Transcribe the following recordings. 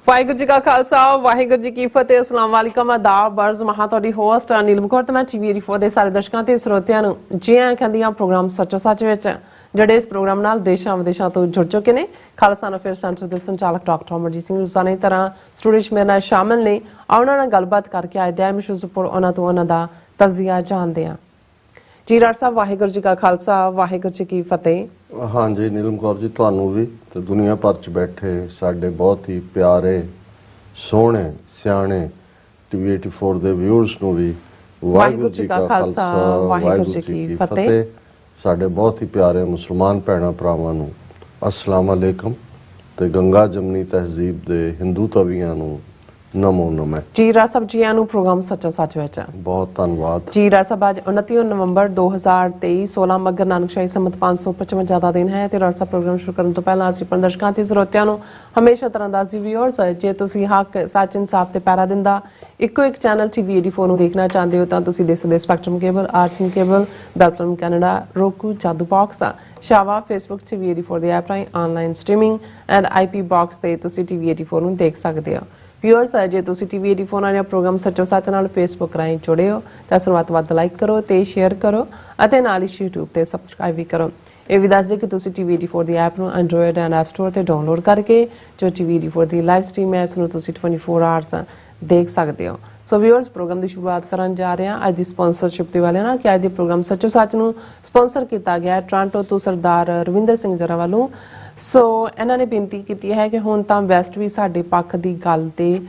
वाहिगुरू जी का खालसा वाहिगुरू जी की फतेह। अस्सलाम वालेकुम आदाब बर्ज महा तुहाडी होस्ट नीलम कौर ते मैं टीवी 84 ਦੇ ਸਾਰੇ ਦਰਸ਼ਕਾਂ ਤੇ ਸਰੋਤਿਆਂ ਨੂੰ ਜੀ ਆਇਆਂ ਕਹਿੰਦੀ ਆ ਪ੍ਰੋਗਰਾਮ ਸੱਚੋ ਸੱਚ ਵਿੱਚ ਜਿਹੜੇ ਇਸ ਪ੍ਰੋਗਰਾਮ ਨਾਲ ਦੇਸ਼ਾਂ ਵਿਦੇਸ਼ਾਂ ਤੋਂ ਜੁੜ ਚੁੱਕੇ ਨੇ। ਖਾਲਸਾ ਅਫੇਅਰ ਸੈਂਟਰ ਦੇ ਸੰਚਾਲਕ ਡਾਕਟਰ ਅਮਰਜੀਤ ਸਿੰਘ ਰੋਜ਼ਾਨਾ ਦੀ ਤਰ੍ਹਾਂ ਸਟੂਡੀਓ 'ਚ ਮੇਰੇ ਨਾਲ ਸ਼ਾਮਲ ਨੇ। ਉਹਨਾਂ ਨਾਲ ਗੱਲਬਾਤ ਕਰਕੇ ਅੱਜ ਦੇ ਅਹਿਮ ਇਸ਼ੂਜ਼ ਉੱਪਰ ਉਹਨਾਂ ਤੋਂ ਉਹਨਾਂ ਦਾ ਤਜਜ਼ੀਆ ਜਾਣਦੇ ਹਾਂ। जी राठ साहब वाहिगुरू जी का खालसा वाहिगुरू जी की फतेह। हाँ जी नीलम कौर जी ਤੁਹਾਨੂੰ भी ਤੇ ਦੁਨੀਆ ਭਰ ਚ ਬੈਠੇ ਸਾਡੇ ਬਹੁਤ ਹੀ ਪਿਆਰੇ ਸੋਹਣੇ ਸਿਆਣੇ ਟੀਵੀ 84 ਦੇ ਵਿਊਅਰਸ ਨੂੰ ਵੀ ਵਾਹਿਗੁਰੂ ਜੀ ਕਾ ਖਾਲਸਾ ਵਾਹਿਗੁਰੂ ਜੀ ਕੀ ਫਤਿਹ। ਸਾਡੇ ਬਹੁਤ ਹੀ ਪਿਆਰੇ ਮੁਸਲਮਾਨ ਭੈਣਾਂ ਭਰਾਵਾਂ ਨੂੰ ਅਸਲਾਮ ਅਲੈਕਮ ਤੇ ਗੰਗਾ ਜਮਨੀ ਤਹਿਜ਼ੀਬ ਦੇ ਹਿੰਦੂ ਤਵੀਆਂ ਨੂੰ नमो नमः। जी राठ साहब जी आनू प्रोग्राम सचो सच विच बहुत धन्यवाद। जी राठ साहब आज 29 नवंबर 2023 16 मगर नानकशाही संमत 555 ਦਾ ਦਿਨ ਹੈ ਤੇ ਰਾਠ ਸਾਹਿਬ ਪ੍ਰੋਗਰਾਮ ਸ਼ੁਰੂ ਕਰਨ ਤੋਂ ਪਹਿਲਾਂ ਅਸੀਂ ਦਰਸ਼ਕਾਂ ਤੇ ਸਰੋਤਿਆਂ ਨੂੰ ਹਮੇਸ਼ਾ ਤਰ੍ਹਾਂ ਦਾ ਜੀ ਵਿਊਅਰਸ ਜੇ ਤੁਸੀਂ ਹੱਕ ਸੱਚ ਇਨਸਾਫ ਤੇ ਪੈਰਾ ਦਿੰਦਾ ਇੱਕੋ ਇੱਕ ਚੈਨਲ ਟੀਵੀ 84 ਨੂੰ ਦੇਖਣਾ ਚਾਹੁੰਦੇ ਹੋ ਤਾਂ ਤੁਸੀਂ ਦੇਖ ਸਕਦੇ ਸਪੈਕਟਰਮ ਕੇਬਲ ਆਰਸੀਨ ਕੇਬਲ ਬੈਲਟਨ ਕੈਨੇਡਾ ਰੋਕੂ ਜਾਦੂ ਬਾਕਸ ਸ਼ਾਵਾ ਫੇਸਬੁੱਕ ਟੀਵੀ 84 ਦੇ ਐਪ ਰਾਹੀਂ online streaming and IP box ਤੇ ਤੁਸੀਂ ਟੀਵੀ 84 ਨੂੰ ਦੇਖ ਸਕਦੇ ਹੋ। व्यूअर्स जे तुसी टीवी 84 ਨਾਲ ਪ੍ਰੋਗਰਾਮ ਸੱਚੋ ਸੱਚ ਨਾਲ ਫੇਸਬੁੱਕ ਰਾਹੀਂ ਜੁੜੇ ਹੋ ਤਾਂ ਸਾਨੂੰ ਵੱਧ ਲਾਈਕ ਕਰੋ ਤੇ ਸ਼ੇਅਰ ਕਰੋ ਅਤੇ ਨਾਲ ਹੀ YouTube ਤੇ ਸਬਸਕ੍ਰਾਈਬ ਵੀ ਕਰੋ। ਇਹ ਵੀ ਦੱਸ ਦਿਓ ਕਿ ਤੁਸੀਂ ਟੀਵੀ 84 ਦੀ ਐਪ ਨੂੰ ਐਂਡਰੋਇਡ ਐਂਡ ਐਪ ਸਟੋਰ ਤੇ ਡਾਊਨਲੋਡ ਕਰਕੇ ਜੋ ਟੀਵੀ 84 ਦੀ ਲਾਈਵ ਸਟ੍ਰੀਮ ਹੈ ਇਸ ਨੂੰ ਤੁਸੀਂ 24 ਆਵਰਸ ਦੇਖ ਸਕਦੇ ਹੋ। ਸੋ व्यूअर्स ਪ੍ਰੋਗਰਾਮ ਦੀ ਸ਼ੁਰੂਆਤ ਕਰਨ ਜਾ ਰਹੇ ਹਾਂ ਅੱਜ ਦੀ ਸਪਾਂਸਰਸ਼ਿਪ ਦੇ ਵਾਲੇ ਨਾਲ ਕਿ ਅੱਜ ਦੇ ਪ੍ਰੋਗਰਾਮ ਸੱਚੋ ਸੱਚ ਨੂੰ ਸਪਾਂਸਰ ਕੀਤਾ ਗਿਆ ਟੋਰਾਂਟੋ ਤੋਂ ਸਰਦਾਰ ਰਵਿੰਦਰ ਸਿੰਘ ਜਰਾ ਵੱਲੋਂ। ਸੋ ਇਹਨਾਂ ਨੇ ਬੇਨਤੀ ਕੀਤੀ ਹੈ ਕਿ ਹੁਣ ਤਾਂ ਵੈਸਟ ਵੀ ਸਾਡੇ ਪੱਖ ਦੀ ਗੱਲ ਤੇ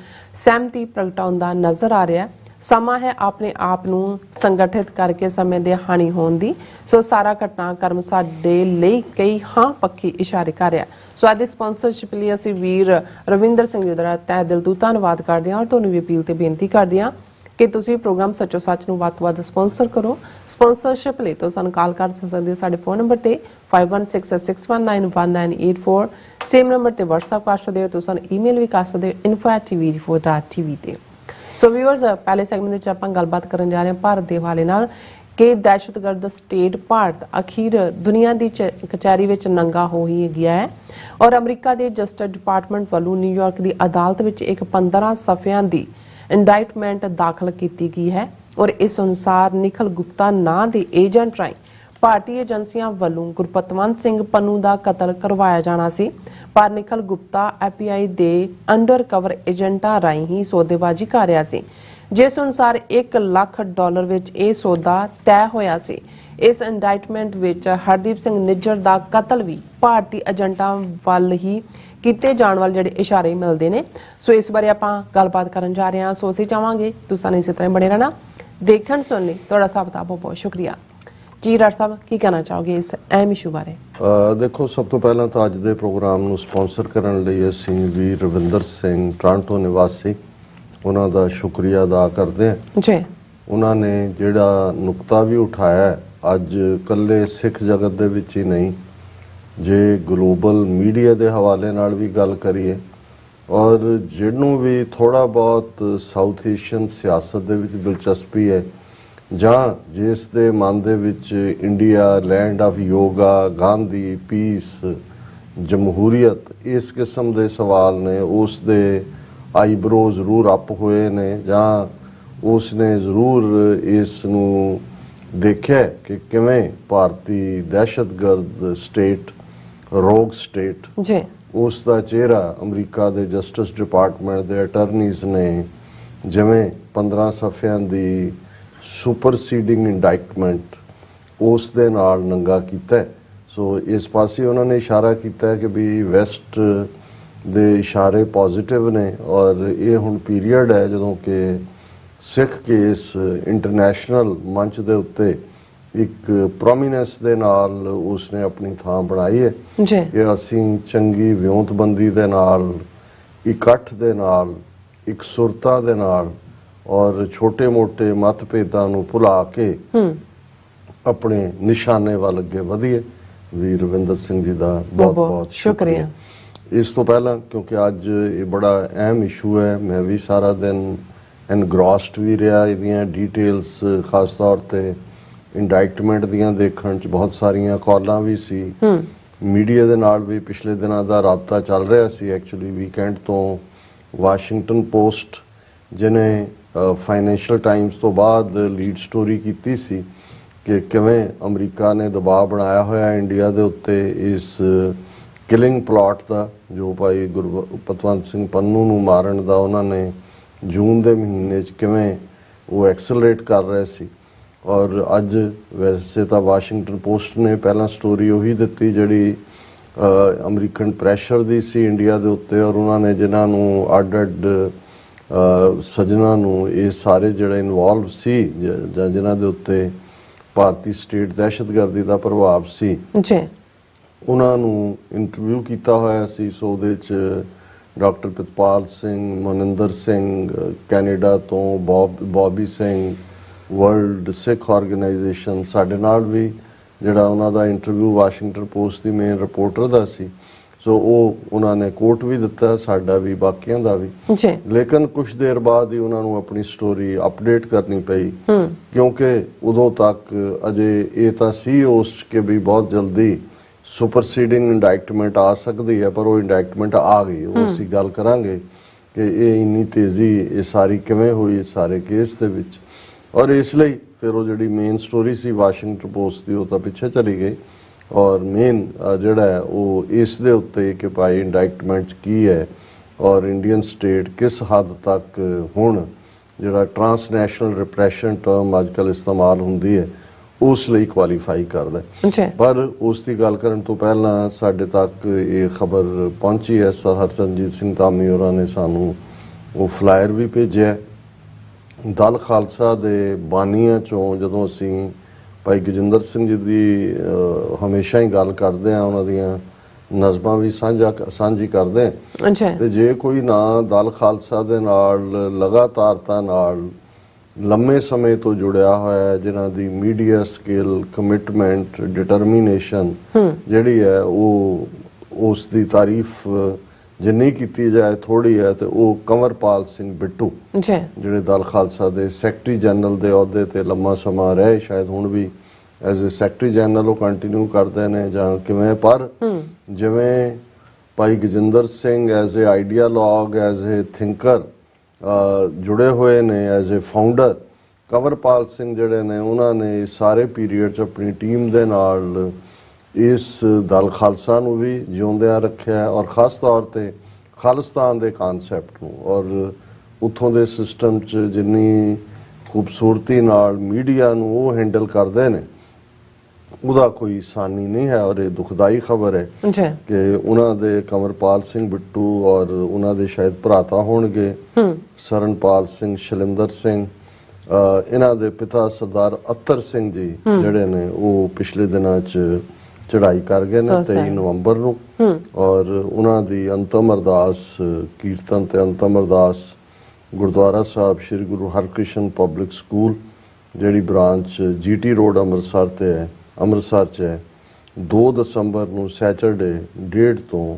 ਸਹਿਮਤੀ ਪ੍ਰਗਟਾਉਂਦਾ ਨਜ਼ਰ ਆ ਰਿਹਾ। ਸਮਾਂ ਹੈ ਆਪਣੇ ਆਪ ਨੂੰ ਸੰਗਠਿਤ ਕਰਕੇ ਸਮੇਂ ਦੇ ਹਾਨੀ ਹੋਣ ਦੀ। ਸੋ ਸਾਰਾ ਘਟਨਾਕ੍ਰਮ ਸਾਡੇ ਲਈ ਕਈ ਹਾਂ ਪੱਖੀ ਇਸ਼ਾਰੇ ਕਰ ਰਿਹਾ। ਸੋ ਅੱਜ ਦੀ ਸਪਾਂਸਰਸ਼ਿਪ ਲਈ ਅਸੀਂ ਵੀਰ ਰਵਿੰਦਰ ਸਿੰਘ ਜੀ ਦਾ ਤਹਿ ਦਿਲ ਤੋਂ ਧੰਨਵਾਦ ਕਰਦੇ ਹਾਂ ਔਰ ਤੁਹਾਨੂੰ ਵੀ ਅਪੀਲ ਤੇ ਬੇਨਤੀ ਕਰਦੇ ਹਾਂ ਕਿ ਤੁਸੀਂ ਪ੍ਰੋਗਰਾਮ ਸੱਚੋ ਸੱਚ ਨੂੰ ਵੱਧ ਤੋਂ ਵੱਧ ਸਪਾਂਸਰ ਕਰੋ। ਸਪਾਂਸਰਸ਼ਿਪ ਲਈ ਤੁਸੀਂ ਸਾਨੂੰ ਕਾਲ ਕਰ ਸਕਦੇ ਹੋ ਸਾਡੇ ਫੋਨ ਨੰਬਰ ਤੇ 5166191984 ਸੇਮ ਨੰਬਰ ਤੇ WhatsApp ਕਰ ਸਕਦੇ ਹੋ। ਤੁਸੀਂ ਸਾਨੂੰ ਈਮੇਲ ਵੀ ਕਰ ਸਕਦੇ ਹੋ info@tv84.tv ਤੇ। ਸੋ ਵੀਅਰਸ ਪਹਿਲੇ ਸੈਗਮੈਂਟ ਵਿੱਚ ਆਪਾਂ ਗੱਲਬਾਤ ਕਰਨ ਜਾ ਰਹੇ ਹਾਂ ਭਾਰਤ ਦੇ ਹਵਾਲੇ ਨਾਲ ਕਿ ਦਹਿਸ਼ਤਗਰਦ ਸਟੇਟ ਭਾਰਤ ਅਖੀਰ ਦੁਨੀਆ ਦੀ ਕਚਹਿਰੀ ਵਿੱਚ ਨੰਗਾ ਹੋ ਹੀ ਗਿਆ ਹੈ ਔਰ ਅਮਰੀਕਾ ਦੇ ਜਸਟਿਸ ਡਿਪਾਰਟਮੈਂਟ ਵੱਲੋਂ ਨਿਊਯਾਰਕ ਦੀ ਅਦਾਲਤ ਵਿੱਚ ਇੱਕ 15 ਸਫ਼ਿਆਂ ਦੀ ਇੰਡਾਈਟਮੈਂਟ ਦਾਖਲ ਕੀਤੀ ਗਈ ਹੈ ਔਰ ਇਸ ਅਨੁਸਾਰ ਨਿਖਲ ਗੁਪਤਾ ਨਾਂ ਦੇ ਏਜੰਟ ਰਾਹੀਂ ਭਾਰਤੀ ਏਜੰਸੀਆਂ ਵੱਲੋਂ ਗੁਰਪਤਵੰਤ ਸਿੰਘ ਪੰਨੂ ਦਾ ਕਤਲ ਕਰਵਾਇਆ ਜਾਣਾ ਸੀ ਪਰ ਨਿਖਲ ਗੁਪਤਾ ਐਪੀਆਈ ਦੇ ਅੰਡਰ ਕਵਰ ਏਜੰਟਾਂ ਰਾਹੀਂ ਹੀ ਸੌਦੇਬਾਜ਼ੀ ਕਰ ਰਿਹਾ ਸੀ ਜਿਸ ਅਨੁਸਾਰ $1 ਲੱਖ ਵਿੱਚ ਇਹ ਸੌਦਾ ਤੈਅ ਹੋਇਆ ਸੀ। ਇਸ ਇੰਡਾਈਟਮੈਂਟ ਵਿੱਚ ਹਰਦੀਪ ਸਿੰਘ ਨਿੱਜਰ ਦਾ ਕਤਲ ਵੀ ਭਾਰਤੀ ਏਜੰਟਾਂ ਵੱਲ ਹੀ ਕੀਤੇ ਜਾਣ ਵਾਲੇ ਜਿਹੜੇ ਇਸ਼ਾਰੇ ਮਿਲਦੇ ਨੇ। ਸੋ ਇਸ ਬਾਰੇ ਆਪਾਂ ਗੱਲਬਾਤ ਕਰਨ ਜਾ ਰਹੇ ਹਾਂ। ਸੋ ਅਸੀਂ ਚਾਹਾਂਗੇ ਤੁਸੀਂ ਇਸੇ ਤਰ੍ਹਾਂ ਬਣੇ ਰਹਿਣਾ ਦੇਖਣ ਸੁਣਨ ਲਈ ਤੁਹਾਡਾ ਸਭ ਦਾ ਬਹੁਤ ਬਹੁਤ ਸ਼ੁਕਰੀਆ। ਜੀ ਰਾਠ ਸਾਹਿਬ ਕੀ ਕਹਿਣਾ ਚਾਹੋਗੇ ਇਸ ਅਹਿਮ ਇਸ਼ੂ ਬਾਰੇ? ਦੇਖੋ ਸਭ ਤੋਂ ਪਹਿਲਾਂ ਤਾਂ ਅੱਜ ਦੇ ਪ੍ਰੋਗਰਾਮ ਨੂੰ ਸਪਾਂਸਰ ਕਰਨ ਲਈ ਅਸੀਂ ਵੀਰ ਰਵਿੰਦਰ ਸਿੰਘ ਟੋਰਾਂਟੋ ਨਿਵਾਸੀ ਉਹਨਾਂ ਦਾ ਸ਼ੁਕਰੀਆ ਅਦਾ ਕਰਦੇ ਹਾਂ ਜੀ। ਉਹਨਾਂ ਨੇ ਜਿਹੜਾ ਨੁਕਤਾ ਵੀ ਉਠਾਇਆ ਅੱਜ ਇਕੱਲੇ ਸਿੱਖ ਜਗਤ ਦੇ ਵਿੱਚ ਹੀ ਨਹੀਂ ਜੇ ਗਲੋਬਲ ਮੀਡੀਆ ਦੇ ਹਵਾਲੇ ਨਾਲ ਵੀ ਗੱਲ ਕਰੀਏ ਔਰ ਜਿਹਨੂੰ ਵੀ ਥੋੜਾ ਬਹੁਤ ਸਾਊਥ ਏਸ਼ੀਅਨ ਸਿਆਸਤ ਦੇ ਵਿੱਚ ਦਿਲਚਸਪੀ ਹੈ ਜਾਂ ਜਿਸ ਦੇ ਮਨ ਦੇ ਵਿੱਚ India land of yoga Gandhi peace ਜਮਹੂਰੀਅਤ ਇਸ ਕਿਸਮ ਦੇ ਸਵਾਲ ਨੇ ਉਸ ਦੇ ਆਈਬਰੋ ਜ਼ਰੂਰ ਅਪ ਹੋਏ ਨੇ ਜਾਂ ਉਸ ਨੇ ਜ਼ਰੂਰ ਇਸ ਨੂੰ ਦੇਖਿਆ ਕਿ ਕਿਵੇਂ ਭਾਰਤੀ ਦਹਿਸ਼ਤਗਰਦ ਸਟੇਟ ਰੋਗ ਸਟੇਟ ਜੀ ਉਸ ਦਾ ਚਿਹਰਾ ਅਮਰੀਕਾ ਦੇ ਜਸਟਿਸ ਡਿਪਾਰਟਮੈਂਟ ਦੇ ਅਟਰਨੀਜ਼ ਨੇ ਜਿਵੇਂ 15 ਸਫ਼ਿਆਂ ਦੀ ਸੁਪਰਸੀਡਿੰਗ ਇੰਡਾਈਟਮੈਂਟ ਉਸ ਦੇ ਨਾਲ ਨੰਗਾ ਕੀਤਾ। ਸੋ ਇਸ ਪਾਸੇ ਉਹਨਾਂ ਨੇ ਇਸ਼ਾਰਾ ਕੀਤਾ ਕਿ ਵੀ ਵੈਸਟ ਦੇ ਇਸ਼ਾਰੇ ਪੋਜ਼ਿਟਿਵ ਨੇ ਔਰ ਇਹ ਹੁਣ ਪੀਰੀਅਡ ਹੈ ਜਦੋਂ ਕਿ ਸਿੱਖ ਕੇਸ ਇੰਟਰਨੈਸ਼ਨਲ ਮੰਚ ਦੇ ਉੱਤੇ ਇੱਕ ਪ੍ਰੋਮੀਨੈਂਸ ਦੇ ਨਾਲ ਉਸਨੇ ਆਪਣੀ ਥਾਂ ਬਣਾਈ ਹੈ ਕਿ ਅਸੀਂ ਚੰਗੀ ਵਿਉਂਤਬੰਦੀ ਦੇ ਨਾਲ ਇਕੱਠ ਦੇ ਨਾਲ ਇਕਸੁਰਤਾ ਦੇ ਨਾਲ ਔਰ ਛੋਟੇ ਮੋਟੇ ਮਤਭੇਦਾਂ ਨੂੰ ਭੁਲਾ ਕੇ ਆਪਣੇ ਨਿਸ਼ਾਨੇ ਵੱਲ ਅੱਗੇ ਵਧੀਏ। ਵੀਰ ਰਵਿੰਦਰ ਸਿੰਘ ਜੀ ਦਾ ਬਹੁਤ ਬਹੁਤ ਸ਼ੁਕਰੀਆ। ਇਸ ਤੋਂ ਪਹਿਲਾਂ ਕਿਉਂਕਿ ਅੱਜ ਇਹ ਬੜਾ ਅਹਿਮ ਇਸ਼ੂ ਹੈ ਮੈਂ ਵੀ ਸਾਰਾ ਦਿਨ ਐਨਗ੍ਰੋਸਡ ਵੀ ਰਿਹਾ ਇਹਦੀਆਂ ਡੀਟੇਲਸ ਖਾਸ ਤੌਰ ਤੇ ਇੰਡਾਈਟਮੈਂਟ ਦੀਆਂ ਦੇਖਣ 'ਚ ਬਹੁਤ ਸਾਰੀਆਂ ਕਾਲਾਂ ਵੀ ਸੀ ਮੀਡੀਆ ਦੇ ਨਾਲ ਵੀ ਪਿਛਲੇ ਦਿਨਾਂ ਦਾ ਰਾਬਤਾ ਚੱਲ ਰਿਹਾ ਸੀ ਐਕਚੁਅਲੀ ਵੀਕਐਂਡ ਤੋਂ ਵਾਸ਼ਿੰਗਟਨ ਪੋਸਟ ਜਿਹਨੇ ਫਾਈਨੈਂਸ਼ੀਅਲ ਟਾਈਮਸ ਤੋਂ ਬਾਅਦ ਲੀਡ ਸਟੋਰੀ ਕੀਤੀ ਸੀ ਕਿ ਕਿਵੇਂ ਅਮਰੀਕਾ ਨੇ ਦਬਾਅ ਬਣਾਇਆ ਹੋਇਆ ਇੰਡੀਆ ਦੇ ਉੱਤੇ ਇਸ ਕਿਲਿੰਗ ਪਲਾਟ ਦਾ, ਜੋ ਭਾਈ ਪਤਵੰਤ ਸਿੰਘ ਪੰਨੂ ਨੂੰ ਮਾਰਨ ਦਾ ਉਹਨਾਂ ਨੇ ਜੂਨ ਦੇ ਮਹੀਨੇ 'ਚ ਕਿਵੇਂ ਉਹ ਐਕਸਲਰੇਟ ਕਰ ਰਹੇ ਸੀ। ਔਰ ਅੱਜ ਵੈਸੇ ਤਾਂ ਵਾਸ਼ਿੰਗਟਨ ਪੋਸਟ ਨੇ ਪਹਿਲਾਂ ਸਟੋਰੀ ਉਹੀ ਦਿੱਤੀ ਜਿਹੜੀ ਅਮਰੀਕਨ ਪ੍ਰੈਸ਼ਰ ਦੀ ਸੀ ਇੰਡੀਆ ਦੇ ਉੱਤੇ, ਔਰ ਉਹਨਾਂ ਨੇ ਜਿਨ੍ਹਾਂ ਨੂੰ ਅੱਡ-ਅੱਡ ਸੱਜਣਾ ਨੂੰ ਇਹ ਸਾਰੇ ਜਿਹੜੇ ਇਨਵੋਲਵ ਸੀ ਜਾਂ ਜਿਨ੍ਹਾਂ ਦੇ ਉੱਤੇ ਭਾਰਤੀ ਸਟੇਟ ਦਹਿਸ਼ਤਗਰਦੀ ਦਾ ਪ੍ਰਭਾਵ ਸੀ ਜੀ, ਉਹਨਾਂ ਨੂੰ ਇੰਟਰਵਿਊ ਕੀਤਾ ਹੋਇਆ ਸੀ। ਸੋ ਉਹਦੇ 'ਚ ਡਾਕਟਰ ਪ੍ਰਿਤਪਾਲ ਸਿੰਘ, ਮਨਿੰਦਰ ਸਿੰਘ ਕੈਨੇਡਾ ਤੋਂ, ਬੌਬੀ ਸਿੰਘ ਵਰਲਡ ਸਿੱਖ ਆਰਗੇਨਾਈਜੇਸ਼ਨ, ਸਾਡੇ ਨਾਲ ਵੀ ਜਿਹੜਾ ਉਹਨਾਂ ਦਾ ਇੰਟਰਵਿਊ ਵਾਸ਼ਿੰਗਟਨ ਪੋਸਟ ਦੀ ਮੇਨ ਰਿਪੋਰਟਰ ਦਾ ਸੀ। ਸੋ ਉਹ ਉਹਨਾਂ ਨੇ ਕੋਟ ਵੀ ਦਿੱਤਾ, ਸਾਡਾ ਵੀ, ਬਾਕੀਆਂ ਦਾ ਵੀ। ਲੇਕਿਨ ਕੁਝ ਦੇਰ ਬਾਅਦ ਹੀ ਉਹਨਾਂ ਨੂੰ ਆਪਣੀ ਸਟੋਰੀ ਅਪਡੇਟ ਕਰਨੀ ਪਈ ਕਿਉਂਕਿ ਉਦੋਂ ਤੱਕ ਅਜੇ ਇਹ ਤਾਂ ਸੀ ਉਸ ਕਿ ਵੀ ਬਹੁਤ ਜਲਦੀ ਸੁਪਰਸੀਡਿੰਗ ਇੰਡਾਇਕਟਮੈਂਟ ਆ ਸਕਦੀ ਹੈ, ਪਰ ਉਹ ਇੰਡਾਇਕਟਮੈਂਟ ਆ ਗਈ। ਉਹ ਅਸੀਂ ਗੱਲ ਕਰਾਂਗੇ ਕਿ ਇਹ ਇੰਨੀ ਤੇਜ਼ੀ ਇਹ ਸਾਰੀ ਕਿਵੇਂ ਹੋਈ ਸਾਰੇ ਕੇਸ ਦੇ ਵਿੱਚ। ਔਰ ਇਸ ਲਈ ਫਿਰ ਉਹ ਜਿਹੜੀ ਮੇਨ ਸਟੋਰੀ ਸੀ ਵਾਸ਼ਿੰਗਟਨ ਪੋਸਟ ਦੀ ਉਹ ਤਾਂ ਪਿੱਛੇ ਚਲੀ ਗਈ, ਔਰ ਮੇਨ ਜਿਹੜਾ ਹੈ ਉਹ ਇਸ ਦੇ ਉੱਤੇ ਕਿ ਭਾਈ ਇੰਡਾਇਕਟਮੈਂਟ ਕੀ ਹੈ ਔਰ ਇੰਡੀਅਨ ਸਟੇਟ ਕਿਸ ਹੱਦ ਤੱਕ ਹੁਣ ਜਿਹੜਾ ਟਰਾਂਸਨੈਸ਼ਨਲ ਰਿਪਰੈਸ਼ਨ ਟਰਮ ਅੱਜ ਕੱਲ੍ਹ ਇਸਤੇਮਾਲ ਹੁੰਦੀ ਹੈ ਉਸ ਲਈ ਕੁਆਲੀਫਾਈ ਕਰਦਾ। ਪਰ ਉਸ ਦੀ ਗੱਲ ਕਰਨ ਤੋਂ ਪਹਿਲਾਂ ਸਾਡੇ ਤੱਕ ਇਹ ਖਬਰ ਪਹੁੰਚੀ ਹੈ, ਸਰ ਹਰਚੰਦਜੀਤ ਸਿੰਘ ਧਾਮੀ ਹੋਰਾਂ ਨੇ ਸਾਨੂੰ ਉਹ ਫਲਾਇਰ ਵੀ ਭੇਜਿਆ। ਦਲ ਖਾਲਸਾ ਦੇ ਬਾਨੀਆਂ ਚੋਂ ਜਦੋਂ ਅਸੀਂ ਭਾਈ ਗਜਿੰਦਰ ਸਿੰਘ ਜੀ ਦੀ ਹਮੇਸ਼ਾ ਹੀ ਗੱਲ ਕਰਦੇ ਹਾਂ, ਉਹਨਾਂ ਦੀਆਂ ਨਜ਼ਮਾਂ ਵੀ ਸਾਂਝੀ ਕਰਦੇ ਹਾਂ, ਤੇ ਜੇ ਕੋਈ ਨਾ ਦਲ ਖਾਲਸਾ ਦੇ ਨਾਲ ਲਗਾਤਾਰਤਾ ਨਾਲ ਲੰਮੇ ਸਮੇਂ ਤੋਂ ਜੁੜਿਆ ਹੋਇਆ ਹੈ, ਜਿਨ੍ਹਾਂ ਦੀ ਮੀਡੀਆ ਸਕਿੱਲ, ਕਮਿਟਮੈਂਟ, ਡਿਟਰਮੀਨੇਸ਼ਨ ਜਿਹੜੀ ਹੈ ਉਹ ਉਸ ਦੀ ਤਾਰੀਫ ਜਿੰਨੀ ਕੀਤੀ ਜਾਏ ਥੋੜੀ ਹੈ। ਤੇ ਉਹ ਕੰਵਰਪਾਲ ਸਿੰਘ ਬਿੱਟੂ ਜਿਹੜੇ ਦਲ ਖਾਲਸਾ ਦੇ ਸੈਕਟਰੀ ਜਨਰਲ ਦੇ ਅਹੁਦੇ ਤੇ ਲੰਮਾ ਸਮਾਂ ਰਹੇ, ਸ਼ਾਇਦ ਹੁਣ ਵੀ ਐਜ਼ ਅ ਸੈਕਟਰੀ ਜਨਰਲ ਉਹ ਕੰਟੀਨਿਊ ਕਰਦੇ ਨੇ ਜਾਂ ਕਿਵੇਂ, ਪਰ ਜਿਵੇਂ Bhai Gajinder Singh as a ideologue, as a thinker ਜੁੜੇ ਹੋਏ ਨੇ, as a founder Kanwarpal Singh ਜਿਹੜੇ ਨੇ ਉਹਨਾਂ ਨੇ ਸਾਰੇ ਪੀਰੀਅਡ 'ਚ ਆਪਣੀ ਟੀਮ ਦੇ ਨਾਲ ਇਸ ਦਲ ਖਾਲਸਾ ਨੂੰ ਵੀ ਜਿਉਂਦਿਆਂ ਰੱਖਿਆ, ਔਰ ਖਾਸ ਤੌਰ ਤੇ ਖਾਲਿਸਤਾਨ ਦੇ ਕਨਸੈਪਟ ਨੂੰ ਔਰ ਉੱਥੋਂ ਦੇ ਸਿਸਟਮ 'ਚ ਜਿੰਨੀ ਖੂਬਸੂਰਤੀ ਨਾਲ ਮੀਡੀਆ ਨੂੰ ਉਹ ਹੈਂਡਲ ਕਰਦੇ ਨੇ ਉਹਦਾ ਕੋਈ ਸਾਨੀ ਨਹੀਂ ਹੈ। ਔਰ ਇਹ ਦੁਖਦਾਈ ਖਬਰ ਹੈ ਕਿ ਉਹਨਾਂ ਦੇ ਕੰਵਰਪਾਲ ਸਿੰਘ ਬਿੱਟੂ ਔਰ ਉਹਨਾਂ ਦੇ ਸ਼ਾਇਦ ਭਰਾਤਾ ਹੋਣਗੇ ਸਰਨਪਾਲ ਸਿੰਘ, ਸ਼ਲਿੰਦਰ ਸਿੰਘ, ਇਹਨਾਂ ਦੇ ਪਿਤਾ ਸਰਦਾਰ ਅਤਰ ਸਿੰਘ ਜੀ ਜਿਹੜੇ ਨੇ ਉਹ ਪਿਛਲੇ ਦਿਨਾਂ 'ਚ ਚੜ੍ਹਾਈ ਕਰ ਗਏ ਨੇ 23 ਨਵੰਬਰ ਨੂੰ। ਔਰ ਉਹਨਾਂ ਦੀ ਅੰਤਮ ਅਰਦਾਸ ਕੀਰਤਨ ਤੇ ਅੰਤਮ ਅਰਦਾਸ ਗੁਰਦੁਆਰਾ ਸਾਹਿਬ ਸ੍ਰੀ ਗੁਰੂ ਹਰਕ੍ਰਿਸ਼ਨ ਪਬਲਿਕ ਸਕੂਲ ਜਿਹੜੀ ਬ੍ਰਾਂਚ GT ਰੋਡ ਅੰਮ੍ਰਿਤਸਰ 'ਚ ਹੈ 2 ਦਸੰਬਰ ਨੂੰ ਸੈਚਰਡੇ 1:30 ਤੋਂ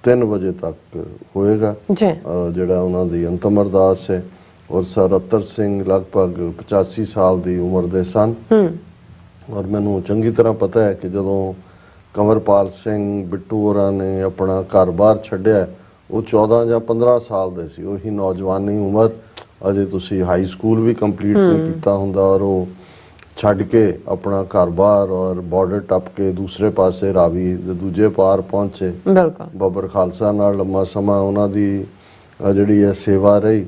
3 ਵਜੇ ਤੱਕ ਹੋਏਗਾ ਜਿਹੜਾ ਉਹਨਾਂ ਦੀ ਅੰਤਮ ਅਰਦਾਸ ਹੈ। ਔਰ ਸਰ ਅਤਰ ਸਿੰਘ ਲਗਭਗ 85 ਸਾਲ ਦੀ ਉਮਰ ਦੇ ਸਨ। ਔਰ ਮੈਨੂੰ ਚੰਗੀ ਤਰ੍ਹਾਂ ਪਤਾ ਹੈ ਕਿ ਜਦੋਂ ਕੰਵਰਪਾਲ ਸਿੰਘ ਬਿੱਟੂ ਹੋਰਾਂ ਨੇ ਆਪਣਾ ਘਰ-ਬਾਰ ਛੱਡਿਆ ਉਹ 14 ਜਾਂ 15 ਸਾਲ ਦੇ ਸੀ। ਉਹੀ ਨੌਜਵਾਨੀ ਉਮਰ, ਅਜੇ ਤੁਸੀਂ ਹਾਈ ਸਕੂਲ ਵੀ ਕੰਪਲੀਟ ਨਹੀਂ ਕੀਤਾ ਹੁੰਦਾ, ਔਰ ਉਹ ਛੱਡ ਕੇ ਆਪਣਾ ਘਰ-ਬਾਰ ਔਰ ਬਾਰਡਰ ਟੱਪ ਕੇ ਦੂਸਰੇ ਪਾਸੇ ਰਾਵੀ ਦੇ ਦੂਜੇ ਪਾਰ ਪਹੁੰਚੇ। ਬੱਬਰ ਖਾਲਸਾ ਨਾਲ ਲੰਮਾ ਸਮਾਂ ਉਹਨਾਂ ਦੀ ਜਿਹੜੀ ਹੈ ਸੇਵਾ ਰਹੀ।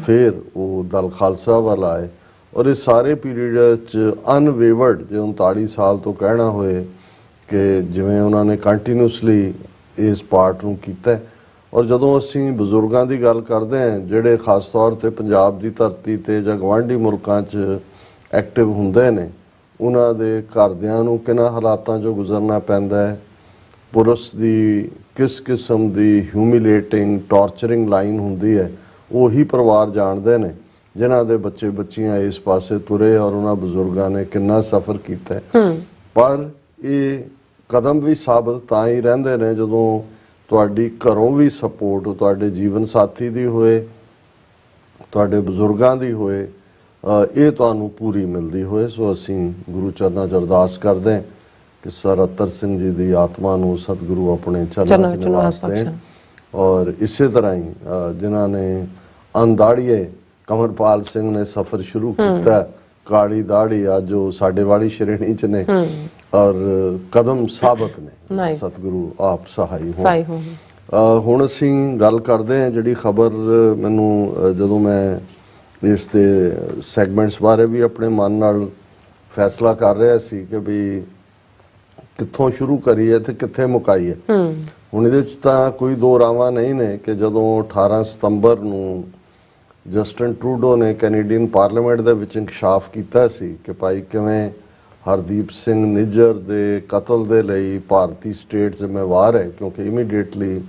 ਫਿਰ ਉਹ ਦਲ ਖਾਲਸਾ ਵੱਲ ਆਏ ਔਰ ਇਹ ਸਾਰੇ ਪੀਰੀਅਡ 'ਚ ਅਨਵੇਵਰਡ ਜੇ 39 ਸਾਲ ਤੋਂ ਕਹਿਣਾ ਹੋਏ ਕਿ ਜਿਵੇਂ ਉਹਨਾਂ ਨੇ ਕੰਟੀਨਿਊਸਲੀ ਇਸ ਪਾਰਟ ਨੂੰ ਕੀਤਾ। ਔਰ ਜਦੋਂ ਅਸੀਂ ਬਜ਼ੁਰਗਾਂ ਦੀ ਗੱਲ ਕਰਦੇ ਹਾਂ ਜਿਹੜੇ ਖਾਸ ਤੌਰ ਤੇ ਪੰਜਾਬ ਦੀ ਧਰਤੀ ਤੇ ਜਾਂ ਗਵਾਂਢੀ ਮੁਲਕਾਂ 'ਚ ਐਕਟਿਵ ਹੁੰਦੇ ਨੇ, ਉਹਨਾਂ ਦੇ ਘਰਦਿਆਂ ਨੂੰ ਕਿਹਨਾਂ ਹਾਲਾਤਾਂ 'ਚੋਂ ਗੁਜ਼ਰਨਾ ਪੈਂਦਾ ਹੈ, ਪੁਲਿਸ ਦੀ ਕਿਸ ਕਿਸਮ ਦੀ ਹਿਊਮਿਲੇਟਿੰਗ ਟਾਰਚਰਿੰਗ ਲਾਈਨ ਹੁੰਦੀ ਹੈ, ਉਹੀ ਪਰਿਵਾਰ ਜਾਣਦੇ ਨੇ ਜਿਨ੍ਹਾਂ ਦੇ ਬੱਚੇ ਬੱਚੀਆਂ ਇਸ ਪਾਸੇ ਤੁਰੇ ਔਰ ਉਹਨਾਂ ਬਜ਼ੁਰਗਾਂ ਨੇ ਕਿੰਨਾ ਸਫ਼ਰ ਕੀਤਾ। ਪਰ ਇਹ ਕਦਮ ਵੀ ਸਾਬਤ ਤਾਂ ਹੀ ਰਹਿੰਦੇ ਨੇ ਜਦੋਂ ਤੁਹਾਡੀ ਘਰੋਂ ਵੀ ਸਪੋਰਟ ਤੁਹਾਡੇ ਜੀਵਨ ਸਾਥੀ ਦੀ ਹੋਏ, ਤੁਹਾਡੇ ਬਜ਼ੁਰਗਾਂ ਦੀ ਹੋਏ, ਇਹ ਤੁਹਾਨੂੰ ਪੂਰੀ ਮਿਲਦੀ ਹੋਏ। ਸੋ ਅਸੀਂ ਗੁਰੂ ਚਰਨਾਂ 'ਚ ਅਰਦਾਸ ਕਰਦੇ ਹਾਂ ਕਿ ਸਰ ਅਤਰ ਸਿੰਘ ਜੀ ਦੀ ਆਤਮਾ ਨੂੰ ਸਤਿਗੁਰੂ ਆਪਣੇ ਚਰਨਾਂ 'ਚ ਨਿਵਾਸ ਦੇਣ। ਔਰ ਇਸੇ ਤਰ੍ਹਾਂ ਹੀ ਜਿਨ੍ਹਾਂ ਨੇ ਅਣਦਾੜੀਏ ਕਮਰਪਾਲ ਸਿੰਘ ਨੇ ਸਫ਼ਰ ਸ਼ੁਰੂ ਕੀਤਾ, ਕਾਲੀ ਦਾੜੀ ਅੱਜ ਉਹ ਸਾਡੇ ਵਾਲੀ ਸ਼੍ਰੇਣੀ ਚ ਨੇ ਔਰ ਕਦਮ ਸਾਬਤ ਨੇ, ਸਤਿਗੁਰੂ ਆਪ ਸਹਾਈ ਹੋਣ। ਹੁਣ ਅਸੀਂ ਗੱਲ ਕਰਦੇ ਹਾਂ ਜਿਹੜੀ ਖਬਰ ਮੈਨੂੰ ਜਦੋਂ ਮੈਂ ਇਸ ਦੇ ਸੈਗਮੈਂਟਸ ਬਾਰੇ ਵੀ ਆਪਣੇ ਮਨ ਨਾਲ ਫੈਸਲਾ ਕਰ ਰਿਹਾ ਸੀ ਕਿ ਵੀ ਕਿੱਥੋਂ ਸ਼ੁਰੂ ਕਰੀਏ ਤੇ ਕਿੱਥੇ ਮੁਕਾਈਏ। ਹੁਣ ਇਹਦੇ ਚ ਤਾਂ ਕੋਈ ਦੋ ਰਾਵਾਂ ਨਹੀਂ ਨੇ ਕਿ ਜਦੋਂ 18 ਸਤੰਬਰ ਨੂੰ ਜਸਟਿਨ ਟਰੂਡੋ ਨੇ ਕੈਨੇਡੀਅਨ ਪਾਰਲੀਮੈਂਟ ਦੇ ਵਿੱਚ ਇੰਕਸ਼ਾਫ ਕੀਤਾ ਸੀ ਕਿ ਭਾਈ ਕਿਵੇਂ ਹਰਦੀਪ ਸਿੰਘ ਨਿੱਜਰ ਦੇ ਕਤਲ ਦੇ ਲਈ ਭਾਰਤੀ ਸਟੇਟ ਜ਼ਿੰਮੇਵਾਰ ਹੈ, ਕਿਉਂਕਿ ਇਮੀਡੀਏਟਲੀ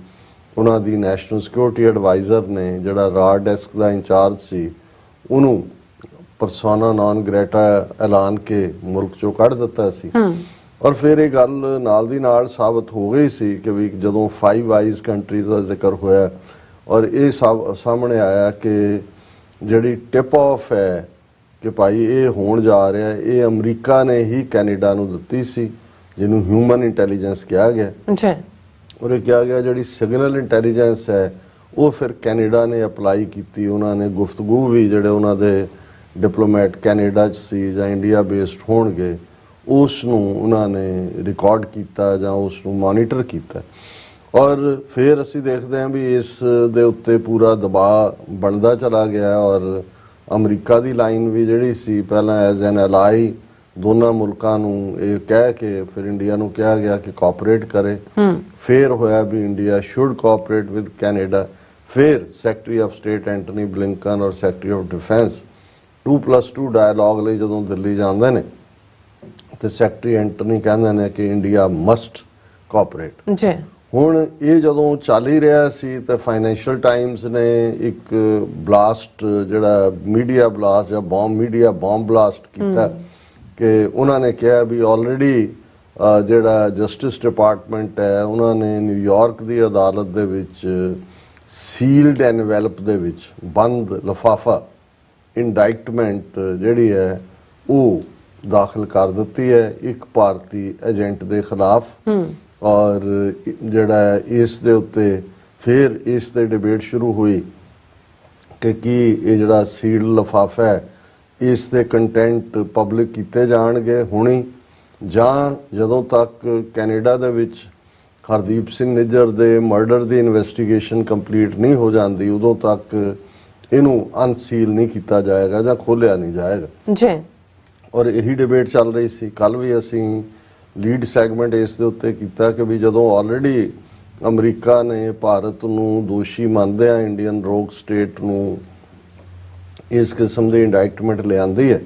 ਉਹਨਾਂ ਦੀ ਨੈਸ਼ਨਲ ਸਿਕਿਉਰਿਟੀ ਐਡਵਾਈਜ਼ਰ ਨੇ ਜਿਹੜਾ ਰਾਰ ਡੈਸਕ ਦਾ ਇੰਚਾਰਜ ਸੀ ਉਹਨੂੰ ਪਰਸੋਨਾ ਨਾਨ ਗ੍ਰੇਟਾ ਐਲਾਨ ਕੇ ਮੁਲਕ ਚੋਂ ਕੱਢ ਦਿੱਤਾ ਸੀ। ਔਰ ਫਿਰ ਇਹ ਗੱਲ ਨਾਲ ਦੀ ਨਾਲ ਸਾਬਤ ਹੋ ਗਈ ਸੀ ਕਿ ਵੀ ਜਦੋਂ 5 ਆਈਜ਼ ਕੰਟਰੀਜ਼ ਦਾ ਜ਼ਿਕਰ ਹੋਇਆ ਔਰ ਇਹ ਸਾਹਮਣੇ ਆਇਆ ਕਿ ਜਿਹੜੀ ਟਿਪ ਆਫ ਹੈ ਕਿ ਭਾਈ ਇਹ ਹੋਣ ਜਾ ਰਿਹਾ ਇਹ ਅਮਰੀਕਾ ਨੇ ਹੀ ਕੈਨੇਡਾ ਨੂੰ ਦਿੱਤੀ ਸੀ, ਜਿਹਨੂੰ ਹਿਊਮਨ ਇੰਟੈਲੀਜੈਂਸ ਕਿਹਾ ਗਿਆ। ਔਰ ਇਹ ਕਿਹਾ ਗਿਆ ਜਿਹੜੀ ਸਿਗਨਲ ਇੰਟੈਲੀਜੈਂਸ ਹੈ ਉਹ ਫਿਰ ਕੈਨੇਡਾ ਨੇ ਅਪਲਾਈ ਕੀਤੀ। ਉਹਨਾਂ ਨੇ ਗੁਫ਼ਤਗੂ ਵੀ ਜਿਹੜੇ ਉਹਨਾਂ ਦੇ ਡਿਪਲੋਮੈਟ ਕੈਨੇਡਾ 'ਚ ਸੀ ਜਾਂ ਇੰਡੀਆ ਬੇਸਡ ਹੋਣਗੇ ਉਸ ਨੂੰ ਉਹਨਾਂ ਨੇ ਰਿਕਾਰਡ ਕੀਤਾ ਜਾਂ ਉਸ ਨੂੰ ਮੋਨੀਟਰ ਕੀਤਾ। ਔਰ ਫਿਰ ਅਸੀਂ ਦੇਖਦੇ ਹਾਂ ਵੀ ਇਸ ਦੇ ਉੱਤੇ ਪੂਰਾ ਦਬਾਅ ਬਣਦਾ ਚਲਾ ਗਿਆ ਔਰ ਅਮਰੀਕਾ ਦੀ ਲਾਈਨ ਵੀ ਜਿਹੜੀ ਸੀ ਪਹਿਲਾਂ ਐਜ਼ ਐਨ ਐਲਾਈ ਦੋਨਾਂ ਮੁਲਕਾਂ ਨੂੰ ਇਹ ਕਹਿ ਕੇ ਫਿਰ ਇੰਡੀਆ ਨੂੰ ਕਿਹਾ ਗਿਆ ਕਿ ਕੋਆਪਰੇਟ ਕਰੇ। ਫਿਰ ਹੋਇਆ ਵੀ India should cooperate with Canada. ਫਿਰ secretary of state Antony Blinken ਔਰ ਸੈਕਟਰੀ ਆਫ ਡਿਫੈਂਸ 2+2 ਡਾਇਲੌਗ ਲਈ ਜਦੋਂ ਦਿੱਲੀ ਜਾਂਦੇ ਨੇ ਤੇ ਸੈਕਟਰੀ ਐਂਟਨੀ ਕਹਿੰਦੇ ਨੇ ਕਿ ਇੰਡੀਆ ਮਸਟ ਕੋਆਪਰੇਟ। ਹੁਣ ਇਹ ਜਦੋਂ ਚੱਲ ਹੀ ਰਿਹਾ ਸੀ ਤੇ ਫਾਈਨੈਂਸ਼ੀਅਲ ਟਾਈਮਸ ਨੇ ਇੱਕ ਬਲਾਸਟ ਜਿਹੜਾ ਮੀਡੀਆ ਬਲਾਸਟ ਜਾਂ ਬੰਬ ਬਲਾਸਟ ਕੀਤਾ ਕਿ ਉਹਨਾਂ ਨੇ ਕਿਹਾ ਵੀ ਆਲਰੇਡੀ ਜਿਹੜਾ ਜਸਟਿਸ ਡਿਪਾਰਟਮੈਂਟ ਹੈ ਉਹਨਾਂ ਨੇ ਨਿਊਯਾਰਕ ਦੀ ਅਦਾਲਤ ਦੇ ਵਿੱਚ ਸੀਲਡ ਐਨਵੈਲਪ ਦੇ ਵਿੱਚ ਬੰਦ ਲਿਫਾਫਾ ਇੰਡਾਇਕਟਮੈਂਟ ਜਿਹੜੀ ਹੈ ਉਹ ਦਾਖਲ ਕਰ ਦਿੱਤੀ ਹੈ ਇੱਕ ਭਾਰਤੀ ਏਜੰਟ ਦੇ ਖਿਲਾਫ। ਔਰ ਜਿਹੜਾ ਇਸ ਦੇ ਉੱਤੇ ਫਿਰ ਇਸ ਤੇ ਡਿਬੇਟ ਸ਼ੁਰੂ ਹੋਈ ਕਿ ਕੀ ਇਹ ਜਿਹੜਾ ਸੀਲਡ ਲਿਫਾਫਾ ਹੈ ਇਸ ਦੇ ਕੰਟੈਂਟ ਪਬਲਿਕ ਕੀਤੇ ਜਾਣਗੇ ਹੁਣੀ ਜਾਂ ਜਦੋਂ ਤੱਕ ਕੈਨੇਡਾ ਦੇ ਵਿੱਚ ਹਰਦੀਪ ਸਿੰਘ ਨਿੱਜਰ ਦੇ ਮਰਡਰ ਦੀ ਇਨਵੈਸਟੀਗੇਸ਼ਨ ਕੰਪਲੀਟ ਨਹੀਂ ਹੋ ਜਾਂਦੀ ਉਦੋਂ ਤੱਕ ਇਹਨੂੰ ਅਨਸੀਲ ਨਹੀਂ ਕੀਤਾ ਜਾਏਗਾ ਜਾਂ ਖੋਲਿਆ ਨਹੀਂ ਜਾਏਗਾ ਜੀ। ਔਰ ਇਹੀ ਡਿਬੇਟ ਚੱਲ ਰਹੀ ਸੀ। ਕੱਲ ਵੀ ਅਸੀਂ ਲੀਡ ਸੈਗਮੈਂਟ ਇਸ ਦੇ ਉੱਤੇ ਕੀਤਾ ਕਿ ਵੀ ਜਦੋਂ ਆਲਰੇਡੀ ਅਮਰੀਕਾ ਨੇ ਭਾਰਤ ਨੂੰ ਦੋਸ਼ੀ ਮੰਨਦਿਆਂ ਇੰਡੀਅਨ ਰੋਗ ਸਟੇਟ ਨੂੰ ਇਸ ਕਿਸਮ ਦੀ ਇੰਡਾਇਕਟਮੈਂਟ ਲਿਆਂਦੀ ਹੈ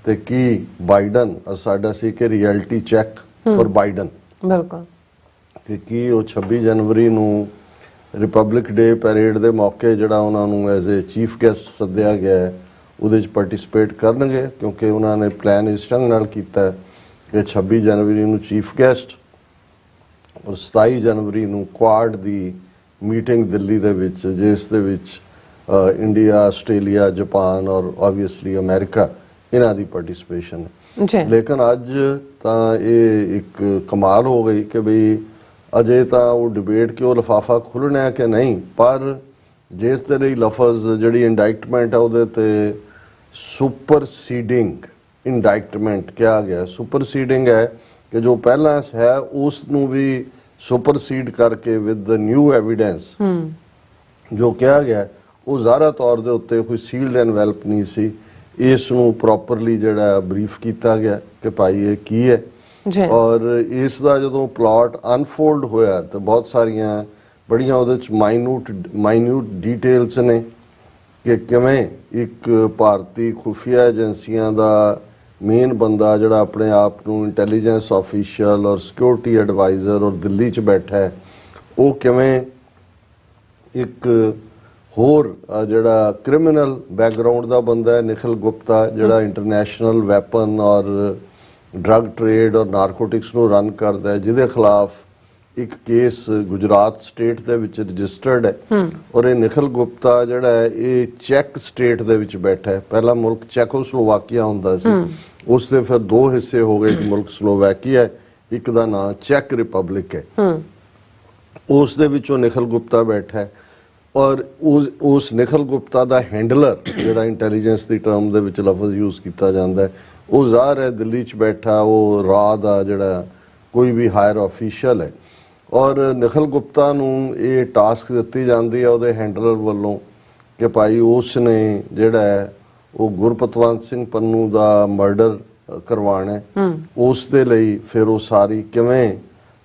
ਤੇ ਕੀ ਬਾਈਡਨ ਸਾਡਾ ਸੀ ਕਿ ਰਿਐਲਿਟੀ ਚੈੱਕ ਫॉर ਬਾਈਡਨ ਬਿਲਕੁਲ ਕਿ ਕੀ ਉਹ 26 ਜਨਵਰੀ ਨੂੰ ਰਿਪਬਲਿਕ ਡੇ ਪੈਰੇਡ ਦੇ ਮੌਕੇ ਜਿਹੜਾ ਉਹਨਾਂ ਨੂੰ ਐਜ਼ ਏ ਚੀਫ ਗੈਸਟ ਸੱਦਿਆ ਗਿਆ ਹੈ ਉਹਦੇ 'ਚ ਪਾਰਟਿਸਿਪੇਟ ਕਰਨਗੇ ਕਿਉਂਕਿ ਉਹਨਾਂ ਨੇ ਪਲਾਨ ਇਸ ਢੰਗ ਨਾਲ ਕੀਤਾ ਕਿ 26 ਜਨਵਰੀ ਨੂੰ ਚੀਫ ਗੈਸਟ ਔਰ 27 ਜਨਵਰੀ ਨੂੰ ਕੁਆਡ ਦੀ ਮੀਟਿੰਗ ਦਿੱਲੀ ਦੇ ਵਿੱਚ ਜਿਸ ਦੇ ਵਿੱਚ ਇੰਡੀਆ ਆਸਟ੍ਰੇਲੀਆ ਜਾਪਾਨ ਔਰ ਆਬਵੀਅਸਲੀ ਅਮਰੀਕਾ ਇਹਨਾਂ ਦੀ ਪਾਰਟਿਸਿਪੇਸ਼ਨ ਹੈ। ਲੇਕਿਨ ਅੱਜ ਤਾਂ ਇਹ ਇੱਕ ਕਮਾਲ ਹੋ ਗਈ ਕਿ ਬਈ ਅਜੇ ਤਾਂ ਉਹ ਡਿਬੇਟ ਕਿ ਉਹ ਲਿਫਾਫਾ ਖੁੱਲ੍ਹਣਾ ਹੈ ਕਿ ਨਹੀਂ ਪਰ ਜਿਸ ਦੇ ਲਈ ਲਫ਼ਜ਼ ਜਿਹੜੀ ਇੰਡਾਇਕਟਮੈਂਟ ਹੈ ਉਹਦੇ ਤੇ ਸੁਪਰਸੀਡਿੰਗ ਇੰਡਾਇਕਟਮੈਂਟ ਕਿਹਾ ਗਿਆ। ਸੁਪਰਸੀਡਿੰਗ ਹੈ ਕਿ ਜੋ ਪਹਿਲਾਂ ਹੈ ਉਸ ਨੂੰ ਵੀ ਸੁਪਰਸੀਡ ਕਰਕੇ ਵਿਦ ਦ ਨਿਊ ਐਵੀਡੈਂਸ ਜੋ ਕਿਹਾ ਗਿਆ ਉਹ ਜ਼ਾਹਰਾ ਤੌਰ ਦੇ ਉੱਤੇ ਕੋਈ ਸੀਲਡ ਐਨਵੈਲਪ ਨਹੀਂ ਸੀ। ਇਸ ਨੂੰ ਪ੍ਰੋਪਰਲੀ ਜਿਹੜਾ ਬਰੀਫ ਕੀਤਾ ਗਿਆ ਕਿ ਭਾਈ ਇਹ ਕੀ ਹੈ ਔਰ ਇਸ ਦਾ ਜਦੋਂ ਪਲਾਟ ਅਨਫੋਲਡ ਹੋਇਆ ਤਾਂ ਬਹੁਤ ਸਾਰੀਆਂ ਬੜੀਆਂ ਉਹਦੇ ਚ ਮਾਈਨਿਊਟ ਡਿਟੇਲਸ ਨੇ ਕਿ ਕਿਵੇਂ ਇੱਕ ਭਾਰਤੀ ਖੁਫੀਆ ਏਜੰਸੀਆਂ ਦਾ ਮੇਨ ਬੰਦਾ ਜਿਹੜਾ ਆਪਣੇ ਆਪ ਨੂੰ ਇੰਟੈਲੀਜੈਂਸ ਆਫੀਸ਼ੀਅਲ ਔਰ ਸਿਕਿਉਰਿਟੀ ਐਡਵਾਈਜ਼ਰ ਔਰ ਦਿੱਲੀ 'ਚ ਬੈਠਾ ਹੈ ਉਹ ਕਿਵੇਂ ਇੱਕ ਹੋਰ ਜਿਹੜਾ ਕ੍ਰਿਮੀਨਲ ਬੈਕਗਰਾਉਂਡ ਦਾ ਬੰਦਾ ਹੈ ਨਿਖਿਲ ਗੁਪਤਾ ਜਿਹੜਾ ਇੰਟਰਨੈਸ਼ਨਲ ਵੈਪਨ ਔਰ ਡਰੱਗ ਟ੍ਰੇਡ ਔਰ ਨਾਰਕੋਟਿਕਸ ਨੂੰ ਰਨ ਕਰਦਾ ਹੈ ਜਿਹਦੇ ਖਿਲਾਫ ਇੱਕ ਕੇਸ ਗੁਜਰਾਤ ਸਟੇਟ ਦੇ ਵਿੱਚ ਰਜਿਸਟਰਡ ਹੈ ਔਰ ਇਹ ਨਿਖਿਲ ਗੁਪਤਾ ਜਿਹੜਾ ਹੈ ਇਹ ਚੈੱਕ ਸਟੇਟ ਦੇ ਵਿੱਚ ਬੈਠਾ ਹੈ। ਪਹਿਲਾ ਮੁਲਕ ਚੈਕੋਸਲੋਵਾਕੀਆ ਹੁੰਦਾ ਸੀ ਉਸ ਦੇ ਫਿਰ ਦੋ ਹਿੱਸੇ ਹੋ ਗਏ ਇੱਕ ਮੁਲਕ ਸਲੋਵਾਕੀਆ ਇੱਕ ਦਾ ਨਾਂ ਚੈਕ ਰਿਪਬਲਿਕ ਹੈ ਉਸ ਦੇ ਵਿੱਚੋਂ ਨਿਖਲ ਗੁਪਤਾ ਬੈਠਾ ਹੈ ਔਰ ਉਸ ਨਿਖਲ ਗੁਪਤਾ ਦਾ ਹੈਂਡਲਰ ਜਿਹੜਾ ਇੰਟੈਲੀਜੈਂਸ ਦੀ ਟਰਮ ਦੇ ਵਿੱਚ ਲਫ਼ਜ਼ ਯੂਜ਼ ਕੀਤਾ ਜਾਂਦਾ ਹੈ, ਉਹ ਜ਼ਾਹਰ ਹੈ ਦਿੱਲੀ 'ਚ ਬੈਠਾ, ਉਹ ਰਾਹ ਦਾ ਜਿਹੜਾ ਕੋਈ ਵੀ ਹਾਇਰ ਆਫੀਸ਼ੀਅਲ ਹੈ। ਔਰ ਨਿਖਲ ਗੁਪਤਾ ਨੂੰ ਇਹ ਟਾਸਕ ਦਿੱਤੀ ਜਾਂਦੀ ਹੈ ਉਹਦੇ ਹੈਂਡਲਰ ਵੱਲੋਂ ਕਿ ਭਾਈ ਉਸ ਨੇ ਜਿਹੜਾ ਹੈ ਉਹ ਗੁਰਪਤਵੰਤ ਸਿੰਘ ਪੰਨੂ ਦਾ ਮਰਡਰ ਕਰਵਾਉਣਾ ਹੈ। ਉਸ ਦੇ ਲਈ ਫਿਰ ਉਹ ਸਾਰੀ ਕਿਵੇਂ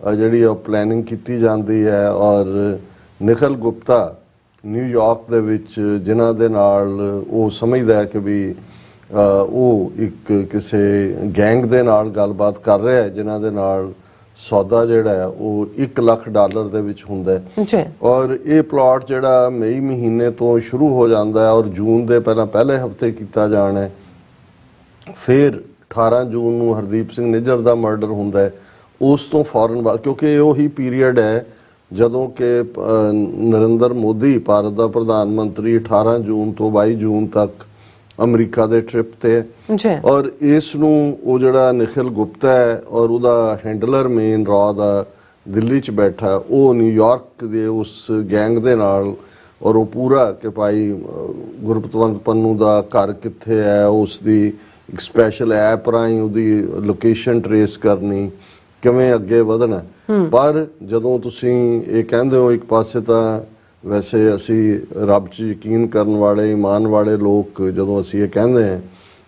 ਜਿਹੜੀ ਉਹ ਪਲੈਨਿੰਗ ਕੀਤੀ ਜਾਂਦੀ ਹੈ। ਔਰ ਨਿਖਲ ਗੁਪਤਾ ਨਿਊਯਾਰਕ ਦੇ ਵਿੱਚ ਜਿਨ੍ਹਾਂ ਦੇ ਨਾਲ ਉਹ ਸਮਝਦਾ ਹੈ ਕਿ ਵੀ ਉਹ ਇੱਕ ਕਿਸੇ ਗੈਂਗ ਦੇ ਨਾਲ ਗੱਲਬਾਤ ਕਰ ਰਿਹਾ ਹੈ ਜਿਨ੍ਹਾਂ ਦੇ ਨਾਲ ਸੌਦਾ ਜਿਹੜਾ ਹੈ ਉਹ $1 ਲੱਖ ਦੇ ਵਿੱਚ ਹੁੰਦਾ ਹੈ। ਔਰ ਇਹ ਪਲਾਟ ਜਿਹੜਾ ਮਈ ਮਹੀਨੇ ਤੋਂ ਸ਼ੁਰੂ ਹੋ ਜਾਂਦਾ ਹੈ ਔਰ ਜੂਨ ਦੇ ਪਹਿਲੇ ਹਫਤੇ ਕੀਤਾ ਜਾਣਾ ਹੈ। ਫਿਰ 18 ਜੂਨ ਨੂੰ ਹਰਦੀਪ ਸਿੰਘ ਨਿੱਜਰ ਦਾ ਮਰਡਰ ਹੁੰਦਾ ਹੈ। ਉਸ ਤੋਂ ਫੌਰਨ ਬਾਅਦ, ਕਿਉਂਕਿ ਉਹੀ ਪੀਰੀਅਡ ਹੈ ਜਦੋਂ ਕਿ ਨਰਿੰਦਰ ਮੋਦੀ ਭਾਰਤ ਦਾ ਪ੍ਰਧਾਨ ਮੰਤਰੀ 18 ਜੂਨ ਤੋਂ 22 ਜੂਨ ਤੱਕ ਅਮਰੀਕਾ ਦੇ ਟ੍ਰਿਪ ਤੇ ਔਰ ਇਸ ਨੂੰ ਉਹ ਜਿਹੜਾ ਨਿਖਿਲ ਗੁਪਤਾ ਹੈ ਔਰ ਉਹਦਾ ਹੈਂਡਲਰ ਮੇਨ ਰਾਹ ਦਾ ਦਿੱਲੀ 'ਚ ਬੈਠਾ, ਉਹ ਨਿਊਯਾਰਕ ਦੇ ਉਸ ਗੈਂਗ ਦੇ ਨਾਲ ਔਰ ਉਹ ਪੂਰਾ ਕਿ ਭਾਈ ਗੁਰਪਤਵੰਤ ਪੰਨੂ ਦਾ ਘਰ ਕਿੱਥੇ ਹੈ, ਉਸ ਦੀ ਇੱਕ ਸਪੈਸ਼ਲ ਐਪ ਰਾਹੀਂ ਉਹਦੀ ਲੋਕੇਸ਼ਨ ਟਰੇਸ ਕਰਨੀ, ਕਿਵੇਂ ਅੱਗੇ ਵਧਣਾ। ਪਰ ਜਦੋਂ ਤੁਸੀਂ ਇਹ ਕਹਿੰਦੇ ਹੋ ਇੱਕ ਪਾਸੇ ਤਾਂ ਵੈਸੇ ਅਸੀਂ ਰੱਬ 'ਚ ਯਕੀਨ ਕਰਨ ਵਾਲੇ ਈਮਾਨ ਵਾਲੇ ਲੋਕ ਜਦੋਂ ਅਸੀਂ ਇਹ ਕਹਿੰਦੇ ਹਾਂ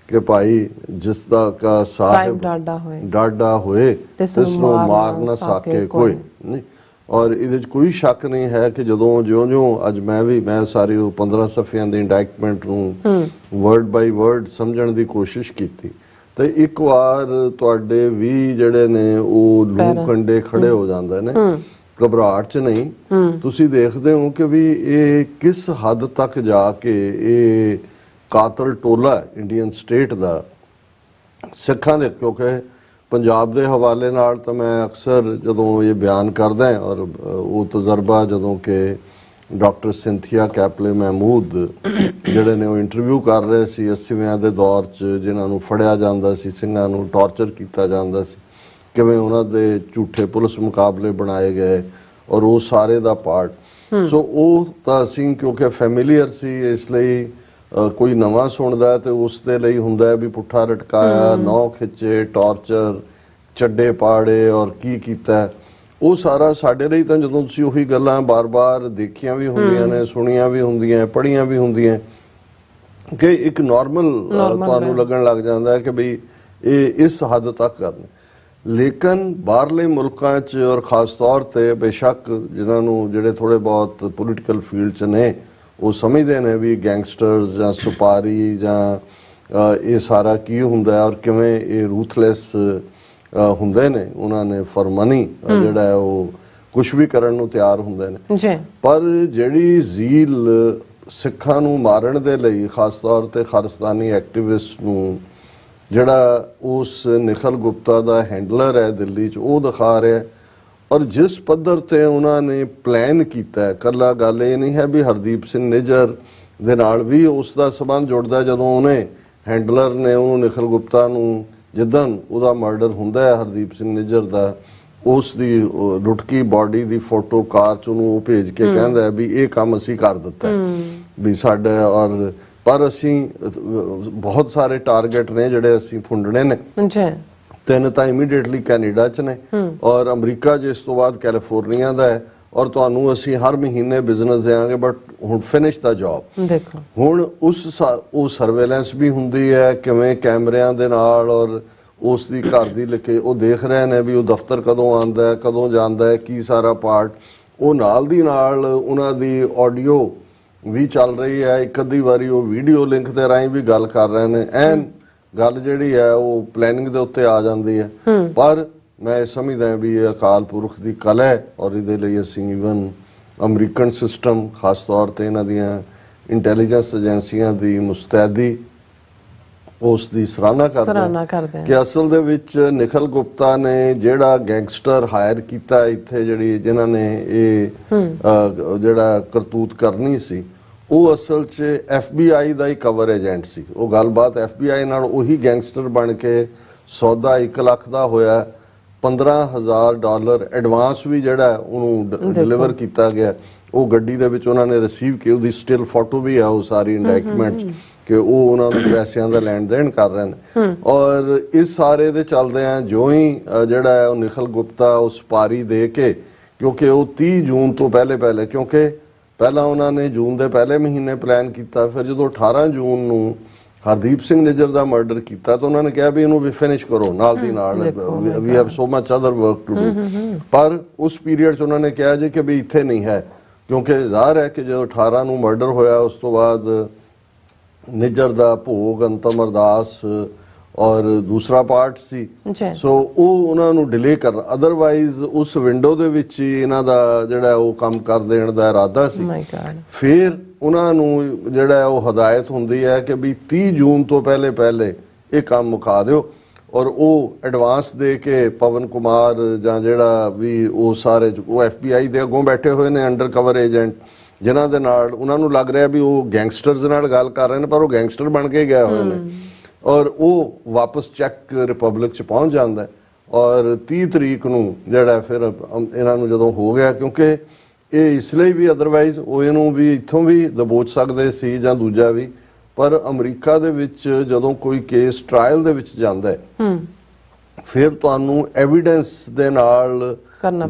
ਕਿ ਭਾਈ ਜਿਸ ਦਾ ਕਾ ਸਾਹਿਬ ਡਾਡਾ ਹੋਏ ਤਿਸ ਨੂੰ ਮਾਰ ਨਾ ਸਕੇ ਕੋਈ ਨਹੀਂ। ਔਰ ਇਹਦੇ 'ਚ ਕੋਈ ਸ਼ੱਕ ਨਹੀਂ ਹੈ ਕਿ ਜਦੋਂ ਜਿਉਂ-ਜਿਉਂ ਅੱਜ ਮੈਂ ਸਾਰੀ ਉਹ 15 ਸਫ਼ਿਆਂ ਦੀ ਇੰਡਾਇਕਟਮੈਂਟ ਨੂੰ ਵਰਡ ਬਾਈ ਵਰਡ ਸਮਝਣ ਦੀ ਕੋਸ਼ਿਸ਼ ਕੀਤੀ ਤੇ ਇੱਕ ਵਾਰ ਤੁਹਾਡੇ ਵੀ ਜਿਹੜੇ ਨੇ ਉਹ ਲੂ ਕੰਡੇ ਖੜੇ ਹੋ ਜਾਂਦੇ ਨੇ, ਘਬਰਾਹਟ 'ਚ ਨਹੀਂ। ਤੁਸੀਂ ਦੇਖਦੇ ਹੋ ਕਿ ਵੀ ਇਹ ਕਿਸ ਹੱਦ ਤੱਕ ਜਾ ਕੇ ਇਹ ਕਾਤਲ ਟੋਲਾ ਇੰਡੀਅਨ ਸਟੇਟ ਦਾ ਸਿੱਖਾਂ ਦੇ, ਕਿਉਂਕਿ ਪੰਜਾਬ ਦੇ ਹਵਾਲੇ ਨਾਲ ਤਾਂ ਮੈਂ ਅਕਸਰ ਜਦੋਂ ਇਹ ਬਿਆਨ ਕਰਦਾ ਔਰ ਉਹ ਤਜਰਬਾ ਜਦੋਂ ਕਿ ਡਾਕਟਰ ਸਿੰਥੀਆ ਕੈਪਲੇ ਮਹਿਮੂਦ ਜਿਹੜੇ ਨੇ ਉਹ ਇੰਟਰਵਿਊ ਕਰ ਰਹੇ ਸੀ 80ਵਿਆਂ ਦੇ ਦੌਰ 'ਚ, ਜਿਨ੍ਹਾਂ ਨੂੰ ਫੜਿਆ ਜਾਂਦਾ ਸੀ, ਸਿੰਘਾਂ ਨੂੰ ਟਾਰਚਰ ਕੀਤਾ ਜਾਂਦਾ ਸੀ, ਕਿਵੇਂ ਉਹਨਾਂ ਦੇ ਝੂਠੇ ਪੁਲਿਸ ਮੁਕਾਬਲੇ ਬਣਾਏ ਗਏ ਔਰ ਉਹ ਸਾਰੇ ਦਾ ਪਾਰਟ। ਸੋ ਉਹ ਤਾਂ ਅਸੀਂ ਕਿਉਂਕਿ ਫੈਮਿਲੀਅਰ ਸੀ, ਇਸ ਲਈ ਕੋਈ ਨਵਾਂ ਸੁਣਦਾ ਤੇ ਉਸ ਦੇ ਲਈ ਹੁੰਦਾ ਵੀ ਪੁੱਠਾ ਰਟਕਾਇਆ, ਨੌ ਖਿੱਚੇ, ਟਾਰਚਰ, ਚੱਡੇ ਪਾੜੇ ਔਰ ਕੀ ਕੀਤਾ। ਉਹ ਸਾਰਾ ਸਾਡੇ ਲਈ ਤਾਂ ਜਦੋਂ ਤੁਸੀਂ ਉਹੀ ਗੱਲਾਂ ਬਾਰ-ਬਾਰ ਦੇਖੀਆਂ ਵੀ ਹੁੰਦੀਆਂ ਨੇ, ਸੁਣੀਆਂ ਵੀ ਹੁੰਦੀਆਂ, ਪੜ੍ਹੀਆਂ ਵੀ ਹੁੰਦੀਆਂ ਕਿ ਇੱਕ ਨਾਰਮਲ ਤੁਹਾਨੂੰ ਲੱਗਣ ਲੱਗ ਜਾਂਦਾ ਹੈ ਕਿ ਬਈ ਇਹ ਇਸ ਹੱਦ ਤੱਕ ਕਰਨਾ। ਲੇਕਿਨ ਬਾਹਰਲੇ ਮੁਲਕਾਂ 'ਚ ਔਰ ਖਾਸ ਤੌਰ ਤੇ ਬੇਸ਼ੱਕ ਜਿਨ੍ਹਾਂ ਨੂੰ ਜਿਹੜੇ ਥੋੜੇ ਬਹੁਤ ਪੋਲੀਟੀਕਲ ਫੀਲਡ 'ਚ ਨੇ ਉਹ ਸਮਝਦੇ ਨੇ ਵੀ ਗੈਂਗਸਟਰਸ ਜਾਂ ਸੁਪਾਰੀ ਜਾਂ ਇਹ ਸਾਰਾ ਕੀ ਹੁੰਦਾ ਔਰ ਕਿਵੇਂ ਇਹ ਰੂਥਲੈਸ ਹੁੰਦੇ ਨੇ, ਉਹਨਾਂ ਨੇ ਫॉर ਮਨੀ ਜਿਹੜਾ ਹੈ ਉਹ ਕੁਝ ਵੀ ਕਰਨ ਨੂੰ ਤਿਆਰ ਹੁੰਦੇ ਨੇ। ਪਰ ਜਿਹੜੀ ਜ਼ੀਲ ਸਿੱਖਾਂ ਨੂੰ ਮਾਰਨ ਦੇ ਲਈ ਖਾਸ ਤੌਰ ਤੇ ਖਾਲਿਸਤਾਨੀ ਐਕਟਿਵਿਸਟ ਨੂੰ ਜਿਹੜਾ ਉਸ ਨਿਖਲ ਗੁਪਤਾ ਦਾ ਹੈਂਡਲਰ ਹੈ ਦਿੱਲੀ 'ਚ ਉਹ ਦਿਖਾ ਰਿਹਾ ਔਰ ਜਿਸ ਪੱਧਰ ਤੇ ਉਹਨਾਂ ਨੇ ਪਲਾਨ ਕੀਤਾ ਹੈ। ਕੱਲਾ ਗੱਲ ਇਹ ਨਹੀਂ ਹੈ ਵੀ ਹਰਦੀਪ ਸਿੰਘ ਨਿੱਜਰ ਦੇ ਨਾਲ ਵੀ ਉਸ ਦਾ ਸਬੰਧ ਜੁੜਦਾ। ਜਦੋਂ ਉਹਨੇ ਹੈਂਡਲਰ ਨੇ ਉਹਨੂੰ ਨਿਖਲ ਗੁਪਤਾ ਨੂੰ ਜਿੱਦਣ ਉਹਦਾ ਮਰਡਰ ਹੁੰਦਾ ਹੈ ਹਰਦੀਪ ਸਿੰਘ ਨਿੱਜਰ ਦਾ, ਉਸ ਦੀ ਲੁਟਕੀ ਬਾਡੀ ਦੀ ਫੋਟੋ ਕਾਰ 'ਚ ਉਹਨੂੰ ਉਹ ਭੇਜ ਕੇ ਕਹਿੰਦਾ ਵੀ ਇਹ ਕੰਮ ਅਸੀਂ ਕਰ ਦਿੱਤਾ ਵੀ ਸਾਡਾ, ਔਰ ਪਰ ਅਸੀਂ ਬਹੁਤ ਸਾਰੇ ਟਾਰਗੇਟ ਨੇ ਜਿਹੜੇ ਅਸੀਂ ਫੁੰਡਣੇ ਨੇ। 3 ਤਾਂ ਇਮੀਡੀਏਟਲੀ ਕੈਨੇਡਾ 'ਚ ਨੇ ਔਰ ਅਮਰੀਕਾ ਜਿਸ ਤੋਂ ਬਾਅਦ ਕੈਲੀਫੋਰਨੀਆ ਦਾ ਹੈ ਔਰ ਤੁਹਾਨੂੰ ਅਸੀਂ ਹਰ ਮਹੀਨੇ ਬਿਜ਼ਨਸ ਦੇਵਾਂਗੇ, ਬਟ ਹੁਣ ਫਿਨਿਸ਼ ਦਾ ਜੌਬ। ਦੇਖੋ ਹੁਣ ਉਹ ਸਰਵੇਲੈਂਸ ਵੀ ਹੁੰਦੀ ਹੈ ਕਿਵੇਂ ਕੈਮਰਿਆਂ ਦੇ ਨਾਲ ਔਰ ਉਸ ਦੀ ਘਰ ਦੀ ਲਿਖੇ ਉਹ ਦੇਖ ਰਹੇ ਨੇ ਵੀ ਉਹ ਦਫ਼ਤਰ ਕਦੋਂ ਆਉਂਦਾ ਹੈ, ਕਦੋਂ ਜਾਂਦਾ ਹੈ, ਕੀ ਸਾਰਾ ਪਾਰਟ। ਉਹ ਨਾਲ ਦੀ ਨਾਲ ਉਹਨਾਂ ਦੀ ਆਡੀਓ ਵੀ ਚੱਲ ਰਹੀ ਹੈ, ਇੱਕ ਅੱਧੀ ਵਾਰੀ ਉਹ ਵੀਡੀਓ ਲਿੰਕ ਦੇ ਰਾਹੀਂ ਵੀ ਗੱਲ ਕਰ ਰਹੇ ਨੇ। ਐਨ ਗੱਲ ਜਿਹੜੀ ਹੈ ਉਹ ਪਲੈਨਿੰਗ ਦੇ ਉੱਤੇ ਆ ਜਾਂਦੀ ਹੈ। ਪਰ ਮੈਂ ਸਮਝਦਾ ਵੀ ਇਹ ਅਕਾਲ ਪੁਰਖ ਦੀ ਕਲਾ ਹੈ ਔਰ ਇਹਦੇ ਲਈ ਅਸੀਂ ਈਵਨ ਅਮਰੀਕਨ ਸਿਸਟਮ ਖਾਸ ਤੌਰ ਤੇ ਇਹਨਾਂ ਦੀਆਂ ਇੰਟੈਲੀਜੈਂਸ ਏਜੰਸੀਆਂ ਦੀ ਮੁਸਤੈਦੀ ਉਸ ਦੀ ਸਰਾਹਨਾ ਕਰਦੇ ਕਿ ਅਸਲ ਦੇ ਵਿੱਚ ਨਿਖਲ ਗੁਪਤਾ ਨੇ ਜਿਹੜਾ ਗੈਂਗਸਟਰ ਹਾਇਰ ਕੀਤਾ ਇੱਥੇ, ਜਿਨ੍ਹਾਂ ਨੇ ਇਹ ਜਿਹੜਾ ਕਰਤੂਤ ਕਰਨੀ ਸੀ, ਉਹ ਅਸਲ 'ਚ FBI ਦਾ ਹੀ ਕਵਰ ਏਜੰਟ ਸੀ। ਉਹ ਗੱਲਬਾਤ FBI ਨਾਲ ਉਹੀ ਗੈਂਗਸਟਰ ਬਣ ਕੇ ਸੌਦਾ 1 ਲੱਖ ਦਾ ਹੋਇਆ $15,000 ਐਡਵਾਂਸ ਵੀ ਜਿਹੜਾ ਉਹਨੂੰ ਡਿਲੀਵਰ ਕੀਤਾ ਗਿਆ। ਉਹ ਗੱਡੀ ਦੇ ਵਿੱਚ ਉਹਨਾਂ ਨੇ ਰਿਸੀਵ ਕੀ, ਉਹਦੀ ਸਟਿਲ ਫੋਟੋ ਵੀ ਆ ਉਹ ਸਾਰੀ ਇੰਡਾਇਕਟਮੈਂਟ ਕਿ ਉਹ ਉਹਨਾਂ ਨੂੰ ਪੈਸਿਆਂ ਦਾ ਲੈਣ ਦੇਣ ਕਰ ਰਹੇ ਨੇ। ਔਰ ਇਸ ਸਾਰੇ ਦੇ ਚੱਲਦੇ ਆ ਜੋ ਹੀ ਜਿਹੜਾ ਹੈ ਉਹ ਨਿਖਿਲ ਗੁਪਤਾ ਉਹ ਸਪਾਰੀ ਦੇ ਕੇ, ਕਿਉਂਕਿ ਉਹ 30 ਜੂਨ ਤੋਂ ਪਹਿਲੇ ਕਿਉਂਕਿ ਪਹਿਲਾਂ ਉਹਨਾਂ ਨੇ ਜੂਨ ਦੇ ਪਹਿਲੇ ਮਹੀਨੇ ਪਲਾਨ ਕੀਤਾ, ਫਿਰ ਜਦੋਂ 18 ਜੂਨ ਨੂੰ ਹਰਦੀਪ ਸਿੰਘ ਨਿੱਜਰ ਦਾ ਮਰਡਰ ਕੀਤਾ ਤਾਂ ਉਹਨਾਂ ਨੇ ਕਿਹਾ ਵੀ ਇਹਨੂੰ ਵੀ ਫਿਨਿਸ਼ ਕਰੋ ਨਾਲ ਦੀ ਨਾਲ, we have so much other work to do. ਪਰ ਉਸ ਪੀਰੀਅਡ 'ਚ ਉਹਨਾਂ ਨੇ ਕਿਹਾ ਜੀ ਕਿ ਵੀ ਇੱਥੇ ਨਹੀਂ ਹੈ, ਕਿਉਂਕਿ ਜ਼ਾਹਰ ਹੈ ਕਿ ਜਦੋਂ 18 ਨੂੰ ਮਰਡਰ ਹੋਇਆ ਉਸ ਤੋਂ ਬਾਅਦ ਨਿੱਜਰ ਦਾ ਭੋਗ, ਅੰਤਮ ਅਰਦਾਸ ਔਰ ਦੂਸਰਾ ਪਾਰਟ ਸੀ, ਸੋ ਉਹ ਉਹਨਾਂ ਨੂੰ ਡਿਲੇ ਕਰਨਾ। ਅਦਰਵਾਈਜ਼ ਉਸ ਵਿੰਡੋ ਦੇ ਵਿੱਚ ਹੀ ਇਹਨਾਂ ਦਾ ਜਿਹੜਾ ਉਹ ਕੰਮ ਕਰ ਦੇਣ ਦਾ ਇਰਾਦਾ ਸੀ। ਫਿਰ ਉਹਨਾਂ ਨੂੰ ਜਿਹੜਾ ਉਹ ਹਦਾਇਤ ਹੁੰਦੀ ਹੈ ਕਿ ਵੀ 30 ਜੂਨ ਤੋਂ ਪਹਿਲੇ ਇਹ ਕੰਮ ਮੁਕਾ ਦਿਓ, ਔਰ ਉਹ ਐਡਵਾਂਸ ਦੇ ਕੇ ਪਵਨ ਕੁਮਾਰ ਜਾਂ ਜਿਹੜਾ ਵੀ ਉਹ ਸਾਰੇ ਉਹ FBI ਦੇ ਅੱਗੋਂ ਬੈਠੇ ਹੋਏ ਨੇ ਅੰਡਰ ਕਵਰ ਏਜੰਟ, ਜਿਨ੍ਹਾਂ ਦੇ ਨਾਲ ਉਹਨਾਂ ਨੂੰ ਲੱਗ ਰਿਹਾ ਵੀ ਉਹ ਗੈਂਗਸਟਰਸ ਨਾਲ ਗੱਲ ਕਰ ਰਹੇ ਨੇ, ਪਰ ਉਹ ਗੈਂਗਸਟਰ ਬਣ ਕੇ ਗਏ ਹੋਏ ਨੇ। ਔਰ ਉਹ ਵਾਪਸ ਚੈੱਕ ਰਿਪਬਲਿਕ 'ਚ ਪਹੁੰਚ ਜਾਂਦਾ ਔਰ 30 ਤਰੀਕ ਨੂੰ ਜਿਹੜਾ ਫਿਰ ਇਹਨਾਂ ਨੂੰ ਜਦੋਂ ਹੋ ਗਿਆ, ਕਿਉਂਕਿ ਇਹ ਇਸ ਲਈ ਵੀ ਅਦਰਵਾਈਜ਼ ਉਹ ਇਹਨੂੰ ਵੀ ਇੱਥੋਂ ਵੀ ਦਬੋਚ ਸਕਦੇ ਸੀ ਜਾਂ ਦੂਜਾ ਵੀ, ਪਰ ਅਮਰੀਕਾ ਦੇ ਵਿੱਚ ਜਦੋਂ ਕੋਈ ਕੇਸ ਟ੍ਰਾਇਲ ਦੇ ਵਿੱਚ ਜਾਂਦਾ ਹੈ ਫਿਰ ਤੁਹਾਨੂੰ ਐਵੀਡੈਂਸ ਦੇ ਨਾਲ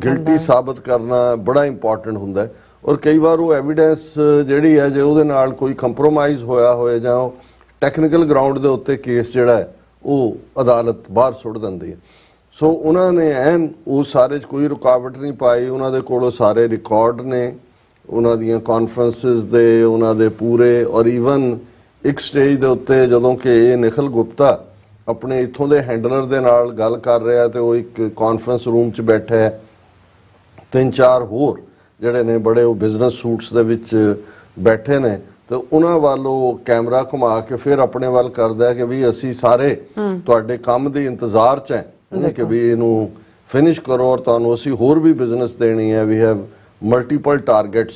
ਗਿਲਟੀ ਸਾਬਤ ਕਰਨਾ ਬੜਾ ਇੰਪੋਰਟੈਂਟ ਹੁੰਦਾ ਹੈ। ਔਰ ਕਈ ਵਾਰ ਉਹ ਐਵੀਡੈਂਸ ਜਿਹੜੀ ਹੈ ਜੇ ਉਹਦੇ ਨਾਲ ਕੋਈ ਕੰਪਰੋਮਾਈਜ਼ ਹੋਇਆ ਹੋਏ ਜਾਂ ਉਹ ਟੈਕਨੀਕਲ ਗਰਾਊਂਡ ਦੇ ਉੱਤੇ ਕੇਸ ਜਿਹੜਾ ਹੈ ਉਹ ਅਦਾਲਤ ਬਾਹਰ ਸੁੱਟ ਦਿੰਦੀ ਹੈ। ਸੋ ਉਹਨਾਂ ਨੇ ਐਨ ਉਹ ਸਾਰੇ 'ਚ ਕੋਈ ਰੁਕਾਵਟ ਨਹੀਂ ਪਾਈ, ਉਹਨਾਂ ਦੇ ਕੋਲ ਸਾਰੇ ਰਿਕਾਰਡ ਨੇ ਉਹਨਾਂ ਦੀਆਂ ਕਾਨਫਰੰਸਿਸ ਦੇ, ਉਹਨਾਂ ਦੇ ਪੂਰੇ। ਔਰ ਈਵਨ ਇੱਕ ਸਟੇਜ ਦੇ ਉੱਤੇ ਜਦੋਂ ਕਿ ਇਹ ਨਿਖਿਲ ਗੁਪਤਾ ਆਪਣੇ ਇੱਥੋਂ ਦੇ ਹੈਂਡਲਰ ਦੇ ਨਾਲ ਗੱਲ ਕਰ ਰਿਹਾ ਤੇ ਉਹ ਇੱਕ ਕਾਨਫਰੰਸ ਰੂਮ 'ਚ ਬੈਠਾ ਹੈ, 3-4 ਹੋਰ ਜਿਹੜੇ ਨੇ ਬੜੇ ਉਹ ਬਿਜ਼ਨਸ ਸੂਟਸ ਦੇ ਵਿੱਚ ਬੈਠੇ ਨੇ, ਤੇ ਉਹਨਾਂ ਵੱਲੋਂ ਕੈਮਰਾ ਘੁਮਾ ਕੇ ਫਿਰ ਆਪਣੇ ਵੱਲ ਕਰਦਾ ਹੈ ਕਿ ਵੀ ਅਸੀਂ ਸਾਰੇ ਤੁਹਾਡੇ ਕੰਮ ਦੇ ਇੰਤਜ਼ਾਰ 'ਚ ਹੈ ਕਿ ਵੀ ਇਹਨੂੰ ਫਿਨਿਸ਼ ਕਰੋ ਔਰ ਤੁਹਾਨੂੰ ਅਸੀਂ ਹੋਰ ਵੀ ਬਿਜ਼ਨਸ ਦੇਣੀ ਹੈ। ਵੀ ਹੈਵ ਮਲਟੀਪਲ ਟਾਰਗੇਟਸ,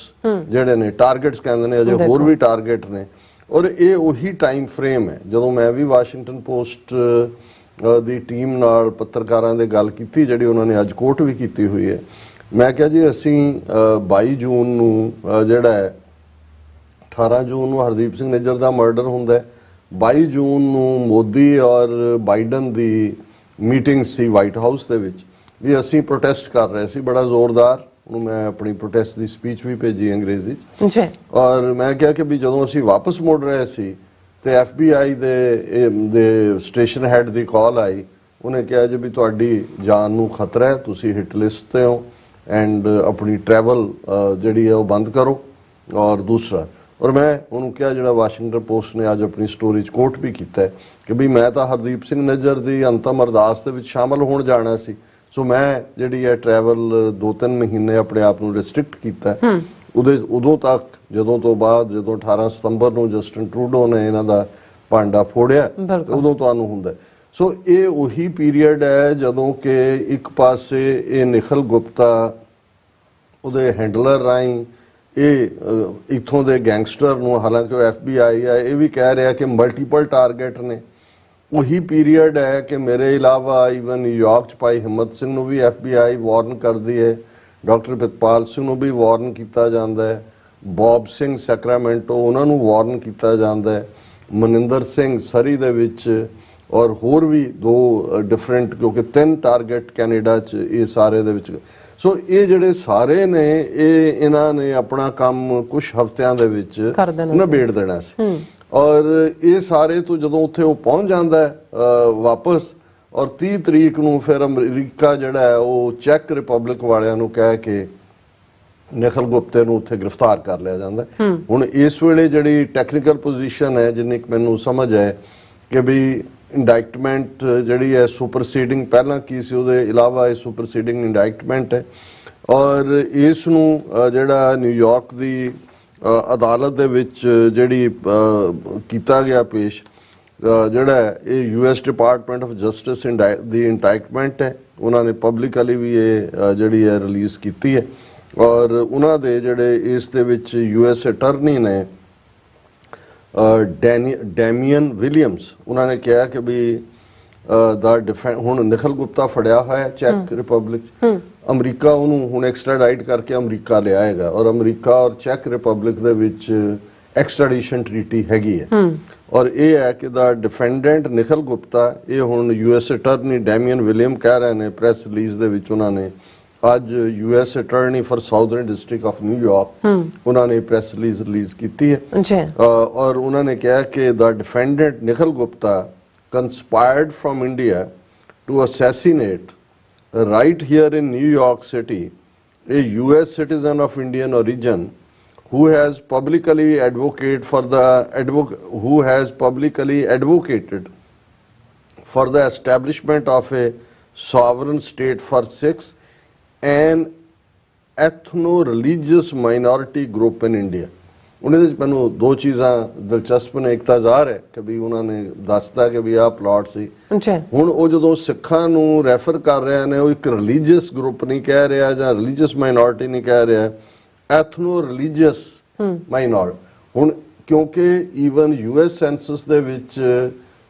ਜਿਹੜੇ ਨੇ ਟਾਰਗੇਟਸ ਕਹਿੰਦੇ ਨੇ, ਅਜੇ ਹੋਰ ਵੀ ਟਾਰਗੇਟ ਨੇ। ਔਰ ਇਹ ਉਹੀ ਟਾਈਮ ਫਰੇਮ ਹੈ ਜਦੋਂ ਮੈਂ ਵੀ ਵਾਸ਼ਿੰਗਟਨ ਪੋਸਟ ਦੀ ਟੀਮ ਨਾਲ ਪੱਤਰਕਾਰਾਂ ਦੇ ਗੱਲ ਕੀਤੀ, ਜਿਹੜੀ ਉਹਨਾਂ ਨੇ ਅੱਜ ਕੋਟ ਵੀ ਕੀਤੀ ਹੋਈ ਹੈ। ਮੈਂ ਕਿਹਾ ਜੀ ਅਸੀਂ 22 ਜੂਨ ਨੂੰ ਜਿਹੜਾ ਹੈ 18 ਜੂਨ ਨੂੰ ਹਰਦੀਪ ਸਿੰਘ ਨਿੱਜਰ ਦਾ ਮਰਡਰ ਹੁੰਦਾ ਹੈ, 22 ਜੂਨ ਨੂੰ ਮੋਦੀ ਔਰ ਬਾਈਡਨ ਦੀ ਮੀਟਿੰਗ ਸੀ ਵਾਈਟ ਹਾਊਸ ਦੇ ਵਿੱਚ, ਵੀ ਅਸੀਂ ਪ੍ਰੋਟੈਸਟ ਕਰ ਰਹੇ ਸੀ ਬੜਾ ਜ਼ੋਰਦਾਰ। ਉਹਨੂੰ ਮੈਂ ਆਪਣੀ ਪ੍ਰੋਟੈਸਟ ਦੀ ਸਪੀਚ ਵੀ ਭੇਜੀ ਅੰਗਰੇਜ਼ੀ 'ਚ। ਔਰ ਮੈਂ ਕਿਹਾ ਕਿ ਵੀ ਜਦੋਂ ਅਸੀਂ ਵਾਪਸ ਮੁੜ ਰਹੇ ਸੀ ਤੇ FBI ਦੇ ਸਟੇਸ਼ਨ ਹੈਡ ਦੀ ਕਾਲ ਆਈ, ਉਹਨੇ ਕਿਹਾ ਜੀ ਵੀ ਤੁਹਾਡੀ ਜਾਨ ਨੂੰ ਖਤਰਾ ਹੈ, ਤੁਸੀਂ ਹਿੱਟ ਲਿਸਟ ਤੇ ਹੋ ਐਂਡ ਆਪਣੀ ਟਰੈਵਲ ਜਿਹੜੀ ਹੈ ਉਹ ਬੰਦ ਕਰੋ। ਔਰ ਦੂਸਰਾ, ਔਰ ਮੈਂ ਉਹਨੂੰ ਕਿਹਾ ਜਿਹੜਾ ਵਾਸ਼ਿੰਗਟਨ ਪੋਸਟ ਨੇ ਅੱਜ ਆਪਣੀ ਸਟੋਰੀ 'ਚ ਕੋਟ ਵੀ ਕੀਤਾ ਹੈ ਕਿ ਵੀ ਮੈਂ ਤਾਂ ਹਰਦੀਪ ਸਿੰਘ ਨਿੱਜਰ ਦੀ ਅੰਤਮ ਅਰਦਾਸ ਦੇ ਵਿੱਚ ਸ਼ਾਮਲ ਹੋਣ ਜਾਣਾ ਸੀ, ਸੋ ਮੈਂ ਜਿਹੜੀ ਹੈ ਟਰੈਵਲ 2-3 ਮਹੀਨੇ ਆਪਣੇ ਆਪ ਨੂੰ ਰਿਸਟ੍ਰਿਕਟ ਕੀਤਾ। ਉਦੋਂ ਤੱਕ ਜਦੋਂ 18 ਸਤੰਬਰ ਨੂੰ ਜਸਟਿਨ ਟਰੂਡੋ ਨੇ ਇਹਨਾਂ ਦਾ ਭਾਂਡਾ ਫੋੜਿਆ, ਉਦੋਂ ਤੁਹਾਨੂੰ ਹੁੰਦਾ। ਸੋ ਇਹ ਉਹੀ ਪੀਰੀਅਡ ਹੈ ਜਦੋਂ ਕਿ ਇੱਕ ਪਾਸੇ ਇਹ ਨਿਖਿਲ ਗੁਪਤਾ ਉਹਦੇ ਹੈਂਡਲਰ ਰਾਹੀਂ ਇਹ ਇੱਥੋਂ ਦੇ ਗੈਂਗਸਟਰ ਨੂੰ, ਹਾਲਾਂਕਿ ਉਹ FBI ਹੈ, ਇਹ ਵੀ ਕਹਿ ਰਿਹਾ ਕਿ ਮਲਟੀਪਲ ਟਾਰਗੇਟ ਨੇ। ਉਹੀ ਪੀਰੀਅਡ ਹੈ ਕਿ ਮੇਰੇ ਇਲਾਵਾ ਈਵਨ ਨਿਊਯਾਰਕ 'ਚ ਭਾਈ ਹਿੰਮਤ ਸਿੰਘ ਨੂੰ ਵੀ FBI ਵਾਰਨ ਕਰਦੀ ਹੈ, ਡਾਕਟਰ ਪ੍ਰਿਤਪਾਲ ਸਿੰਘ ਨੂੰ ਵੀ ਵਾਰਨ ਕੀਤਾ ਜਾਂਦਾ ਹੈ, ਬੌਬ ਸਿੰਘ ਸੈਕਰਾਮੈਂਟੋ ਉਹਨਾਂ ਨੂੰ ਵਾਰਨ ਕੀਤਾ ਜਾਂਦਾ ਹੈ, ਮਨਿੰਦਰ ਸਿੰਘ ਸਰੀ ਦੇ ਵਿੱਚ, ਔਰ ਹੋਰ ਵੀ 2 ਡਿਫਰੈਂਟ, ਕਿਉਂਕਿ 3 ਟਾਰਗੇਟ ਕੈਨੇਡਾ 'ਚ ਇਹ ਸਾਰੇ ਦੇ ਵਿੱਚ। ਸੋ ਇਹ ਜਿਹੜੇ ਸਾਰੇ ਨੇ ਇਹਨਾਂ ਨੇ ਆਪਣਾ ਕੰਮ ਕੁਝ ਹਫ਼ਤਿਆਂ ਦੇ ਵਿੱਚ ਨਿਬੇੜ ਦੇਣਾ ਸੀ। ਔਰ ਇਹ ਸਾਰੇ ਤੋਂ ਜਦੋਂ ਉੱਥੇ ਉਹ ਪਹੁੰਚ ਜਾਂਦਾ ਹੈ ਵਾਪਸ, ਔਰ 30 ਤਰੀਕ ਨੂੰ ਫਿਰ ਅਮਰੀਕਾ ਜਿਹੜਾ ਹੈ ਉਹ ਚੈੱਕ ਰਿਪਬਲਿਕ ਵਾਲਿਆਂ ਨੂੰ ਕਹਿ ਕੇ ਨਿਖਿਲ ਗੁਪਤੇ ਨੂੰ ਉੱਥੇ ਗ੍ਰਿਫਤਾਰ ਕਰ ਲਿਆ ਜਾਂਦਾ। ਹੁਣ ਇਸ ਵੇਲੇ ਜਿਹੜੀ ਟੈਕਨੀਕਲ ਪੋਜੀਸ਼ਨ ਹੈ, ਜਿੰਨੀ ਮੈਨੂੰ ਸਮਝ ਹੈ ਕਿ ਵੀ ਇੰਡਾਇਕਟਮੈਂਟ ਜਿਹੜੀ ਹੈ ਸੁਪਰਸੀਡਿੰਗ, ਪਹਿਲਾਂ ਕੀ ਸੀ ਉਹਦੇ ਇਲਾਵਾ ਇਹ ਸੁਪਰਸੀਡਿੰਗ ਇੰਡਾਇਕਟਮੈਂਟ ਹੈ। ਔਰ ਇਸ ਨੂੰ ਜਿਹੜਾ ਨਿਊਯਾਰਕ ਦੀ ਅਦਾਲਤ ਦੇ ਵਿੱਚ ਜਿਹੜੀ ਕੀਤਾ ਗਿਆ ਪੇਸ਼, ਜਿਹੜਾ ਇਹ US ਡਿਪਾਰਟਮੈਂਟ ਆਫ ਜਸਟਿਸ ਦੀ ਇੰਡਾਇਕਟਮੈਂਟ ਹੈ, ਉਹਨਾਂ ਨੇ ਪਬਲਿਕਲੀ ਵੀ ਇਹ ਜਿਹੜੀ ਹੈ ਰਿਲੀਜ਼ ਕੀਤੀ ਹੈ। ਔਰ ਉਹਨਾਂ ਦੇ ਜਿਹੜੇ ਇਸ ਦੇ ਵਿੱਚ US ਅਟਰਨੀ ਨੇ ਡੈਮੀਅਨ ਵਿਲੀਅਮਸ, ਉਹਨਾਂ ਨੇ ਕਿਹਾ ਕਿ ਵੀ ਦਾ ਹੁਣ ਨਿਖਲ ਗੁਪਤਾ ਫੜਿਆ ਹੋਇਆ ਚੈਕ ਰਿਪਬਲਿਕ 'ਚ। ਅਮਰੀਕਾ ਉਹਨੂੰ ਹੁਣ ਐਕਸਟ੍ਰਾਡਾਈਟ ਕਰਕੇ ਅਮਰੀਕਾ ਲਿਆਏਗਾ ਔਰ ਅਮਰੀਕਾ ਔਰ ਚੈਕ ਰਿਪਬਲਿਕ ਦੇ ਵਿੱਚ ਐਕਸਟ੍ਰਾਡੀਸ਼ਨ ਟ੍ਰੀਟੀ ਹੈਗੀ ਹੈ। ਔਰ ਇਹ ਹੈ ਕਿ ਦਾ ਡਿਫੈਂਡੈਂਟ ਨਿਖਲ ਗੁਪਤਾ, ਇਹ ਹੁਣ ਯੂਐਸ ਅਟਾਰਨੀ ਡੈਮੀਅਨ ਵਿਲੀਅਮ ਕਹਿ ਰਹੇ ਨੇ ਪ੍ਰੈਸ ਰਿਲੀਜ਼ ਦੇ ਵਿੱਚ, ਉਹਨਾਂ ਨੇ ਅੱਜ US attorney for southern district of New York ਉਹਨਾਂ ਨੇ ਪ੍ਰੈਸ ਰਿਲੀਜ਼ ਕੀਤੀ ਹੈ ਔਰ ਉਹਨਾਂ ਨੇ ਕਿਹਾ ਕਿ ਦਾ ਡਿਫੈਂਡੈਂਟ Nikhil Gupta conspired from India to assassinate right here in New York City a US citizen of Indian origin who has publicly advocated for the establishment of a sovereign state for Sikhs, an ethno-religious minority group in India. ਉਹਦੇ ਵਿੱਚ ਮੈਨੂੰ ਦੋ ਚੀਜ਼ਾਂ ਦਿਲਚਸਪ ਨੇ। ਇੱਕ ਤਾਂ ਜ਼ਾਹਰ ਹੈ ਕਿ ਵੀ ਉਹਨਾਂ ਨੇ ਦੱਸਤਾ ਕਿ ਵੀ ਆਹ ਪਲਾਟ ਸੀ। ਹੁਣ ਉਹ ਜਦੋਂ ਸਿੱਖਾਂ ਨੂੰ ਰੈਫਰ ਕਰ ਰਹੇ ਨੇ, ਉਹ ਇੱਕ ਰਿਲੀਜੀਅਸ ਗਰੁੱਪ ਨਹੀਂ ਕਹਿ ਰਿਹਾ ਜਾਂ ਰਿਲੀਜੀਅਸ ਮਾਈਨੋਰਿਟੀ ਨਹੀਂ ਕਹਿ ਰਿਹਾ, ਐਥਨੋ ਰਿਲੀਜੀਅਸ ਮਾਈਨੋਰਿਟੀ। ਹੁਣ ਕਿਉਂਕਿ ਈਵਨ ਯੂਐਸ ਸੈਂਸਸ ਦੇ ਵਿੱਚ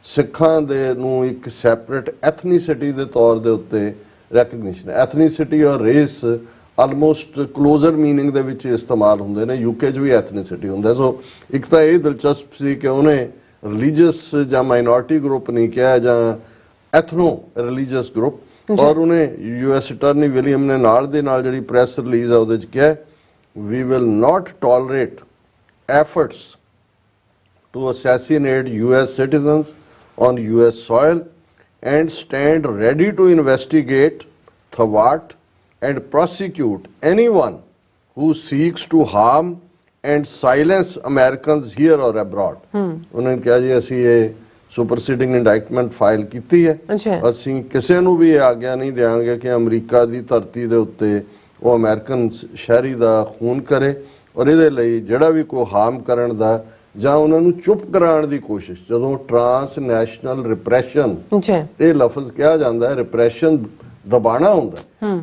ਸਿੱਖਾਂ ਦੇ ਨੂੰ ਇੱਕ ਸੈਪਰੇਟ ਐਥਨੀਸਿਟੀ ਦੇ ਤੌਰ ਦੇ ਉੱਤੇ ਰੈਕਗਨੀਸ਼ਨ ਹੈ। ਐਥਨੀਸਿਟੀ ਔਰ ਰੇਸ ਆਲਮੋਸਟ ਕਲੋਜ਼ਰ ਮੀਨਿੰਗ ਦੇ ਵਿੱਚ ਇਸਤੇਮਾਲ ਹੁੰਦੇ ਨੇ। ਯੂਕੇ 'ਚ ਵੀ ਐਥਨੀਸਿਟੀ ਹੁੰਦਾ। ਸੋ ਇੱਕ ਤਾਂ ਇਹ ਦਿਲਚਸਪ ਸੀ ਕਿ ਉਹਨੇ ਰਿਲੀਜੀਅਸ ਜਾਂ ਮਾਈਨੋਰਿਟੀ ਗਰੁੱਪ ਨਹੀਂ ਕਿਹਾ ਜਾਂ ਐਥਨੋ ਰਿਲੀਜੀਅਸ ਗਰੁੱਪ। ਔਰ ਉਹਨੇ ਯੂਐਸ ਅਟਾਰਨੀ ਵਿਲੀਅਮ ਨੇ ਨਾਲ ਦੇ ਨਾਲ ਜਿਹੜੀ ਪ੍ਰੈਸ ਰਿਲੀਜ਼ ਆ ਉਹਦੇ 'ਚ ਕਿਹਾ, we will not tolerate efforts to assassinate US citizens on US soil and stand ready to investigate, thwart and prosecute anyone who seeks to harm and silence Americans here or abroad. ਉਹਨਾਂ ਨੇ ਕਿਹਾ ਜੀ ਅਸੀਂ ਇਹ ਸੁਪਰਸੀਡਿੰਗ ਇੰਡਾਈਟਮੈਂਟ file ਕੀਤੀ ਹੈ, ਅਸੀਂ ਕਿਸੇ ਨੂੰ ਵੀ ਇਹ ਆਗਿਆ ਨਹੀਂ ਦੇਵਾਂਗੇ ਕਿ ਅਮਰੀਕਾ ਦੀ ਧਰਤੀ ਦੇ ਉੱਤੇ ਉਹ ਅਮਰੀਕਨ ਸ਼ਹਿਰੀ ਦਾ ਖੂਨ ਕਰੇ ਔਰ ਇਹਦੇ ਲਈ ਜਿਹੜਾ ਵੀ ਕੋਈ ਹਾਰਮ ਕਰਨ ਦਾ ਜਾਂ ਉਹਨਾਂ ਨੂੰ ਚੁੱਪ ਕਰਾਉਣ ਦੀ ਕੋਸ਼ਿਸ਼। ਜਦੋਂ ਟ੍ਰਾਂਸਨੈਸ਼ਨਲ ਰਿਪਰੈਸ਼ਨ ਇਹ ਲਫ਼ਜ਼ ਕਿਹਾ ਜਾਂਦਾ ਹੈ, ਰਿਪਰੈਸ਼ਨ ਦਬਾਣਾ ਹੁੰਦਾ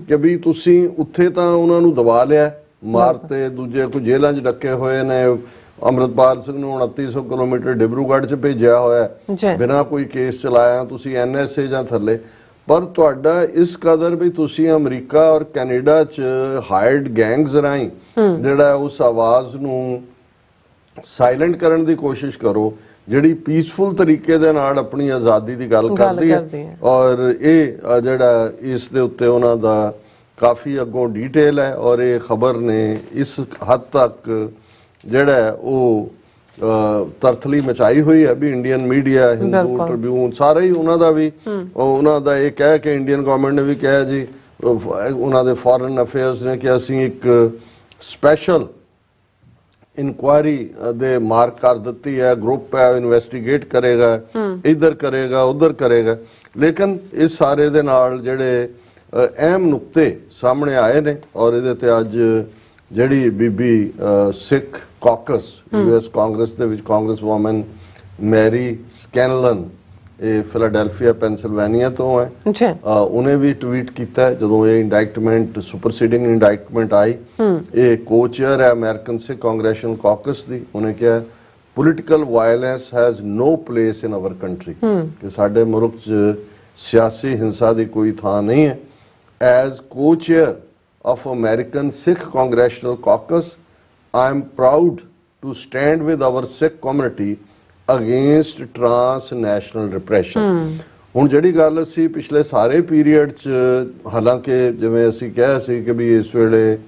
ਕਿ ਵੀ ਤੁਸੀਂ ਉੱਥੇ ਤਾਂ ਉਹਨਾਂ ਨੂੰ ਦਬਾ ਲਿਆ, ਮਾਰਤੇ, ਦੂਜੇ ਕੋਈ ਜੇਲ੍ਹਾਂ 'ਚ ਡੱਕੇ ਹੋਏ ਨੇ। ਅੰਮ੍ਰਿਤਪਾਲ ਸਿੰਘ ਨੂੰ 2900 ਕਿਲੋਮੀਟਰ ਡਿਬਰੂਗੜ੍ਹ 'ਚ ਭੇਜਿਆ ਹੋਇਆ ਬਿਨਾਂ ਕੋਈ ਕੇਸ ਚਲਾਇਆ, ਤੁਸੀਂ NSA ਜਾਂ ਥੱਲੇ। ਪਰ ਤੁਹਾਡਾ ਇਸ ਕਦਰ ਵੀ ਤੁਸੀਂ ਅਮਰੀਕਾ ਔਰ ਕੈਨੇਡਾ 'ਚ ਹਾਇਰਡ ਗੈਂਗਸ ਰਾਹੀਂ ਜਿਹੜਾ ਉਸ ਆਵਾਜ਼ ਨੂੰ ਸਾਇਲੈਂਟ ਕਰਨ ਦੀ ਕੋਸ਼ਿਸ਼ ਕਰੋ ਜਿਹੜੀ ਪੀਸਫੁਲ ਤਰੀਕੇ ਦੇ ਨਾਲ ਆਪਣੀ ਆਜ਼ਾਦੀ ਦੀ ਗੱਲ ਕਰਦੀ ਹੈ। ਔਰ ਇਹ ਜਿਹੜਾ ਇਸ ਦੇ ਉੱਤੇ ਉਹਨਾਂ ਦਾ ਕਾਫੀ ਅੱਗੋਂ ਡੀਟੇਲ ਹੈ ਔਰ ਇਹ ਖਬਰ ਨੇ ਇਸ ਹੱਦ ਤੱਕ ਜਿਹੜਾ ਉਹ ਤਰਥਲੀ ਮਚਾਈ ਹੋਈ ਹੈ ਵੀ ਇੰਡੀਅਨ ਮੀਡੀਆ, ਹਿੰਦੂ ਟ੍ਰਿਬਿਊਨ, ਸਾਰੇ ਹੀ ਉਹਨਾਂ ਦਾ ਵੀ ਉਹਨਾਂ ਦਾ ਇਹ ਕਹਿ ਕੇ ਇੰਡੀਅਨ ਗਵਰਨਮੈਂਟ ਨੇ ਵੀ ਕਿਹਾ ਜੀ, ਉਹਨਾਂ ਦੇ ਫੋਰਨ ਅਫੇਅਰਸ ਨੇ ਕਿ ਅਸੀਂ ਇੱਕ ਸਪੈਸ਼ਲ ਇਨਕੁਆਇਰੀ ਦੇ ਮਾਰਕ ਕਰ ਦਿੱਤੀ ਹੈ, ਗਰੁੱਪ ਹੈ, ਇਨਵੈਸਟੀਗੇਟ ਕਰੇਗਾ, ਇੱਧਰ ਕਰੇਗਾ, ਉੱਧਰ ਕਰੇਗਾ। ਲੇਕਿਨ ਇਸ ਸਾਰੇ ਦੇ ਨਾਲ ਜਿਹੜੇ ਅਹਿਮ ਨੁਕਤੇ ਸਾਹਮਣੇ ਆਏ ਨੇ ਔਰ ਇਹਦੇ ਤੇ ਅੱਜ ਜਿਹੜੀ ਬੀਬੀ ਸਿੱਖ ਕਾਕਸ ਯੂਐਸ ਕਾਂਗਰਸ ਦੇ ਵਿੱਚ ਕਾਂਗਰਸ ਵੂਮਨ ਮੈਰੀ ਸਕੈਨਲਨ, ਇਹ ਫਿਲਾਡੈਲਫੀਆ ਪੈਨਸਿਲਵੇਨੀਆ ਤੋਂ ਹੈ, ਉਹਨੇ ਵੀ ਟਵੀਟ ਕੀਤਾ ਜਦੋਂ ਇਹ ਇੰਡਾਈਟਮੈਂਟ ਸੁਪਰਸੀਡਿੰਗ ਇੰਡਾਈਟਮੈਂਟ ਆਈ। ਇਹ ਕੋ-ਚੇਅਰ ਹੈ ਅਮਰੀਕਨ ਸਿੱਖ ਕਾਂਗਰੈਸ਼ਨਲ ਕਾਕਸ ਦੀ। ਉਹਨੇ ਕਿਹਾ political violence has no place in our country, ਕਿ ਸਾਡੇ ਮੁਲਕ 'ਚ ਸਿਆਸੀ ਹਿੰਸਾ ਦੀ ਕੋਈ ਥਾਂ ਨਹੀਂ ਹੈ। As co-chair of American Sikh Congressional Caucus, I am proud to stand with our Sikh community against transnational repression. ਹੁਣ ਜਿਹੜੀ ਗੱਲ ਅਸੀਂ ਪਿਛਲੇ ਸਾਰੇ ਪੀਰੀਅਡ 'ਚ, ਹਾਲਾਂਕਿ ਜਿਵੇਂ ਅਸੀਂ ਕਿਹਾ ਸੀ ਕਿ ਵੀ ਇਸ ਵੇਲੇ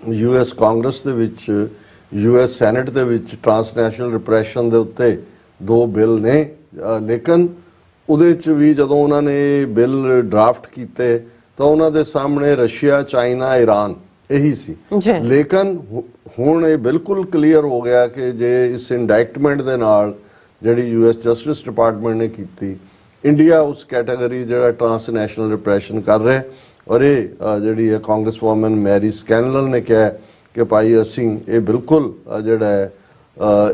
ਯੂਐਸ ਕਾਂਗਰਸ ਦੇ ਵਿੱਚ, ਯੂਐਸ ਸੈਨੇਟ ਦੇ ਵਿੱਚ ਟਰਾਂਸਨੈਸ਼ਨਲ ਰਿਪਰੈਸ਼ਨ ਦੇ ਉੱਤੇ 2 ਬਿੱਲ ਨੇ, ਲੇਕਿਨ ਉਹਦੇ 'ਚ ਵੀ ਜਦੋਂ ਉਹਨਾਂ ਨੇ ਬਿੱਲ ਡਰਾਫਟ ਕੀਤੇ ਤਾਂ ਉਹਨਾਂ ਦੇ ਸਾਹਮਣੇ ਰਸ਼ੀਆ, ਚਾਈਨਾ, ਈਰਾਨ ਇਹੀ ਸੀ। ਲੇਕਿਨ ਹੁਣ ਇਹ ਬਿਲਕੁਲ ਕਲੀਅਰ ਹੋ ਗਿਆ ਕਿ ਜੇ ਇਸ ਇੰਡਾਈਟਮੈਂਟ ਦੇ ਨਾਲ ਜਿਹੜੀ ਯੂਐਸ ਜਸਟਿਸ ਡਿਪਾਰਟਮੈਂਟ ਨੇ ਕੀਤੀ, ਇੰਡੀਆ ਉਸ ਕੈਟਾਗਰੀ ਜਿਹੜਾ ਟਰਾਂਸਨੈਸ਼ਨਲ ਰਿਪਰੈਸ਼ਨ ਕਰ ਰਿਹਾ। ਔਰ ਇਹ ਜਿਹੜੀ ਹੈ ਕਾਂਗਰਸ ਵੂਮਨ ਮੈਰੀ ਸਕੈਨਲਨ ਨੇ ਕਿਹਾ ਕਿ ਭਾਈ ਅਸੀਂ ਇਹ ਬਿਲਕੁਲ ਜਿਹੜਾ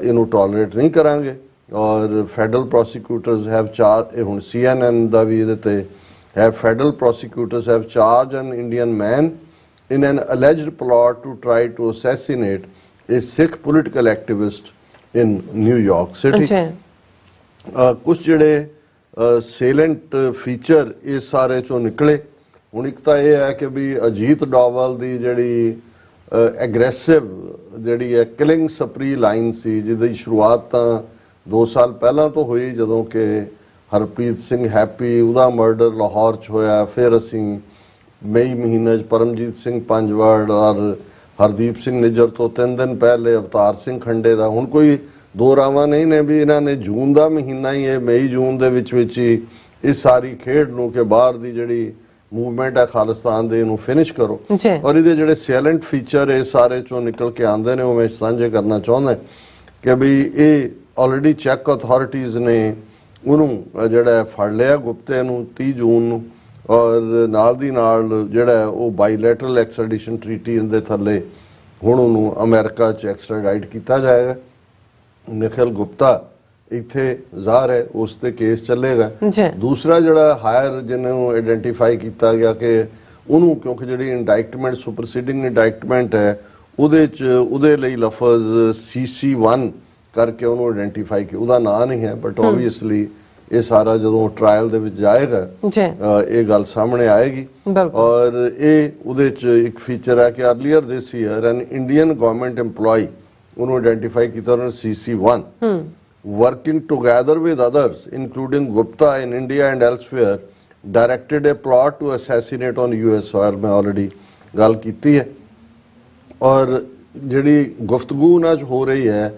ਇਹਨੂੰ ਟੋਲਰੇਟ ਨਹੀਂ ਕਰਾਂਗੇ। ਔਰ ਫੈਡਰਲ ਪ੍ਰੋਸੀਕਿਊਟਰਸ ਹੈਵ ਚਾਰਜ, ਹੁਣ CNN ਦਾ ਵੀ ਇਹਦੇ ਤੇ federal prosecutors have charged an Indian man in an alleged plot to try to assassinate a Sikh political activist in New York City. ਕੁਝ ਜਿਹੜੇ ਸੇਲੈਂਟ ਫੀਚਰ ਇਸ ਸਾਰੇ ਚੋਂ ਨਿਕਲੇ। ਹੁਣ ਇੱਕ ਤਾਂ ਇਹ ਹੈ ਕਿ ਵੀ ਅਜੀਤ ਡੋਵਲ ਦੀ ਜਿਹੜੀ ਐਗਰੈਸਿਵ ਜਿਹੜੀ ਹੈ ਕਿਲਿੰਗ ਸਪਰੀ ਲਾਈਨ ਸੀ, ਜਿਹਦੀ ਸ਼ੁਰੂਆਤ ਤਾਂ 2 ਸਾਲ ਪਹਿਲਾਂ ਤੋਂ ਹੋਈ ਜਦੋਂ ਕਿ ਹਰਪ੍ਰੀਤ ਸਿੰਘ ਹੈਪੀ ਉਹਦਾ ਮਰਡਰ ਲਾਹੌਰ 'ਚ ਹੋਇਆ। ਫਿਰ ਅਸੀਂ ਮਈ ਮਹੀਨੇ 'ਚ ਪਰਮਜੀਤ ਸਿੰਘ ਪੰਜਵੜ ਔਰ ਹਰਦੀਪ ਸਿੰਘ ਨਿੱਜਰ ਤੋਂ 3 ਦਿਨ ਪਹਿਲੇ ਅਵਤਾਰ ਸਿੰਘ ਖੰਡੇ ਦਾ। ਹੁਣ ਕੋਈ ਦੋ ਰਾਵਾਂ ਨਹੀਂ ਨੇ ਵੀ ਇਹਨਾਂ ਨੇ ਜੂਨ ਦਾ ਮਹੀਨਾ ਹੀ ਇਹ ਮਈ ਜੂਨ ਦੇ ਵਿੱਚ ਹੀ ਇਸ ਸਾਰੀ ਖੇਡ ਨੂੰ ਕਿ ਬਾਹਰ ਦੀ ਜਿਹੜੀ ਮੂਵਮੈਂਟ ਹੈ ਖਾਲਿਸਤਾਨ ਦੇ, ਇਹਨੂੰ ਫਿਨਿਸ਼ ਕਰੋ। ਔਰ ਇਹਦੇ ਜਿਹੜੇ ਸੈਲੈਂਟ ਫੀਚਰ ਇਹ ਸਾਰੇ ਚੋਂ ਨਿਕਲ ਕੇ ਆਉਂਦੇ ਨੇ ਉਹ ਮੈਂ ਸਾਂਝੇ ਕਰਨਾ ਚਾਹੁੰਦਾ ਕਿ ਵੀ ਇਹ ਆਲਰੇਡੀ ਚੈੱਕ ਅਥਾਰਟੀਜ਼ ਨੇ ਉਹਨੂੰ ਜਿਹੜਾ ਫੜ ਲਿਆ ਗੁਪਤੇ ਨੂੰ 30 ਜੂਨ ਨੂੰ, ਔਰ ਨਾਲ ਦੀ ਨਾਲ ਜਿਹੜਾ ਉਹ ਬਾਈਲੈਟਰਲ ਐਕਸਟ੍ਰੈਡੀਸ਼ਨ ਟ੍ਰੀਟੀ ਦੇ ਥੱਲੇ ਹੁਣ ਉਹਨੂੰ ਅਮਰੀਕਾ 'ਚ ਐਕਸਟ੍ਰੈਡਾਈਟ ਕੀਤਾ ਜਾਏਗਾ। ਨਿਖਿਲ ਗੁਪਤਾ ਇੱਥੇ ਜ਼ਾਹਰ ਹੈ ਉਸ ਤੇ ਕੇਸ ਚੱਲੇਗਾ। ਦੂਸਰਾ ਜਿਹੜਾ ਹਾਇਰ ਜਿਹਨੂੰ ਆਇਡੈਂਟੀਫਾਈ ਕੀਤਾ ਗਿਆ ਕਿ ਉਹਨੂੰ ਕਿਉਂਕਿ ਜਿਹੜੀ ਇੰਡਾਇਕਟਮੈਂਟ ਸੁਪਰਸੀਡਿੰਗ ਇੰਡਾਇਕਟਮੈਂਟ ਹੈ ਉਹਦੇ ਲਈ ਲਫ਼ਜ਼ CC1 ਕਰਕੇ ਉਹਨੂੰ ਆਇਡੈਂਟੀਫਾਈ ਕੀਤਾ। ਉਹਦਾ ਨਾਂ ਨਹੀਂ ਹੈ ਬਟ ਓਬਵੀਅਸਲੀ ਇਹ ਸਾਰਾ ਜਦੋਂ ਟ੍ਰਾਇਲ ਦੇ ਵਿੱਚ ਜਾਏਗਾ ਇਹ ਗੱਲ ਸਾਹਮਣੇ ਆਏਗੀ। ਔਰ ਇਹ ਉਹਦੇ 'ਚ ਇੱਕ ਫੀਚਰ ਹੈ ਕਿ ਅਰਲੀਅਰ ਦਿਸ ਈਅਰ ਐਨ ਇੰਡੀਅਨ ਗਵਰਨਮੈਂਟ EMPLOYE ਉਹਨੂੰ ਆਇਡੈਂਟੀਫਾਈ ਕੀਤਾ ਉਹਨਾਂ ਨੇ CC1 working together with others including Gupta in India and elsewhere directed a plot to assassinate on US soil। मैं already ਗੱਲ ਕੀਤੀ ਹੈ। ਔਰ ਜਿਹੜੀ ਗੁਫ਼ਤਗੂ ਉਹਨਾਂ 'ਚ ਹੋ ਰਹੀ ਹੈ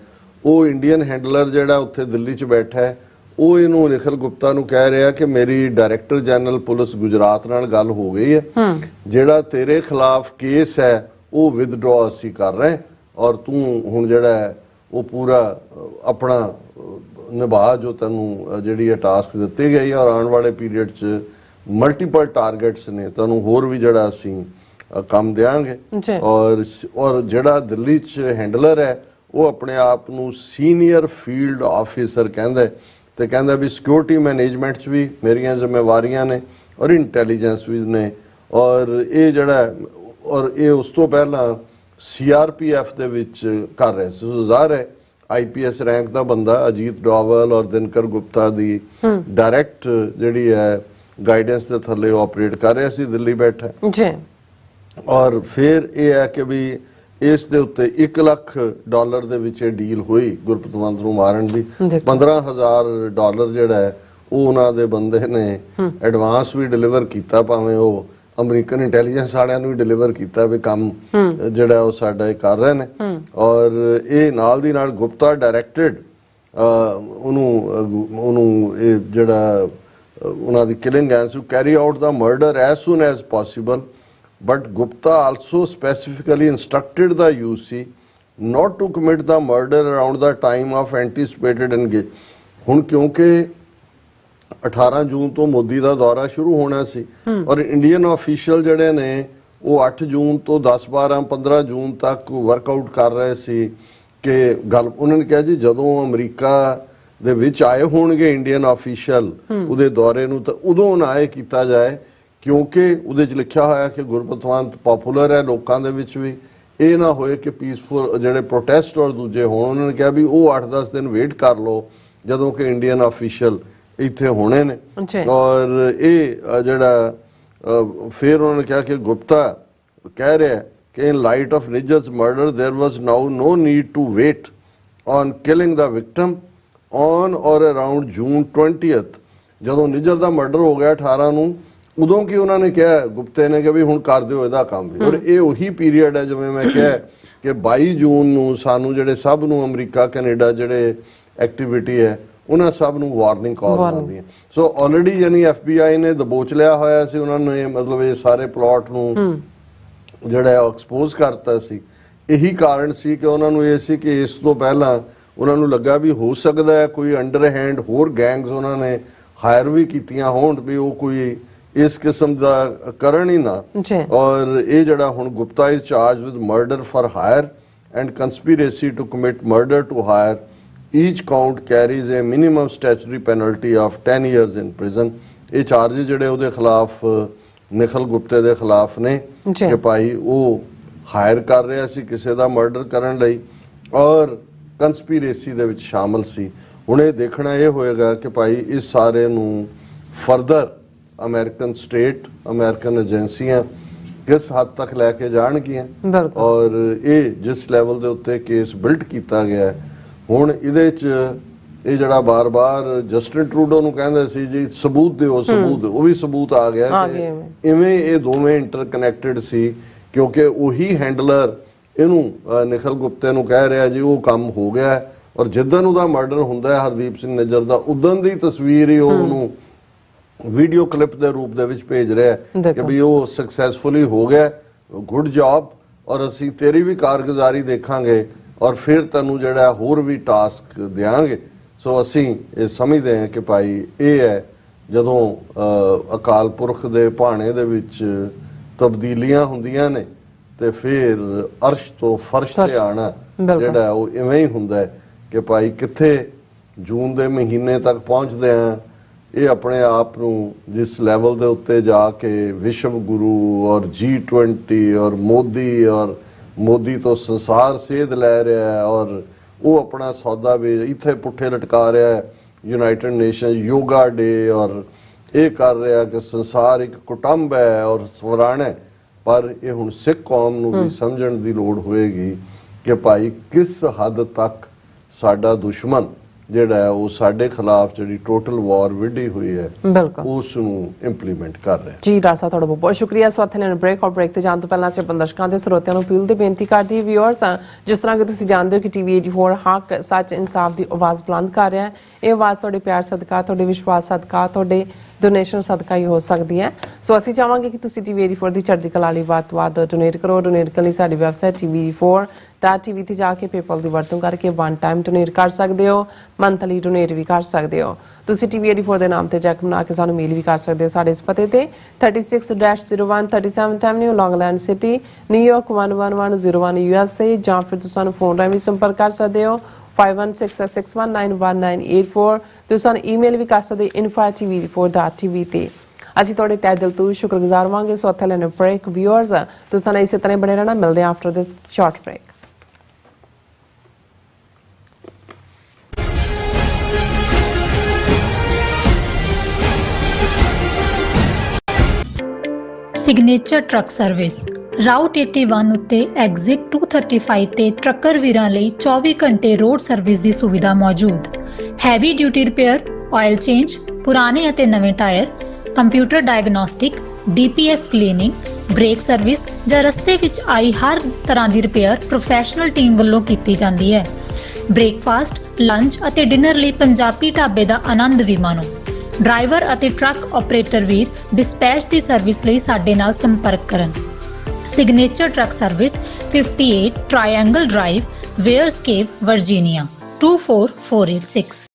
ਉਹ ਇੰਡੀਅਨ ਹੈਂਡਲਰ ਜਿਹੜਾ ਉੱਥੇ ਦਿੱਲੀ 'ਚ ਬੈਠਾ ਹੈ ਉਹ ਇਹਨੂੰ ਨਿਖਿਲ ਗੁਪਤਾ ਨੂੰ ਕਹਿ ਰਿਹਾ ਕਿ ਮੇਰੀ ਡਾਇਰੈਕਟਰ ਜਨਰਲ ਪੁਲਿਸ ਗੁਜਰਾਤ ਨਾਲ ਗੱਲ ਹੋ ਗਈ ਹੈ, ਜਿਹੜਾ ਤੇਰੇ ਖਿਲਾਫ ਕੇਸ ਹੈ ਉਹ ਵਿਦਡਰਾ ਅਸੀਂ ਕਰ ਰਹੇ ਔਰ ਤੂੰ ਹੁਣ ਜਿਹੜਾ ਉਹ ਪੂਰਾ ਆਪਣਾ ਨਿਭਾ ਜੋ ਤੈਨੂੰ ਜਿਹੜੀ ਹੈ ਟਾਸਕ ਦਿੱਤੀ ਗਈ ਔਰ ਆਉਣ ਵਾਲੇ ਪੀਰੀਅਡ 'ਚ ਮਲਟੀਪਲ ਟਾਰਗੇਟਸ ਨੇ ਤੁਹਾਨੂੰ ਹੋਰ ਵੀ ਜਿਹੜਾ ਅਸੀਂ ਕੰਮ ਦਿਆਂਗੇ। ਔਰ ਜਿਹੜਾ ਦਿੱਲੀ 'ਚ ਹੈਂਡਲਰ ਹੈ ਉਹ ਆਪਣੇ ਆਪ ਨੂੰ ਸੀਨੀਅਰ ਫੀਲਡ ਆਫੀਸਰ ਕਹਿੰਦਾ ਤੇ ਕਹਿੰਦਾ ਵੀ ਸਿਕਿਉਰਿਟੀ ਮੈਨੇਜਮੈਂਟ 'ਚ ਵੀ ਮੇਰੀਆਂ ਜ਼ਿੰਮੇਵਾਰੀਆਂ ਨੇ ਔਰ ਇੰਟੈਲੀਜੈਂਸ ਵੀ ਨੇ। ਔਰ ਇਹ ਜਿਹੜਾ ਔਰ ਇਹ ਉਸ ਤੋਂ ਪਹਿਲਾਂ CRPF ਦੇ ਵਿੱਚ ਕਰ ਰਹੇ ਸੀ। ਜ਼ਾਹਰ ਹੈ IPS ਰੈਂਕ ਦਾ ਬੰਦਾ ਅਜੀਤ ਡੋਵਲ ਔਰ ਦਿਨਕਰ ਗੁਪਤਾ ਦੀ ਡਾਇਰੈਕਟ ਜਿਹੜੀ ਹੈ ਗਾਈਡੈਂਸ ਦੇ ਥੱਲੇ ਆਪਰੇਟ ਕਰ ਰਿਹਾ ਸੀ, ਦਿੱਲੀ ਬੈਠਾ ਜੀ। ਔਰ ਫਿਰ ਇਹ ਹੈ ਕਿ ਵੀ ਇਸ ਦੇ ਉੱਤੇ $1 ਲੱਖ ਦੇ ਵਿੱਚ ਇਹ ਡੀਲ ਹੋਈ ਗੁਰਪਤਵੰਤ ਨੂੰ ਮਾਰਨ ਦੀ। $15,000 ਜਿਹੜਾ ਹੈ ਉਹ ਉਹਨਾਂ ਦੇ ਬੰਦੇ ਨੇ ਐਡਵਾਂਸ ਵੀ ਡਿਲੀਵਰ ਕੀਤਾ, ਭਾਵੇਂ ਉਹ ਅਮਰੀਕਨ ਇੰਟੈਲੀਜੈਂਸ ਵਾਲਿਆਂ ਨੂੰ ਵੀ ਡਿਲੀਵਰ ਕੀਤਾ ਵੀ ਕੰਮ ਜਿਹੜਾ ਉਹ ਸਾਡਾ ਇਹ ਕਰ ਰਹੇ ਨੇ। ਔਰ ਇਹ ਨਾਲ ਦੀ ਨਾਲ ਗੁਪਤਾ ਡਾਇਰੈਕਟਡ ਉਹਨੂੰ ਇਹ ਜਿਹੜਾ ਉਹਨਾਂ ਦੀ killing and to carry out the murder as soon as possible. But Gupta also specifically instructed the UC not to commit the murder around the time of anticipated engagement। ਹੁਣ ਕਿਉਂਕਿ 18 ਜੂਨ ਤੋਂ ਮੋਦੀ ਦਾ ਦੌਰਾ ਸ਼ੁਰੂ ਹੋਣਾ ਸੀ ਔਰ ਇੰਡੀਅਨ ਆਫੀਸ਼ੀਅਲ ਜਿਹੜੇ ਨੇ ਉਹ 8 ਜੂਨ ਤੋਂ 10, 12, 15 ਜੂਨ ਤੱਕ ਵਰਕਆਊਟ ਕਰ ਰਹੇ ਸੀ ਕਿ ਗੱਲ ਉਹਨਾਂ ਨੇ ਕਿਹਾ ਜੀ ਜਦੋਂ ਅਮਰੀਕਾ ਦੇ ਵਿੱਚ ਆਏ ਹੋਣਗੇ ਇੰਡੀਅਨ ਆਫੀਸ਼ੀਅਲ ਉਹਦੇ ਦੌਰੇ ਨੂੰ ਤਾਂ ਉਦੋਂ ਨਾ ਇਹ ਕੀਤਾ ਜਾਏ ਕਿਉਂਕਿ ਉਹਦੇ 'ਚ ਲਿਖਿਆ ਹੋਇਆ ਕਿ ਗੁਰਪਤਵੰਤ ਪਪੂਲਰ ਹੈ ਲੋਕਾਂ ਦੇ ਵਿੱਚ ਵੀ, ਇਹ ਨਾ ਹੋਏ ਕਿ ਪੀਸਫੁਲ ਜਿਹੜੇ ਪ੍ਰੋਟੈਸਟ ਔਰ ਦੂਜੇ ਹੋਣ। ਉਹਨਾਂ ਨੇ ਕਿਹਾ ਵੀ ਉਹ 8-10 ਦਿਨ ਵੇਟ ਕਰ ਲਓ ਜਦੋਂ ਕਿ ਇੰਡੀਅਨ ਆਫੀਸ਼ੀਅਲ ਇੱਥੇ ਹੋਣੇ ਨੇ। ਔਰ ਇਹ ਜਿਹੜਾ ਫਿਰ ਉਹਨਾਂ ਨੇ ਕਿਹਾ ਕਿ ਗੁਪਤਾ ਕਹਿ ਰਿਹਾ ਕਿ in light of Nijjar's murder there was now no need to wait on killing the victim on or around June 20th। ਜਦੋਂ ਨਿੱਜਰ ਦਾ ਮਰਡਰ ਹੋ ਗਿਆ 18 ਨੂੰ ਉਦੋਂ ਕੀ ਉਹਨਾਂ ਨੇ ਕਿਹਾ ਗੁਪਤੇ ਨੇ ਕਿ ਵੀ ਹੁਣ ਕਰ ਦਿਓ ਇਹਦਾ ਕੰਮ ਵੀ। ਔਰ ਇਹ ਉਹੀ ਪੀਰੀਅਡ ਹੈ ਜਿਵੇਂ ਮੈਂ ਕਿਹਾ ਕਿ 22 ਜੂਨ ਨੂੰ ਸਾਨੂੰ ਜਿਹੜੇ ਸਭ ਨੂੰ ਅਮਰੀਕਾ ਕੈਨੇਡਾ ਜਿਹੜੇ ਐਕਟੀਵਿਟੀ ਹੈ ਉਹਨਾਂ ਸਭ ਨੂੰ ਵਾਰਨਿੰਗ ਕਾਲ ਆਉਂਦੀ ਹੈ। ਸੋ ਆਲਰੇਡੀ ਯਾਨੀ FBI ਨੇ ਦਬੋਚ ਲਿਆ ਹੋਇਆ ਸੀ ਉਹਨਾਂ ਨੇ, ਮਤਲਬ ਇਹ ਸਾਰੇ ਪਲਾਟ ਨੂੰ ਜਿਹੜਾ ਐਕਸਪੋਜ਼ ਕਰਤਾ ਸੀ। ਇਹੀ ਕਾਰਨ ਸੀ ਕਿ ਉਹਨਾਂ ਨੂੰ ਇਹ ਸੀ ਕਿ ਇਸ ਤੋਂ ਪਹਿਲਾਂ ਉਹਨਾਂ ਨੂੰ ਲੱਗਾ ਵੀ ਹੋ ਸਕਦਾ ਹੈ ਕੋਈ ਅੰਡਰ ਹੈਂਡ ਹੋਰ ਗੈਂਗਸ ਉਹਨਾਂ ਨੇ ਹਾਇਰ ਵੀ ਕੀਤੀਆਂ ਹੋਣ ਵੀ ਉਹ ਕੋਈ ਇਸ ਕਿਸਮ ਦਾ ਕਰਨ ਹੀ ਨਾ। ਔਰ ਇਹ ਜਿਹੜਾ ਹੁਣ Gupta is charge with murder for hire and conspiracy to commit murder to hire. Each count carries a minimum statutory penalty of 10 years in prison. ਇਹ ਚਾਰजेस ਜਿਹੜੇ ਉਹਦੇ ਖਿਲਾਫ ਨਿਖਿਲ ਗੁਪਤੇ ਦੇ ਖਿਲਾਫ ਨੇ ਕਿ ਭਾਈ ਉਹ ਹਾਇਰ ਕਰ ਰਿਹਾ ਸੀ ਕਿਸੇ ਦਾ ਮਰਡਰ ਕਰਨ ਲਈ ਔਰ ਕੰਸਪੀਰੇਸੀ ਦੇ ਵਿੱਚ ਸ਼ਾਮਲ ਸੀ। ਹੁਣ ਇਹ ਦੇਖਣਾ ਇਹ ਹੋਏਗਾ ਕਿ ਭਾਈ ਇਸ ਸਾਰੇ ਨੂੰ ਫਰਦਰ ਅਮਰੀਕਨ ਸਟੇਟ ਅਮਰੀਕਨ ਏਜੰਸੀਆਂ ਕਿਸ ਹੱਦ ਤੱਕ ਲੈ ਕੇ ਜਾਣਗੀਆਂ ਔਰ ਇਹ ਜਿਸ ਲੈਵਲ ਦੇ ਉੱਤੇ ਕੇਸ ਬਿਲਡ ਕੀਤਾ ਗਿਆ ਹੁਣ ਇਹਦੇ 'ਚ ਇਹ ਜਿਹੜਾ ਬਾਰ-ਬਾਰ ਜਸਟਿਨ ਟਰੂਡੋ ਨੂੰ ਕਹਿੰਦੇ ਸੀ ਜੀ ਸਬੂਤ ਦਿਓ ਸਬੂਤ, ਉਹ ਵੀ ਸਬੂਤ ਆ ਗਿਆ ਕਿ ਇਵੇਂ ਇਹ ਦੋਵੇਂ ਇੰਟਰਕਨੈਕਟਡ ਸੀ ਕਿਉਂਕਿ ਉਹੀ ਹੈਂਡਲਰ ਇਹਨੂੰ ਨਿਖਿਲ ਗੁਪਤੇ ਨੂੰ ਕਹਿ ਰਿਹਾ ਜੀ ਉਹ ਕੰਮ ਹੋ ਗਿਆ ਔਰ ਜਿੱਦਣ ਉਹਦਾ ਮਰਡਰ ਹੁੰਦਾ ਹੈ ਹਰਦੀਪ ਸਿੰਘ ਨਿੱਜਰ ਦਾ ਉਦੋਂ ਦੀ ਤਸਵੀਰ ਹੀ ਉਹਨੂੰ ਵੀਡੀਓ ਕਲਿੱਪ ਦੇ ਰੂਪ ਦੇ ਵਿੱਚ ਭੇਜ ਰਿਹਾ ਕਿ ਵੀ ਉਹ ਸਕਸੈਸਫੁਲੀ ਹੋ ਗਿਆ, ਗੁੱਡ ਜੌਬ ਔਰ ਅਸੀਂ ਤੇਰੀ ਵੀ ਕਾਰਗੁਜ਼ਾਰੀ ਦੇਖਾਂਗੇ ਔਰ ਫਿਰ ਤੈਨੂੰ ਜਿਹੜਾ ਹੋਰ ਵੀ ਟਾਸਕ ਦਿਆਂਗੇ। ਸੋ ਅਸੀਂ ਇਹ ਸਮਝਦੇ ਹਾਂ ਕਿ ਭਾਈ ਇਹ ਹੈ ਜਦੋਂ ਅਕਾਲ ਪੁਰਖ ਦੇ ਭਾਣੇ ਦੇ ਵਿੱਚ ਤਬਦੀਲੀਆਂ ਹੁੰਦੀਆਂ ਨੇ ਤੇ ਫਿਰ ਅਰਸ਼ ਤੋਂ ਫਰਸ਼ ਤੇ ਆਣਾ ਜਿਹੜਾ ਉਹ ਇਵੇਂ ਹੀ ਹੁੰਦਾ ਹੈ ਕਿ ਭਾਈ ਕਿੱਥੇ ਜੂਨ ਦੇ ਮਹੀਨੇ ਤੱਕ ਪਹੁੰਚਦੇ ਆ ਇਹ ਆਪਣੇ ਆਪ ਨੂੰ ਜਿਸ ਲੈਵਲ ਦੇ ਉੱਤੇ ਜਾ ਕੇ ਵਿਸ਼ਵ ਗੁਰੂ ਔਰ G20 ਔਰ ਮੋਦੀ ਤੋਂ ਸੰਸਾਰ ਸੇਧ ਲੈ ਰਿਹਾ ਹੈ ਔਰ ਉਹ ਆਪਣਾ ਸੌਦਾ ਵੀ ਇੱਥੇ ਪੁੱਠੇ ਲਟਕਾ ਰਿਹਾ ਹੈ ਯੂਨਾਈਟਿਡ ਨੇਸ਼ਨ ਯੋਗਾ ਡੇ ਔਰ ਇਹ ਕਰ ਰਿਹਾ ਕਿ ਸੰਸਾਰ ਇੱਕ ਕੁਟੰਬ ਹੈ ਔਰ ਸਵਰਾਣਾ ਹੈ। ਪਰ ਇਹ ਹੁਣ ਸਿੱਖ ਕੌਮ ਨੂੰ ਵੀ ਸਮਝਣ ਦੀ ਲੋੜ ਹੋਏਗੀ ਕਿ ਭਾਈ ਕਿਸ ਹੱਦ ਤੱਕ ਸਾਡਾ ਦੁਸ਼ਮਣ ਜਿਹੜਾ ਹੈ ਉਹ ਸਾਡੇ ਖਿਲਾਫ ਜਿਹੜੀ ਟੋਟਲ ਵਾਰ ਵਿੱਢੀ ਹੋਈ ਹੈ ਉਸ ਨੂੰ ਇੰਪਲੀਮੈਂਟ ਕਰ ਰਿਹਾ। ਜੀ ਡਾਕਟਰ ਸਾਹਿਬ ਤੁਹਾਡਾ ਬਹੁਤ ਸ਼ੁਕਰੀਆ। ਸੋ ਇੱਥੇ ਲੈਣ ਬ੍ਰੇਕ ਔਰ ਬ੍ਰੇਕ ਤੇ ਜਾਣ ਤੋਂ ਪਹਿਲਾਂ ਅਸੀਂ ਦਰਸ਼ਕਾਂ ਦੇ ਸਰੋਤਿਆਂ ਨੂੰ ਅਪੀਲ ਤੇ ਬੇਨਤੀ ਕਰਦੀ ਵਿਊਅਰਸ ਜਿਸ ਤਰ੍ਹਾਂ ਕਿ ਤੁਸੀਂ ਜਾਣਦੇ ਹੋ ਕਿ TV 84 ਹੱਕ ਸੱਚ ਇਨਸਾਫ ਦੀ ਆਵਾਜ਼ ਬੁਲੰਦ ਕਰ ਰਿਹਾ ਹੈ। ਇਹ ਆਵਾਜ਼ ਤੁਹਾਡੇ ਪਿਆਰ ਸਦਕਾ ਤੁਹਾਡੇ ਵਿਸ਼ਵਾਸ ਸਦਕਾ ਤੁਹਾਡੇ ਡੋਨੇਸ਼ਨ ਸਦਕਾ ਹੀ ਹੋ ਸਕਦੀ ਹੈ। ਸੋ ਅਸੀਂ ਚਾਹਾਂਗੇ ਕਿ ਤੁਸੀਂ TV 84 ਦੀ ਚੜ੍ਹਦੀ ਕਲਾ ਲਈ ਵੱਧ ਤੋਂ ਵੱਧ ਡੋਨੇਟ ਕਰੋ। ਡੋਨੇਟ ਕਰਨ ਲਈ ਸਾਡੀ ਵੈਬਸਾਈਟ TV84.tv ਤੇ ਜਾ ਕੇ PayPal ਦੀ ਵਰਤੋਂ ਕਰਕੇ ਵਨ ਟਾਈਮ ਡੋਨੇਟ ਕਰ ਸਕਦੇ ਹੋ, ਮੰਥਲੀ ਡੋਨੇਟ ਵੀ ਕਰ ਸਕਦੇ ਹੋ। ਤੁਸੀਂ TV 84 ਦੇ ਨਾਮ ਤੇ ਚੈੱਕ ਬਣਾ ਕੇ ਸਾਨੂੰ ਮੇਲ ਵੀ ਕਰ ਸਕਦੇ ਹੋ ਸਾਡੇ ਇਸ ਪਤੇ ਤੇ 36-01 37th Avenue Long Island city New York 11101 USA ਜਾਂ ਫਿਰ ਤੁਸੀਂ ਸਾਨੂੰ ਫੋਨ ਰਾਹੀਂ ਵੀ ਸੰਪਰਕ ਕਰ ਸਕਦੇ ਹੋ 5166191984 ਤੁਸੀਂ ਸਾਨੂੰ ਈਮੇਲ ਵੀ ਕਰ ਸਕਦੇ info@tv84.tv ਤੇ। ਅਸੀਂ ਤੁਹਾਡੇ ਤਹਿ ਦਿਲ ਤੋਂ ਸ਼ੁਕਰਗੁਜ਼ਾਰ ਹੋਵਾਂਗੇ। ਸੋ ਇੱਥੇ ਲੈਣੇ ਬ੍ਰੇਕ ਵਿਊਅਰਸ ਤੁਸੀਂ ਸਾਨੂੰ ਇਸੇ ਤਰ੍ਹਾਂ ਬਣੇ ਰਹਿਣਾ। ਮਿਲਦੇ ਹਾਂ after this short break. Signature truck service route 81 ਉੱਤੇ ਐਗਜ਼ਿਟ 235 ਤੇ ਟਰੱਕਰ ਵੀਰਾਂ ਲਈ 24 ਘੰਟੇ ਰੋਡ ਸਰਵਿਸ ਦੀ ਸੁਵਿਧਾ ਮੌਜੂਦ। Heavy duty repair, oil change, ਪੁਰਾਣੇ ਅਤੇ ਨਵੇਂ tyre, computer diagnostic, DPF cleaning, brake service ਜਾਂ ਰਸਤੇ ਵਿੱਚ ਆਈ ਹਰ ਤਰ੍ਹਾਂ ਦੀ ਰਿਪੇਅਰ ਪ੍ਰੋਫੈਸ਼ਨਲ ਟੀਮ ਵੱਲੋਂ ਕੀਤੀ ਜਾਂਦੀ ਹੈ। ਬ੍ਰੇਕਫਾਸਟ, ਲੰਚ ਅਤੇ ਡਿਨਰ ਲਈ ਪੰਜਾਬੀ ਢਾਬੇ ਦਾ ਆਨੰਦ ਵੀ ਮਾਣੋ। ਡਰਾਈਵਰ ਅਤੇ ਟਰੱਕ ਆਪਰੇਟਰ ਵੀਰ ਡਿਸਪੈਚ ਦੀ ਸਰਵਿਸ ਲਈ ਸਾਡੇ ਨਾਲ ਸੰਪਰਕ ਕਰਨ। Signature truck service 58 triangle drive, Weyers Cave, Virginia 24486।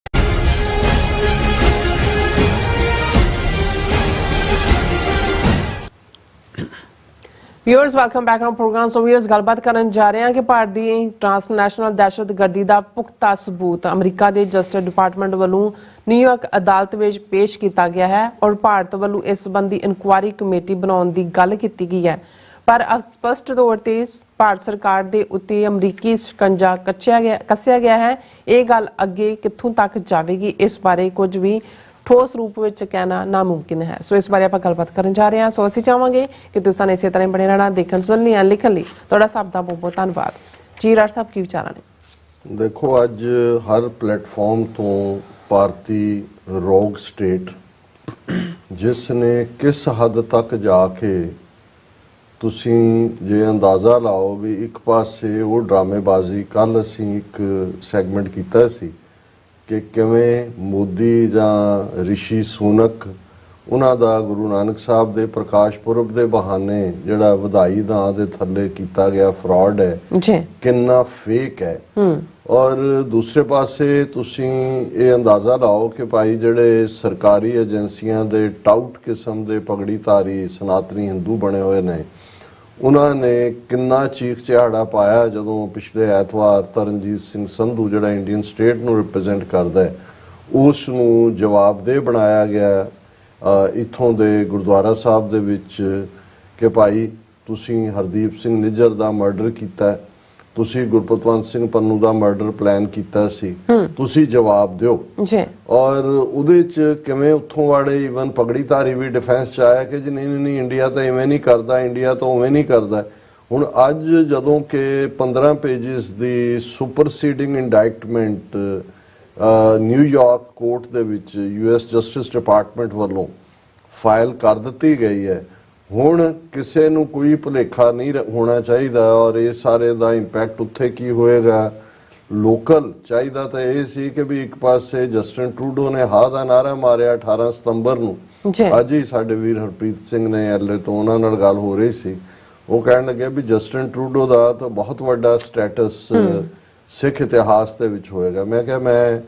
Viewers welcome back on programme. So viewers ਗੱਲਬਾਤ ਕਰਨ ਜਾ ਰਹੇ ਹਾਂ ਕਿ ਭਾਰਤ ਦੀ ਟ੍ਰਾਂਸਨੈਸ਼ਨਲ ਦਹਿਸ਼ਤਗਰਦੀ ਦਾ ਪੁਖਤਾ ਸਬੂਤ ਅਮਰੀਕਾ ਦੇ ਜਸਟਿਸ ਡਿਪਾਰਟਮੈਂਟ ਵੱਲੋਂ ਨਿਊਯਾਰਕ ਅਦਾਲਤ ਵਿੱਚ ਪੇਸ਼ ਕੀਤਾ ਗਿਆ ਹੈ ਔਰ ਭਾਰਤ ਵੱਲੋਂ ਇਸ ਸੰਬੰਧੀ ਇਨਕੁਆਇਰੀ ਕਮੇਟੀ ਬਣਾਉਣ ਦੀ ਗੱਲ ਕੀਤੀ ਗਈ ਹੈ। ਪਰ ਸਪਸ਼ਟ ਤੌਰ ਤੇ ਭਾਰਤ ਸਰਕਾਰ ਦੇ ਉੱਤੇ ਅਮਰੀਕੀ ਸ਼ਿਕੰਜਾ ਕੱਸਿਆ ਗਿਆ ਹੈ। ਇਹ ਗੱਲ ਅੱਗੇ ਕਿੱਥੋਂ ਤੱਕ ਜਾਵੇਗੀ ਇਸ ਬਾਰੇ ਕੁਝ ਵੀ ਠੋਸ ਰੂਪ ਵਿੱਚ ਕਹਿਣਾ ਨਾਮੁਮਕਿਨ ਹੈ। ਸੋ ਇਸ ਬਾਰੇ ਆਪਾਂ ਗੱਲਬਾਤ ਕਰਨ ਜਾ ਰਹੇ ਹਾਂ। ਸੋ ਅਸੀਂ ਚਾਹਾਂਗੇ ਕਿ ਤੁਸੀਂ ਇਸੇ ਤਰ੍ਹਾਂ ਬਣੇ ਰਹਿਣਾ। ਦੇਖਣ ਸੁਣਨ ਲਈ ਲਿਖਣ ਲਈ ਤੁਹਾਡਾ ਸਭ ਦਾ ਬਹੁਤ ਬਹੁਤ ਧੰਨਵਾਦ। ਜੀ ਰਾਜ ਸਾਹਿਬ ਕੀ ਵਿਚਾਰਾਂ ਨੇ? ਦੇਖੋ ਅੱਜ ਹਰ ਪਲੇਟਫਾਰਮ ਤੋਂ ਭਾਰਤੀ ਰੋਗ ਸਟੇਟ ਜਿਸ ਨੇ ਕਿਸ ਹੱਦ ਤੱਕ ਜਾ ਕੇ ਤੁਸੀਂ ਜੇ ਅੰਦਾਜ਼ਾ ਲਾਓ ਵੀ ਇੱਕ ਪਾਸੇ ਉਹ ਡਰਾਮੇਬਾਜ਼ੀ ਕੱਲ ਅਸੀਂ ਇੱਕ ਸੈਗਮੈਂਟ ਕੀਤਾ ਸੀ ਕਿ ਕਿਵੇਂ ਮੋਦੀ ਜਾਂ ਰਿਸ਼ੀ ਸੁਨਕ ਉਹਨਾਂ ਦਾ ਗੁਰੂ ਨਾਨਕ ਸਾਹਿਬ ਦੇ ਪ੍ਰਕਾਸ਼ ਪੁਰਬ ਦੇ ਬਹਾਨੇ ਜਿਹੜਾ ਵਧਾਈ ਨਾਂ ਦੇ ਥੱਲੇ ਕੀਤਾ ਗਿਆ ਫਰਾਡ ਹੈ ਕਿੰਨਾ ਫੇਕ ਹੈ। ਔਰ ਦੂਸਰੇ ਪਾਸੇ ਤੁਸੀਂ ਇਹ ਅੰਦਾਜ਼ਾ ਲਾਓ ਕਿ ਭਾਈ ਜਿਹੜੇ ਸਰਕਾਰੀ ਏਜੰਸੀਆਂ ਦੇ ਟਾਊਟ ਕਿਸਮ ਦੇ ਪਗੜੀਧਾਰੀ ਸਨਾਤਨੀ ਹਿੰਦੂ ਬਣੇ ਹੋਏ ਨੇ ਉਹਨਾਂ ਨੇ ਕਿੰਨਾ ਚੀਖ ਚਿਹਾੜਾ ਪਾਇਆ ਜਦੋਂ ਪਿਛਲੇ ਐਤਵਾਰ ਤਰਨਜੀਤ ਸਿੰਘ ਸੰਧੂ ਜਿਹੜਾ ਇੰਡੀਅਨ ਸਟੇਟ ਨੂੰ ਰਿਪਰੈਜ਼ੈਂਟ ਕਰਦਾ ਹੈ ਉਸ ਨੂੰ ਜਵਾਬਦੇਹ ਬਣਾਇਆ ਗਿਆ ਇੱਥੋਂ ਦੇ ਗੁਰਦੁਆਰਾ ਸਾਹਿਬ ਦੇ ਵਿੱਚ ਕਿ ਭਾਈ ਤੁਸੀਂ ਹਰਦੀਪ ਸਿੰਘ ਨਿੱਜਰ ਦਾ ਮਰਡਰ ਕੀਤਾ ਤੁਸੀਂ ਗੁਰਪਤਵੰਤ ਸਿੰਘ ਪੰਨੂ ਦਾ ਮਰਡਰ ਪਲਾਨ ਕੀਤਾ ਸੀ, ਤੁਸੀਂ ਜਵਾਬ ਦਿਓ। ਜੀ। ਔਰ ਉਹਦੇ ਚ ਕਿਵੇਂ ਉੱਥੋਂ ਵਾਲੇ ਈਵਨ ਪਗੜੀਧਾਰੀ ਵੀ ਡਿਫੈਂਸ ਚ ਆਇਆ ਕਿ ਜੀ ਨਹੀਂ ਇੰਡੀਆ ਤਾਂ ਇਵੇਂ ਨਹੀਂ ਕਰਦਾ, ਇੰਡੀਆ ਤਾਂ ਉਵੇਂ ਨਹੀਂ ਕਰਦਾ। ਹੁਣ ਅੱਜ ਜਦੋਂ ਕਿ 15 ਪੇਜਿਸ ਦੀ ਸੁਪਰਸੀਡਿੰਗ ਇੰਡਾਇਕਟਮੈਂਟ ਨਿਊਯਾਰਕ ਕੋਰਟ ਦੇ ਵਿੱਚ US ਜਸਟਿਸ ਡਿਪਾਰਟਮੈਂਟ ਵੱਲੋਂ ਫਾਈਲ ਕਰ ਦਿੱਤੀ ਗਈ ਹੈ, ਹੁਣ ਕਿਸੇ ਨੂੰ ਕੋਈ ਭੁਲੇਖਾ ਨਹੀਂ ਹੋਣਾ ਚਾਹੀਦਾ। ਔਰ ਇਹ ਸਾਰੇ ਦਾ ਇੰਪੈਕਟ ਉੱਥੇ ਕੀ ਹੋਏਗਾ ਲੋਕਲ, ਚਾਹੀਦਾ ਤਾਂ ਇਹ ਸੀ ਕਿ ਵੀ ਇੱਕ ਪਾਸੇ ਜਸਟਿਨ ਟਰੂਡੋ ਨੇ ਹਾਂ ਦਾ ਨਾਰਾ ਮਾਰਿਆ 18 ਸਤੰਬਰ ਨੂੰ। ਅੱਜ ਹੀ ਸਾਡੇ ਵੀਰ ਹਰਪ੍ਰੀਤ ਸਿੰਘ ਨੇ LA ਤੋਂ, ਉਹਨਾਂ ਨਾਲ ਗੱਲ ਹੋ ਰਹੀ ਸੀ, ਉਹ ਕਹਿਣ ਲੱਗੇ ਵੀ ਜਸਟਿਨ ਟਰੂਡੋ ਦਾ ਤਾਂ ਬਹੁਤ ਵੱਡਾ ਸਟੇਟਸ ਸਿੱਖ ਇਤਿਹਾਸ ਦੇ ਵਿੱਚ ਹੋਏਗਾ। ਮੈਂ ਕਿਹਾ, ਮੈਂ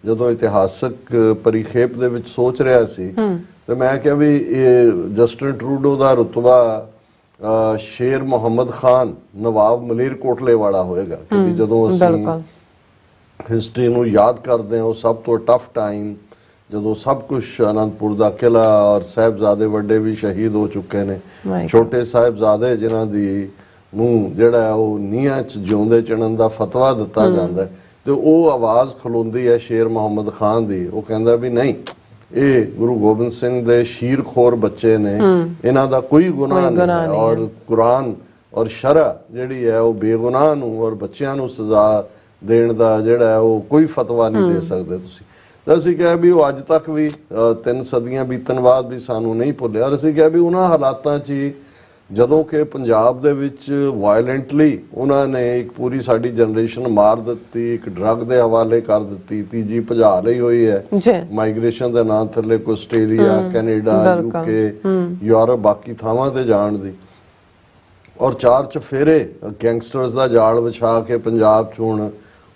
ਜਦੋਂ ਇਤਿਹਾਸਕ ਪਰਿਖੇਪ ਦੇ ਵਿੱਚ ਸੋਚ ਰਿਹਾ ਸੀ ਤੇ ਮੈਂ ਕਿਹਾ ਵੀ ਇਹ ਜਸਟਿਨ ਟਰੂਡੋ ਦਾ ਰੁਤਬਾ ਸ਼ੇਰ ਮੁਹੰਮਦ ਖਾਨ ਨਵਾਬ ਮਲੇਰਕੋਟਲੇ ਵਾਲਾ ਹੋਏਗਾ, ਕਿਉਂਕਿ ਜਦੋਂ ਅਸੀਂ ਹਿਸਟਰੀ ਨੂੰ ਯਾਦ ਕਰਦੇ ਹਾਂ ਉਹ ਸਭ ਤੋਂ ਟਫ ਟਾਈਮ ਜਦੋਂ ਸਭ ਕੁਝ ਅਨੰਦਪੁਰ ਦਾ ਕਿਲਾ ਔਰ ਸਾਹਿਬਜ਼ਾਦੇ ਵੱਡੇ ਵੀ ਸ਼ਹੀਦ ਹੋ ਚੁੱਕੇ ਨੇ, ਛੋਟੇ ਸਾਹਿਬਜ਼ਾਦੇ ਜਿਨ੍ਹਾਂ ਦੀ ਨੂੰ ਜਿਹੜਾ ਉਹ ਨੀਹਾਂ 'ਚ ਜਿਉਂਦੇ ਚਿਣਨ ਦਾ ਫਤਵਾ ਦਿੱਤਾ ਜਾਂਦਾ ਤੇ ਉਹ ਆਵਾਜ਼ ਖਲੋਂਦੀ ਹੈ ਸ਼ੇਰ ਮੁਹੰਮਦ ਖਾਨ ਦੀ। ਉਹ ਕਹਿੰਦਾ ਵੀ ਨਹੀਂ, ਇਹ ਗੁਰੂ ਗੋਬਿੰਦ ਸਿੰਘ ਦੇ ਸ਼ੀਰਖੋਰ ਬੱਚੇ ਨੇ, ਇਹਨਾਂ ਦਾ ਕੋਈ ਗੁਨਾਹ ਨਹੀਂ ਔਰ ਕੁਰਾਨ ਔਰ ਸ਼ਰਅ ਜਿਹੜੀ ਹੈ ਉਹ ਬੇਗੁਨਾਹ ਨੂੰ ਔਰ ਬੱਚਿਆਂ ਨੂੰ ਸਜ਼ਾ ਦੇਣ ਦਾ ਜਿਹੜਾ ਉਹ ਕੋਈ ਫਤਵਾ ਨਹੀਂ ਦੇ ਸਕਦੇ ਤੁਸੀਂ। ਤਾਂ ਅਸੀਂ ਕਿਹਾ ਵੀ ਉਹ ਅੱਜ ਤੱਕ ਵੀ 3 ਸਦੀਆਂ ਬੀਤਣ ਬਾਅਦ ਵੀ ਸਾਨੂੰ ਨਹੀਂ ਭੁੱਲਿਆ। ਔਰ ਅਸੀਂ ਕਿਹਾ ਵੀ ਉਹਨਾਂ ਹਾਲਾਤਾਂ 'ਚ ਹੀ ਜਦੋਂ ਕਿ ਪੰਜਾਬ ਦੇ ਵਿੱਚ ਵਾਇਲੈਂਟਲੀ ਉਹਨਾਂ ਨੇ ਇੱਕ ਪੂਰੀ ਸਾਡੀ ਜਨਰੇਸ਼ਨ ਮਾਰ ਦਿੱਤੀ, ਇੱਕ ਡਰੱਗ ਦੇ ਹਵਾਲੇ ਕਰ ਦਿੱਤੀ, ਤੀਜੀ ਭਜਾ ਲਈ ਹੋਈ ਹੈ ਮਾਈਗ੍ਰੇਸ਼ਨ ਦੇ ਨਾਂ ਥੱਲੇ, ਕੋਈ ਆਸਟ੍ਰੇਲੀਆ, ਕੈਨੇਡਾ, UK, ਯੂਰਪ, ਬਾਕੀ ਥਾਵਾਂ ਤੇ ਜਾਣ ਦੀ, ਔਰ 4 ਚਫੇਰੇ ਗੈਂਗਸਟਰਸ ਦਾ ਜਾਲ ਵਿਛਾ ਕੇ ਪੰਜਾਬ 'ਚ ਹੁਣ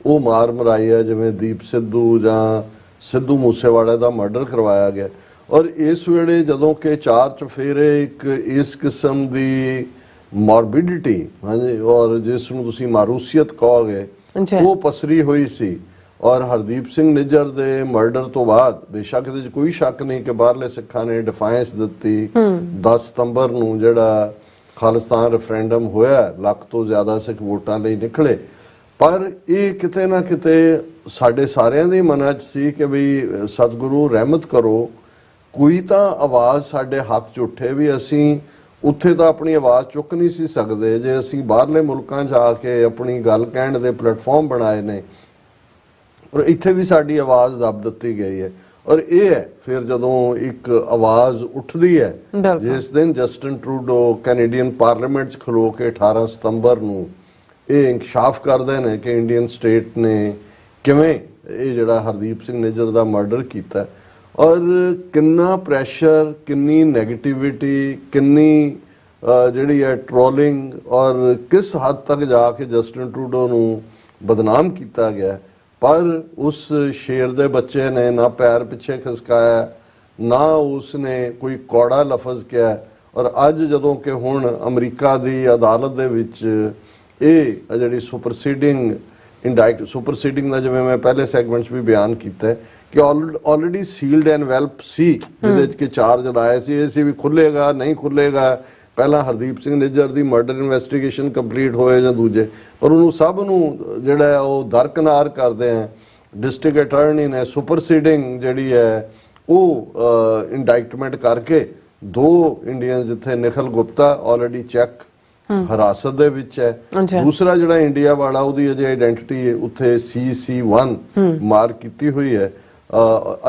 ਉਹ ਮਾਰ ਮਰਾਈ ਹੈ, ਜਿਵੇਂ ਦੀਪ ਸਿੱਧੂ ਜਾਂ ਸਿੱਧੂ ਮੂਸੇਵਾਲੇ ਦਾ ਮਰਡਰ ਕਰਵਾਇਆ ਗਿਆ। ਔਰ ਇਸ ਵੇਲੇ ਜਦੋਂ ਕਿ 4 ਚਫੇਰੇ ਇੱਕ ਇਸ ਕਿਸਮ ਦੀ ਮੋਰਬਿਡਿਟੀ, ਹਾਂਜੀ, ਔਰ ਜਿਸ ਨੂੰ ਤੁਸੀਂ ਮਾਰੂਸੀਅਤ ਕਹੋਗੇ, ਉਹ ਪਸਰੀ ਹੋਈ ਸੀ। ਔਰ ਹਰਦੀਪ ਸਿੰਘ ਨਿੱਜਰ ਦੇ ਮਰਡਰ ਤੋਂ ਬਾਅਦ ਬੇਸ਼ੱਕ ਇਹਦੇ 'ਚ ਕੋਈ ਸ਼ੱਕ ਨਹੀਂ ਕਿ ਬਾਹਰਲੇ ਸਿੱਖਾਂ ਨੇ ਡਿਫਾਇੰਸ ਦਿੱਤੀ। 10 ਸਤੰਬਰ ਨੂੰ ਜਿਹੜਾ ਖਾਲਿਸਤਾਨ ਰੈਫਰੈਂਡਮ ਹੋਇਆ, ਲੱਖ ਤੋਂ ਜ਼ਿਆਦਾ ਸਿੱਖ ਵੋਟਾਂ ਲਈ ਨਿਕਲੇ, ਪਰ ਇਹ ਕਿਤੇ ਨਾ ਕਿਤੇ ਸਾਡੇ ਸਾਰਿਆਂ ਦੇ ਮਨਾਂ 'ਚ ਸੀ ਕਿ ਵੀ ਸਤਿਗੁਰੂ ਰਹਿਮਤ ਕਰੋ, ਕੋਈ ਤਾਂ ਆਵਾਜ਼ ਸਾਡੇ ਹੱਕ 'ਚ ਉੱਠੇ। ਵੀ ਅਸੀਂ ਉੱਥੇ ਤਾਂ ਆਪਣੀ ਆਵਾਜ਼ ਚੁੱਕ ਨਹੀਂ ਸੀ ਸਕਦੇ, ਜੇ ਅਸੀਂ ਬਾਹਰਲੇ ਮੁਲਕਾਂ 'ਚ ਆ ਕੇ ਆਪਣੀ ਗੱਲ ਕਹਿਣ ਦੇ ਪਲੇਟਫਾਰਮ ਬਣਾਏ ਨੇ, ਔਰ ਇੱਥੇ ਵੀ ਸਾਡੀ ਆਵਾਜ਼ ਦੱਬ ਦਿੱਤੀ ਗਈ ਹੈ। ਔਰ ਇਹ ਹੈ ਫਿਰ ਜਦੋਂ ਇੱਕ ਆਵਾਜ਼ ਉੱਠਦੀ ਹੈ, ਜਿਸ ਦਿਨ ਜਸਟਿਨ ਟਰੂਡੋ ਕੈਨੇਡੀਅਨ ਪਾਰਲੀਮੈਂਟ 'ਚ ਖਲੋ ਕੇ 18 ਸਤੰਬਰ ਨੂੰ ਇਹ ਇੰਕਸ਼ਾਫ ਕਰਦੇ ਨੇ ਕਿ ਇੰਡੀਅਨ ਸਟੇਟ ਨੇ ਕਿਵੇਂ ਇਹ ਜਿਹੜਾ ਹਰਦੀਪ ਸਿੰਘ ਨਿੱਜਰ ਦਾ ਮਰਡਰ ਕੀਤਾ, ਔਰ ਕਿੰਨਾ ਪ੍ਰੈਸ਼ਰ, ਕਿੰਨੀ ਨੈਗੇਟਿਵਿਟੀ, ਕਿੰਨੀ ਜਿਹੜੀ ਹੈ ਟ੍ਰੋਲਿੰਗ, ਔਰ ਕਿਸ ਹੱਦ ਤੱਕ ਜਾ ਕੇ ਜਸਟਿਨ ਟਰੂਡੋ ਨੂੰ ਬਦਨਾਮ ਕੀਤਾ ਗਿਆ। ਪਰ ਉਸ ਸ਼ੇਰ ਦੇ ਬੱਚੇ ਨੇ ਨਾ ਪੈਰ ਪਿੱਛੇ ਖਿਸਕਾਇਆ, ਨਾ ਉਸਨੇ ਕੋਈ ਕੌੜਾ ਲਫ਼ਜ਼ ਕਿਹਾ। ਔਰ ਅੱਜ ਜਦੋਂ ਕਿ ਹੁਣ ਅਮਰੀਕਾ ਦੀ ਅਦਾਲਤ ਦੇ ਵਿੱਚ ਇਹ ਜਿਹੜੀ ਸੁਪਰਸੀਡਿੰਗ ਦਾ, ਜਿਵੇਂ ਮੈਂ ਪਹਿਲੇ ਸੈਗਮੈਂਟ 'ਚ ਵੀ ਬਿਆਨ ਕੀਤਾ ਕਿ ਆਲਰੇਡੀ ਸੀਲਡ ਐਨਵੈਲਪ ਸੀ, ਜਿਹਦੇ 'ਚ ਕਿ ਚਾਰਜ ਲਾਏ ਸੀ, ਇਹ ਸੀ ਵੀ ਖੁੱਲੇਗਾ ਨਹੀਂ ਖੁੱਲੇਗਾ, ਪਹਿਲਾਂ ਹਰਦੀਪ ਸਿੰਘ ਨਿੱਜਰ ਦੀ ਮਰਡਰ ਇਨਵੈਸਟੀਗੇਸ਼ਨ ਕੰਪਲੀਟ ਹੋਏ ਜਾਂ ਦੂਜੇ, ਪਰ ਉਹਨੂੰ ਸਭ ਨੂੰ ਜਿਹੜਾ ਉਹ ਦਰਕਨਾਰ ਕਰਦੇ ਆ ਡਿਸਟ੍ਰਿਕਟ ਅਟਾਰਨੀ ਨੇ ਸੁਪਰਸੀਡਿੰਗ ਜਿਹੜੀ ਹੈ ਉਹ ਇੰਡਾਇਕਟਮੈਂਟ ਕਰਕੇ 2 ਇੰਡੀਅਨ, ਜਿੱਥੇ ਨਿਖਲ ਗੁਪਤਾ ਆਲਰੇਡੀ ਚੈੱਕ ਹਿਰਾਸਤ ਦੇ ਵਿੱਚ ਹੈ, ਦੂਸਰਾ ਜਿਹੜਾ ਇੰਡੀਆ ਵਾਲਾ ਉਹਦੀ ਅਜੇ ਆਇਡੈਂਟੀਟੀ ਉੱਥੇ CC1 ਮਾਰਕ ਕੀਤੀ ਹੋਈ ਹੈ,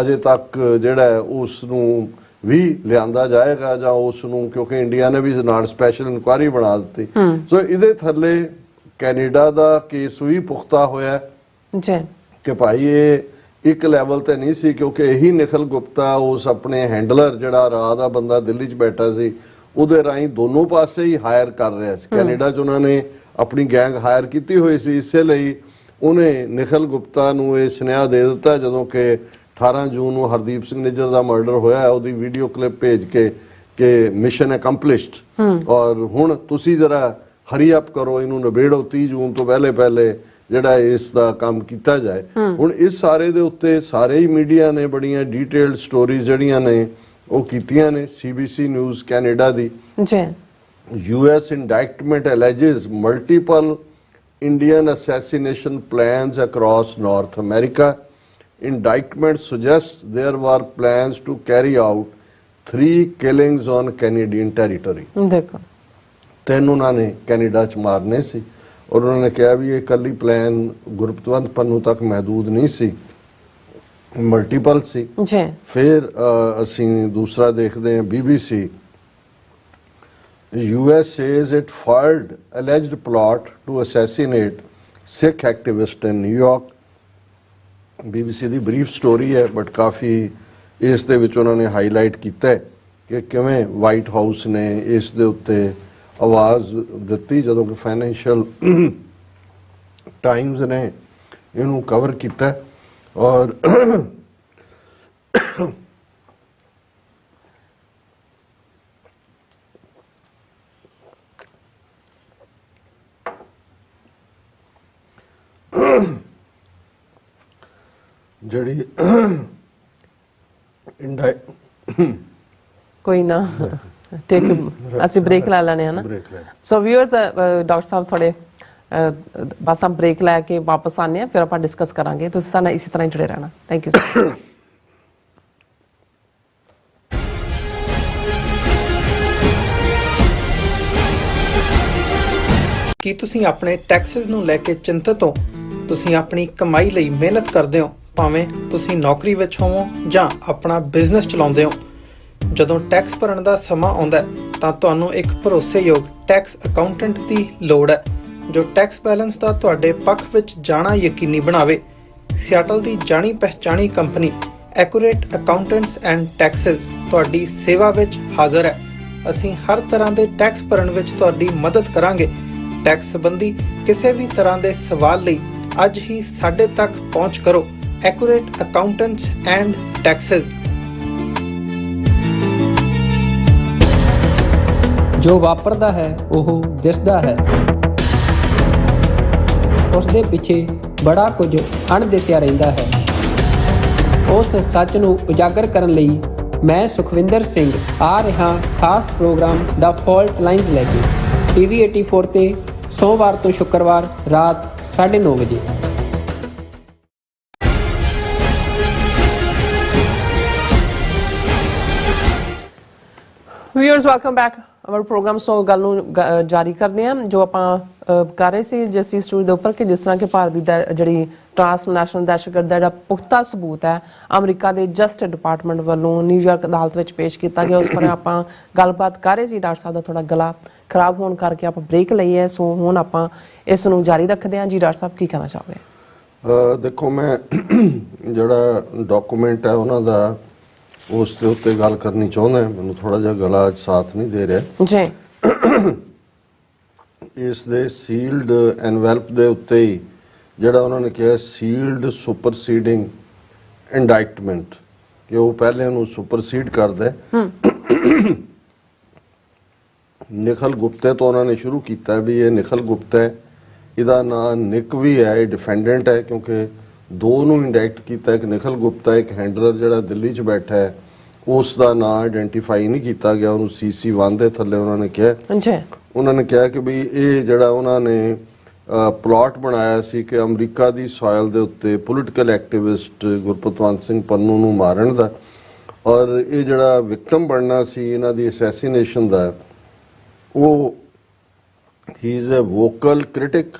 ਅਜੇ ਤੱਕ ਜਿਹੜਾ ਉਸ ਨੂੰ ਵੀ ਲਿਆਂਦਾ ਜਾਏਗਾ ਜਾਂ ਉਸ ਨੂੰ, ਕਿਉਂਕਿ ਇੰਡੀਆ ਨੇ ਵੀ ਨਾਲ ਸਪੈਸ਼ਲ ਇਨਕੁਆਇਰੀ ਬਣਾ ਦਿੱਤੀ। ਸੋ ਇਹਦੇ ਥੱਲੇ ਕੈਨੇਡਾ ਦਾ ਕੇਸ ਵੀ ਪੁਖਤਾ ਹੋਇਆ ਕਿ ਭਾਈ ਇਹ ਇੱਕ ਲੈਵਲ ਤੇ ਨਹੀਂ ਸੀ, ਕਿਉਂਕਿ ਇਹੀ ਨਿਖਲ ਗੁਪਤਾ ਉਸ ਆਪਣੇ ਹੈਂਡਲਰ ਜਿਹੜਾ ਰਾਹ ਦਾ ਬੰਦਾ ਦਿੱਲੀ 'ਚ ਬੈਠਾ ਸੀ, ਉਹਦੇ ਰਾਹੀਂ ਦੋਨੋਂ ਪਾਸੇ ਹੀ ਹਾਇਰ ਕਰ ਰਿਹਾ ਸੀ। ਕੈਨੇਡਾ 'ਚ ਉਹਨਾਂ ਨੇ ਆਪਣੀ ਗੈਂਗ ਹਾਇਰ ਕੀਤੀ ਹੋਈ ਸੀ, ਇਸੇ ਲਈ ਉਹਨੇ ਨਿਖਲ ਗੁਪਤਾ ਨੂੰ ਇਹ ਸੁਨੇਹਾ ਦੇ ਦਿੱਤਾ ਜਦੋਂ ਕਿ 18 ਜੂਨ ਨੂੰ ਹਰਦੀਪ ਸਿੰਘ ਨਿੱਜਰ ਦਾ ਮਰਡਰ ਹੋਇਆ, ਉਹਦੀ ਵੀਡੀਓ ਕਲਿੱਪ ਭੇਜ ਕੇ ਕਿ ਮਿਸ਼ਨ ਅਕੰਪਲਿਸ਼ਡ, ਔਰ ਹੁਣ ਤੁਸੀਂ ਜਰਾ ਹਰੀ ਅਪ ਕਰੋ, ਇਹਨੂੰ ਨਿਬੇੜੋ, 30 ਜੂਨ ਤੋਂ ਪਹਿਲੇ ਜਿਹੜਾ ਇਸ ਦਾ ਕੰਮ ਕੀਤਾ ਜਾਏ। ਹੁਣ ਇਸ ਸਾਰੇ ਦੇ ਉੱਤੇ ਸਾਰੇ ਹੀ ਮੀਡੀਆ ਨੇ ਬੜੀਆਂ ਡੀਟੇਲਡ ਸਟੋਰੀਜ਼ ਜਿਹੜੀਆਂ ਨੇ ਉਹ ਕੀਤੀਆਂ ਨੇ। CBC news Canada the US indictment alleges multiple Indian assassination plans across North America. Indictment suggests there were plans to carry out 3 killings on Canadian territory. ਦੇਖੋ 3 ਉਹਨਾਂ ਨੇ ਕੈਨੇਡਾ ਚ ਮਾਰਨੇ ਸੀ ਔਰ ਉਹਨਾਂ ਨੇ ਕਿਹਾ ਵੀ ਇਹ ਇਕੱਲੀ ਪਲਾਨ ਗੁਰਪਤਵੰਤ ਪੰਨੂ ਤੱਕ ਮਹਦੂਦ ਨਹੀਂ ਸੀ, ਮਲਟੀਪਲ ਸੀ। ਜੀ ਫਿਰ ਅਸੀਂ ਦੂਸਰਾ ਦੇਖਦੇ ਹਾਂ BBC US says it foiled alleged plot to assassinate Sikh activist in New York। BBC the brief story ਹੈ ਬਟ ਕਾਫੀ ਇਸ ਦੇ ਵਿੱਚ ਉਹਨਾਂ ਨੇ ਹਾਈਲਾਈਟ ਕੀਤਾ ਹੈ ਕਿ ਕਿਵੇਂ ਵਾਈਟ ਹਾਊਸ ਨੇ ਇਸ ਦੇ ਉੱਤੇ ਆਵਾਜ਼ ਦਿੱਤੀ ਜਦੋਂ ਕਿ ਫਾਈਨੈਂਸ਼ੀਅਲ ਟਾਈਮਜ਼ ਨੇ ਇਹਨੂੰ ਕਵਰ ਕੀਤਾ ਔਰ ਜਿਹੜੀ ਕੋਈ ਨਾ ਟੇਕ ਅਸੀਂ ਬ੍ਰੇਕ ਲੈ ਲੈਣੇ ਆ ਨਾ। ਬ੍ਰੇਕ ਲੈ ਸੋ ਵਿਊਅਰਸ ਡਾਕਟਰ ਸਾਹਿਬ ਥੋੜੇ ਬਸ ਹਮ ਬ੍ਰੇਕ ਲੈ ਕੇ ਵਾਪਸ ਆਨੇ ਆ, ਫਿਰ ਆਪਾਂ ਡਿਸਕਸ ਕਰਾਂਗੇ। ਤੁਸੀਂ ਸਾਡੇ ਨਾਲ ਇਸੇ ਤਰ੍ਹਾਂ ਹੀ ਜੁੜੇ ਰਹਿਣਾ। Thank you sir. ਕੀ ਤੁਸੀਂ ਆਪਣੇ ਟੈਕਸਸ ਨੂੰ ਲੈ ਕੇ ਚਿੰਤਤ ਹੋ? ਤੁਸੀਂ ਆਪਣੀ ਕਮਾਈ ਲਈ ਮਿਹਨਤ ਕਰਦੇ ਹੋ, ਭਾਵੇਂ ਤੁਸੀਂ ਨੌਕਰੀ ਵਿੱਚ ਹੋਵੋ ਜਾਂ ਆਪਣਾ ਬਿਜ਼ਨਸ ਚਲਾਉਂਦੇ ਹੋ। ਜਦੋਂ ਟੈਕਸ ਭਰਨ ਦਾ ਸਮਾਂ ਆਉਂਦਾ ਹੈ ਤਾਂ ਤੁਹਾਨੂੰ ਇੱਕ ਭਰੋਸੇਯੋਗ ਟੈਕਸ ਅਕਾਊਂਟੈਂਟ ਦੀ ਲੋੜ ਹੈ ਜੋ ਟੈਕਸ ਬੈਲੈਂਸ ਦਾ ਤੁਹਾਡੇ ਪੱਖ ਵਿੱਚ ਜਾਣਾ ਯਕੀਨੀ ਬਣਾਵੇ। ਸਿਆਟਲ ਦੀ ਜਾਣੀ ਪਛਾਣੀ company accurate accountants and taxes ਤੁਹਾਡੀ ਸੇਵਾ ਵਿੱਚ ਹਾਜ਼ਰ ਹੈ। ਅਸੀਂ ਹਰ ਤਰ੍ਹਾਂ ਦੇ ਟੈਕਸ ਭਰਨ ਵਿੱਚ ਤੁਹਾਡੀ ਮਦਦ ਕਰਾਂਗੇ। ਟੈਕਸ ਸੰਬੰਧੀ ਕਿਸੇ ਵੀ ਤਰ੍ਹਾਂ ਦੇ ਸਵਾਲ ਲਈ ਅੱਜ ਹੀ ਸਾਡੇ ਤੱਕ ਪਹੁੰਚ ਕਰੋ। Accurate accountants and Texas. ਜੋ ਵਾਪਰਦਾ ਹੈ ਉਹ ਦਿਸਦਾ ਹੈ, ਉਸ ਦੇ ਪਿੱਛੇ ਬੜਾ ਕੁਝ ਅਣਦਿਸਿਆ ਰਹਿੰਦਾ ਹੈ। ਉਸ ਸੱਚ ਨੂੰ ਉਜਾਗਰ ਕਰਨ ਲਈ ਮੈਂ ਸੁਖਵਿੰਦਰ ਸਿੰਘ ਆ ਰਿਹਾ ਖਾਸ ਪ੍ਰੋਗਰਾਮ ਦਾ ਫਾਲਟ ਲਾਈਨਸ ਲੈ ਕੇ TV 84 ਤੇ ਸੋਮਵਾਰ ਤੋਂ ਸ਼ੁੱਕਰਵਾਰ ਰਾਤ 9:30 ਵਜੇ। Viewers welcome back our program. So ਗੱਲ ਨੂੰ ਜਾਰੀ ਕਰਦੇ ਹਾਂ ਜੋ ਆਪਾਂ ਕਰ ਰਹੇ ਸੀ ਜਿਸ ਸਟੋਰੀ ਦੇ ਉੱਪਰ ਕਿ ਜਿਸ ਤਰ੍ਹਾਂ ਕਿ ਭਾਰਤ ਦੀ ਜਿਹੜੀ ਟ੍ਰਾਂਸਨੈਸ਼ਨਲ ਦਹਿਸ਼ਤਗਰਦ ਦਾ ਜਿਹੜਾ ਪੁਖਤਾ ਸਬੂਤ ਹੈ ਅਮਰੀਕਾ ਦੇ ਜਸਟਿਸ ਡਿਪਾਰਟਮੈਂਟ ਵੱਲੋਂ ਨਿਊਯਾਰਕ ਅਦਾਲਤ ਵਿੱਚ ਪੇਸ਼ ਕੀਤਾ ਗਿਆ, ਉਸ ਪਰ ਆਪਾਂ ਗੱਲਬਾਤ ਕਰ ਰਹੇ ਸੀ। ਡਾਕਟਰ ਸਾਹਿਬ ਦਾ ਥੋੜਾ ਗਲਾ ਖਰਾਬ ਹੋਣ ਕਰਕੇ ਆਪਾਂ ਬ੍ਰੇਕ ਲਈ ਹੈ, ਸੋ ਹੁਣ ਆਪਾਂ ਇਸ ਨੂੰ ਜਾਰੀ ਰੱਖਦੇ ਹਾਂ। ਜੀ ਡਾਕਟਰ ਸਾਹਿਬ ਕੀ ਕਹਿਣਾ ਚਾਹੋਗੇ? ਦੇਖੋ ਮੈਂ ਜਿਹੜਾ ਡਾਕੂਮੈਂਟ ਹੈ ਉਹਨਾਂ ਦਾ ਉਸ ਦੇ ਉੱਤੇ ਗੱਲ ਕਰਨੀ ਚਾਹੁੰਦਾ। ਮੈਨੂੰ ਥੋੜਾ ਜਿਹਾ ਗਲਾ ਅੱਜ ਸਾਥ ਨਹੀਂ ਦੇ ਰਿਹਾ ਜੀ। ਇਸ ਦੇ ਸੀਲਡ ਐਨਵੈਲਪ ਦੇ ਉੱਤੇ ਹੀ ਜਿਹੜਾ ਉਹਨਾਂ ਨੇ ਕਿਹਾ ਸੀਲਡ ਸੁਪਰਸੀਡਿੰਗ ਇੰਡਾਈਟਮੈਂਟ ਕਿ ਉਹ ਪਹਿਲੇ ਉਹਨੂੰ ਸੁਪਰਸੀਡ ਕਰਦਾ। ਨਿਖਲ ਗੁਪਤੇ ਤੋਂ ਉਹਨਾਂ ਨੇ ਸ਼ੁਰੂ ਕੀਤਾ ਵੀ ਇਹ ਨਿਖਲ ਗੁਪਤਾ ਹੈ, ਇਹਦਾ ਨਾਂ ਨਿਕ ਵੀ ਹੈ, ਇਹ ਡਿਫੈਂਡੈਂਟ ਹੈ ਕਿਉਂਕਿ ਦੋ ਨੂੰ ਇੰਡਾਇਕਟ ਕੀਤਾ, ਇੱਕ ਨਿਖਲ ਗੁਪਤਾ, ਇੱਕ ਹੈਂਡਲਰ ਜਿਹੜਾ ਦਿੱਲੀ 'ਚ ਬੈਠਾ ਹੈ ਉਸ ਦਾ ਨਾਂ ਆਇਡੈਂਟੀਫਾਈ ਨਹੀਂ ਕੀਤਾ ਗਿਆ, ਉਹਨੂੰ CC1 ਦੇ ਥੱਲੇ ਉਹਨਾਂ ਨੇ ਕਿਹਾ। ਉਹਨਾਂ ਨੇ ਕਿਹਾ ਕਿ ਵੀ ਇਹ ਜਿਹੜਾ ਉਹਨਾਂ ਨੇ ਪਲਾਟ ਬਣਾਇਆ ਸੀ ਕਿ ਅਮਰੀਕਾ ਦੀ ਸੋਇਲ ਦੇ ਉੱਤੇ ਪੋਲੀਟੀਕਲ ਐਕਟਿਵਿਸਟ ਗੁਰਪਤਵੰਤ ਸਿੰਘ ਪੰਨੂ ਨੂੰ ਮਾਰਨ ਦਾ, ਔਰ ਇਹ ਜਿਹੜਾ ਵਿਕਟਮ ਬਣਨਾ ਸੀ ਇਹਨਾਂ ਦੀ ਅਸੈਸੀਨੇਸ਼ਨ ਦਾ, ਉਹ he is a vocal critic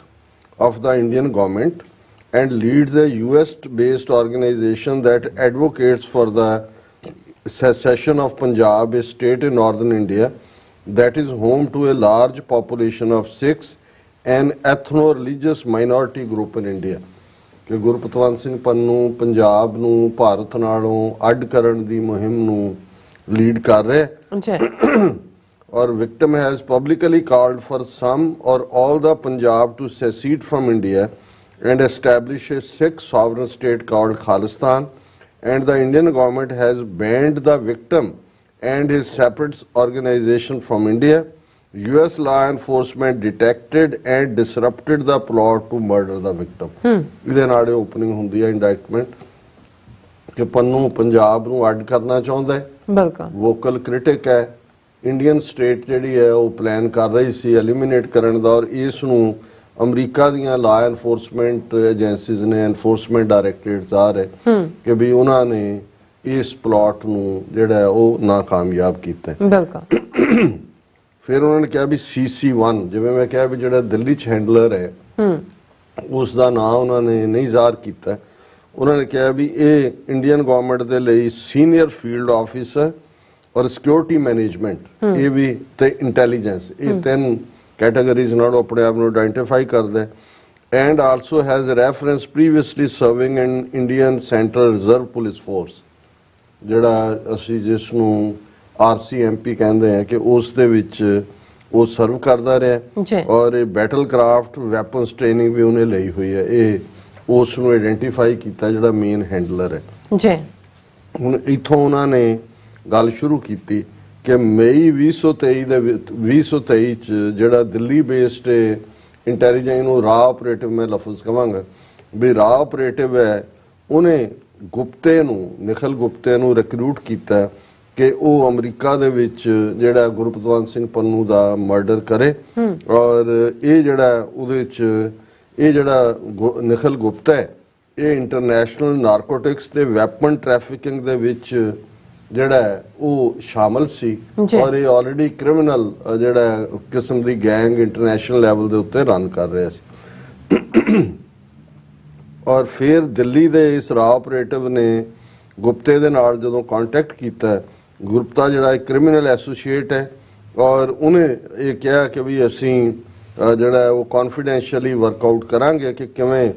of the Indian government and leads a US-based organization that advocates for the secession of Punjab, a state in northern India that is home to a large population of Sikhs, an ethno-religious minority group in India। ਕਿ ਗੁਰਪਤਵੰਤ ਸਿੰਘ ਪੰਨੂ ਪੰਜਾਬ ਨੂੰ ਭਾਰਤ ਨਾਲੋਂ ਅੱਡ ਕਰਨ ਦੀ ਮੁਹਿੰਮ ਨੂੰ lead ਕਰ ਰਿਹਾ ਔਰ victim has publicly called for some or all the Punjab to secede from India and establish a Sikh sovereign state called Khalistan, and the Indian government has banned the victim and his separate organization from India. US law enforcement detected and disrupted the plot to murder the victim। ਇਹਦੇ ਨਾਲ opening ਹੁੰਦੀ ਹੈ ਇੰਡਾਈਟਮੈਂਟ ਕਿ ਪੰਨੂ ਪੰਜਾਬ ਨੂੰ ਅੱਡ ਕਰਨਾ ਚਾਹੁੰਦਾ ਹੈ, ਬਿਲਕੁਲ ਵੋਕਲ ਕ੍ਰਿਟਿਕ ਹੈ, ਇੰਡੀਅਨ ਸਟੇਟ ਜਿਹੜੀ ਹੈ ਉਹ ਪਲਾਨ ਕਰ ਰਹੀ ਸੀ ਐਲੀਮੀਨੇਟ ਕਰਨ ਦਾ, ਔਰ ਇਸ ਨੂੰ ਅਮਰੀਕਾ ਦੀਆਂ ਲਾ ਐਨਫੋਰਸਮੈਂਟ ਏਜੰਸੀਜ਼ ਨੇ, ਐਨਫੋਰਸਮੈਂਟ ਡਾਇਰੈਕਟੋਰੇਟਸ ਆ ਰਹੇ ਕਿ ਵੀ ਉਹਨਾਂ ਨੇ ਇਸ ਪਲਾਟ ਨੂੰ ਜਿਹੜਾ ਉਹ ਨਾਕਾਮਯਾਬ ਕੀਤਾ। ਬਿਲਕੁਲ। ਫਿਰ ਉਹਨਾਂ ਨੇ ਕਿਹਾ ਵੀ CC1, ਜਿਵੇਂ ਮੈਂ ਕਿਹਾ ਵੀ ਜਿਹੜਾ ਦਿੱਲੀ 'ਚ ਹੈਂਡਲਰ ਹੈ ਉਸ ਦਾ ਨਾਂ ਉਹਨਾਂ ਨੇ ਨਹੀਂ ਜ਼ਾਹਰ ਕੀਤਾ। ਉਹਨਾਂ ਨੇ ਕਿਹਾ ਵੀ ਇਹ ਇੰਡੀਅਨ ਗਵਰਨਮੈਂਟ ਦੇ ਲਈ ਸੀਨੀਅਰ ਫੀਲਡ ਆਫਿਸਰ ਔਰ ਸਿਕਿਉਰਿਟੀ ਮੈਨੇਜਮੈਂਟ ਇਹ ਵੀ ਤੇ ਇੰਟੈਲੀਜੈਂਸ, ਇਹ ਤਿੰਨ ਕੈਟਾਗਰੀਜ਼ ਨਾਲ ਆਪਣੇ ਆਪ ਨੂੰ ਆਇਡੈਂਟੀਫਾਈ ਕਰਦਾ and also has reference previously serving in Indian central reserve police force, ਜਿਹੜਾ ਅਸੀਂ ਜਿਸ ਨੂੰ RCMP ਕਹਿੰਦੇ ਆ ਕਿ ਉਸ ਦੇ ਵਿੱਚ ਉਹ ਸਰਵ ਕਰਦਾ ਰਿਹਾ ਔਰ ਇਹ ਬੈਟਲ ਕਰਾਫਟ ਵੈਪਨਸ ਟ੍ਰੇਨਿੰਗ ਵੀ ਉਹਨੇ ਲਈ ਹੋਈ ਹੈ। ਇਹ ਉਸ ਨੂੰ ਆਇਡੈਂਟੀਫਾਈ ਕੀਤਾ ਜਿਹੜਾ ਮੇਨ ਹੈਂਡਲਰ ਹੈ ਜੀ। ਹੁਣ ਇੱਥੋਂ ਉਹਨਾਂ ਨੇ ਗੱਲ ਸ਼ੁਰੂ ਕੀਤੀ ਕਿ ਮਈ 2023 ਚ ਜਿਹੜਾ ਦਿੱਲੀ ਬੇਸਡ ਇੰਟੈਲੀਜੈਂਸ ਨੂੰ ਰਾ ਆਪਰੇਟਿਵ, ਮੈਂ ਲਫ਼ਜ਼ ਕਵਾਂਗਾ ਵੀ ਰਾ ਆਪਰੇਟਿਵ ਹੈ, ਉਹਨੇ ਗੁਪਤੇ ਨੂੰ, ਨਿਖਲ ਗੁਪਤੇ ਨੂੰ ਰਿਕਰੂਟ ਕੀਤਾ ਕਿ ਉਹ ਅਮਰੀਕਾ ਦੇ ਵਿੱਚ ਜਿਹੜਾ ਗੁਰਪਤਵੰਤ ਸਿੰਘ ਪੰਨੂ ਦਾ ਮਰਡਰ ਕਰੇ ਔਰ ਇਹ ਜਿਹੜਾ ਉਹਦੇ ਚ ਇਹ ਜਿਹੜਾ ਨਿਖਲ ਗੁਪਤਾ ਹੈ ਇਹ ਇੰਟਰਨੈਸ਼ਨਲ ਨਾਰਕੋਟਿਕਸ ਤੇ ਵੈਪਨ ਟ੍ਰੈਫਿਕਿੰਗ ਦੇ ਵਿੱਚ ਜਿਹੜਾ ਉਹ ਸ਼ਾਮਲ ਸੀ ਔਰ ਇਹ ਆਲਰੇਡੀ ਕ੍ਰਿਮੀਨਲ ਜਿਹੜਾ ਕਿਸਮ ਦੀ ਗੈਂਗ ਇੰਟਰਨੈਸ਼ਨਲ ਲੈਵਲ ਦੇ ਉੱਤੇ ਰਨ ਕਰ ਰਿਹਾ ਸੀ। ਔਰ ਫਿਰ ਦਿੱਲੀ ਦੇ ਇਸ ਰਾ ਆਪਰੇਟਿਵ ਨੇ ਗੁਪਤੇ ਦੇ ਨਾਲ ਜਦੋਂ ਕੰਟੈਕਟ ਕੀਤਾ, ਗੁਪਤਾ ਜਿਹੜਾ ਇੱਕ ਕ੍ਰਿਮੀਨਲ ਐਸੋਸੀਏਟ ਹੈ ਔਰ ਉਹਨੇ ਇਹ ਕਿਹਾ ਕਿ ਵੀ ਅਸੀਂ ਜਿਹੜਾ ਉਹ ਕੌਨਫੀਡੈਂਸ਼ੀਅਲੀ ਵਰਕਆਊਟ ਕਰਾਂਗੇ ਕਿ ਕਿਵੇਂ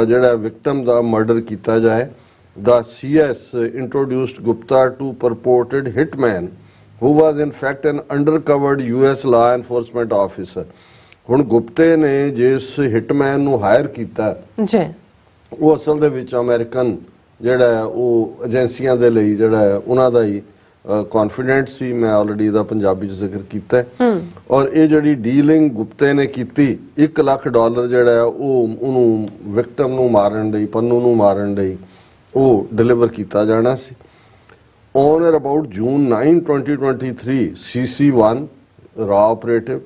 ਜਿਹੜਾ ਵਿਕਟਮ ਦਾ ਮਰਡਰ ਕੀਤਾ ਜਾਏ। The CS introduced Gupta to purported hitman who was in fact an undercovered US law enforcement officer। ਹੁਣ ਗੁਪਤੇ ਨੇ ਜਿਸ ਹਿਟਮੈਨ ਨੂੰ ਹਾਇਰ ਕੀਤਾ ਜੀ ਉਹ ਅਸਲ ਦੇ ਵਿੱਚ ਅਮਰੀਕਨ ਜਿਹੜਾ ਉਹ ਏਜੰਸੀਆਂ ਦੇ ਲਈ ਜਿਹੜਾ ਉਹਨਾਂ ਦਾ ਹੀ ਕੌਨਫੀਡੈਂਟ ਸੀ। ਮੈਂ ਆਲਰੇਡੀ ਦਾ ਪੰਜਾਬੀ ਚ ਜ਼ਿਕਰ ਕੀਤਾ ਔਰ ਇਹ ਜਿਹੜੀ ਡੀਲਿੰਗ ਗੁਪਤੇ ਨੇ ਕੀਤੀ $1 ਲੱਖ ਜਿਹੜਾ ਉਹ ਉਹਨੂੰ ਵਿਕਟਮ ਨੂੰ ਮਾਰਨ ਲਈ, ਪੰਨੂ ਨੂੰ ਮਾਰਨ ਲਈ ਉਹ ਡਿਲੀਵਰ ਕੀਤਾ ਜਾਣਾ ਸੀ। ਔਨ ਔਰ ਅਬਾਊਟ ਜੂਨ 9 2023 CC1 ਰਾ ਆਪਰੇਟਿਵ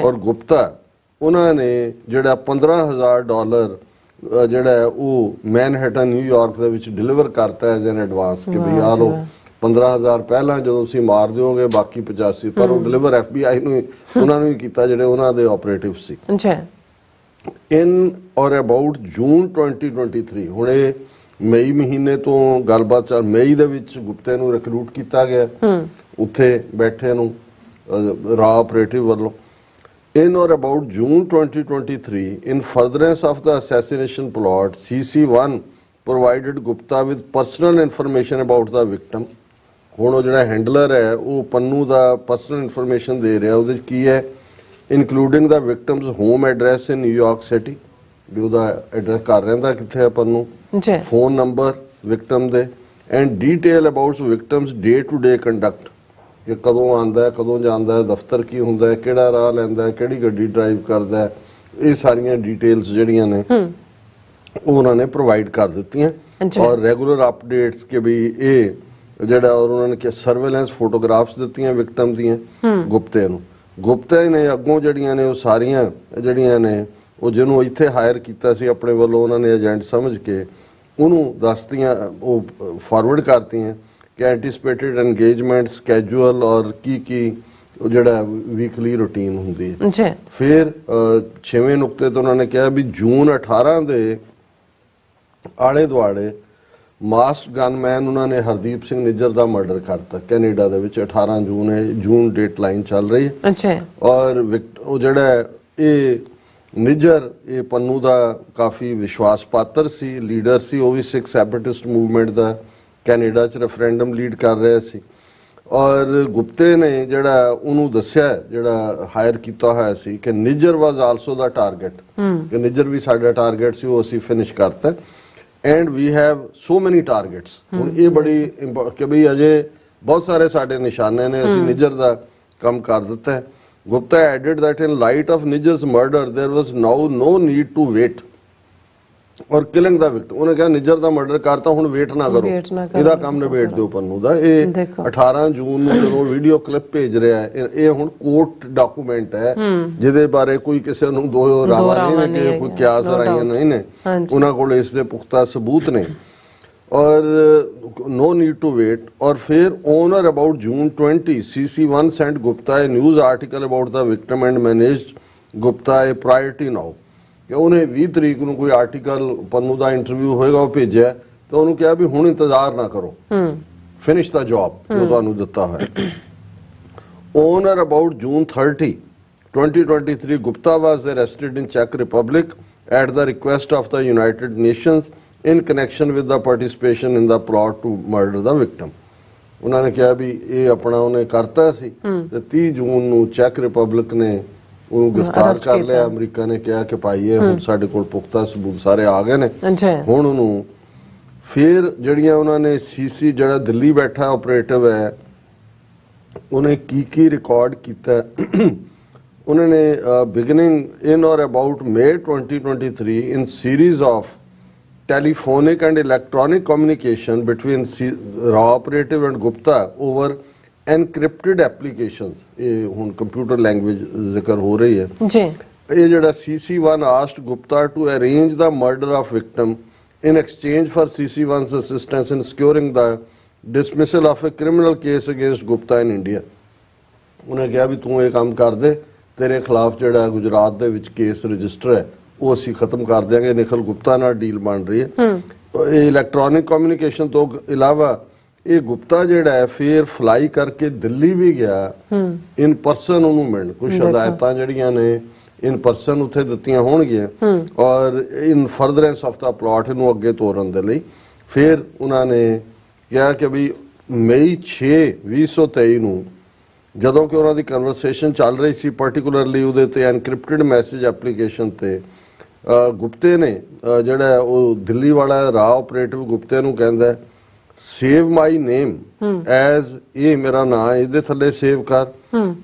ਔਰ ਗੁਪਤਾ ਉਹਨਾਂ ਨੇ ਜਿਹੜਾ $15,000 ਜਿਹੜਾ ਉਹ ਮੈਨਹਟਨ ਨਿਊਯਾਰਕ ਦੇ ਵਿੱਚ ਡਿਲੀਵਰ ਕਰਤਾ ਐਜ਼ ਐਨ ਐਡਵਾਂਸ ਕਿ ਵੀ ਆ ਲੋ 15,000 ਪਹਿਲਾਂ ਜਦੋਂ ਤੁਸੀਂ ਮਾਰ ਦਿਓਗੇ ਬਾਕੀ 85, ਪਰ ਉਹ ਡਿਲੀਵਰ FBI ਨੂੰ ਉਹਨਾਂ ਨੂੰ ਹੀ ਕੀਤਾ ਜਿਹੜੇ ਉਹਨਾਂ ਦੇ ਆਪਰੇਟਿਵ ਸੀ। ਇਨ ਔਰ ਅਬਾਊਟ ਜੂਨ 2023 ਹੁਣ ਇਹ ਮਈ ਮਹੀਨੇ ਤੋਂ ਗੱਲਬਾਤ ਚੱਲ, ਮਈ ਦੇ ਵਿੱਚ ਗੁਪਤੇ ਨੂੰ ਰਿਕਰੂਟ ਕੀਤਾ ਗਿਆ ਉੱਥੇ ਬੈਠੇ ਨੂੰ ਰਾ ਆਪਰੇਟਿਵ ਵੱਲੋਂ। In or about June 2023, in furtherance of the assassination plot, CC1 provided Gupta with personal information about the victim। ਹੁਣ ਉਹ ਜਿਹੜਾ ਹੈਂਡਲਰ ਹੈ ਉਹ ਪੰਨੂ ਦਾ ਪਰਸਨਲ ਇਨਫੋਰਮੇਸ਼ਨ ਦੇ ਰਿਹਾ, ਉਹਦੇ ਕੀ ਹੈ including the victim's home address in New York city, ਵੀ ਉਹਦਾ ਐਡਰੈਸ ਘਰ ਰਹਿੰਦਾ ਕਿੱਥੇ ਹੈ ਪੰਨੂ, ਫੋਨ ਨੰਬਰ ਵਿਕਟਮ ਦੇ and detail about victim's day to day conduct, ਕਿ ਕਦੋਂ ਆਉਂਦਾ ਹੈ, ਕਦੋਂ ਜਾਂਦਾ ਹੈ, ਦਫ਼ਤਰ ਕੀ ਹੁੰਦਾ ਹੈ, ਕਿਹੜਾ ਰਾਹ ਲੈਂਦਾ ਹੈ, ਕਿਹੜੀ ਗੱਡੀ ਡਰਾਈਵ ਕਰਦਾ ਹੈ, ਇਹ ਸਾਰੀਆਂ ਡਿਟੇਲਸ ਜਿਹੜੀਆਂ ਨੇ ਉਹ ਉਹਨਾਂ ਨੇ ਪ੍ਰੋਵਾਈਡ ਕਰ ਦਿੱਤੀਆਂ ਔਰ ਰੈਗੂਲਰ ਅਪਡੇਟਸ ਕਿ ਵੀ ਇਹ ਜਿਹੜਾ ਔਰ ਉਹਨਾਂ ਨੇ ਕਿ ਸਰਵੇਲੈਂਸ ਫੋਟੋਗ੍ਰਾਫਸ ਦਿੱਤੀਆਂ ਵਿਕਟਮ ਦੀਆਂ ਗੁਪਤੇ ਨੂੰ। ਗੁਪਤੇ ਨੇ ਅੱਗੋਂ ਜਿਹੜੀਆਂ ਨੇ ਉਹ ਸਾਰੀਆਂ ਜਿਹੜੀਆਂ ਨੇ ਉਹ ਜਿਹਨੂੰ ਇੱਥੇ ਹਾਇਰ ਕੀਤਾ ਸੀ ਆਪਣੇ ਵੱਲੋਂ ਉਹਨਾਂ ਨੇ ਏਜੰਟ ਸਮਝ ਕੇ ਉਹਨੂੰ ਦੱਸਤੀਆਂ, ਉਹ ਫਾਰਵਰਡ ਕਰਤੀਆਂ ਕਿ ਐਂਟੀਸਪੇਟਡ ਐਂਗੇਜਮੈਂਟ ਸਕੈਜੂਅਲ ਔਰ ਕੀ ਜਿਹੜਾ ਵੀਕਲੀ ਰੂਟੀਨ ਹੁੰਦੀ ਹੈ। ਫਿਰ 6ਵੇਂ ਨੁਕਤੇ ਤੋਂ ਉਹਨਾਂ ਨੇ ਕਿਹਾ ਵੀ ਜੂਨ 18 ਦੇ ਆਲੇ ਦੁਆਲੇ ਮਾਸ ਗਨਮੈਨ ਉਹਨਾਂ ਨੇ ਹਰਦੀਪ ਸਿੰਘ ਨਿੱਜਰ ਦਾ ਮਰਡਰ ਕਰਤਾ ਕੈਨੇਡਾ ਦੇ ਵਿੱਚ। 18 ਜੂਨ ਹੈ, ਜੂਨ ਡੇਟ ਲਾਈਨ ਚੱਲ ਰਹੀ ਹੈ ਔਰ ਉਹ ਜਿਹੜਾ ਇਹ ਨਿੱਜਰ ਇਹ ਪੰਨੂ ਦਾ ਕਾਫੀ ਵਿਸ਼ਵਾਸ ਪਾਤਰ ਸੀ, ਲੀਡਰ ਸੀ, ਉਹ ਵੀ ਸਿੱਖ ਸੈਪਰੇਟਿਸਟ ਮੂਵਮੈਂਟ ਦਾ ਕੈਨੇਡਾ 'ਚ ਰੈਫਰੈਂਡਮ ਲੀਡ ਕਰ ਰਿਹਾ ਸੀ ਔਰ ਗੁਪਤੇ ਨੇ ਜਿਹੜਾ ਉਹਨੂੰ ਦੱਸਿਆ ਜਿਹੜਾ ਹਾਇਰ ਕੀਤਾ ਹੋਇਆ ਸੀ ਕਿ ਨਿੱਜਰ ਵਾਜ਼ ਆਲਸੋ ਦਾ ਟਾਰਗੇਟ, ਕਿ ਨਿੱਜਰ ਵੀ ਸਾਡਾ ਟਾਰਗੇਟ ਸੀ, ਉਹ ਅਸੀਂ ਫਿਨਿਸ਼ ਕਰਤਾ ਐਂਡ ਵੀ ਹੈਵ ਸੋ ਮੈਨੀ ਟਾਰਗੇਟਸ। ਹੁਣ ਇਹ ਬੜੀ ਕਿ ਬਈ ਅਜੇ ਬਹੁਤ ਸਾਰੇ ਸਾਡੇ ਨਿਸ਼ਾਨੇ ਨੇ, ਅਸੀਂ ਨਿੱਜਰ ਦਾ ਕੰਮ ਕਰ ਦਿੱਤਾ ਹੈ। Gupta added that in light of Nijjar's murder, there was now no need to wait ਔਰ ਕਿਲਿੰਗ ਦਾ ਵਿਕਟਮ। ਉਹਨੇ ਕਿਹਾ ਨਿੱਜਰ ਦਾ ਮਰਡਰ ਕਰਤਾ, ਹੁਣ ਵੇਟ ਨਾ ਕਰੋ, ਇਹਦਾ ਕੰਮ ਨਿਬੇੜ ਦਿਓ ਪੰਨੂ ਦਾ। ਇਹ 18 ਜੂਨ ਨੂੰ ਜਦੋਂ ਵੀਡੀਓ ਕਲਿੱਪ ਭੇਜ ਰਿਹਾ ਹੈ, ਇਹ ਹੁਣ ਕੋਰਟ ਡਾਕੂਮੈਂਟ ਹੈ ਜਿਹਦੇ ਬਾਰੇ ਕੋਈ ਕਿਸੇ ਨੂੰ ਦੋ ਰਾਵਾਂ ਨਹੀਂ ਨੇ ਕਿ ਕੋਈ ਕਿਆਸ ਰਾਈਆਂ ਨਹੀਂ ਨੇ, ਉਹਨਾਂ ਕੋਲ ਇਸ ਦੇ ਪੁਖਤਾ ਸਬੂਤ ਨੇ। और no need to wait। और फिर on or about June 20 CC1 sent Gupta a news article about the victim and managed Gupta a priority now। कि उन्हें 20 तरीक ਨੂੰ ਕੋਈ ਆਰਟੀਕਲ ਪੰਨੂ ਦਾ ਇੰਟਰਵਿਊ ਹੋਏਗਾ, ਉਹ ਭੇਜਿਆ ਤੇ ਉਹਨੂੰ ਕਿਹਾ ਵੀ ਹੁਣ ਇੰਤਜ਼ਾਰ ਨਾ ਕਰੋ, ਫਿਨਿਸ਼ ਦਾ ਜੌਬ ਜੋ ਤੁਹਾਨੂੰ ਦਿੱਤਾ ਹੋਇਆ। On or about June 30 2023 Gupta was arrested in Czech Republic at the request of the United Nations in connection with the participation in the plot to murder the victim। ਉਹਨਾਂ ਨੇ ਕਿਹਾ ਵੀ ਇਹ ਆਪਣਾ ਉਹਨੇ ਕਰਤਾ ਸੀ ਤੇ 30 ਜੂਨ ਨੂੰ ਚੈਕ ਰਿਪਬਲਿਕ ਨੇ ਉਹਨੂੰ ਗ੍ਰਿਫਤਾਰ ਕਰ ਲਿਆ। ਅਮਰੀਕਾ ਨੇ ਕਿਹਾ ਕਿ ਭਾਈ ਇਹ ਹੁਣ ਸਾਡੇ ਕੋਲ ਪੁਖਤਾ ਸਬੂਤ ਸਾਰੇ ਆ ਗਏ ਨੇ, ਹੁਣ ਉਹਨੂੰ ਫਿਰ ਜਿਹੜੀਆਂ ਉਹਨਾਂ ਨੇ ਸੀਸੀ ਜਿਹੜਾ ਦਿੱਲੀ ਬੈਠਾ ਆਪਰੇਟਿਵ ਹੈ ਉਹਨੇ ਕੀ ਰਿਕਾਰਡ ਕੀਤਾ। ਉਹਨਾਂ ਨੇ ਬਿਗਨਿੰਗ ਇਨ ਔਰ about May 2023 in series of telephonic and electronic communication between raw operative and Gupta over encrypted applications। ਇਹ ਹੁਣ ਕੰਪਿਊਟਰ ਲੈਂਗੁਏਜ ਜ਼ਿਕਰ ਹੋ ਰਹੀ ਹੈ ਜੀ। ਇਹ ਜਿਹੜਾ CC1 asked Gupta to arrange the murder of victim in exchange for CC1's assistance in securing the dismissal of a criminal case against Gupta in India। ਉਹਨੇ ਕਿਹਾ ਵੀ ਤੂੰ ਇਹ ਕੰਮ ਕਰ ਦੇ, ਤੇਰੇ ਖਿਲਾਫ ਜਿਹੜਾ ਗੁਜਰਾਤ ਦੇ ਵਿੱਚ ਕੇਸ ਰਜਿਸਟਰ ਹੈ ਉਹ ਅਸੀਂ ਖਤਮ ਕਰ ਦਿਆਂਗੇ। ਨਿਖਲ ਗੁਪਤਾ ਨਾਲ ਡੀਲ ਬਣ ਰਹੀ ਹੈ। ਇਹ ਇਲੈਕਟ੍ਰੋਨਿਕ ਕਮਿਊਨੀਕੇਸ਼ਨ ਤੋਂ ਇਲਾਵਾ ਇਹ ਗੁਪਤਾ ਜਿਹੜਾ ਹੈ ਫਿਰ ਫਲਾਈ ਕਰਕੇ ਦਿੱਲੀ ਵੀ ਗਿਆ ਇਨ ਪਰਸਨ ਉਹਨੂੰ ਮਿਲਣ। ਕੁਝ ਹਦਾਇਤਾਂ ਜਿਹੜੀਆਂ ਨੇ ਇਨ ਪਰਸਨ ਉੱਥੇ ਦਿੱਤੀਆਂ ਹੋਣਗੀਆਂ ਔਰ ਇਨ ਫਰਦਰੈਂਸ ਆਫ ਦਾ ਪਲਾਟ ਇਹਨੂੰ ਅੱਗੇ ਤੋਰਨ ਦੇ ਲਈ। ਫਿਰ ਉਹਨਾਂ ਨੇ ਕਿਹਾ ਕਿ ਵੀ May 6 2023 ਨੂੰ ਜਦੋਂ ਕਿ ਉਹਨਾਂ ਦੀ ਕਨਵਰਸੇਸ਼ਨ ਚੱਲ ਰਹੀ ਸੀ ਪਾਰਟਿਕੂਲਰਲੀ ਉਹਦੇ ਤੇ ਐਨਕ੍ਰਿਪਟਡ ਮੈਸੇਜ ਐਪਲੀਕੇਸ਼ਨ ਤੇ ਗੁਪਤੇ ਨੇ ਜਿਹੜਾ ਉਹ ਦਿੱਲੀ ਵਾਲਾ ਰਾਹ ਆਪਰੇਟਿਵ ਗੁਪਤੇ ਨੂੰ ਕਹਿੰਦਾ ਸੇਵ ਮਾਈ ਨੇਮ ਐਜ਼ ਇਹ ਮੇਰਾ ਨਾਂ ਇਹਦੇ ਥੱਲੇ ਸੇਵ ਕਰ।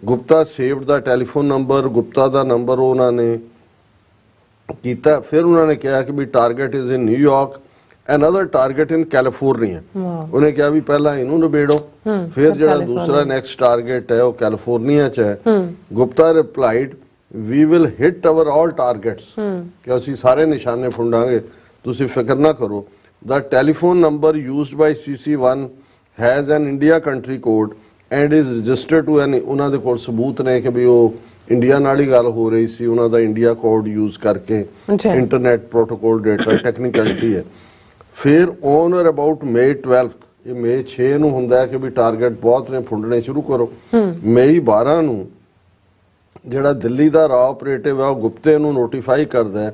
Gupta saved the telephone number, Gupta ਦਾ ਨੰਬਰ ਉਹਨਾਂ ਨੇ ਕੀਤਾ। ਫਿਰ ਉਹਨਾਂ ਨੇ ਕਿਹਾ ਕਿ ਵੀ target is in New York, another target in California। ਉਹਨੇ ਕਿਹਾ ਵੀ ਪਹਿਲਾਂ ਇਹਨੂੰ ਨਿਬੇੜੋ, ਫਿਰ ਜਿਹੜਾ ਦੂਸਰਾ ਨੈਕਸਟ ਟਾਰਗੇਟ ਹੈ ਉਹ ਕੈਲੀਫੋਰਨੀਆ ਚ ਹੈ। Gupta replied we will hit our all targets ਕਿ ਅਸੀਂ ਸਾਰੇ ਨਿਸ਼ਾਨੇ ਫੁੰਡਾਂਗੇ, ਤੁਸੀਂ ਫਿਕਰ ਨਾ ਕਰੋ। the telephone number used by CC1 has an India country code and is registered to an ਉਹਨਾਂ ਦੇ ਕੋਲ ਸਬੂਤ ਨੇ ਕਿ ਵੀ ਉਹ ਇੰਡੀਆ ਨਾਲ ਹੀ ਗੱਲ ਹੋ ਰਹੀ ਸੀ, ਉਹਨਾਂ ਦਾ ਇੰਡੀਆ ਕੋਡ ਯੂਜ਼ ਕਰਕੇ ਇੰਟਰਨੈਟ ਪ੍ਰੋਟੋਕੋਲ ਡਾਟਾ ਟੈਕਨੀਕਲਿਟੀ ਹੈ। ਫਿਰ on or about May 12 ਇਹ May 6 ਨੂੰ ਹੁੰਦਾ ਹੈ ਕਿ ਵੀ ਟਾਰਗੇਟ ਬਹੁਤ ਨੇ, ਫੁੰਡਣੇ ਸ਼ੁਰੂ ਕਰੋ। May 12 ਨੂੰ ਜਿਹੜਾ ਦਿੱਲੀ ਦਾ ਰਾਹ ਆਪਰੇਟਿਵ ਹੈ ਉਹ ਗੁਪਤੇ ਨੂੰ ਨੋਟੀਫਾਈ ਕਰਦਾ ਹੈ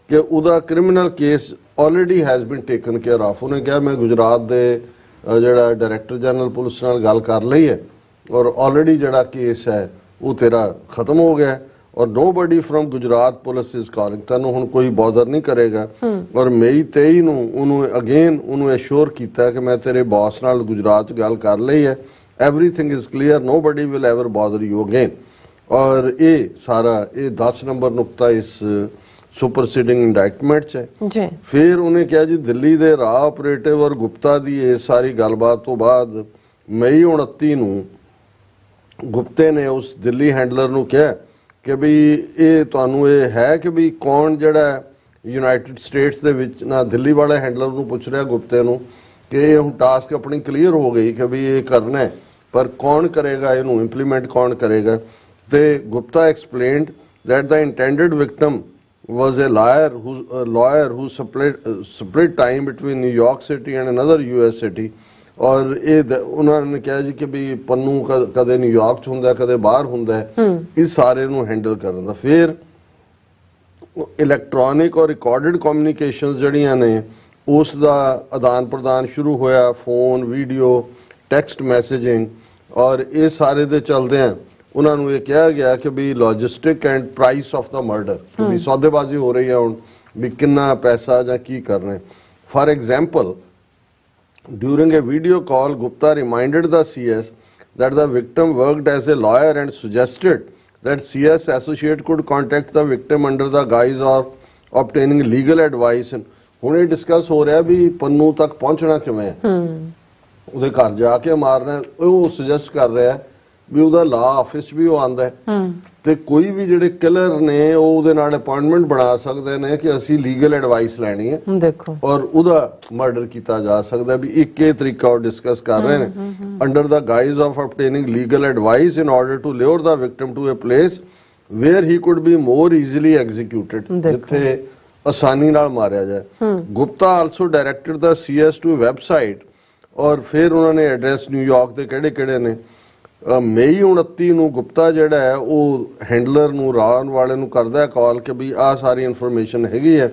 ਕਿ ਉਹਦਾ criminal case already has been taken care of. ਉਹਨੇ ਕਿਹਾ ਮੈਂ ਗੁਜਰਾਤ ਦੇ ਜਿਹੜਾ ਡਾਇਰੈਕਟਰ ਜਨਰਲ ਪੁਲਿਸ ਨਾਲ ਗੱਲ ਕਰ ਲਈ ਹੈ ਔਰ ਆਲਰੇਡੀ ਜਿਹੜਾ ਕੇਸ ਹੈ ਉਹ ਤੇਰਾ ਖਤਮ ਹੋ ਗਿਆ ਔਰ nobody from Gujarat police is calling, ਤੈਨੂੰ ਹੁਣ ਕੋਈ ਬੌਦਰ ਨਹੀਂ ਕਰੇਗਾ। ਔਰ May 23 ਨੂੰ ਉਹਨੂੰ ਅਗੇਨ ਉਹਨੂੰ ਐਸ਼ੋਰ ਕੀਤਾ ਕਿ ਮੈਂ ਤੇਰੇ ਬੌਸ ਨਾਲ ਗੁਜਰਾਤ 'ਚ ਗੱਲ ਕਰ ਲਈ ਹੈ, everything is clear, nobody will ever bother you again. ਔਰ ਇਹ ਸਾਰਾ ਇਹ 10 ਨੰਬਰ ਨੁਕਤਾ ਇਸ ਸੁਪਰਸੀਡਿੰਗ ਇੰਡਾਇਟਮੈਂਟ 'ਚ ਹੈ। ਫਿਰ ਉਹਨੇ ਕਿਹਾ ਜੀ ਦਿੱਲੀ ਦੇ ਰਾਹ ਆਪਰੇਟਿਵ ਔਰ ਗੁਪਤਾ ਦੀ ਇਹ ਸਾਰੀ ਗੱਲਬਾਤ ਤੋਂ ਬਾਅਦ May 29 ਨੂੰ ਗੁਪਤੇ ਨੇ ਉਸ ਦਿੱਲੀ ਹੈਂਡਲਰ ਨੂੰ ਕਿਹਾ ਕਿ ਵੀ ਇਹ ਤੁਹਾਨੂੰ ਇਹ ਹੈ ਕਿ ਵੀ ਕੌਣ ਜਿਹੜਾ ਯੂਨਾਈਟਿਡ ਸਟੇਟਸ ਦੇ ਵਿੱਚ ਨਾ ਦਿੱਲੀ ਵਾਲੇ ਹੈਂਡਲਰ ਨੂੰ ਪੁੱਛ ਰਿਹਾ ਗੁਪਤੇ ਨੂੰ ਕਿ ਇਹ ਹੁਣ ਟਾਸਕ ਆਪਣੀ ਕਲੀਅਰ ਹੋ ਗਈ ਕਿ ਵੀ ਇਹ ਕਰਨਾ ਹੈ, ਪਰ ਕੌਣ ਕਰੇਗਾ ਇਹਨੂੰ ਇੰਪਲੀਮੈਂਟ ਕੌਣ ਕਰੇਗਾ। ਤੇ Gupta explained that the intended victim was a lawyer who split time between New York City and another US city। ਔਰ ਇਹ ਉਹਨਾਂ ਨੇ ਕਿਹਾ ਜੀ ਕਿ ਵੀ ਪੰਨੂ ਕਦੇ ਨਿਊਯਾਰਕ 'ਚ ਹੁੰਦਾ, ਕਦੇ ਬਾਹਰ ਹੁੰਦਾ, ਇਸ ਸਾਰੇ ਨੂੰ ਹੈਂਡਲ ਕਰਨ ਦਾ। ਫਿਰ ਇਲੈਕਟ੍ਰੋਨਿਕ ਔਰ ਰਿਕਾਰਡਡ ਕਮਿਊਨੀਕੇਸ਼ਨਸ ਜਿਹੜੀਆਂ ਨੇ ਉਸ ਦਾ ਆਦਾਨ ਪ੍ਰਦਾਨ ਸ਼ੁਰੂ ਹੋਇਆ, ਫੋਨ, ਵੀਡੀਓ, ਟੈਕਸਟ ਮੈਸੇਜਿੰਗ। ਔਰ ਇਹ ਸਾਰੇ ਦੇ ਚਲਦਿਆਂ ਉਹਨਾਂ ਨੂੰ ਇਹ ਕਿਹਾ ਗਿਆ ਕਿ ਵੀ logistic and price of the murder, ਵੀ ਸੌਦੇਬਾਜ਼ੀ ਹੋ ਰਹੀ ਹੈ ਹੁਣ ਵੀ ਕਿੰਨਾ ਪੈਸਾ ਜਾਂ ਕੀ ਕਰਨਾ ਹੈ। For example during a video call, Gupta reminded the CS that the victim worked as a lawyer and suggested that CS associate could contact the victim under the guise of obtaining legal advice। ਹੁਣ ਇਹ discuss ਹੋ ਰਿਹਾ ਵੀ ਪੰਨੂ ਤੱਕ ਪਹੁੰਚਣਾ ਕਿਵੇਂ ਹੈ, ਉਹਦੇ ਘਰ ਜਾ ਕੇ ਮਾਰਨਾ। ਉਹ ਸੁਜੈਸਟ ਕਰ ਰਿਹਾ ਵੀ ਉਹਦਾ ਲਾ ਆਫਿਸ ਵੀ ਉਹ ਆਂਦਾ ਤੇ ਕੋਈ ਵੀ ਜਿਹੜੇ ਕਿਲਰ ਨੇ ਉਹ ਉਹਦੇ ਨਾਲ ਅਪਾਇੰਟਮੈਂਟ ਬਣਾ ਸਕਦੇ ਨੇ ਕਿ ਅਸੀਂ ਲੀਗਲ ਐਡਵਾਈਸ ਲੈਣੀ ਹੈ ਦੇਖੋ, ਔਰ ਉਹਦਾ ਮਰਡਰ ਕੀਤਾ ਜਾ ਸਕਦਾ ਵੀ ਇੱਕ ਇਹ ਤਰੀਕਾ ਉਹ ਡਿਸਕਸ ਕਰ ਰਹੇ ਨੇ। Under the guise of obtaining legal advice in order to lure the victim to a place where he could be more easily executed, ਜਿੱਥੇ ਆਸਾਨੀ ਨਾਲ ਮਾਰਿਆ ਜਾਏ। Gupta also directed the CS to website, ਔਰ ਫਿਰ ਉਹਨਾਂ ਨੇ ਐਡਰੈਸ ਨਿਊਯਾਰਕ ਦੇ ਕਿਹੜੇ ਕਿਹੜੇ ਨੇ। ਮਈ 29 ਨੂੰ ਗੁਪਤਾ ਜਿਹੜਾ ਹੈ ਉਹ ਹੈਂਡਲਰ ਨੂੰ, ਰਾਹਨ ਵਾਲੇ ਨੂੰ ਕਰਦਾ ਹੈ ਕਾਲ ਕਿ ਵੀ ਆਹ ਸਾਰੀ ਇਨਫੋਰਮੇਸ਼ਨ ਹੈਗੀ ਹੈ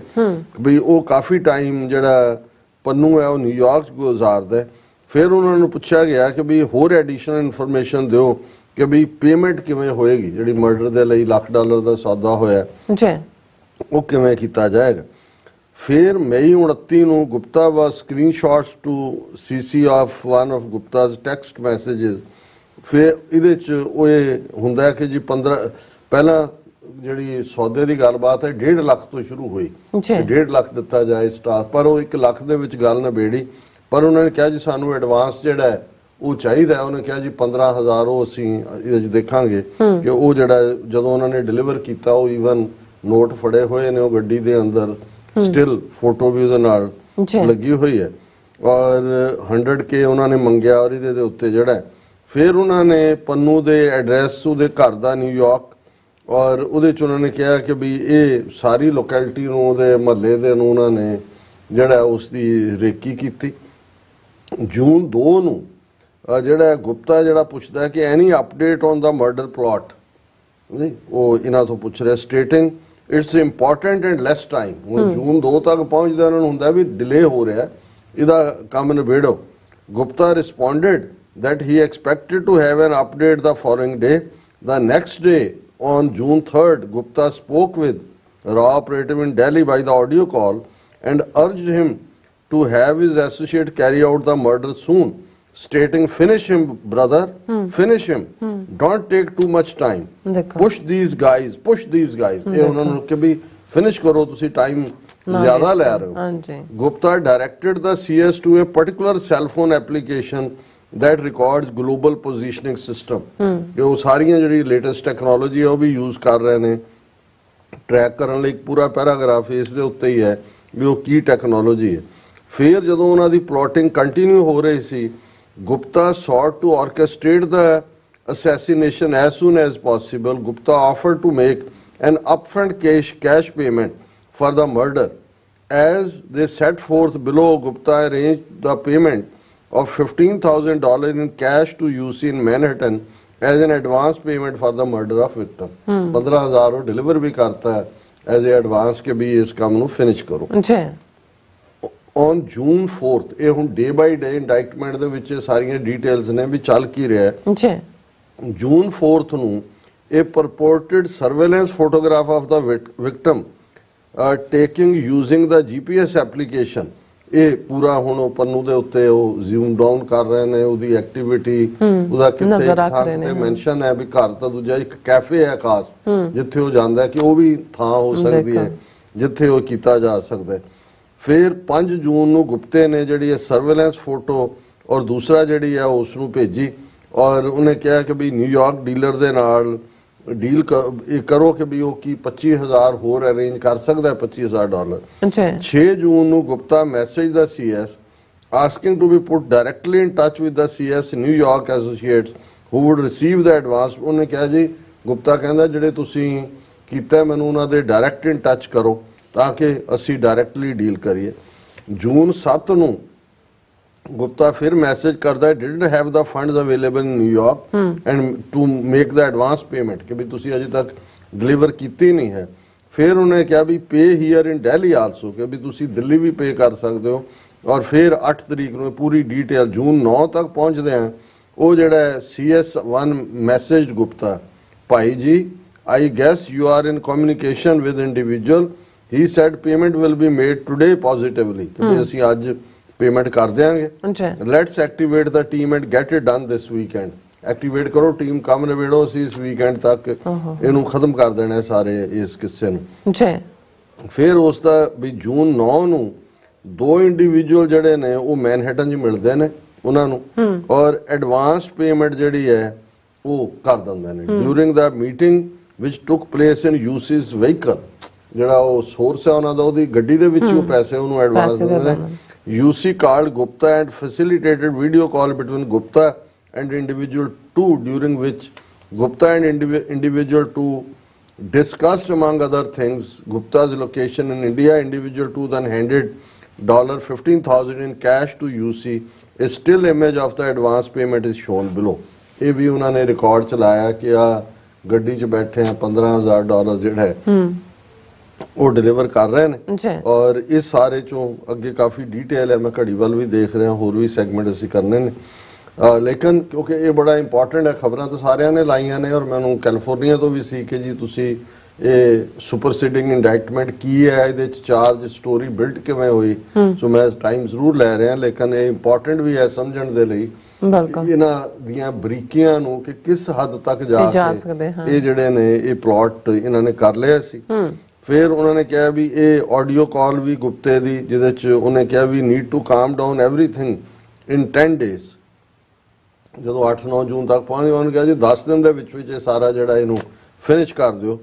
ਵੀ ਉਹ ਕਾਫੀ ਟਾਈਮ ਜਿਹੜਾ ਪੰਨੂ ਹੈ ਉਹ ਨਿਊਯਾਰਕ 'ਚ ਗੁਜ਼ਾਰਦਾ ਹੈ। ਫਿਰ ਉਹਨਾਂ ਨੂੰ ਪੁੱਛਿਆ ਗਿਆ ਕਿ ਵੀ ਹੋਰ ਐਡੀਸ਼ਨਲ ਇਨਫੋਰਮੇਸ਼ਨ ਦਿਓ ਕਿ ਵੀ ਪੇਮੈਂਟ ਕਿਵੇਂ ਹੋਏਗੀ, ਜਿਹੜੀ ਮਰਡਰ ਦੇ ਲਈ $1,00,000 ਦਾ ਸੌਦਾ ਹੋਇਆ ਜੀ, ਉਹ ਕਿਵੇਂ ਕੀਤਾ ਜਾਏਗਾ। ਫਿਰ ਮਈ 29 ਨੂੰ Gupta was screenshots to CC of one of Gupta's text messages. ਫਿਰ ਇਹਦੇ ਚ ਉਹ ਇਹ ਹੁੰਦਾ ਕਿ ਜੀ 15 ਪਹਿਲਾਂ ਜਿਹੜੀ ਸੌਦੇ ਦੀ ਗੱਲਬਾਤ ਹੈ 1.5 ਲੱਖ ਤੋਂ ਸ਼ੁਰੂ ਹੋਈ, 1.5 ਲੱਖ ਦਿੱਤਾ ਜਾਏ ਸਟਾਕ, ਪਰ ਉਹ 1 ਲੱਖ ਦੇ ਵਿੱਚ ਗੱਲ ਨਿਬੇੜੀ। ਪਰ ਉਹਨਾਂ ਨੇ ਕਿਹਾ ਜੀ ਸਾਨੂੰ ਐਡਵਾਂਸ ਜਿਹੜਾ ਹੈ ਉਹ ਚਾਹੀਦਾ। ਉਹਨੇ ਕਿਹਾ ਜੀ 15,000 ਉਹ ਅਸੀਂ ਇਹਦੇ ਚ ਦੇਖਾਂਗੇ ਕਿ ਉਹ ਜਿਹੜਾ ਜਦੋਂ ਉਹਨਾਂ ਨੇ ਡਿਲੀਵਰ ਕੀਤਾ ਉਹ ਈਵਨ ਨੋਟ ਫੜੇ ਹੋਏ ਨੇ ਉਹ ਗੱਡੀ ਦੇ ਅੰਦਰ, ਸਟਿਲ ਫੋਟੋ ਵੀ ਉਹਦੇ ਨਾਲ ਲੱਗੀ ਹੋਈ ਹੈ, ਔਰ 100K ਉਹਨਾਂ ਨੇ ਮੰਗਿਆ ਔਰ ਇਹਦੇ ਦੇ ਉੱਤੇ ਜਿਹੜਾ। ਫਿਰ ਉਹਨਾਂ ਨੇ ਪੰਨੂ ਦੇ ਐਡਰੈਸ ਉਹਦੇ ਘਰ ਦਾ ਨਿਊਯਾਰਕ, ਔਰ ਉਹਦੇ ਚ ਉਹਨਾਂ ਨੇ ਕਿਹਾ ਕਿ ਵੀ ਇਹ ਸਾਰੀ ਲੋਕੈਲਿਟੀ ਨੂੰ, ਉਹਦੇ ਮਹੱਲੇ ਦੇ ਨੂੰ ਉਹਨਾਂ ਨੇ ਜਿਹੜਾ ਉਸ ਦੀ ਰੇਕੀ ਕੀਤੀ। ਜੂਨ 2 ਨੂੰ ਜਿਹੜਾ ਗੁਪਤਾ ਜਿਹੜਾ ਪੁੱਛਦਾ ਕਿ any update on the murder plot, ਨਹੀਂ ਉਹ ਇਹਨਾਂ ਤੋਂ ਪੁੱਛ ਰਿਹਾ, stating it's important and less time. ਹੁਣ ਜੂਨ 2 ਤੱਕ ਪਹੁੰਚਦਾ ਉਹਨਾਂ ਨੂੰ ਹੁੰਦਾ ਵੀ ਡਿਲੇ ਹੋ ਰਿਹਾ, ਇਹਦਾ ਕੰਮ ਨਿਬੇੜੋ। Gupta ਰਿਸਪੋਂਡਡ that he expected to have an update the following day. The next day, on June 3rd, Gupta spoke with Raw operative in Delhi by the audio call and urged him to have his associate carry out the murder soon, stating, "Finish him, brother, finish him. Don't take too much time. Push these guys, push these guys." ਇਹ ਉਹਨਾਂ ਨੂੰ ਕਿ ਵੀ finish ਕਰੋ, ਤੁਸੀਂ time ਜ਼ਿਆਦਾ ਲੈ ਰਹੇ ਹੋ। Gupta directed the CS to a particular cell phone application that records global positioning system, ਕਿ ਉਹ ਸਾਰੀਆਂ ਜਿਹੜੀ ਲੇਟੈਸਟ ਟੈਕਨੋਲੋਜੀ ਹੈ ਉਹ ਵੀ ਯੂਜ਼ ਕਰ ਰਹੇ ਨੇ ਟਰੈਕ ਕਰਨ ਲਈ। ਪੂਰਾ ਪੈਰਾਗ੍ਰਾਫ ਇਸ ਦੇ ਉੱਤੇ ਹੀ ਹੈ ਵੀ ਉਹ ਕੀ ਟੈਕਨੋਲੋਜੀ ਹੈ। ਫਿਰ ਜਦੋਂ ਉਹਨਾਂ ਦੀ ਪਲੋਟਿੰਗ ਕੰਟੀਨਿਊ ਹੋ ਰਹੀ ਸੀ, Gupta sought to orchestrate the assassination as soon as possible. Gupta offered to make an upfront cash payment for the murder. As they set forth below, Gupta arranged the payment of $15,000 in cash to UC in Manhattan as an advance payment for the murder of victim. 15,000 ਉਹ deliver ਵੀ ਕਰਤਾ ਹੈ as a advance ਕਿ ਵੀ ਇਸ ਕੰਮ ਨੂੰ finish ਕਰੋ। On June 4th, ਇਹ ਹੁਣ ਡੇ ਬਾਈ ਡੇ ਇੰਡਾਇਕਟਮੈਂਟ ਦੇ ਵਿੱਚ ਸਾਰੀਆਂ ਡਿਟੇਲਸ ਨੇ ਵੀ ਚੱਲ ਕੀ ਰਿਹਾ ਹੈ। ਜੂਨ 4th ਨੂੰ ਇਹ purported surveillance photograph of the victim taking using the GPS application, ਇਹ ਪੂਰਾ ਹੁਣ ਉਹ ਪੰਨੂ ਦੇ ਉੱਤੇ ਉਹ ਜ਼ੂਮ ਡਾਊਨ ਕਰ ਰਹੇ ਨੇ, ਉਹਦੀ ਐਕਟੀਵਿਟੀ, ਉਹਦਾ ਕਿਤੇ ਥਾਂ ਤੇ ਮੈਂਸ਼ਨ ਹੈ ਵੀ ਘਰ ਤਾਂ ਦੂਜਾ ਇੱਕ ਕੈਫੇ ਹੈ ਖਾਸ ਜਿੱਥੇ ਉਹ ਜਾਂਦਾ ਕਿ ਉਹ ਵੀ ਥਾਂ ਹੋ ਸਕਦੀ ਹੈ ਜਿੱਥੇ ਉਹ ਕੀਤਾ ਜਾ ਸਕਦਾ ਹੈ। ਫਿਰ 5 ਜੂਨ ਨੂੰ ਗੁਪਤੇ ਨੇ ਜਿਹੜੀ ਇਹ ਸਰਵੇਲੈਂਸ ਫੋਟੋ ਔਰ ਦੂਸਰਾ ਜਿਹੜੀ ਹੈ ਉਸ ਨੂੰ ਭੇਜੀ, ਔਰ ਉਹਨੇ ਕਿਹਾ ਕਿ ਵੀ ਨਿਊਯਾਰਕ ਡੀਲਰ ਦੇ ਨਾਲ ਡੀਲ ਕਰੋ ਕਿ ਵੀ ਉਹ ਕੀ 25,000 ਹੋਰ ਅਰੇਂਜ ਕਰ ਸਕਦਾ ਹੈ, $25,000। 6 ਜੂਨ ਨੂੰ Gupta message the CS asking to be put directly in touch with the CS New York associates who would receive the advance। ਉਹਨੇ ਕਿਹਾ ਜੀ, ਗੁਪਤਾ ਕਹਿੰਦਾ ਜਿਹੜੇ ਤੁਸੀਂ ਕੀਤਾ ਮੈਨੂੰ ਉਹਨਾਂ ਦੇ ਡਾਇਰੈਕਟ ਇਨ ਟੱਚ ਕਰੋ ਤਾਂ ਕਿ ਅਸੀਂ ਡਾਇਰੈਕਟਲੀ ਡੀਲ ਕਰੀਏ। ਜੂਨ 7 ਨੂੰ ਗੁਪਤਾ ਫਿਰ ਮੈਸੇਜ ਕਰਦਾ ਹੈ, didn't have the funds available in New York and to make the advance payment, ਕਿ ਵੀ ਤੁਸੀਂ ਅਜੇ ਤੱਕ ਡਿਲੀਵਰ ਕੀਤੀ ਨਹੀਂ ਹੈ। ਫਿਰ ਉਹਨੇ ਕਿਹਾ ਵੀ pay here in Delhi also, ਕਿ ਵੀ ਤੁਸੀਂ ਦਿੱਲੀ ਵੀ ਪੇ ਕਰ ਸਕਦੇ ਹੋ। ਔਰ ਫਿਰ 8 ਤਰੀਕ ਨੂੰ ਪੂਰੀ ਡੀਟੇਲ, ਜੂਨ 9 ਤੱਕ ਪਹੁੰਚਦੇ ਆ, ਉਹ ਜਿਹੜਾ CS1 ਮੈਸੇਜ ਗੁਪਤਾ, ਭਾਈ ਜੀ I guess you are in communication with individual, he said payment will be made today positively, ਕਿ ਵੀ ਅਸੀਂ ਅੱਜ ਪੇਮੈਂਟ ਕਰ ਦਿਆਂਗੇ। Let's activate the team and get it done this weekend. Activate ਕਰੋ ਟੀਮ, ਕੰਮ ਨਿਬੇੜੋ, ਅਸੀਂ ਇਸ ਵੀਕਐਂਡ ਤੱਕ ਇਹਨੂੰ ਖਤਮ ਕਰ ਦੇਣਾ ਸਾਰੇ ਇਸ ਕਿੱਸੇ ਨੂੰ। ਫਿਰ ਉਸ ਦਾ ਵੀ ਜੂਨ 9 ਨੂੰ ਦੋ ਇੰਡੀਵਿਜੂਅਲ ਜਿਹੜੇ ਨੇ ਉਹ ਮੈਨਹਟਨ 'ਚ ਮਿਲਦੇ ਨੇ ਉਹਨਾਂ ਨੂੰ ਔਰ ਐਡਵਾਂਸ ਪੇਮੈਂਟ ਜਿਹੜੀ ਹੈ ਉਹ ਕਰ ਦਿੰਦੇ ਨੇ ਡਿਊਰਿੰਗ ਦਾ ਮੀਟਿੰਗ ਵਿਚ ਟੁਕ ਪਲੇਸ ਇਨ ਯੂਸੀਸ ਵਹੀਕਲ। ਜਿਹੜਾ ਉਹ ਸੋਰਸ ਹੈ ਉਹਨਾਂ ਦਾ, ਉਹਦੀ ਗੱਡੀ ਦੇ ਵਿੱਚ ਉਹ ਪੈਸੇ ਉਹਨੂੰ ਐਡਵਾਂਸ ਦਿੰਦੇ ਨੇ। UC called Gupta and facilitated video call between Gupta and individual 2 during ਵਿਚ Gupta and individual 2 discussed among other things Gupta's location in India. Individual 2 then handed $15,000 in cash to UC. A still image of the advance payment is shown below. ये भी उन्होंने record चलाया कि आ गड्डी च बैठे हैं $15,000 ਜਿਹੜਾ है ਉਹ ਡਿਲੀਵਰ ਕਰ ਰਹੇ ਨੇ ਔਰ ਇਸ ਸਾਰੇ ਚੋਂ ਅੱਗੇ ਕਾਫੀ ਡੀਟੇਲ ਹੈ। ਮੈਂ ਘੜੀ ਵੱਲ ਵੀ ਦੇਖ ਰਿਹਾ, ਹੋਰ ਵੀ ਸੈਗਮੈਂਟ ਅਸੀਂ ਕਰਨੇ ਨੇ ਲੇਕਿਨ ਕਿਉਂਕਿ ਇਹ ਬੜਾ ਇੰਪੋਰਟੈਂਟ ਹੈ। ਖਬਰਾਂ ਤਾਂ ਸਾਰਿਆਂ ਨੇ ਲਾਈਆਂ ਨੇ ਔਰ ਮੈਨੂੰ ਕੈਲੀਫੋਰਨੀਆ ਤੋਂ ਵੀ ਸੀ ਕਿ ਜੀ ਤੁਸੀਂ ਇਹ ਸੁਪਰਸੀਡਿੰਗ ਇੰਡਾਇਕਟਮੈਂਟ ਕੀ ਹੈ, ਇਹਦੇ ਚ ਚਾਰਜ ਸਟੋਰੀ ਬਿਲਡ ਕਿਵੇਂ ਹੋਈ। ਸੋ ਮੈਂ ਟਾਈਮ ਜ਼ਰੂਰ ਲੈ ਰਿਹਾ ਲੇਕਿਨ ਇਹ ਇੰਪੋਰਟੈਂਟ ਵੀ ਹੈ ਸਮਝਣ ਦੇ ਲਈ ਇਹਨਾਂ ਦੀਆਂ ਬਰੀਕੀਆਂ ਨੂੰ ਕਿ ਕਿਸ ਹੱਦ ਤੱਕ ਜਾ ਕੇ ਇਹ ਜਿਹੜੇ ਨੇ ਇਹ ਪਲਾਟ ਇਹਨਾਂ ਨੇ ਕਰ ਲਿਆ ਸੀ। ਫਿਰ ਉਹਨਾਂ ਨੇ ਕਿਹਾ ਵੀ ਇਹ ਆਡੀਓ ਕਾਲ ਵੀ ਗੁਪਤੇ ਦੀ ਜਿਹਦੇ ਚ ਉਹਨੇ ਕਿਹਾ ਵੀ ਨੀਡ ਟੂ ਕਾਮ ਡਾਊਨ ਐਵਰੀਥਿੰਗ ਇਨ 10 days। ਜਦੋਂ 8-9 ਜੂਨ ਤੱਕ ਪਹੁੰਚ ਗਏ ਉਹਨੇ ਕਿਹਾ ਜੀ 10 ਦਿਨ ਦੇ ਵਿੱਚ ਇਹ ਸਾਰਾ ਜਿਹੜਾ ਇਹਨੂੰ ਫਿਨਿਸ਼ ਕਰ ਦਿਓ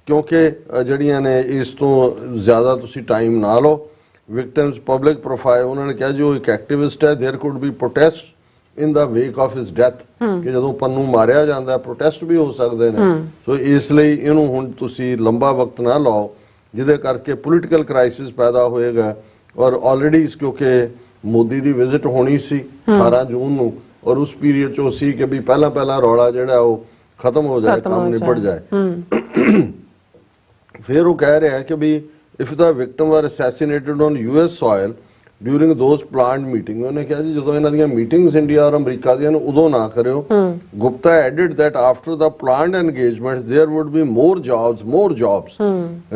ਕਿਉਂਕਿ ਜਿਹੜੀਆਂ ਨੇ ਇਸ ਤੋਂ ਜ਼ਿਆਦਾ ਤੁਸੀਂ ਟਾਈਮ ਨਾ ਲਓ। ਵਿਕਟਿਮਸ ਪਬਲਿਕ ਪ੍ਰੋਫਾਈਲ ਉਹਨਾਂ ਨੇ ਕਿਹਾ ਜੀ ਉਹ ਇੱਕ ਐਕਟਿਵਿਸਟ ਹੈ। There could be protest in the wake of his death ਕਿ ਜਦੋਂ ਪੰਨੂ ਮਾਰਿਆ ਜਾਂਦਾ ਪ੍ਰੋਟੈਸਟ ਵੀ ਹੋ ਸਕਦੇ ਨੇ। ਸੋ ਇਸ ਲਈ ਇਹਨੂੰ ਹੁਣ ਤੁਸੀਂ ਲੰਬਾ ਵਕਤ ਨਾ ਲਾਓ ਜਿਹਦੇ ਕਰਕੇ ਪੋਲੀਟੀਕਲ ਕ੍ਰਾਈਸਿਸ ਪੈਦਾ ਹੋਏਗਾ। ਔਰ ਆਲਰੇਡੀ ਕਿਉਂਕਿ ਮੋਦੀ ਦੀ ਵਿਜ਼ਿਟ ਹੋਣੀ ਸੀ 18 ਜੂਨ ਨੂੰ ਔਰ ਉਸ ਪੀਰੀਅਡ ਚੋਂ ਸੀ ਕਿ ਵੀ ਪਹਿਲਾਂ ਰੌਲਾ ਜਿਹੜਾ ਉਹ ਖਤਮ ਹੋ ਜਾਏ, ਕੰਮ ਨਿਬੜ ਜਾਏ। ਫਿਰ ਉਹ ਕਹਿ ਰਿਹਾ ਕਿ ਵੀ ਇਫ ਦਾ ਵਿਕਟਮ ਵਰ ਅਸੈਸੀਨੇਟਡ on US soil during those planned meetings ਉਹਨੇ ਕਿਹਾ ਜੀ ਜਦੋਂ ਇਹਨਾਂ ਦੀਆਂ ਮੀਟਿੰਗਸ ਇੰਡੀਆ ਔਰ ਅਮਰੀਕਾ ਦੀਆਂ ਨੇ ਉਦੋਂ ਨਾ ਕਰਿਓ। Gupta added that after the planned engagement there would be more jobs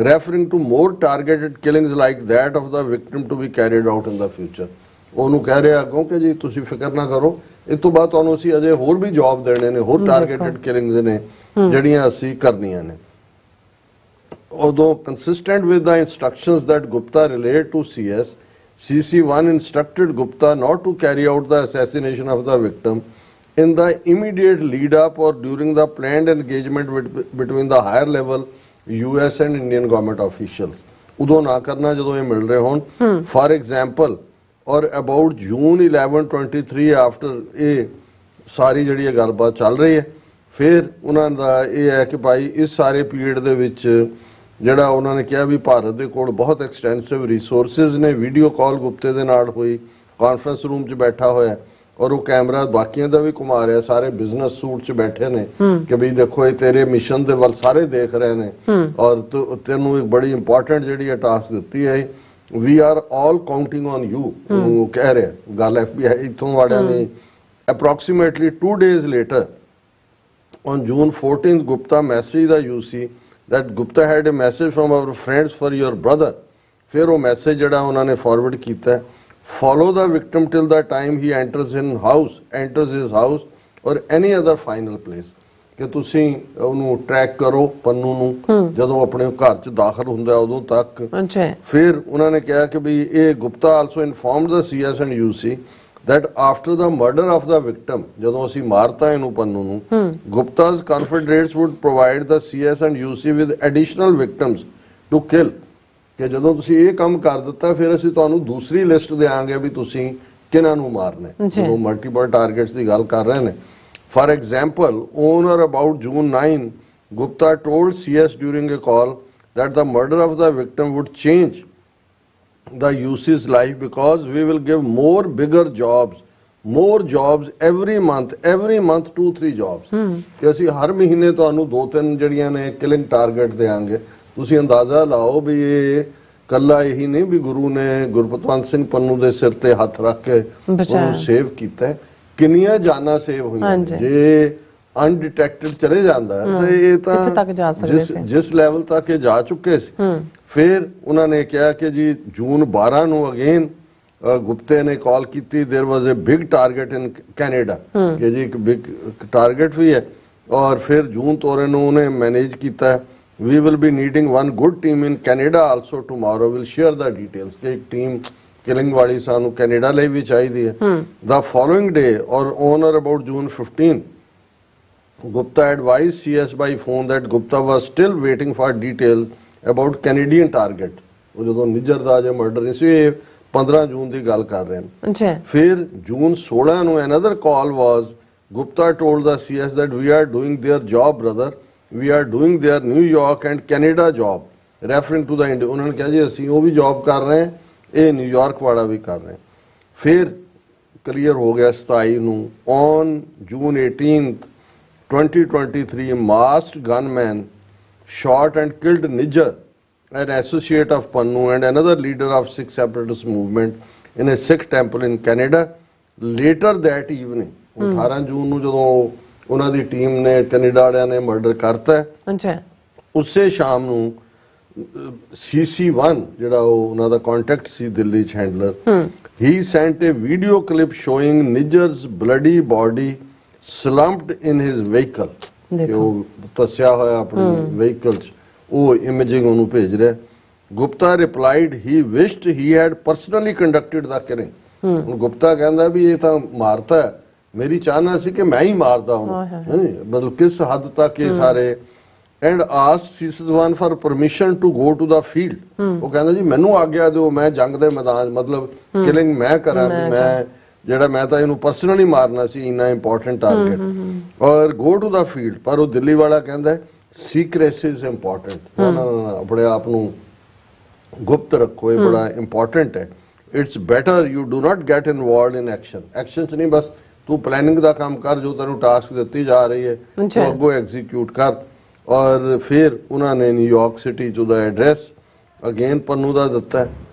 referring to more targeted killings like that of the victim to be carried out in the future। ਉਹਨੂੰ ਕਹਿ ਰਿਹਾ ਅੱਗੋਂ ਕਿ ਜੀ ਤੁਸੀਂ ਫਿਕਰ ਨਾ ਕਰੋ, ਇਸ ਤੋਂ ਬਾਅਦ ਤੁਹਾਨੂੰ ਅਸੀਂ ਅਜੇ ਹੋਰ ਵੀ ਜੌਬ ਦੇਣੇ ਨੇ, ਹੋਰ ਟਾਰਗੇਟਡ ਕਿਲਿੰਗਸ ਨੇ ਜਿਹੜੀਆਂ ਅਸੀਂ ਕਰਨੀਆਂ ਨੇ। although consistent with the instructions that Gupta relayed to CS, CC1 instructed Gupta not to carry out the assassination of the victim in the immediate lead up or during the planned engagement between the higher level US and Indian government officials। ਉਦੋਂ ਨਾ ਕਰਨਾ ਜਦੋਂ ਇਹ ਮਿਲ ਰਹੇ ਹੋਣ। For example, ਔਰ about June 11-23 after ਇਹ ਸਾਰੀ ਜਿਹੜੀ ਇਹ ਗੱਲਬਾਤ ਚੱਲ ਰਹੀ ਹੈ ਫਿਰ ਉਹਨਾਂ ਦਾ ਇਹ ਹੈ ਕਿ ਭਾਈ ਇਸ ਸਾਰੇ ਪੀਰੀਅਡ ਦੇ ਵਿੱਚ ਜਿਹੜਾ ਉਹਨਾਂ ਨੇ ਕਿਹਾ ਵੀ ਭਾਰਤ ਦੇ ਕੋਲ ਬਹੁਤ ਐਕਸਟੈਂਸਿਵ ਰਿਸੋਰਸਿਸ ਨੇ। ਵੀਡੀਓ ਕਾਲ ਗੁਪਤੇ ਦੇ ਨਾਲ ਹੋਈ, ਕਾਨਫਰੰਸ ਰੂਮ 'ਚ ਬੈਠਾ ਹੋਇਆ ਔਰ ਉਹ ਕੈਮਰਾ ਬਾਕੀਆਂ ਦਾ ਵੀ ਘੁਮਾ ਰਿਹਾ, ਸਾਰੇ ਬਿਜ਼ਨਸ ਸੂਟ 'ਚ ਬੈਠੇ ਨੇ ਕਿ ਵੀ ਦੇਖੋ ਇਹ ਤੇਰੇ ਮਿਸ਼ਨ ਦੇ ਵੱਲ ਸਾਰੇ ਦੇਖ ਰਹੇ ਨੇ ਔਰ ਤੈਨੂੰ ਇੱਕ ਬੜੀ ਇੰਪੋਰਟੈਂਟ ਜਿਹੜੀ ਟਾਸਕ ਦਿੱਤੀ ਹੈ। We are all counting on you ਉਹ ਕਹਿ ਰਿਹਾ ਗੱਲ FBI ਇੱਥੋਂ ਵਾਲਿਆਂ ਨੇ। Approximately 2 days later on June 14th Gupta messaged the UC that Gupta had a message from our friends for your brother। ਫਿਰ ਉਹ ਮੈਸੇਜ ਜਿਹੜਾ ਉਹਨਾਂ ਨੇ ਫਾਰਵਰਡ ਕੀਤਾ, follow the victim till the time he enters his house or any other final place। ਕਿ ਤੁਸੀਂ ਉਹਨੂੰ track ਕਰੋ ਪੰਨੂ ਨੂੰ ਜਦੋਂ ਆਪਣੇ ਘਰ 'ਚ ਦਾਖਲ ਹੁੰਦਾ ਉਦੋਂ ਤੱਕ। ਫਿਰ ਉਹਨਾਂ ਨੇ ਕਿਹਾ ਕਿ ਵੀ ਇਹ Gupta also informed the CS and UC that after the murder of the victim ਜਦੋਂ ਅਸੀਂ ਮਾਰਤਾ ਇਹਨੂੰ ਪੰਨੂ ਨੂੰ Gupta's confederates would provide the CS and UC with additional victims to kill। ਕਿ ਜਦੋਂ ਤੁਸੀਂ ਇਹ ਕੰਮ ਕਰ ਦਿੱਤਾ ਫਿਰ ਅਸੀਂ ਤੁਹਾਨੂੰ ਦੂਸਰੀ ਲਿਸਟ ਦੇਵਾਂਗੇ ਵੀ ਤੁਸੀਂ ਕਿਹਨਾਂ ਨੂੰ ਮਾਰਨਾ ਹੈ। ਜਦੋਂ ਮਲਟੀਪਲ ਟਾਰਗੇਟਸ ਦੀ ਗੱਲ ਕਰ ਰਹੇ ਨੇ। For example, on or about June 9, Gupta told CS during a call that the murder of the victim would change the UC's life because we will give more bigger jobs every month 2-3 jobs। ਕਿ ਅਸੀਂ ਹਰ ਮਹੀਨੇ ਤੁਹਾਨੂੰ 2-3 ਜਿਹੜੀਆਂ ਨੇ killing target ਦੇਵਾਂਗੇ। ਤੁਸੀਂ ਅੰਦਾਜ਼ਾ ਲਾਓ ਵੀ ਇਹ ਕੱਲਾ ਇਹੀ ਨਹੀਂ ਵੀ ਗੁਰੂ ਨੇ ਗੁਰਪਤਵੰਤ ਸਿੰਘ ਪੰਨੂ ਦੇ ਸਿਰ ਤੇ ਹੱਥ ਰੱਖ ਕੇ ਉਹਨੂੰ ਸੇਵ ਕੀਤਾ ਹੈ, ਕਿੰਨੀਆਂ ਜਾਨਾਂ ਸੇਵ ਹੋਈਆਂ। ਜੇ ਅਨਡਿਟੈਕਟਡ ਚਲੇ ਜਾਂਦਾ ਤੇ ਇਹ ਤਾਂ ਜਿਸ ਲੈਵਲ ਤੱਕ ਇਹ ਜਾ ਚੁੱਕੇ ਸੀ। ਫਿਰ ਉਹਨਾਂ ਨੇ ਕਿਹਾ ਕਿ ਜੀ ਜੂਨ 12 ਨੂੰ ਅਗੇਨ ਗੁਪਤੇ ਨੇ ਕਾਲ ਕੀਤੀ, there was a big target in Canada ਕਿ ਜੀ ਇੱਕ ਬਿਗ ਟਾਰਗੇਟ ਵੀ ਹੈ। ਔਰ ਫਿਰ ਜੂਨ ਤੋਰੇ ਨੂੰ ਉਹਨੇ ਮੈਨੇਜ ਕੀਤਾ। We will be needing one good team in Canada also tomorrow, we'll share the details। ਕਿ ਇੱਕ ਟੀਮ ਕਿਲਿੰਗ ਵਾਲੀ ਸਾਨੂੰ ਕੈਨੇਡਾ ਲਈ ਵੀ ਚਾਹੀਦੀ ਹੈ। ਦਾ ਫੋਲੋਇੰਗ ਡੇ ਔਰ ਔਨ ਔਰ about June 15 Gupta advised CS by phone that Gupta was still waiting for details about Canadian target। ਉਹ ਜਦੋਂ ਨਿੱਜਰ ਦਾ ਜੇ ਮਰਡਰ ਨਹੀਂ ਸੀ, ਇਹ 15 ਜੂਨ ਦੀ ਗੱਲ ਕਰ ਰਹੇ ਨੇ। ਅੱਛਾ। ਫਿਰ ਜੂਨ 16 ਨੂੰ another call was Gupta told the CS that we are doing their job brother, we are doing their New York and Canada job, referring to the India। ਉਹਨਾਂ ਨੇ ਕਿਹਾ ਜੀ ਅਸੀਂ ਉਹ ਵੀ ਜੌਬ ਕਰ ਰਹੇ ਹਾਂ, ਇਹ ਨਿਊਯਾਰਕ ਵਾਲਾ ਵੀ ਕਰ ਰਹੇ ਹਾਂ। ਫਿਰ ਕਲੀਅਰ ਹੋ ਗਿਆ 27 ਨੂੰ on June 18th 2023 masked gunman shot and killed Nijjar, an associate of Pannu and another leader of Sikh separatist movement in a Sikh temple in Canada। Later that evening 18 ਜੂਨ ਨੂੰ ਜਦੋਂ ਉਹਨਾਂ ਦੀ ਟੀਮ ਨੇ Canada ਵਾਲਿਆਂ ਨੇ murder ਕਰਤਾ, ਅੱਛਾ, ਉਸੇ ਸ਼ਾਮ ਨੂੰ CC1 ਜਿਹੜਾ ਉਹ ਉਹਨਾਂ ਦਾ ਕੰਟੈਕਟ ਸੀ ਦਿੱਲੀ ਚ handler, he sent a video clip showing Nijjar's bloody body slumped in his vehicle। ਉਹ ਤਸਿਆ ਹੋਇਆ ਆਪਣੀ ਵਹੀਕਲ ਚ, ਉਹ ਇਮੇਜਿੰਗ ਉਹਨੂੰ ਭੇਜ ਰਿਹਾ। Gupta replied he wished he had personally conducted the killing। ਹੁਣ ਗੁਪਤਾ ਕਹਿੰਦਾ ਵੀ ਇਹ ਤਾਂ ਮਾਰਤਾ ਹੈ, ਮੇਰੀ ਚਾਹਨਾ ਸੀ ਕਿ ਮੈਂ ਹੀ ਮਾਰਦਾ ਉਹਨੂੰ। ਮਤਲਬ ਕਿਸ ਹੱਦ ਤੱਕ ਇਹ ਸਾਰੇ। And asked CC1 for permission to go to the field। ਉਹ ਕਹਿੰਦਾ ਜੀ ਮੈਨੂੰ ਆਗਿਆ ਦਿਓ, ਮੈਂ ਜੰਗ ਦੇ ਮੈਦਾਨ ਮਤਲਬ ਕਿਲਿੰਗ ਮੈਂ ਕਰਾਂ, ਮੈਂ ਜਿਹੜਾ ਮੈਂ ਤਾਂ ਇਹਨੂੰ ਪਰਸਨਲੀ ਮਾਰਨਾ ਸੀ, ਇੰਨਾ ਇੰਪੋਰਟੈਂਟ ਟਾਰਗੇਟ, ਔਰ ਗੋ ਟੂ ਦਾ ਫੀਲਡ। ਪਰ ਉਹ ਦਿੱਲੀ ਵਾਲਾ ਕਹਿੰਦਾ ਸੀਕ੍ਰੇਸੀ ਇਜ਼ ਇੰਪੋਰਟੈਂਟ, ਆਪਣੇ ਆਪ ਨੂੰ ਗੁਪਤ ਰੱਖੋ, ਇਹ ਬੜਾ ਇੰਪੋਰਟੈਂਟ ਹੈ। It's better you do not get involved in action ਚ ਨਹੀਂ, ਬਸ ਤੂੰ ਪਲੈਨਿੰਗ ਦਾ ਕੰਮ ਕਰ, ਜੋ ਤੈਨੂੰ ਟਾਸਕ ਦਿੱਤੀ ਜਾ ਰਹੀ ਹੈ ਉਹ ਅੱਗੋਂ ਐਗਜ਼ੀਕਿਊਟ ਕਰ। ਔਰ ਫਿਰ ਉਹਨਾਂ ਨੇ ਨਿਊਯਾਰਕ ਸਿਟੀ ਚ ਉਹਦਾ ਐਡਰੈਸ ਅਗੇਨ ਪੰਨੂ ਦਾ ਦਿੱਤਾ।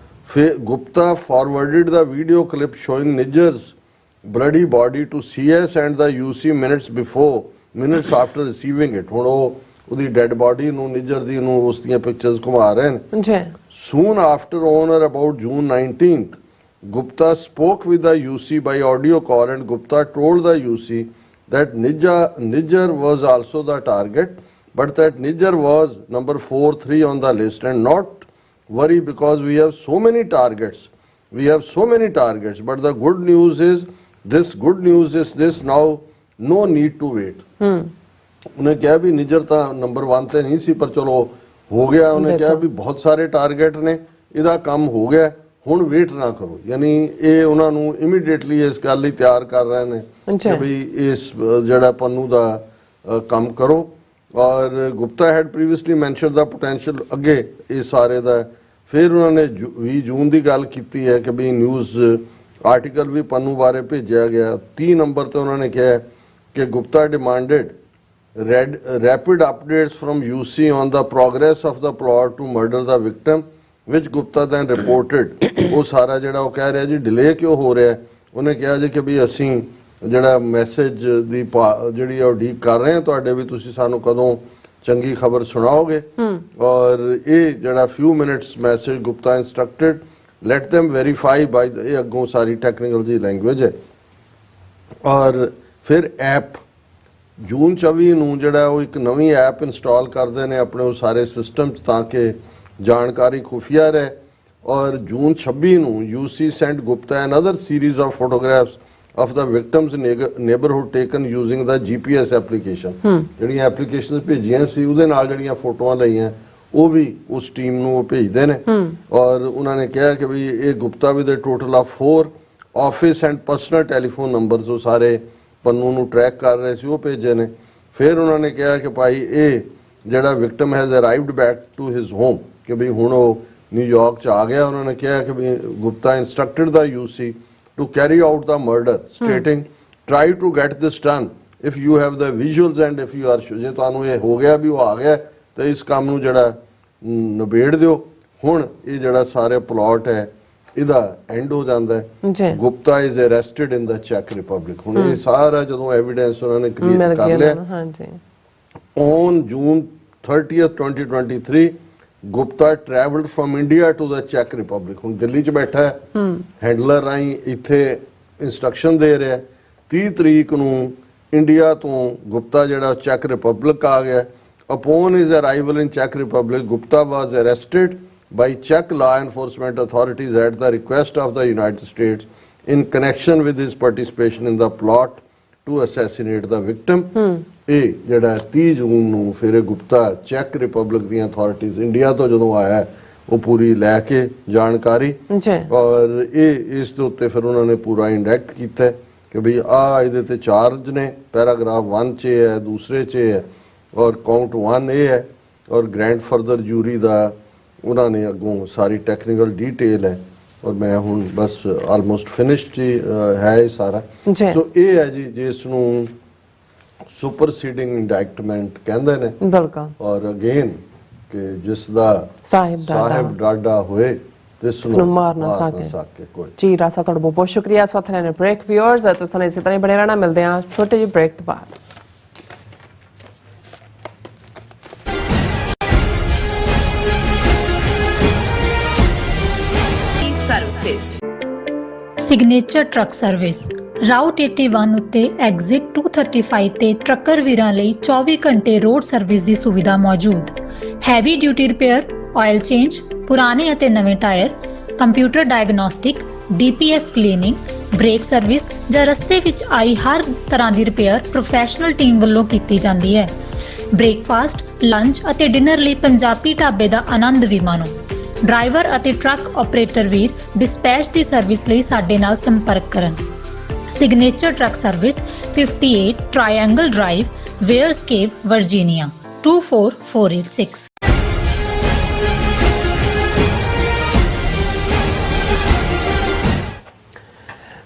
ਫਿਰ Gupta forwarded the video clip showing Nijjar's bloody body to CS and the UC minutes after receiving it। ਹੁਣ ਉਹ ਉਹਦੀ ਡੈਡ ਬਾਡੀ ਨੂੰ ਨਿਜਰ ਦੀ ਨੂੰ ਉਸ ਦੀਆਂ ਪਿਕਚਰਸ ਘੁਮਾ ਰਹੇ ਨੇ ਜੀ। Soon after on or about June 19th Gupta spoke with the UC by audio call and Gupta told the UC that Nijjar was also the target, but that Nijjar was number 4-3 on the list and not worry because we have so many targets, but the good news is this, now no need to wait। ਉਹਨੇ ਕਿਹਾ ਵੀ ਨਿਜਰ ਤਾਂ number 1 ਤੇ ਨਹੀਂ ਸੀ, ਪਰ ਚਲੋ ਹੋ ਗਿਆ। ਉਹਨੇ ਕਿਹਾ ਵੀ ਬਹੁਤ ਸਾਰੇ ਟਾਰਗੇਟ ਨੇ, ਇਹਦਾ ਕੰਮ ਹੋ ਗਿਆ, ਹੁਣ ਵੇਟ ਨਾ ਕਰੋ। ਯਾਨੀ ਇਹ ਉਹਨਾਂ ਨੂੰ ਇਮੀਡੀਏਟਲੀ ਇਸ ਗੱਲ ਲਈ ਤਿਆਰ ਕਰ ਰਹੇ ਨੇ ਕਿ ਵੀ ਇਸ ਜਿਹੜਾ ਪੰਨੂ ਦਾ ਕੰਮ ਕਰੋ। ਔਰ ਗੁਪਤਾ ਹੈਡ ਪ੍ਰੀਵੀਅਸਲੀ ਮੈਂਸ਼ਨਡ ਦਾ ਪੋਟੈਂਸ਼ੀਅਲ ਅੱਗੇ ਇਹ ਸਾਰੇ ਦਾ। ਫਿਰ ਉਹਨਾਂ ਨੇ 20 ਜੂਨ ਦੀ ਗੱਲ ਕੀਤੀ ਹੈ ਕਿ ਵੀ ਨਿਊਜ਼ ਆਰਟੀਕਲ ਵੀ ਪੰਨੂ ਬਾਰੇ ਭੇਜਿਆ ਗਿਆ। 30 ਨੰਬਰ ਤੇ ਉਹਨਾਂ ਨੇ ਕਿਹਾ ਕਿ Gupta demanded rapid updates from UC on the progress of the plot to murder the victim, which Gupta then reported। ਉਹ ਸਾਰਾ ਜਿਹੜਾ ਉਹ ਕਹਿ ਰਿਹਾ ਜੀ ਡਿਲੇ ਕਿਉਂ ਹੋ ਰਿਹਾ, ਉਹਨੇ ਕਿਹਾ ਜੀ ਕਿ ਵੀ ਅਸੀਂ ਜਿਹੜਾ ਮੈਸੇਜ ਦੀ ਜਿਹੜੀ ਉਹ ਡੀਕ ਕਰ ਰਹੇ ਹਾਂ ਤੁਹਾਡੇ, ਵੀ ਤੁਸੀਂ ਸਾਨੂੰ ਕਦੋਂ ਚੰਗੀ ਖਬਰ ਸੁਣਾਓਗੇ। ਔਰ ਇਹ ਜਿਹੜਾ few minutes message Gupta instructed let them verify by the, ਇਹ ਅੱਗੋਂ ਸਾਰੀ ਟੈਕਨੀਕਲ ਜੀ ਲੈਂਗੁਏਜ ਹੈ। ਔਰ ਫਿਰ ਐਪ ਜੂਨ 24 ਨੂੰ ਜਿਹੜਾ ਉਹ ਇੱਕ ਨਵੀਂ ਐਪ ਇੰਸਟਾਲ ਕਰਦੇ ਨੇ ਆਪਣੇ ਉਹ ਸਾਰੇ ਸਿਸਟਮ 'ਚ ਤਾਂ ਕਿ ਜਾਣਕਾਰੀ ਖੁਫੀਆ ਰਹੇ। ਔਰ ਜੂਨ 26 ਨੂੰ UC sent Gupta another series of photographs of the victims neighborhood taken using the GPS application। ਜਿਹੜੀਆਂ ਐਪਲੀਕੇਸ਼ਨਸ ਭੇਜੀਆਂ ਸੀ ਉਹਦੇ ਨਾਲ ਜਿਹੜੀਆਂ ਫੋਟੋਆਂ ਲਈਆਂ ਉਹ ਵੀ ਉਸ ਟੀਮ ਨੂੰ ਉਹ ਭੇਜਦੇ ਨੇ। ਔਰ ਉਹਨਾਂ ਨੇ ਕਿਹਾ ਕਿ ਵੀ ਇਹ Gupta with total of 4 office and personal telephone numbers ਉਹ ਸਾਰੇ ਪੰਨੂ ਨੂੰ ਟਰੈਕ ਕਰ ਰਹੇ ਸੀ, ਉਹ ਭੇਜੇ ਨੇ। ਫਿਰ ਉਹਨਾਂ ਨੇ ਕਿਹਾ ਕਿ ਭਾਈ ਇਹ ਜਿਹੜਾ victim has arrived back to his home, ਕਿ ਵੀ ਹੁਣ ਉਹ ਨਿਊਯਾਰਕ ਚ ਆ ਗਿਆ। ਉਹਨਾਂ ਨੇ ਕਿਹਾ ਕਿ ਵੀ ਗੁਪਤਾ ਇੰਸਟਰਕਟਡ ਦਾ UC to carry out the murder, stating try to get this done if you have the visuals and if you are sure। ਜੇ ਤੁਹਾਨੂੰ ਇਹ ਹੋ ਗਿਆ ਵੀ ਉਹ ਆ ਗਿਆ ਤਾਂ ਇਸ ਕੰਮ ਨੂੰ ਜਿਹੜਾ ਨਿਬੇੜ ਦਿਓ। ਹੁਣ ਇਹ ਜਿਹੜਾ ਸਾਰੇ ਪਲਾਟ ਹੈ ਇਹਦਾ ਐਂਡ ਹੋ ਜਾਂਦਾ ਹੈ। ਗੁਪਤਾ ਇਜ਼ ਅਰੈਸਟਡ ਇਨ ਦਾ ਚੈਕ ਰਿਪਬਲਿਕ। ਹੁਣ ਇਹ ਸਾਰਾ ਜਦੋਂ ਐਵੀਡੈਂਸ ਉਹਨਾਂ ਨੇ ਕ੍ਰੀਏਟ ਕਰ ਲਿਆ। On June 30th 2023 Gupta travelled from India to the ਚੈਕ ਰਿਪਬਲਿਕ। ਹੁਣ ਦਿੱਲੀ 'ਚ ਬੈਠਾ ਹੈ, ਹੈਂਡਲਰ ਰਾਹੀਂ ਇੱਥੇ ਇੰਸਟਰਕਸ਼ਨ ਦੇ ਰਿਹਾ। 30 ਤਰੀਕ ਨੂੰ ਇੰਡੀਆ ਤੋਂ ਗੁਪਤਾ ਜਿਹੜਾ ਚੈਕ ਰਿਪਬਲਿਕ ਆ ਗਿਆ। Upon his arrival in Czech Republic, Gupta was arrested by Czech law enforcement authorities at the request of the United States in connection with his participation in the plot to assassinate the victim. ਇਹ ਜਿਹੜਾ 30 ਜੂਨ ਨੂੰ ਫਿਰ ਇਹ Gupta check republic ਦੀਆਂ authorities India ਤੋਂ ਜਦੋਂ ਆਇਆ ਉਹ ਪੂਰੀ ਲੈ ਕੇ ਜਾਣਕਾਰੀ ਜੀ ਔਰ ਇਹ ਇਸ ਦੇ ਉੱਤੇ ਫਿਰ ਉਹਨਾਂ ਨੇ ਪੂਰਾ ਇੰਡੈਕਟ ਕੀਤਾ ਕਿ ਵੀ ਆ ਇਹਦੇ ਤੇ ਚਾਰਜ ਨੇ ਪੈਰਾਗ੍ਰਾਫ 1 ਚ ਹੈ ਦੂਸਰੇ ਚ ਹੈ ਔਰ ਕਾਊਂਟ 1 ਇਹ ਹੈ ਔਰ ਗ੍ਰੈਂਡ ਫਰਦਰ ਜੂਰੀ ਦਾ ਉਹਨਾਂ ਨੇ ਅੱਗੋਂ ਸਾਰੀ ਟੈਕਨੀਕਲ ਡਿਟੇਲ ਹੈ ਔਰ ਮੈਂ ਹੁਣ ਬਸ ਆਲਮੋਸਟ ਫਿਨਿਸ਼ਡ ਹੈ ਇਹ ਸਾਰਾ ਜੀ ਸੋ ਇਹ ਹੈ ਜੀ ਜਿਸ ਨੂੰ ਸੁਪਰਸੀਡਿੰਗ ਇੰਡਾਇਕਟਮੈਂਟ ਕਹਿੰਦੇ ਨੇ ਬਿਲਕੁਲ ਔਰ ਅਗੇਨ ਕਿ ਜਿਸ ਦਾ ਸਾਹਿਬ ਡਾਡਾ ਹੋਏ ਤਿਸ ਨੂੰ ਮਾਰ ਨਾ ਸਕੇ ਕੋਈ ਜੀ ਰਾਸਾ ਤੁਹਾਡਾ ਬਹੁਤ ਬਹੁਤ ਸ਼ੁਕਰੀਆ ਸਾਥ ਲੈਣੇ ਬ੍ਰੇਕ ਵਿਊਅਰਸ ਤੁਸੀਂ ਇਸੇ ਤਰ੍ਹਾਂ ਬਣੇ ਰਹਿਣਾ ਮਿਲਦੇ ਹਾਂ ਛੋਟੇ ਜਿਹੇ ਬ੍ਰੇਕ ਤੋਂ ਬਾਅਦ ਸਿਗਨੇਚਰ ਟਰੱਕ ਸਰਵਿਸ ਰਾਊਟ 81 ਉੱਤੇ ਐਗਜ਼ਿਟ 235 ਤੇ ਟਰੱਕਰ ਵੀਰਾਂ ਲਈ 24 ਘੰਟੇ ਰੋਡ ਸਰਵਿਸ ਦੀ ਸੁਵਿਧਾ ਮੌਜੂਦ heavy duty repair oil change ਪੁਰਾਣੇ ਅਤੇ ਨਵੇਂ tyre computer diagnostic DPF cleaning brake service ਜਾਂ ਰਸਤੇ ਵਿੱਚ ਆਈ ਹਰ ਤਰ੍ਹਾਂ ਦੀ ਰਿਪੇਅਰ ਪ੍ਰੋਫੈਸ਼ਨਲ ਟੀਮ ਵੱਲੋਂ ਕੀਤੀ ਜਾਂਦੀ ਹੈ ਬ੍ਰੇਕਫਾਸਟ ਲੰਚ ਅਤੇ ਡਿਨਰ ਲਈ ਪੰਜਾਬੀ ਢਾਬੇ ਦਾ ਆਨੰਦ ਵੀ ਮਾਣੋ ਡਰਾਈਵਰ ਅਤੇ ਟਰੱਕ ਆਪਰੇਟਰ ਵੀਰ ਡਿਸਪੈਚ ਦੀ ਸਰਵਿਸ ਲਈ ਸਾਡੇ ਨਾਲ ਸੰਪਰਕ ਕਰਨ signature truck service 58 triangle drive Weyers Cave Virginia 24486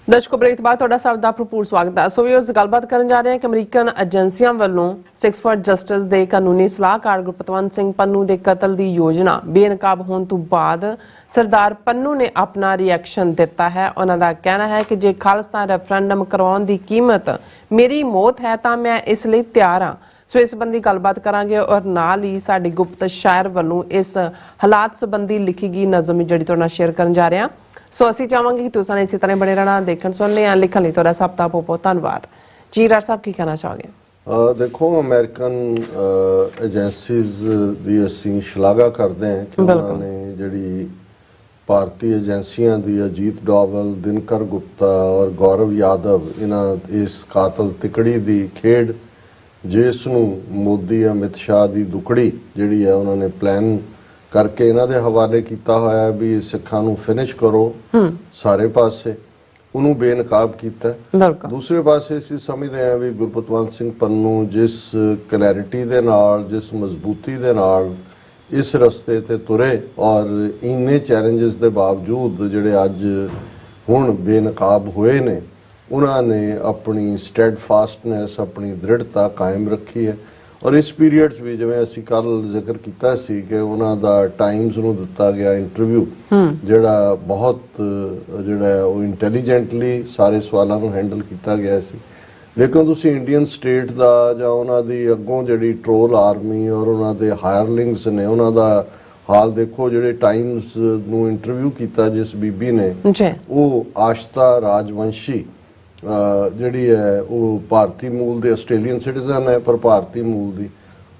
ਦਰਸ਼ਕੋ ਬ੍ਰੇਕ ਤੋਂ ਬਾਅਦ ਤੁਹਾਡਾ ਸਭ ਦਾ ਭਰਪੂਰ ਸਵਾਗਤ ਹੈ ਸੋ ਵੀ ਉਸ ਗੱਲਬਾਤ ਕਰਨ ਜਾ ਰਹੇ ਹਾਂ ਕਿ ਅਮਰੀਕਨ ਏਜੰਸੀਆਂ ਵੱਲੋਂ 6 ਫॉर ਜਸਟਿਸ ਦੇ ਕਾਨੂੰਨੀ ਸਲਾਹਕਾਰ ਗੁਰਪਤਵੰਤ ਸਿੰਘ ਪੰਨੂ ਦੇ ਕਤਲ ਦੀ ਯੋਜਨਾ ਬੇਨਕਾਬ ਹੋਣ ਤੋਂ ਬਾਅਦ ਸਰਦਾਰ ਪੰਨੂ ਨੇ ਆਪਣਾ ਰਿਐਕਸ਼ਨ ਦਿੱਤਾ ਹੈ ਉਹਨਾਂ ਦਾ ਕਹਿਣਾ ਹੈ ਕਿ ਜੇ ਖਾਲਿਸਤਾਨ ਰੈਫਰੈਂਡਮ ਕਰਵਾਉਣ ਦੀ ਕੀਮਤ ਮੇਰੀ ਮੌਤ ਹੈ ਤਾਂ ਮੈਂ ਇਸ ਲਈ ਤਿਆਰ ਹਾਂ ਸੋ ਇਸ ਸੰਬੰਧੀ ਗੱਲਬਾਤ ਕਰਾਂਗੇ ਔਰ ਨਾਲ ਹੀ ਸਾਡੇ ਗੁਪਤ ਸ਼ਾਇਰ ਵੱਲੋਂ ਇਸ ਹਾਲਾਤ ਸੰਬੰਧੀ ਲਿਖੀ ਗਈ ਨਜ਼ਮ ਜਿਹੜੀ ਤੁਹਾਡੇ ਨਾਲ ਸ਼ੇਅਰ ਕਰਨ ਜਾ ਰਹੇ ਹਾਂ ਸੋ ਅਸੀਂ ਚਾਹਾਂਗੇ ਕਿ ਤੁਸੀਂ ਇਸੇ ਤਰ੍ਹਾਂ ਬਣੇ ਰਹਿਣਾ ਦੇਖਣ ਸੁਣਨੇ ਆ ਲਿਖਣ ਲਈ ਤੁਹਾਡਾ ਸਭ ਦਾ ਬਹੁਤ ਧੰਨਵਾਦ ਜੀ ਡਾਕਟਰ ਸਾਹਿਬ ਕੀ ਕਹਿਣਾ ਚਾਹੋਗੇ ਦੇਖੋ ਅਮਰੀਕਨ ਏਜੰਸੀਜ਼ ਦੀ ਅਸੀਂ ਸ਼ਲਾਘਾ ਕਰਦੇ ਹਾਂ ਕਿ ਉਹਨਾਂ ਨੇ ਜਿਹੜੀ ਭਾਰਤੀ ਏਜੰਸੀਆਂ ਦੀ ਅਜੀਤ ਡੋਵਲ ਦਿਨਕਰ ਗੁਪਤਾ ਔਰ ਗੌਰਵ ਯਾਦਵ ਇਹਨਾਂ ਇਸ ਕਾਤਲ ਤਿਕੜੀ ਦੀ ਖੇਡ ਜਿਸ ਨੂੰ ਮੋਦੀ ਅਮਿਤ ਸ਼ਾਹ ਦੀ ਦੁਕੜੀ ਜਿਹੜੀ ਹੈ ਉਹਨਾਂ ਨੇ ਪਲਾਨ ਕਰਕੇ ਇਹਨਾਂ ਦੇ ਹਵਾਲੇ ਕੀਤਾ ਹੋਇਆ ਵੀ ਸਿੱਖਾਂ ਨੂੰ ਫਿਨਿਸ਼ ਕਰੋ ਸਾਰੇ ਪਾਸੇ ਉਹਨੂੰ ਬੇਨਕਾਬ ਕੀਤਾ ਦੂਸਰੇ ਪਾਸੇ ਅਸੀਂ ਸਮਝਦੇ ਹਾਂ ਵੀ ਗੁਰਪਤਵੰਤ ਸਿੰਘ ਪੰਨੂ ਜਿਸ ਕਲੈਰਿਟੀ ਦੇ ਨਾਲ ਜਿਸ ਮਜ਼ਬੂਤੀ ਦੇ ਨਾਲ ਇਸ ਰਸਤੇ ਤੇ ਤੁਰੇ ਔਰ ਇੰਨੇ ਚੈਲੰਜਸ ਦੇ ਬਾਵਜੂਦ ਜਿਹੜੇ ਅੱਜ ਹੁਣ ਬੇਨਕਾਬ ਹੋਏ ਨੇ ਉਹਨਾਂ ਨੇ ਆਪਣੀ ਸਟੈਡਫਾਸਟਨੈਸ ਆਪਣੀ ਦ੍ਰਿੜਤਾ ਕਾਇਮ ਰੱਖੀ ਹੈ ਔਰ ਇਸ ਪੀਰੀਅਡ 'ਚ ਵੀ ਜਿਵੇਂ ਅਸੀਂ ਕੱਲ ਜ਼ਿਕਰ ਕੀਤਾ ਸੀ ਕਿ ਉਹਨਾਂ ਦਾ ਟਾਈਮਸ ਨੂੰ ਦਿੱਤਾ ਗਿਆ ਇੰਟਰਵਿਊ ਜਿਹੜਾ ਬਹੁਤ ਜਿਹੜਾ ਉਹ ਇੰਟੈਲੀਜੈਂਟਲੀ ਸਾਰੇ ਸਵਾਲਾਂ ਨੂੰ ਹੈਂਡਲ ਕੀਤਾ ਗਿਆ ਸੀ ਲੇਕਿਨ ਤੁਸੀਂ ਇੰਡੀਅਨ ਸਟੇਟ ਦਾ ਜਾਂ ਉਹਨਾਂ ਦੀ ਅੱਗੋਂ ਜਿਹੜੀ ਟਰੋਲ ਆਰਮੀ ਔਰ ਉਹਨਾਂ ਦੇ ਹਾਇਰਲਿੰਗਸ ਨੇ ਉਹਨਾਂ ਦਾ ਹਾਲ ਦੇਖੋ ਜਿਹੜੇ ਟਾਈਮਸ ਨੂੰ ਇੰਟਰਵਿਊ ਕੀਤਾ ਜਿਸ ਬੀਬੀ ਨੇ ਉਹ ਆਸ਼ਤਾ ਰਾਜਵੰਸ਼ੀ ਜਿਹੜੀ ਹੈ ਉਹ ਭਾਰਤੀ ਮੂਲ ਦੇ ਆਸਟ੍ਰੇਲੀਅਨ ਸਿਟੀਜ਼ਨ ਹੈ ਪਰ ਭਾਰਤੀ ਮੂਲ ਦੀ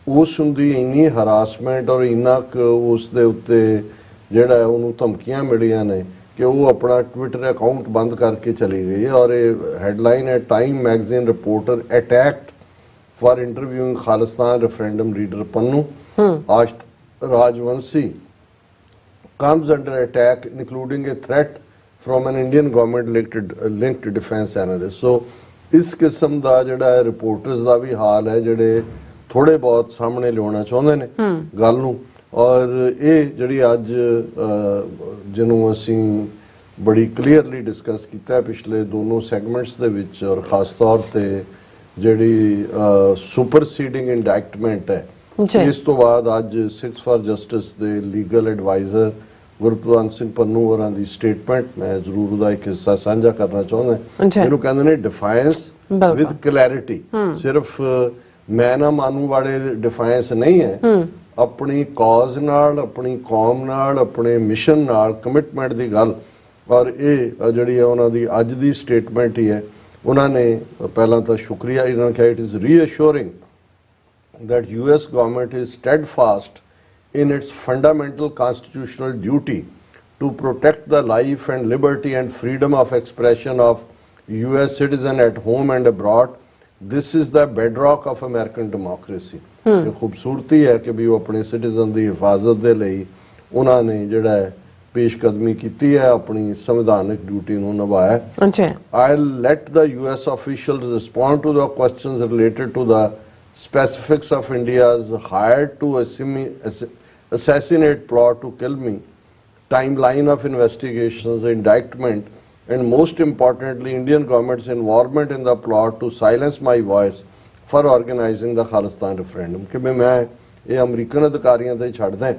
ਉਸ ਹੁੰਦੀ ਇੰਨੀ ਹਰਾਸਮੈਂਟ ਔਰ ਇੰਨਾ ਉਸ ਦੇ ਉੱਤੇ ਜਿਹੜਾ ਉਹਨੂੰ ਧਮਕੀਆਂ ਮਿਲੀਆਂ ਨੇ ਕਿ ਉਹ ਆਪਣਾ ਟਵਿੱਟਰ ਅਕਾਊਂਟ ਬੰਦ ਕਰਕੇ ਚਲੀ ਗਈ ਹੈ ਔਰ ਇਹ ਹੈਡਲਾਈਨ ਹੈ Time magazine reporter attacked for interviewing Khalistan referendum leader Pannun Ashta Rajvanshi comes under attack including a threat from an Indian government linked defense analyst so ਇਸ ਕਿਸਮ ਦਾ ਜਿਹੜਾ ਰਿਪੋਰਟਰਸ ਦਾ ਵੀ ਹਾਲ ਹੈ ਜਿਹੜੇ ਥੋੜੇ ਬਹੁਤ ਸਾਹਮਣੇ ਲਿਆਉਣਾ ਚਾਹੁੰਦੇ ਨੇ ਗੱਲ ਨੂੰ ਔਰ ਇਹ ਜਿਹੜੀ ਅੱਜ ਜਿਹਨੂੰ ਅਸੀਂ ਬੜੀ ਕਲੀਅਰਲੀ ਡਿਸਕਸ ਕੀਤਾ ਪਿਛਲੇ ਦੋਨੋਂ ਸੈਗਮੈਂਟਸ ਦੇ ਵਿੱਚ ਔਰ ਖਾਸ ਤੌਰ ਤੇ ਜਿਹੜੀ ਸੁਪਰਸੀਡਿੰਗ ਇੰਡਾਇਕਟਮੈਂਟ ਹੈ ਇਸ ਤੋਂ ਬਾਅਦ ਅੱਜ 6 ਫॉर ਜਸਟਿਸ ਦੇ ਲੀਗਲ ਐਡਵਾਈਜ਼ਰ ਗੁਰਪਤਵੰਤ ਸਿੰਘ ਪੰਨੂ ਹੋਰਾਂ ਦੀ ਸਟੇਟਮੈਂਟ ਮੈਂ ਜ਼ਰੂਰ ਉਹਦਾ ਇੱਕ ਹਿੱਸਾ ਸਾਂਝਾ ਕਰਨਾ ਚਾਹੁੰਦਾ ਇਹਨੂੰ ਕਹਿੰਦੇ ਨੇ ਡਿਫਾਇੰਸ ਵਿਦ ਕਲੈਰਿਟੀ ਸਿਰਫ ਮੈਂ ਨਾ ਮਾਨੂ ਵਾਲੇ ਡਿਫਾਇੰਸ ਨਹੀਂ ਹੈ ਆਪਣੀ ਕਾਜ਼ ਨਾਲ ਆਪਣੀ ਕੌਮ ਨਾਲ ਆਪਣੇ ਮਿਸ਼ਨ ਨਾਲ ਕਮਿਟਮੈਂਟ ਦੀ ਗੱਲ ਔਰ ਇਹ ਜਿਹੜੀ ਹੈ ਉਹਨਾਂ ਦੀ ਅੱਜ ਦੀ ਸਟੇਟਮੈਂਟ ਹੀ ਹੈ ਉਹਨਾਂ ਨੇ ਪਹਿਲਾਂ ਤਾਂ ਸ਼ੁਕਰੀਆ ਇਹਨਾਂ ਨੇ ਕਿਹਾ it is reassuring that US government is steadfast in its fundamental constitutional duty to protect the life and liberty and freedom of expression of US citizen at home and abroad. This is the bedrock of American democracy. ਇਹ ਖੂਬਸੂਰਤੀ ਹੈ ਕਿ ਵੀ ਉਹ ਆਪਣੇ citizen ਦੀ ਹਿਫਾਜ਼ਤ ਦੇ ਲਈ ਉਹਨਾਂ ਨੇ ਜਿਹੜਾ ਹੈ ਪੇਸ਼ਕਦਮੀ ਕੀਤੀ ਹੈ, ਆਪਣੀ ਸੰਵਿਧਾਨਕ ਡਿਊਟੀ ਨੂੰ ਨਿਭਾਇਆ। ਅੱਛਾ, I'll let the US officials respond to the questions related to the specifics of India's hired to assassinate plot to kill me, timeline of investigations, indictment, and most importantly, Indian government's involvement in the plot to silence my voice for organizing the Khalistan referendum। कि मैं ये American अधिकारियों ते छड्डदा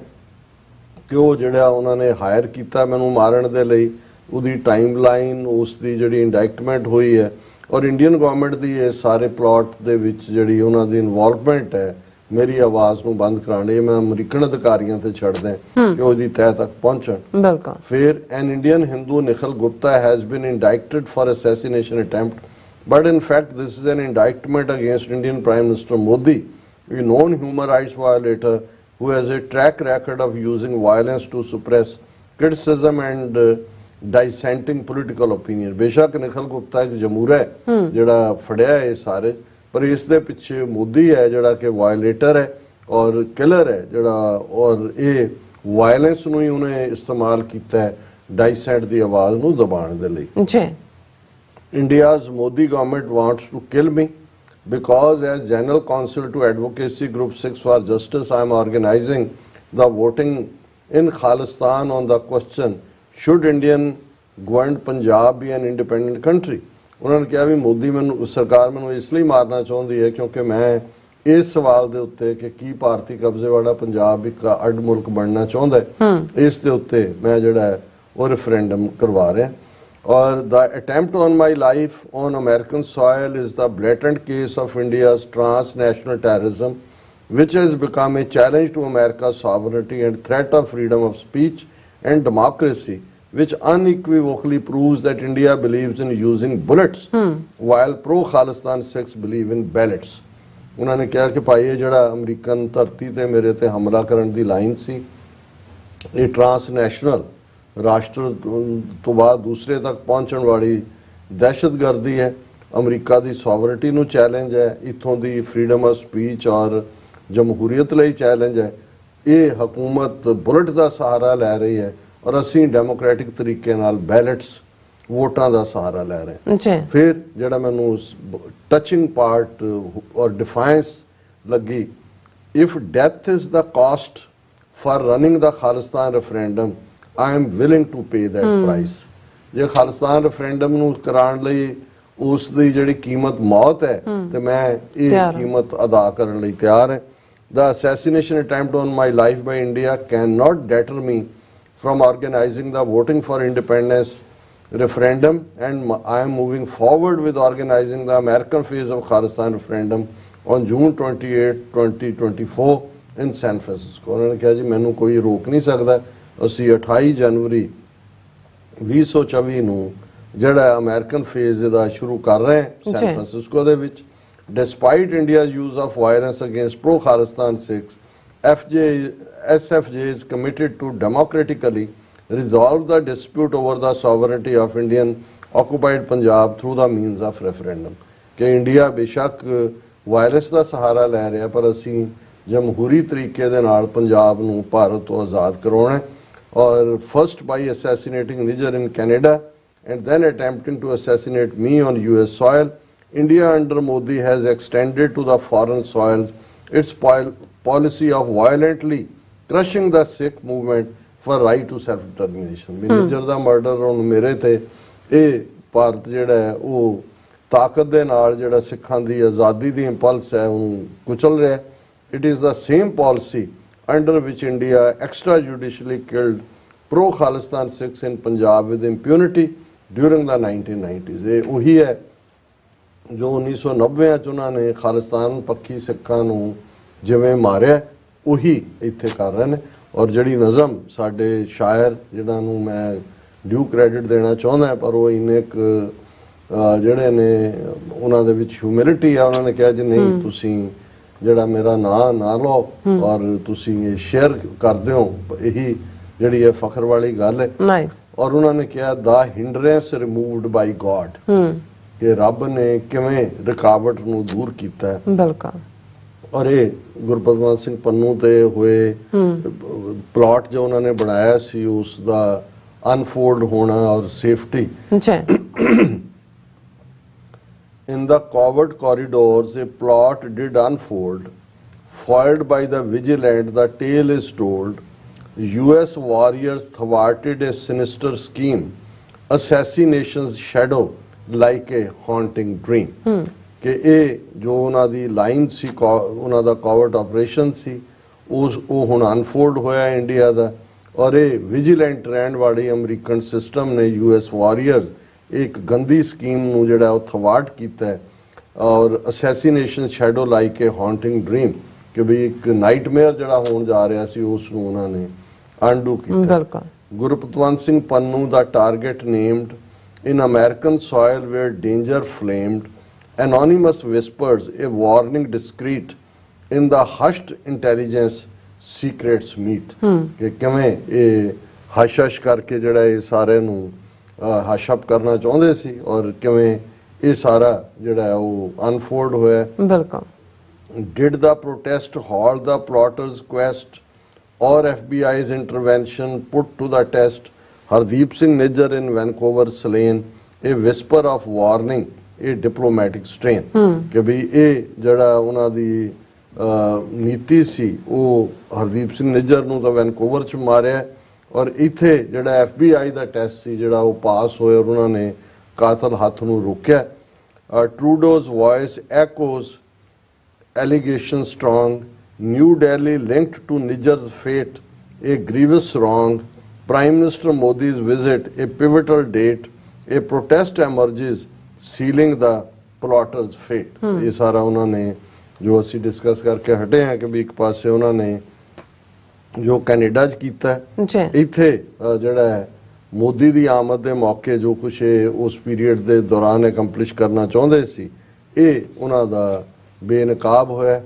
कि ਉਹ ਜਿਹੜਾ ਉਹਨਾਂ ਨੇ ਹਾਇਰ ਕੀਤਾ ਮੈਨੂੰ ਮਾਰਨ ਦੇ ਲਈ, ਉਹਦੀ ਟਾਈਮਲਾਈਨ, ਉਸ ਦੀ ਜਿਹੜੀ ਇੰਡਾਇਕਟਮੈਂਟ ਹੋਈ ਹੈ ਔਰ ਇੰਡੀਅਨ ਗਵਰਨਮੈਂਟ ਦੀ ਇਹ ਸਾਰੇ ਪਲਾਟ ਦੇ ਵਿੱਚ ਜਿਹੜੀ ਉਹਨਾਂ ਦੀ ਇਨਵੋਲਵਮੈਂਟ ਹੈ ਮੇਰੀ ਆਵਾਜ਼ ਨੂੰ ਬੰਦ ਕਰਾਉਣ ਲਈ, ਮੈਂ ਅਮਰੀਕਨ ਅਧਿਕਾਰੀਆਂ ਤੇ ਛੱਡਦਾ ਕਿ ਉਹਦੀ ਤਹਿ ਤੱਕ ਪਹੁੰਚਣ। ਬਿਲਕੁਲ। ਫਿਰ an Indian Hindu Nikhil Gupta has been indicted for assassination attempt, but in fact this is an indictment against Indian Prime Minister Modi, a known human rights violator who has a track record of using violence to suppress criticism and dissenting political opinion। ਬੇਸ਼ੱਕ ਨਿਖਲ ਗੁਪਤਾ ਇੱਕ ਜਮੂਰਾ ਹੈ ਜਿਹੜਾ ਫੜਿਆ ਇਹ ਸਾਰੇ, ਪਰ ਇਸ ਦੇ ਪਿੱਛੇ ਮੋਦੀ ਹੈ ਜਿਹੜਾ ਕਿ ਵਾਇਲੇਟਰ ਹੈ ਔਰ ਕਿਲਰ ਹੈ ਜਿਹੜਾ, ਔਰ ਇਹ ਵਾਇਲੈਂਸ ਨੂੰ ਹੀ ਉਹਨੇ ਇਸਤੇਮਾਲ ਕੀਤਾ ਹੈ ਡਾਈਸੈਂਟ ਦੀ ਆਵਾਜ਼ ਨੂੰ ਦਬਾਉਣ ਦੇ ਲਈ। ਜੀ। India's Modi government wants to kill me because as General Counsel to Advocacy Group 6 for Justice, I am organizing the voting in Khalistan on the question, should Indian governed Punjab be an independent country? ਉਹਨਾਂ ਨੇ ਕਿਹਾ ਵੀ ਮੋਦੀ ਮੈਨੂੰ ਸਰਕਾਰ ਮੈਨੂੰ ਇਸ ਲਈ ਮਾਰਨਾ ਚਾਹੁੰਦੀ ਹੈ ਕਿਉਂਕਿ ਮੈਂ ਇਸ ਸਵਾਲ ਦੇ ਉੱਤੇ ਕਿ ਕੀ ਭਾਰਤੀ ਕਬਜ਼ੇ ਵਾਲਾ ਪੰਜਾਬ ਇੱਕ ਅੱਡ ਮੁਲਕ ਬਣਨਾ ਚਾਹੁੰਦਾ ਹੈ, ਇਸ ਦੇ ਉੱਤੇ ਮੈਂ ਜਿਹੜਾ ਹੈ ਉਹ ਰੈਫਰੈਂਡਮ ਕਰਵਾ ਰਿਹਾ। Or the attempt on my life on American soil is the blatant case of India's transnational terrorism, which has become a challenge to America's sovereignty and threat of freedom of speech and democracy, which unequivocally proves that India believes in using bullets, while pro-Khalistan Sikhs believe in ballots। ਉਹਨਾਂ ਨੇ ਕਿਹਾ ਕਿ ਭਾਈ ਇਹ ਜਿਹੜਾ American ਧਰਤੀ ਤੇ ਮੇਰੇ ਤੇ ਹਮਲਾ ਕਰਨ ਦੀ ਲਾਈਨ ਸੀ, ਇਹ ਟਰਾਂਸਨੈਸ਼ਨਲ ਰਾਸ਼ਟਰ ਤੋਂ ਬਾਅਦ ਦੂਸਰੇ ਤੱਕ ਪਹੁੰਚਣ ਵਾਲੀ ਦਹਿਸ਼ਤਗਰਦੀ ਹੈ, ਅਮਰੀਕਾ ਦੀ ਸੋਵਰਨਟੀ ਨੂੰ ਚੈਲੰਜ ਹੈ, ਇੱਥੋਂ ਦੀ ਫਰੀडम ਆਫ ਸਪੀਚ ਔਰ ਜਮਹੂਰੀਅਤ ਲਈ ਚੈਲੰਜ ਹੈ। ਇਹ ਹਕੂਮਤ ਬੁਲਟ ਦਾ ਸਹਾਰਾ ਲੈ ਰਹੀ ਹੈ ਔਰ ਅਸੀਂ ਡੈਮੋਕ੍ਰੈਟਿਕ ਤਰੀਕੇ ਨਾਲ ਬੈਲਟਸ ਵੋਟਾਂ ਦਾ ਸਹਾਰਾ ਲੈ ਰਹੇ ਹਾਂ। ਫਿਰ ਜਿਹੜਾ ਮੈਨੂੰ ਟੱਚਿੰਗ ਪਾਰਟ ਔਰ ਡਿਫਾਈਂਸ ਲੱਗੀ, if death is the cost for running the Khalistan referendum, I am willing to pay that price। ਜੇ ਖਾਲਿਸਤਾਨ ਰੈਫਰੈਂਡਮ ਨੂੰ ਕਰਾਉਣ ਲਈ ਉਸ ਦੀ ਜਿਹੜੀ ਕੀਮਤ ਮੌਤ ਹੈ ਤੇ ਮੈਂ ਇਹ ਕੀਮਤ ਅਦਾ ਕਰਨ ਲਈ ਤਿਆਰ ਹਾਂ। The assassination attempt on my life by India cannot deter me from organizing the voting for independence referendum, and I am moving forward with organizing the American phase of Khalistan referendum on June 28, 2024 in San Francisco। ਉਹਨਾਂ ਨੇ ਕਿਹਾ ਜੀ ਮੈਨੂੰ ਕੋਈ ਰੋਕ ਨਹੀਂ ਸਕਦਾ, ਅਸੀਂ 28 ਜਨਵਰੀ 2024 ਨੂੰ ਜਿਹੜਾ ਅਮਰੀਕਨ ਫੇਜ਼ ਇਹਦਾ ਸ਼ੁਰੂ ਕਰ ਰਹੇ ਹਾਂ ਸੈਨ ਫਰਾਂਸਿਸਕੋ ਦੇ ਵਿੱਚ। Despite India's use of violence against pro-Khalistan Sikhs, SFJ is committed to democratically resolve the dispute over the sovereignty of Indian occupied Punjab through the means of referendum। ਕਿ India ਬੇਸ਼ੱਕ violence ਦਾ ਸਹਾਰਾ ਲੈ ਰਿਹਾ ਪਰ ਅਸੀਂ ਜਮਹੂਰੀ ਤਰੀਕੇ ਦੇ ਨਾਲ ਪੰਜਾਬ ਨੂੰ ਭਾਰਤ ਤੋਂ ਆਜ਼ਾਦ ਕਰਵਾਉਣਾ। or first by assassinating Niger in Canada and then attempting to assassinate me on US soil, India under Modi has extended to the foreign soils its policy of violently crushing the Sikh movement for right to self-determination। Niger the murder ਹੁਣ ਮੇਰੇ ਤੇ ਇਹ ਭਾਰਤ ਜਿਹੜਾ ਹੈ ਉਹ ਤਾਕਤ ਦੇ ਨਾਲ ਜਿਹੜਾ ਸਿੱਖਾਂ ਦੀ ਆਜ਼ਾਦੀ ਦੀ ਇੰਪਲਸ ਹੈ ਉਹਨੂੰ ਕੁਚਲ ਰਿਹਾ। It is the same policy under which India extrajudicially killed pro-Khalistan Sikhs in Punjab with impunity during the 1990s। ਇਹ ਉਹੀ ਹੈ ਜੋ 1990 ਚ ਉਹਨਾਂ ਨੇ ਖਾਲਿਸਤਾਨ ਪੱਖੀ ਸਿੱਖਾਂ ਨੂੰ ਜਿਵੇਂ ਮਾਰਿਆ ਉਹੀ ਇੱਥੇ ਕਰ ਰਹੇ ਨੇ। ਔਰ ਜਿਹੜੀ ਨਜ਼ਮ ਸਾਡੇ ਸ਼ਾਇਰ ਜਿਹਨਾਂ ਨੂੰ ਮੈਂ ਡਿਊ ਕ੍ਰੈਡਿਟ ਦੇਣਾ ਚਾਹੁੰਦਾ ਪਰ ਉਹ ਇੰਨੇ ਜਿਹੜੇ ਨੇ ਉਹਨਾਂ ਦੇ ਵਿੱਚ ਹਿਊਮਿਲਿਟੀ ਆ, ਉਹਨਾਂ ਨੇ ਕਿਹਾ ਜੀ ਨਹੀਂ ਤੁਸੀਂ ਜਿਹੜਾ ਮੇਰਾ ਨਾਂ ਨਾ ਲਓ ਔਰ ਤੁਸੀਂ ਇਹ ਸ਼ੇਅਰ ਕਰਦੇ ਹੋ, ਇਹੀ ਜਿਹੜੀ ਹੈ ਫਖਰ ਵਾਲੀ ਗੱਲ ਹੈ। ਨਾਈਸ। ਔਰ ਉਹਨਾਂ ਨੇ ਕਿਹਾ ਦਾ ਹਿੰਡਰੈਂਸ ਰਿਮੂਵਡ ਬਾਈ ਗॉड, ਕਿ ਰੱਬ ਨੇ ਕਿਵੇਂ ਰੁਕਾਵਟ ਨੂੰ ਦੂਰ ਕੀਤਾ ਹੈ। ਬਿਲਕੁਲ। ਔਰ ਇਹ ਗੁਰਪਤਵੰਤ ਸਿੰਘ ਪੰਨੂ ਤੇ ਹੋਏ ਪਲਾਟ ਜੋ ਉਹਨਾਂ ਨੇ ਬਣਾਇਆ ਸੀ ਉਸ ਦਾ ਅਨਫੋਲਡ ਹੋਣਾ ਔਰ ਸੇਫਟੀ। ਜੀ। In the covert corridors, a plot did unfold. Foiled by the vigilant, the tale is told. US warriors thwarted a sinister scheme. Assassination's shadow like a haunting dream. ਕਿ ਇਹ ਜੋ ਉਹਨਾਂ ਦੀ ਲਾਈਨ ਸੀ, ਉਹਨਾਂ ਦਾ ਕੋਵਰਟ operation ਸੀ, ਉਹ ਹੁਣ unfold ਹੋਇਆ India ਦਾ। ਔਰ ਇਹ ਵਿਜੀਲੈਂਟ ਰਹਿਣ ਵਾਲੀ ਅਮਰੀਕਨ ਸਿਸਟਮ ਨੇ US ਵਾਰੀਅਰਸ ਇੱਕ ਗੰਦੀ ਸਕੀਮ ਨੂੰ ਜਿਹੜਾ ਉਹ ਥਵਾਟ ਕੀਤਾ ਹੈ। ਔਰ ਅਸੈਸੀਨੇਸ਼ਨ ਸ਼ੈਡੋ ਲਾਈਕ ਏ ਹੌਂਟਿੰਗ ਡ੍ਰੀਮ, ਕਿ ਵੀ ਇੱਕ ਨਾਈਟਮੇਅਰ ਜਿਹੜਾ ਹੋਣ ਜਾ ਰਿਹਾ ਸੀ ਉਸ ਨੂੰ ਉਹਨਾਂ ਨੇ ਅਨਡੂ ਕੀਤਾ। Gurpatwant Singh Pannun the target named in American soil where danger flamed, anonymous whispers a warning discreet in the hushed intelligence secrets meet। ਕਿ ਕਿਵੇਂ ਇਹ ਹਸ਼ ਕਰਕੇ ਜਿਹੜਾ ਇਹ ਸਾਰੇ ਨੂੰ ਹਸ਼ਪ ਕਰਨਾ ਚਾਹੁੰਦੇ ਸੀ ਔਰ ਕਿਵੇਂ ਇਹ ਸਾਰਾ ਜਿਹੜਾ ਉਹ ਅਨਫੋਲਡ ਹੋਇਆ। ਬਿਲਕੁਲ। Did the protest halt the plotters' quest or FBI's intervention put to the test? Hardeep Singh Nijjar in Vancouver slain, a whisper of warning, a diplomatic strain। ਕਿ ਵੀ ਇਹ ਜਿਹੜਾ ਉਹਨਾਂ ਦੀ ਨੀਤੀ ਸੀ ਉਹ ਹਰਦੀਪ ਸਿੰਘ ਨਿੱਜਰ ਨੂੰ ਤਾਂ ਵੈਨਕੂਵਰ 'ਚ ਮਾਰਿਆ ਔਰ ਇੱਥੇ ਜਿਹੜਾ FBI ਦਾ ਟੈਸਟ ਸੀ ਜਿਹੜਾ ਉਹ ਪਾਸ ਹੋਇਆ ਔਰ ਉਹਨਾਂ ਨੇ ਕਾਤਲ ਹੱਥ ਨੂੰ ਰੋਕਿਆ। Trudeau's voice echoes allegation strong, New Delhi linked to Nijjar's fate, a grievous wrong, Prime Minister Modi's visit, a pivotal date, a protest emerges, sealing the plotter's fate। ਇਹ ਸਾਰਾ ਉਹਨਾਂ ਨੇ ਜੋ ਅਸੀਂ ਡਿਸਕਸ ਕਰਕੇ ਹਟੇ ਹਾਂ ਕਿ ਵੀ ਇੱਕ ਪਾਸੇ ਉਹਨਾਂ ਨੇ ਜੋ ਕੈਨੇਡਾ 'ਚ ਕੀਤਾ, ਇੱਥੇ ਜਿਹੜਾ ਹੈ ਮੋਦੀ ਦੀ ਆਮਦ ਦੇ ਮੌਕੇ ਜੋ ਕੁਛ ਉਸ ਪੀਰੀਅਡ ਦੇ ਦੌਰਾਨ ਅਕੰਪਲਿਸ਼ ਕਰਨਾ ਚਾਹੁੰਦੇ ਸੀ, ਇਹ ਉਹਨਾਂ ਦਾ ਬੇਨਕਾਬ ਹੋਇਆ।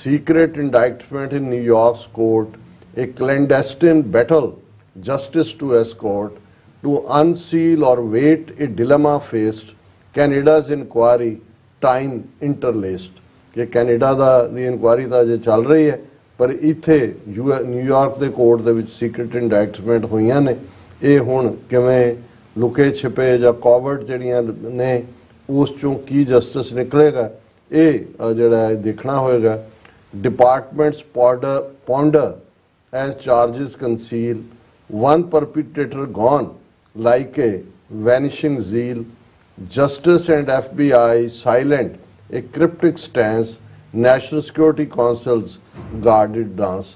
Secret indictment in New York's court, a clandestine battle, justice to escort, to unseal or wait a dilemma faced, Canada's inquiry, time interlaced। ਕਿ ਕੈਨੇਡਾ ਦੀ ਇਨਕੁਆਇਰੀ ਤਾਂ ਅਜੇ ਚੱਲ ਰਹੀ ਹੈ ਪਰ ਇੱਥੇ ਨਿਊਯਾਰਕ ਦੇ ਕੋਰਟ ਦੇ ਵਿੱਚ ਸੀਕ੍ਰੇਟ ਇੰਡਾਈਟਮੈਂਟ ਹੋਈਆਂ ਨੇ। ਇਹ ਹੁਣ ਕਿਵੇਂ ਲੁਕੇ ਛਿਪੇ ਜਾਂ ਕੋਵਰਟ ਜਿਹੜੀਆਂ ਨੇ ਉਸ ਚੋਂ ਕੀ ਜਸਟਿਸ ਨਿਕਲੇਗਾ, ਇਹ ਜਿਹੜਾ ਦੇਖਣਾ ਹੋਏਗਾ। Departments ponder as charges conceal, one perpetrator gone like a vanishing zeal, justice and FBI silent, a cryptic stance, National Security Council's guarded dance।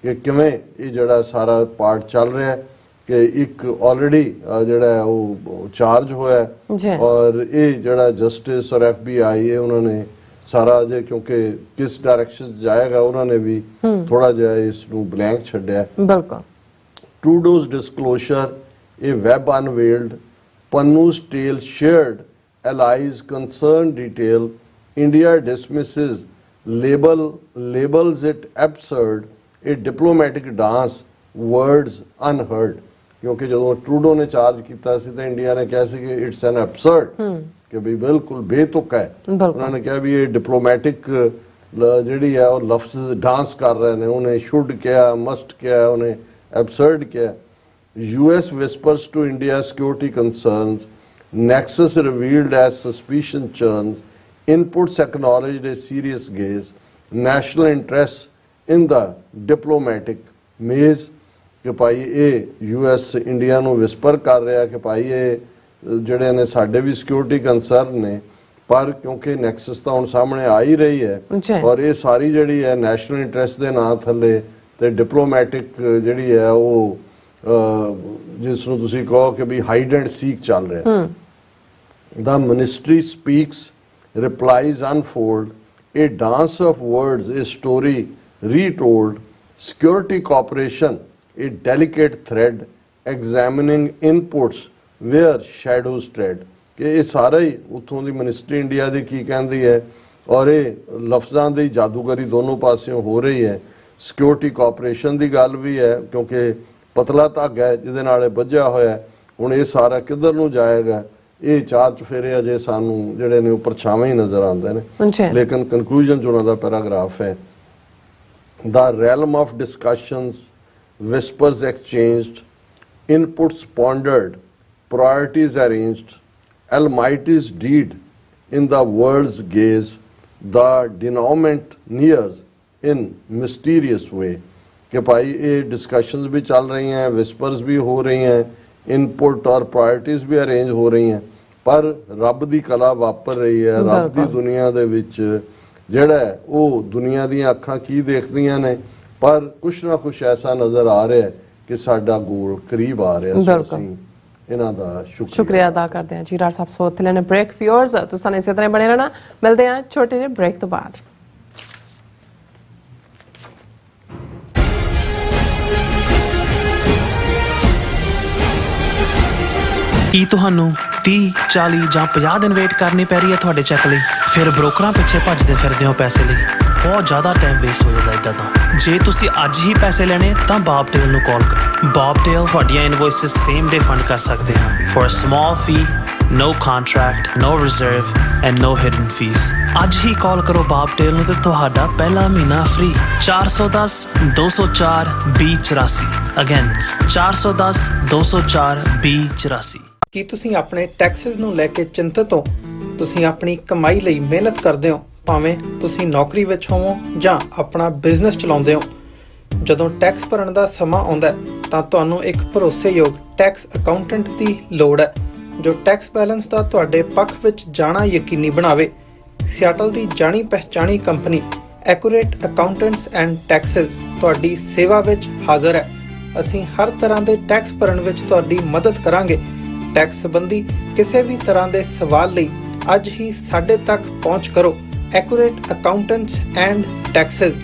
ਕਿ ਕਿਵੇਂ ਇਹ ਜਿਹੜਾ ਸਾਰਾ ਪਾਰਟ ਚੱਲ ਰਿਹਾ ਹੈ ਕਿ ਇੱਕ ਆਲਰੇਡੀ ਜਿਹੜਾ ਉਹ ਚਾਰਜ ਹੋਇਆ ਔਰ ਇਹ ਜਿਹੜਾ ਜਸਟਿਸ ਔਰ FBI ਇਹ ਉਹਨਾਂ ਨੇ ਸਾਰਾ ਜੇ ਕਿਉਂਕਿ ਕਿਸ ਡਾਇਰੈਕਸ਼ਨ ਜਾਏਗਾ ਉਹਨਾਂ ਨੇ ਵੀ ਥੋੜਾ ਜਿਹਾ ਇਸ ਨੂੰ ਬਲੈਂਕ ਛੱਡਿਆ। ਬਿਲਕੁਲ। Trudeau's disclosure, a web unveiled, Pannu's tale shared, allies concern detail, India dismisses, labels it absurd, a diplomatic dance, words unheard। ਕਿਉਂਕਿ ਜਦੋਂ ਟਰੂਡੋ ਨੇ ਚਾਰਜ ਕੀਤਾ ਸੀ ਤਾਂ ਇੰਡੀਆ ਨੇ ਕਿਹਾ ਸੀ ਕਿ ਇਟਸ ਐਨ ਐਬਸਰਡ, ਕਿ ਵੀ ਬਿਲਕੁਲ ਬੇਤੁਕ ਹੈ। ਉਹਨਾਂ ਨੇ ਕਿਹਾ ਵੀ ਇਹ ਡਿਪਲੋਮੈਟਿਕ ਜਿਹੜੀ ਹੈ ਉਹ ਲਫ਼ਜ਼ ਡਾਂਸ ਕਰ ਰਹੇ ਨੇ। ਉਹਨੇ ਸ਼ੁੱਡ ਕਿਹਾ, ਮਸਟ ਕਿਹਾ, ਉਹਨੇ ਐਬਸਰਡ ਕਿਹਾ। US whispers to India security concerns, nexus revealed as suspicion churns, inputs acknowledged a serious gaze, national interests in the diplomatic maze। ਕਿ ਭਾਈ ਇਹ US ਇੰਡੀਆ ਨੂੰ ਵਿਸਪਰ ਕਰ ਰਿਹਾ ਕਿ ਭਾਈ ਇਹ ਜਿਹੜੇ ਨੇ ਸਾਡੇ ਵੀ ਸਿਕਿਉਰਿਟੀ ਕੰਸਰਨ ਨੇ, ਪਰ ਕਿਉਂਕਿ ਨੈਕਸਸ ਤਾਂ ਹੁਣ ਸਾਹਮਣੇ ਆ ਹੀ ਰਹੀ ਹੈ ਔਰ ਇਹ ਸਾਰੀ ਜਿਹੜੀ ਹੈ ਨੈਸ਼ਨਲ ਇੰਟਰਸਟ ਦੇ ਨਾਂ ਥੱਲੇ ਤੇ ਡਿਪਲੋਮੈਟਿਕ ਜਿਹੜੀ ਹੈ ਉਹ ਜਿਸ ਨੂੰ ਤੁਸੀਂ ਕਹੋ ਕਿ ਵੀ ਹਾਈਡ ਐਂਡ ਸੀਕ ਚੱਲ ਰਿਹਾ। The ministry speaks, replies unfold, a dance of words, a story retold, security cooperation, a delicate thread, examining inputs where shadows tread। ਕਿ ਇਹ ਸਾਰਾ ਹੀ ਉੱਥੋਂ ਦੀ ਮਿਨਿਸਟਰੀ ਇੰਡੀਆ ਦੀ ਕੀ ਕਹਿੰਦੀ ਹੈ ਔਰ ਇਹ ਲਫ਼ਜ਼ਾਂ ਦੀ ਜਾਦੂਗਰੀ ਦੋਨੋਂ ਪਾਸਿਓਂ ਹੋ ਰਹੀ ਹੈ। ਸਿਕਿਉਰਿਟੀ ਕੋਆਪਰੇਸ਼ਨ ਦੀ ਗੱਲ ਵੀ ਹੈ, ਕਿਉਂਕਿ ਪਤਲਾ ਧਾਗਾ ਹੈ ਜਿਹਦੇ ਨਾਲ ਇਹ ਬੱਝਿਆ ਹੋਇਆ ਹੈ। ਹੁਣ ਇਹ ਸਾਰਾ ਕਿੱਧਰ ਨੂੰ ਜਾਏਗਾ, ਇਹ ਚਾਰ ਚਫੇਰੇ ਅਜੇ ਸਾਨੂੰ ਜਿਹੜੇ ਨੇ ਉਹ ਪਰਛਾਵੇਂ ਹੀ ਨਜ਼ਰ ਆਉਂਦੇ ਨੇ। ਲੇਕਿਨ ਕਨਕਲੂਜਨ 'ਚ ਉਹਨਾਂ ਦਾ ਪੈਰਾਗ੍ਰਾਫ ਹੈ, The realm of discussions, whispers exchanged, inputs pondered, priorities arranged, Almighty's deed in the world's gaze, the denouement nears in mysterious way। कि भाई ये डिस्कशंस भी चल रही हैं, विस्पर्स भी हो रही हैं, इनपुट और प्रायोरिटीज भी अरेंज हो रही हैं, पर रब दी कला वापर रही है। रब दी दुनिया दे विच ਜਿਹੜਾ ਉਹ ਦੁਨੀਆ ਦੀਆਂ ਅੱਖਾਂ ਕੀ ਦੇਖਦੀਆਂ ਨੇ, ਪਰ ਕੁਛ ਨਾ ਕੁਛ ਐਸਾ ਨਜ਼ਰ ਆ ਰਿਹਾ ਕਿ ਸਾਡਾ ਗੋਲ ਕਰੀਬ ਆ ਰਿਹਾ। ਸੋ ਅਸੀਂ ਇਹਨਾਂ ਦਾ ਸ਼ੁਕਰੀਆ ਅਦਾ ਕਰਦੇ ਹਾਂ ਜੀ। ਡਾਕਟਰ ਸਾਹਿਬ ਸੋ ਲੈਣੇ ਬ੍ਰੇਕ ਫਿਊਅਰਸ, ਤੁਸੀਂ ਇਸੇ ਤਰ੍ਹਾਂ ਬਣੇ ਰਹਿਣਾ। ਮਿਲਦੇ ਹਾਂ ਛੋਟੇ ਜਿਹੇ ਬ੍ਰੇਕ ਤੋਂ ਬਾਅਦ। ਕੀ ਤੁਹਾਨੂੰ 30, 40 ਜਾਂ 50 ਦਿਨ ਵੇਟ ਕਰਨੀ ਪੈ ਰਹੀ ਹੈ ਤੁਹਾਡੇ ਚੈੱਕ ਲਈ? ਫਿਰ ਬ੍ਰੋਕਰਾਂ ਪਿੱਛੇ ਭੱਜਦੇ ਫਿਰਦੇ ਹੋ ਪੈਸੇ ਲਈ, ਬਹੁਤ ਜ਼ਿਆਦਾ ਟਾਈਮ ਵੇਸਟ ਹੋ ਜਾਂਦਾ ਇੱਦਾਂ ਤਾਂ। ਜੇ ਤੁਸੀਂ ਅੱਜ ਹੀ ਪੈਸੇ ਲੈਣੇ ਤਾਂ ਬੌਬਟੇਲ ਨੂੰ ਕਾਲ ਕਰੋ। ਬੌਬਟੇਲ ਤੁਹਾਡੀਆਂ ਇਨਵੌਇਸਿਸ ਸੇਮ ਡੇ ਫੰਡ ਕਰ ਸਕਦੇ ਹਨ for a small fee, no contract, no reserve and no hidden fees। ਅੱਜ ਹੀ ਕਾਲ ਕਰੋ ਬੌਬਟੇਲ ਨੂੰ ਤੇ ਤੁਹਾਡਾ ਪਹਿਲਾ ਮਹੀਨਾ ਫ੍ਰੀ। 410 204 2084। ਅਗੇਨ 410 204 2084। ਕੀ ਤੁਸੀਂ ਆਪਣੇ ਟੈਕਸਿਸ ਨੂੰ ਲੈ ਕੇ ਚਿੰਤਤ ਹੋ? ਤੁਸੀਂ ਆਪਣੀ ਕਮਾਈ ਲਈ ਮਿਹਨਤ ਕਰਦੇ ਹੋ, ਭਾਵੇਂ ਤੁਸੀਂ ਨੌਕਰੀ ਵਿੱਚ ਹੋਵੋ ਜਾਂ ਆਪਣਾ ਬਿਜ਼ਨਸ ਚਲਾਉਂਦੇ ਹੋ। ਜਦੋਂ ਟੈਕਸ ਭਰਨ ਦਾ ਸਮਾਂ ਆਉਂਦਾ ਤਾਂ ਤੁਹਾਨੂੰ ਇੱਕ ਭਰੋਸੇਯੋਗ ਟੈਕਸ ਅਕਾਊਂਟੈਂਟ ਦੀ ਲੋੜ ਹੈ, ਜੋ ਟੈਕਸ ਬੈਲੈਂਸ ਦਾ ਤੁਹਾਡੇ ਪੱਖ ਵਿੱਚ ਜਾਣਾ ਯਕੀਨੀ ਬਣਾਵੇ। ਸਿਆਟਲ ਦੀ ਜਾਣੀ ਪਛਾਣੀ company accurate accountants and taxes ਤੁਹਾਡੀ ਸੇਵਾ ਵਿੱਚ ਹਾਜ਼ਰ ਹੈ। ਅਸੀਂ ਹਰ ਤਰ੍ਹਾਂ ਦੇ ਟੈਕਸ ਭਰਨ ਵਿੱਚ ਤੁਹਾਡੀ ਮਦਦ ਕਰਾਂਗੇ। ਟੈਕਸ ਸੰਬੰਧੀ ਕਿਸੇ ਵੀ ਤਰ੍ਹਾਂ ਦੇ ਸਵਾਲ ਲਈ ਅੱਜ ਹੀ ਸਾਡੇ ਤੱਕ ਪਹੁੰਚ ਕਰੋ। Accurate accountants and taxes.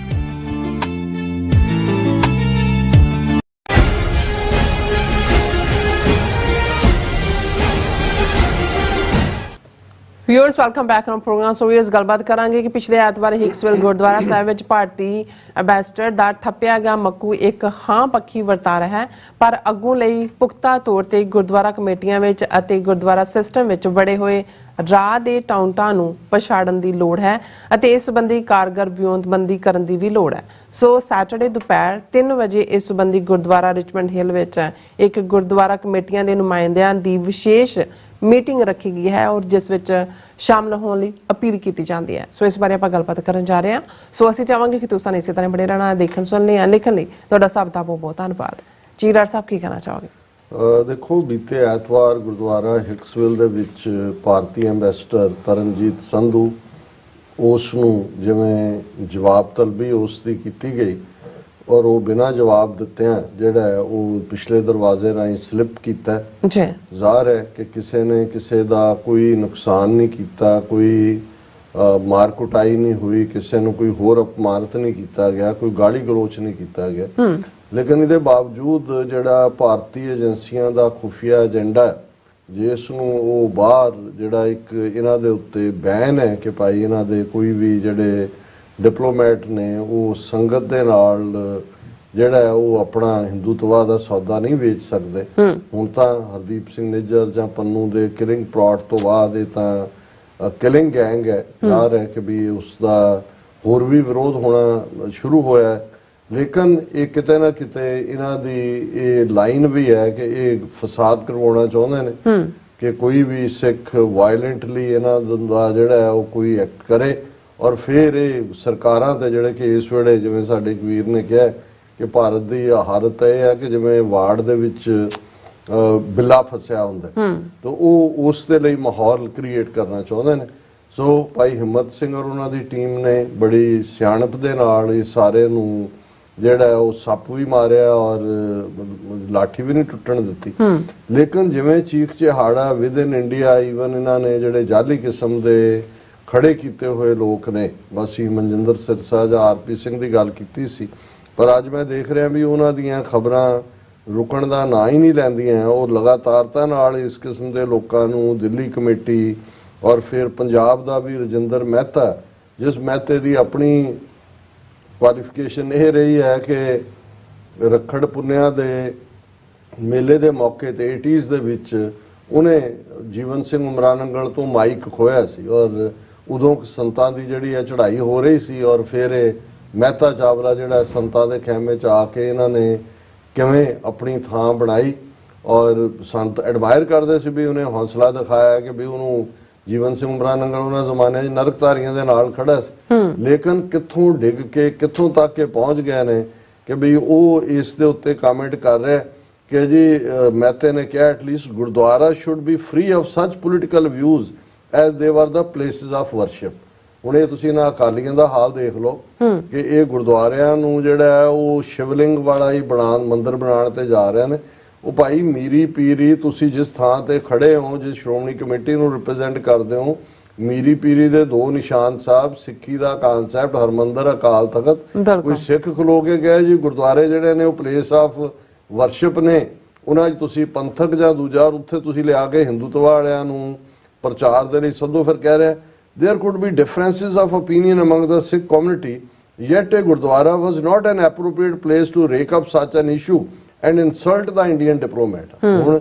Viewers welcome back on programme. So viewers ਗੱਲਬਾਤ ਕਰਾਂਗੇ ਕਿ ਪਿਛਲੇ ਐਤਵਾਰ ਹਿਕਸਵਿਲ ਗੁਰਦੁਆਰਾ ਸਾਹਿਬ ਵਿੱਚ ਭਾਰਤੀ ਅੰਬੈਸਡਰ ਦਾ ਠੱਪਿਆ ਗਿਆ ਮੱਕੂ ਇੱਕ ਹਾਂ ਪੱਖੀ ਵਰਤਾ ਰਿਹਾ ਹੈ, ਪਰ ਅੱਗੋਂ ਲਈ ਪੁਖਤਾ ਤੌਰ ਤੇ ਗੁਰਦੁਆਰਾ ਕਮੇਟੀਆਂ ਵਿੱਚ ਅਤੇ ਗੁਰਦੁਆਰਾ ਸਿਸਟਮ ਵਿੱਚ ਵੜੇ ਹੋਏ ਰਾਹ ਦੇ ਟਾਊਂਟਾਂ ਨੂੰ ਪਛਾੜਨ ਦੀ ਲੋੜ ਹੈ ਅਤੇ ਇਸ ਸੰਬੰਧੀ ਕਾਰਗਰ ਵਿਉਂਤਬੰਦੀ ਕਰਨ ਦੀ ਵੀ ਲੋੜ ਹੈ। ਸੋ ਸੈਟਰਡੇ ਦੁਪਹਿਰ 3 ਵਜੇ ਇਸ ਸੰਬੰਧੀ ਗੁਰਦੁਆਰਾ ਰਿਚਮੰਡ ਹਿੱਲ ਵਿੱਚ ਇੱਕ ਗੁਰਦੁਆਰਾ ਕਮੇਟੀਆਂ ਦੇ ਨੁਮਾਇੰਦਿਆਂ ਦੀ ਵਿਸ਼ੇਸ਼ ਮੀਟਿੰਗ ਰੱਖੀ ਗਈ ਹੈ ਔਰ ਜਿਸ ਵਿੱਚ ਸ਼ਾਮਲ ਹੋਣ ਲਈ ਅਪੀਲ ਕੀਤੀ ਜਾਂਦੀ ਹੈ। ਸੋ ਇਸ ਬਾਰੇ ਆਪਾਂ ਗੱਲਬਾਤ ਕਰਨ ਜਾ ਰਹੇ ਹਾਂ। ਸੋ ਅਸੀਂ ਚਾਹਾਂਗੇ ਕਿ ਤੁਸੀਂ ਇਸੇ ਤਰ੍ਹਾਂ ਬਣੇ ਰਹਿਣਾ, ਦੇਖਣ ਸੁਣਨੇ ਜਾਂ ਲਿਖਣ ਲਈ ਤੁਹਾਡਾ ਸਭ ਦਾ ਬਹੁਤ ਬਹੁਤ ਧੰਨਵਾਦ ਜੀ। ਡਾਕਟਰ ਸਾਹਿਬ ਕੀ ਕਹਿਣਾ ਚਾਹੋਗੇ? ਦੇਖੋ, ਬੀਤੇ ਐਤਵਾਰ ਗੁਰਦੁਆਰਾ ਹਿਕਸਵਿਲ ਦੇ ਵਿੱਚ ਭਾਰਤੀ ਅੰਬੈਸਡਰ ਤਰਨਜੀਤ ਸੰਧੂ, ਉਸ ਨੂੰ ਜਿਵੇਂ ਜਵਾਬ ਤਲਬੀ ਉਸ ਦੀ ਕੀਤੀ ਗਈ ਔਰ ਉਹ ਬਿਨਾਂ ਜਵਾਬ ਦਿੱਤਿਆਂ ਜਿਹੜਾ ਹੈ ਉਹ ਪਿਛਲੇ ਦਰਵਾਜ਼ੇ ਰਾਹੀਂ ਸਲਿੱਪ ਕੀਤਾ ਜੀ। ਜ਼ਾਹਰ ਹੈ ਕਿ ਕਿਸੇ ਨੇ ਕਿਸੇ ਦਾ ਕੋਈ ਨੁਕਸਾਨ ਨਹੀਂ ਕੀਤਾ, ਕੋਈ ਮਾਰ ਕੁਟਾਈ ਨਹੀਂ ਹੋਈ, ਕਿਸੇ ਨੂੰ ਕੋਈ ਹੋਰ ਅਪਮਾਨਿਤ ਨਹੀਂ ਕੀਤਾ ਗਿਆ, ਕੋਈ ਗਾਲੀ ਗਲੋਚ ਨਹੀਂ ਕੀਤਾ ਗਿਆ। ਲੇਕਿਨ ਇਹਦੇ ਬਾਵਜੂਦ ਜਿਹੜਾ ਭਾਰਤੀ ਏਜੰਸੀਆਂ ਦਾ ਖੁਫੀਆ ਏਜੰਡਾ ਹੈ, ਜਿਸ ਨੂੰ ਉਹ ਬਾਹਰ ਜਿਹੜਾ ਇੱਕ ਇਹਨਾਂ ਦੇ ਉੱਤੇ ਬੈਨ ਹੈ ਕਿ ਭਾਈ ਇਹਨਾਂ ਦੇ ਕੋਈ ਵੀ ਜਿਹੜੇ ਡਿਪਲੋਮੈਟ ਨੇ ਉਹ ਸੰਗਤ ਦੇ ਨਾਲ ਜਿਹੜਾ ਹੈ ਉਹ ਆਪਣਾ ਹਿੰਦੂਤਵਾ ਦਾ ਸੌਦਾ ਨਹੀਂ ਵੇਚ ਸਕਦੇ। ਹੁਣ ਤਾਂ ਹਰਦੀਪ ਸਿੰਘ ਨਿੱਜਰ ਜਾਂ ਪੰਨੂ ਦੇ ਕਿਲਿੰਗ ਪਲਾਟ ਤੋਂ ਬਾਅਦ ਇਹ ਤਾਂ ਕਿਲਿੰਗ ਗੈਂਗ ਹੈ। ਜ਼ਾਹਰ ਹੈ ਕਿ ਵੀ ਉਸ ਦਾ ਹੋਰ ਵੀ ਵਿਰੋਧ ਹੋਣਾ ਸ਼ੁਰੂ ਹੋਇਆ। ਲੇਕਿਨ ਇਹ ਕਿਤੇ ਨਾ ਕਿਤੇ ਇਹਨਾਂ ਦੀ ਇਹ ਲਾਈਨ ਵੀ ਹੈ ਕਿ ਇਹ ਫਸਾਦ ਕਰਵਾਉਣਾ ਚਾਹੁੰਦੇ ਨੇ ਕਿ ਕੋਈ ਵੀ ਸਿੱਖ ਵਾਇਲੈਂਟਲੀ ਇਹਨਾਂ ਦਾ ਜਿਹੜਾ ਹੈ ਉਹ ਕੋਈ ਐਕਟ ਕਰੇ ਔਰ ਫਿਰ ਇਹ ਸਰਕਾਰਾਂ ਤੇ ਜਿਹੜੇ ਕਿ ਇਸ ਵੇਲੇ ਜਿਵੇਂ ਸਾਡੇ ਕਬੀਰ ਨੇ ਕਿਹਾ ਕਿ ਭਾਰਤ ਦੀ ਹਾਲਤ ਇਹ ਹੈ ਕਿ ਜਿਵੇਂ ਵਾਰਡ ਦੇ ਵਿੱਚ ਬਿੱਲਾ ਫਸਿਆ ਹੁੰਦਾ ਤਾਂ ਉਹ ਉਸ ਦੇ ਲਈ ਮਾਹੌਲ ਕ੍ਰੀਏਟ ਕਰਨਾ ਚਾਹੁੰਦੇ ਨੇ। ਸੋ ਭਾਈ ਹਿੰਮਤ ਸਿੰਘ ਔਰ ਉਹਨਾਂ ਦੀ ਟੀਮ ਨੇ ਬੜੀ ਸਿਆਣਪ ਦੇ ਨਾਲ ਇਹ ਸਾਰੇ ਨੂੰ ਜਿਹੜਾ ਉਹ ਸੱਪ ਵੀ ਮਾਰਿਆ ਔਰ ਲਾਠੀ ਵੀ ਨਹੀਂ ਟੁੱਟਣ ਦਿੱਤੀ। ਲੇਕਿਨ ਜਿਵੇਂ ਚੀਖ ਚਿਹਾੜਾ ਵਿਦ ਇਨ ਇੰਡੀਆ ਈਵਨ ਇਹਨਾਂ ਨੇ ਜਿਹੜੇ ਜਾਲੀ ਕਿਸਮ ਦੇ ਖੜੇ ਕੀਤੇ ਹੋਏ ਲੋਕ ਨੇ, ਬਸ ਹੀ ਮਨਜਿੰਦਰ ਸਿਰਸਾ ਜਾਂ ਆਰਪੀ ਸਿੰਘ ਦੀ ਗੱਲ ਕੀਤੀ ਸੀ, ਪਰ ਅੱਜ ਮੈਂ ਦੇਖ ਰਿਹਾ ਵੀ ਉਹਨਾਂ ਦੀਆਂ ਖਬਰਾਂ ਰੁਕਣ ਦਾ ਨਾਂ ਹੀ ਨਹੀਂ ਲੈਂਦੀਆਂ। ਉਹ ਲਗਾਤਾਰਤਾ ਨਾਲ ਇਸ ਕਿਸਮ ਦੇ ਲੋਕਾਂ ਨੂੰ ਦਿੱਲੀ ਕਮੇਟੀ ਔਰ ਫਿਰ ਪੰਜਾਬ ਦਾ ਵੀ ਰਜਿੰਦਰ ਮਹਿਤਾ ਜਿਸ ਮਹਿਤੇ ਦੀ ਆਪਣੀ ਕੁਆਲੀਫਿਕੇਸ਼ਨ ਇਹ ਰਹੀ ਹੈ ਕਿ ਰੱਖੜ ਪੁੰਨਿਆ ਦੇ ਮੇਲੇ ਦੇ ਮੌਕੇ ਤੇ 80s ਦੇ ਵਿੱਚ ਉਹਨੇ ਜੀਵਨ ਸਿੰਘ ਉਮਰਾਨੰਗਲ ਤੋਂ ਮਾਈਕ ਖੋਇਆ ਸੀ, ਔਰ ਉਦੋਂ ਸੰਤਾਂ ਦੀ ਜਿਹੜੀ ਹੈ ਚੜ੍ਹਾਈ ਹੋ ਰਹੀ ਸੀ, ਔਰ ਫਿਰ ਇਹ ਮਹਿਤਾ ਚਾਵਲਾ ਜਿਹੜਾ ਸੰਤਾਂ ਦੇ ਖੈਮੇ 'ਚ ਆ ਕੇ ਇਹਨਾਂ ਨੇ ਕਿਵੇਂ ਆਪਣੀ ਥਾਂ ਬਣਾਈ, ਔਰ ਸੰਤ ਐਡਮਾਇਰ ਕਰਦੇ ਸੀ ਵੀ ਉਹਨੇ ਹੌਸਲਾ ਦਿਖਾਇਆ ਕਿ ਵੀ ਉਹਨੂੰ ਜੀਵਨ ਸਿੰਘ ਉਮਰਾਨੰਗਲ ਉਹਨਾਂ ਜ਼ਮਾਨੇ 'ਚ ਨਰਕਧਾਰੀਆਂ ਦੇ ਨਾਲ ਖੜਾ ਸੀ, ਲੇਕਿਨ ਕਿੱਥੋਂ ਡਿੱਗ ਕੇ ਕਿੱਥੋਂ ਤੱਕ ਕੇ ਪਹੁੰਚ ਗਏ ਨੇ ਕਿ ਵੀ ਉਹ ਇਸ ਦੇ ਉੱਤੇ ਕਮੈਂਟ ਕਰ ਰਿਹਾ ਕਿ ਜੀ ਮਹਿਤੇ ਨੇ ਕਿਹਾ at least Gurdwara should be free of ਸੱਚ ਪੋਲੀਟੀਕਲ ਵਿਊਜ਼ ਐਜ਼ ਦੇ ਵਰ ਦਾ ਪਲੇਸਿਸ ਆਫ ਵਰਸ਼ਿਪ। ਹੁਣ ਇਹ ਤੁਸੀਂ ਨਾ ਅਕਾਲੀਆਂ ਦਾ ਹਾਲ ਦੇਖ ਲਓ ਕਿ ਇਹ ਗੁਰਦੁਆਰਿਆਂ ਨੂੰ ਜਿਹੜਾ ਹੈ ਉਹ ਸ਼ਿਵਲਿੰਗ ਵਾਲਾ ਹੀ ਮੰਦਿਰ ਬਣਾਉਣ ਤੇ ਜਾ ਰਹੇ ਨੇ। ਉਹ ਭਾਈ ਮੀਰੀ ਪੀਰੀ ਤੁਸੀਂ ਜਿਸ ਥਾਂ ਤੇ ਖੜੇ ਹੋ, ਜਿਸ ਸ਼੍ਰੋਮਣੀ ਕਮੇਟੀ ਨੂੰ ਰਿਪਰੈਜ਼ੈਂਟ ਕਰਦੇ ਹੋ, ਮੀਰੀ ਪੀਰੀ ਦੇ ਦੋ ਨਿਸ਼ਾਨ ਸਾਹਿਬ, ਸਿੱਖੀ ਦਾ ਕਨਸੈਪਟ ਹਰਮੰਦਰ, ਅਕਾਲ ਤਖਤ। ਕੋਈ ਸਿੱਖ ਖਲੋ ਕੇ ਗਏ ਜੀ ਗੁਰਦੁਆਰੇ ਜਿਹੜੇ ਨੇ ਉਹ ਪਲੇਸ ਆਫ ਵਰਸ਼ਿਪ ਨੇ, ਉਹਨਾਂ 'ਚ ਤੁਸੀਂ ਪੰਥਕ ਜਾਂ ਦੂਜਾ ਉੱਥੇ ਤੁਸੀਂ ਲਿਆ ਕੇ ਹਿੰਦੂਤਵ ਵਾਲਿਆਂ ਨੂੰ ਪ੍ਰਚਾਰ ਦੇ ਲਈ ਸੱਦੋ। ਫਿਰ ਕਹਿ ਰਿਹਾ there could be differences of opinion among the Sikh community, yet a Gurdwara was not an appropriate place to rake up such an issue and insult the Indian diplomat। ਹੁਣ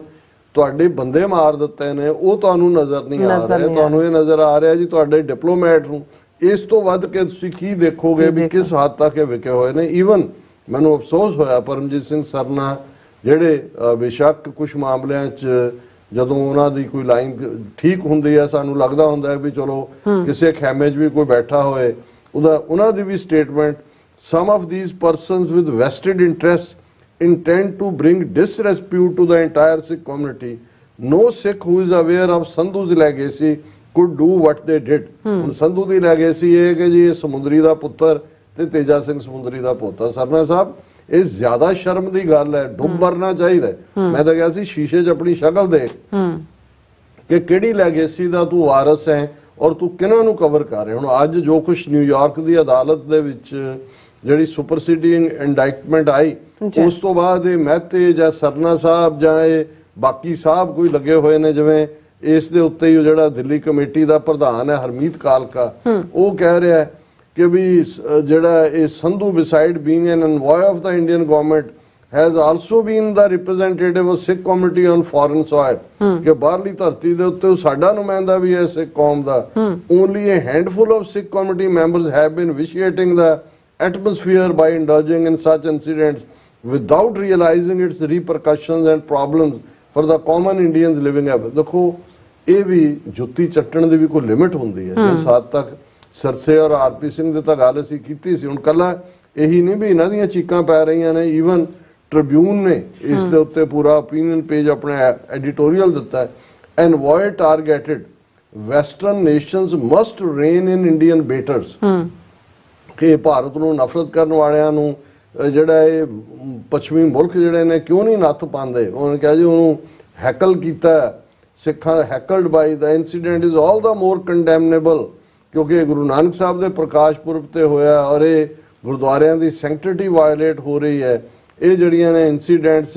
ਤੁਹਾਡੇ ਬੰਦੇ ਮਾਰ ਦਿੱਤੇ ਨੇ, ਉਹ ਤੁਹਾਨੂੰ ਨਜ਼ਰ ਨਹੀਂ ਆ ਰਿਹਾ, ਤੁਹਾਨੂੰ ਇਹ ਨਜ਼ਰ ਆ ਰਿਹਾ ਜੀ ਤੁਹਾਡੇ ਡਿਪਲੋਮੈਟ ਨੂੰ। ਇਸ ਤੋਂ ਵੱਧ ਕੇ ਤੁਸੀਂ ਕੀ ਦੇਖੋਗੇ ਵੀ ਕਿਸ ਹੱਦ ਤੱਕ ਇਹ ਵਿਕੇ ਹੋਏ ਨੇ। ਈਵਨ ਮੈਨੂੰ ਅਫਸੋਸ ਹੋਇਆ ਪਰਮਜੀਤ ਸਿੰਘ ਸਰਨਾ ਜਿਹੜੇ ਬੇਸ਼ੱਕ ਕੁਝ ਮਾਮਲਿਆਂ 'ਚ ਜਦੋਂ ਉਹਨਾਂ ਦੀ ਕੋਈ ਲਾਈਨ ਠੀਕ ਹੁੰਦੀ ਹੈ ਸਾਨੂੰ ਲੱਗਦਾ ਹੁੰਦਾ ਹੈ ਵੀ ਚਲੋ ਕਿਸੇ ਖੈਮੇ 'ਚ ਵੀ ਕੋਈ ਬੈਠਾ ਹੋਏ, ਉਹਨਾਂ ਦੀ ਵੀ statement some of these persons with vested interest intend to bring disrepute to the entire Sikh community. No Sikh who is aware of Sandhu's legacy could do what they did। ਹੁਣ ਸੰਧੂ ਦੀ ਲੈਗੇਸੀ ਇਹ ਕਿ ਜੀ ਸਮੁੰਦਰੀ ਦਾ ਪੁੱਤਰ ਤੇ ਤੇਜਾ ਸਿੰਘ ਸਮੁੰਦਰੀ ਦਾ ਪੋਤਾ। ਸਰਨਾ ਸਾਹਿਬ ਇਹ ਜ਼ਿਆਦਾ ਸ਼ਰਮ ਦੀ ਗੱਲ ਹੈ, ਡੁੱਬ ਮਰਨਾ ਚਾਹੀਦਾ। ਮੈਂ ਤਾਂ ਕਿਹਾ ਸੀ ਸ਼ੀਸ਼ੇ 'ਚ ਆਪਣੀ ਸ਼ਕਲ ਦੇਖ ਕਿ ਕਿਹੜੀ ਲੈਗੇਸੀ ਦਾ ਤੂੰ ਵਾਰਸ ਹੈ ਔਰ ਤੂੰ ਕਿਹਨਾਂ ਨੂੰ ਕਵਰ ਕਰ ਰਿਹਾ। ਹੁਣ ਅੱਜ ਜੋ ਕੁਝ ਨਿਊਯਾਰਕ ਦੀ ਅਦਾਲਤ ਦੇ ਵਿੱਚ ਜਿਹੜੀ ਸੁਪਰਸੀਡਿੰਗ ਇੰਡਾਇਕਟਮੈਂਟ ਆਈ, ਉਸ ਤੋਂ ਬਾਅਦ ਇਹ ਮਹਿਤੇ ਜਾਂ ਸਰਨਾ ਸਾਹਿਬ ਜਾਂ ਇਹ ਬਾਕੀ ਸਾਹਿਬ ਕੋਈ ਲੱਗੇ ਹੋਏ ਨੇ, ਜਿਵੇਂ ਇਸ ਦੇ ਉੱਤੇ ਹੀ ਜਿਹੜਾ ਦਿੱਲੀ ਕਮੇਟੀ ਦਾ ਪ੍ਰਧਾਨ ਹੈ ਹਰਮੀਤ ਕਾਲਕਾ, ਉਹ ਕਹਿ ਰਿਹਾ ਕਿ ਵੀ ਜਿਹੜਾ ਇਹ Sandhu beside being an envoy of the Indian government has also been the representative of Sikh community on foreign soil। ਕਿ ਬਾਹਰਲੀ ਧਰਤੀ ਦੇ ਉੱਤੇ ਸਾਡਾ ਨੁਮਾਇੰਦਾ ਵੀ ਹੈ ਸਿੱਖ ਕੌਮ ਦਾ। only a handful of Sikh community members have been vitiating the atmosphere by indulging in such incidents without realizing its repercussions and problems for the common Indians living abroad। ਦੇਖੋ ਇਹ ਵੀ ਜੁੱਤੀ ਚੱਟਣ ਦੀ ਵੀ ਕੋਈ ਲਿਮਿਟ ਹੁੰਦੀ ਹੈ। ਜਿਸ ਹੱਦ ਤੱਕ ਸਰਸੇ ਔਰ ਆਰਪੀ ਸਿੰਘ ਦੇ ਤਾਂ ਗੱਲ ਅਸੀਂ ਕੀਤੀ ਸੀ। ਹੁਣ ਕੱਲਾ ਇਹੀ ਨਹੀਂ ਵੀ ਇਹਨਾਂ ਦੀਆਂ ਚੀਕਾਂ ਪੈ ਰਹੀਆਂ ਨੇ, ਈਵਨ ਟ੍ਰਿਬਿਊਨ ਨੇ ਇਸ ਦੇ ਉੱਤੇ ਪੂਰਾ ਓਪੀਨੀਅਨ ਪੇਜ ਆਪਣਾ ਐਡੀਟੋਰੀਅਲ ਦਿੱਤਾ ਹੈ। Envoy targeted western nations must rein in Indian baiters. ਕਿ ਭਾਰਤ ਨੂੰ ਨਫ਼ਰਤ ਕਰਨ ਵਾਲਿਆਂ ਨੂੰ ਜਿਹੜਾ ਇਹ ਪੱਛਮੀ ਮੁਲਕ ਜਿਹੜੇ ਨੇ ਕਿਉਂ ਨਹੀਂ ਨੱਥ ਪਾਉਂਦੇ। ਉਹਨੇ ਕਿਹਾ ਜੀ ਉਹਨੂੰ ਹੈਕਲ ਕੀਤਾ ਸਿੱਖਾਂ, ਹੈਕਲਡ ਬਾਈ ਦਾ ਇਨਸੀਡੈਂਟ ਇਜ਼ ਆਲ ਦਾ ਮੋਰ ਕੰਡੈਮਨੇਬਲ ਕਿਉਂਕਿ ਗੁਰੂ ਨਾਨਕ ਸਾਹਿਬ ਦੇ ਪ੍ਰਕਾਸ਼ ਪੁਰਬ ਤੇ ਹੋਇਆ ਔਰ ਇਹ ਗੁਰਦੁਆਰਿਆਂ ਦੀ ਸੈਂਕਟਿਟੀ ਵਾਇਲੇਟ ਹੋ ਰਹੀ ਹੈ। ਇਹ ਜਿਹੜੀਆਂ ਨੇ ਇਨਸੀਡੈਂਟਸ